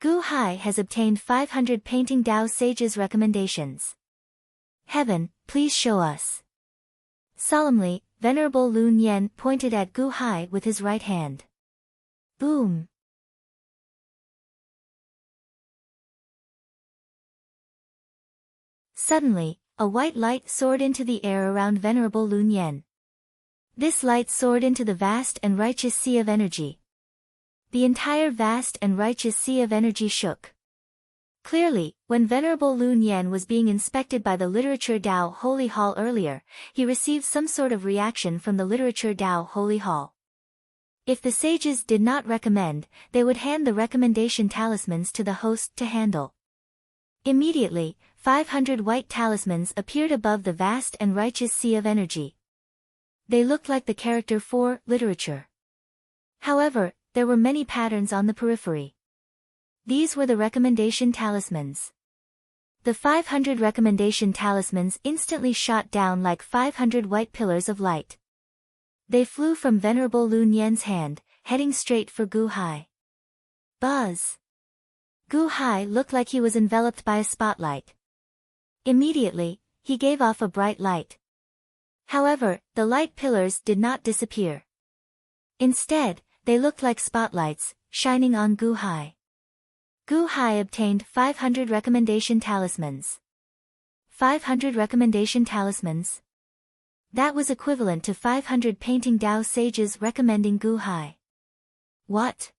Gu Hai has obtained 500 painting Dao sages' recommendations. Heaven, please show us. Solemnly, Venerable Lun Yan pointed at Gu Hai with his right hand. Boom! Suddenly, a white light soared into the air around Venerable Lun Yan. This light soared into the vast and righteous sea of energy. The entire vast and righteous sea of energy shook. Clearly, when Venerable Lun Yan was being inspected by the Literature Dao Holy Hall earlier, he received some sort of reaction from the Literature Dao Holy Hall. If the sages did not recommend, they would hand the recommendation talismans to the host to handle. Immediately, 500 white talismans appeared above the vast and righteous sea of energy. They looked like the character for literature. However, there were many patterns on the periphery. These were the recommendation talismans. The 500 recommendation talismans instantly shot down like 500 white pillars of light. They flew from Venerable Lun Yan's hand, heading straight for Gu Hai. Buzz! Gu Hai looked like he was enveloped by a spotlight. Immediately, he gave off a bright light. However, the light pillars did not disappear. Instead, they looked like spotlights, shining on Gu Hai. Gu Hai obtained 500 recommendation talismans. 500 recommendation talismans? That was equivalent to 500 painting Dao sages recommending Gu Hai. What?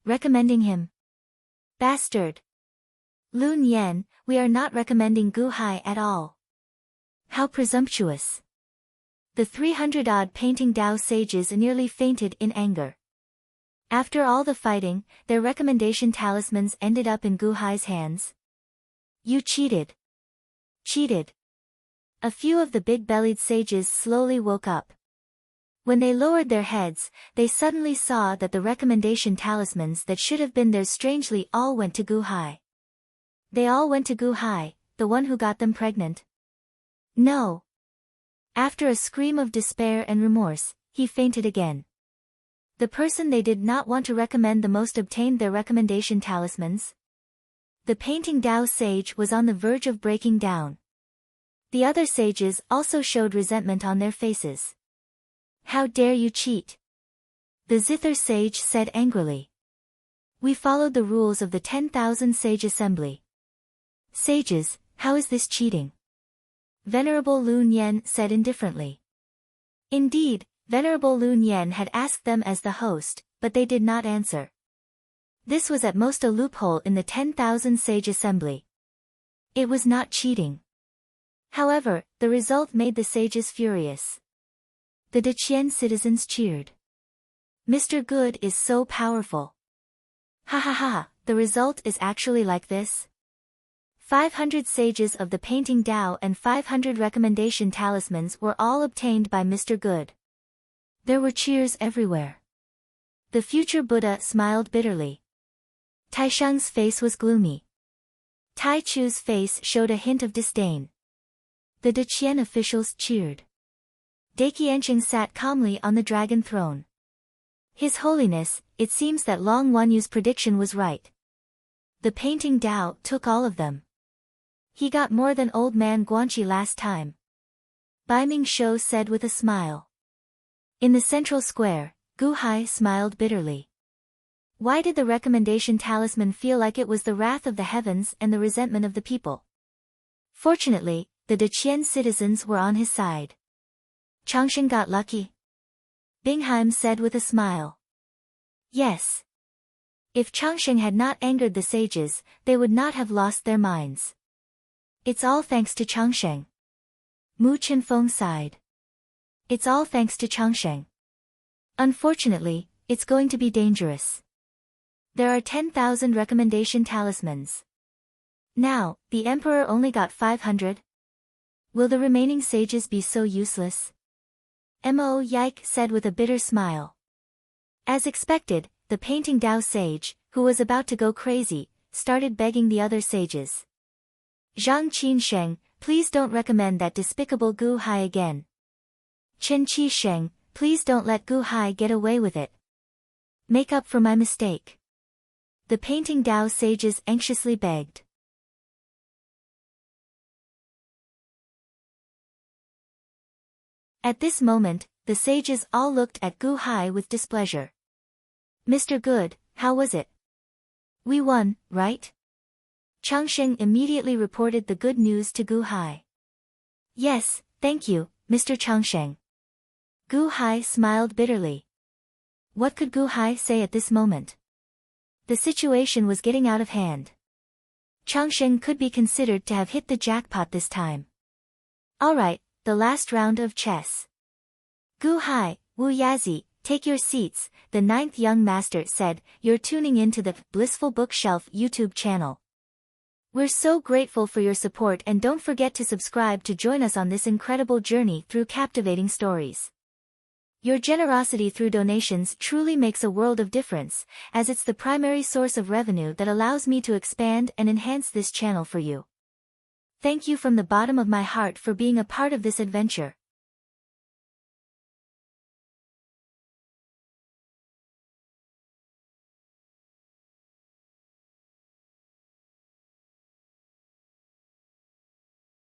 Recommending him? Bastard! Lun Yan, we are not recommending Gu Hai at all. How presumptuous! The 300-odd painting Dao sages nearly fainted in anger. After all the fighting, their recommendation talismans ended up in Gu Hai's hands. You cheated. Cheated. A few of the big-bellied sages slowly woke up. When they lowered their heads, they suddenly saw that the recommendation talismans that should have been theirs strangely all went to Gu Hai. They all went to Gu Hai, the one who got them pregnant. No. After a scream of despair and remorse, he fainted again. The person they did not want to recommend the most obtained their recommendation talismans. The painting Dao sage was on the verge of breaking down. The other sages also showed resentment on their faces. How dare you cheat? The Zither sage said angrily. We followed the rules of the 10,000 sage assembly. Sages, how is this cheating? Venerable Lun Yan said indifferently. Indeed, Venerable Lun Yan had asked them as the host, but they did not answer. This was at most a loophole in the 10,000 sage assembly. It was not cheating. However, the result made the sages furious. The Deqian citizens cheered. Mr. Good is so powerful. Ha ha ha, the result is actually like this. 500 sages of the painting Dao and 500 recommendation talismans were all obtained by Mr. Good. There were cheers everywhere. The future Buddha smiled bitterly. Taishang's face was gloomy. Tai Chu's face showed a hint of disdain. The Deqian officials cheered. Daqianqing sat calmly on the dragon throne. His Holiness, it seems that Long Wanyu's prediction was right. The painting Dao took all of them. He got more than old man Guanqi last time. Bai Ming Shou said with a smile. In the central square, Gu Hai smiled bitterly. Why did the recommendation talisman feel like it was the wrath of the heavens and the resentment of the people? Fortunately, the Deqian citizens were on his side. Changshen got lucky. Bingheim said with a smile. Yes. If Changshen had not angered the sages, they would not have lost their minds. It's all thanks to Changshen. Mu Chenfeng sighed. It's all thanks to Changshen. Unfortunately, it's going to be dangerous. There are 10,000 recommendation talismans. Now, the emperor only got 500. Will the remaining sages be so useless? Mo Yike said with a bitter smile. As expected, the painting Dao sage, who was about to go crazy, started begging the other sages. Zhang Qinsheng, please don't recommend that despicable Gu Hai again. Chen Qi Sheng, please don't let Gu Hai get away with it. Make up for my mistake. The painting Dao sages anxiously begged. At this moment, the sages all looked at Gu Hai with displeasure. Mr. Good, how was it? We won, right? Changsheng immediately reported the good news to Gu Hai. Yes, thank you, Mr. Changsheng. Gu Hai smiled bitterly. What could Gu Hai say at this moment? The situation was getting out of hand. Changsheng could be considered to have hit the jackpot this time. Alright, the last round of chess. Gu Hai, Wu Yazi, take your seats, the ninth young master said. You're tuning into the Blissful Bookshelf YouTube channel. We're so grateful for your support, and don't forget to subscribe to join us on this incredible journey through captivating stories. Your generosity through donations truly makes a world of difference, as it's the primary source of revenue that allows me to expand and enhance this channel for you. Thank you from the bottom of my heart for being a part of this adventure.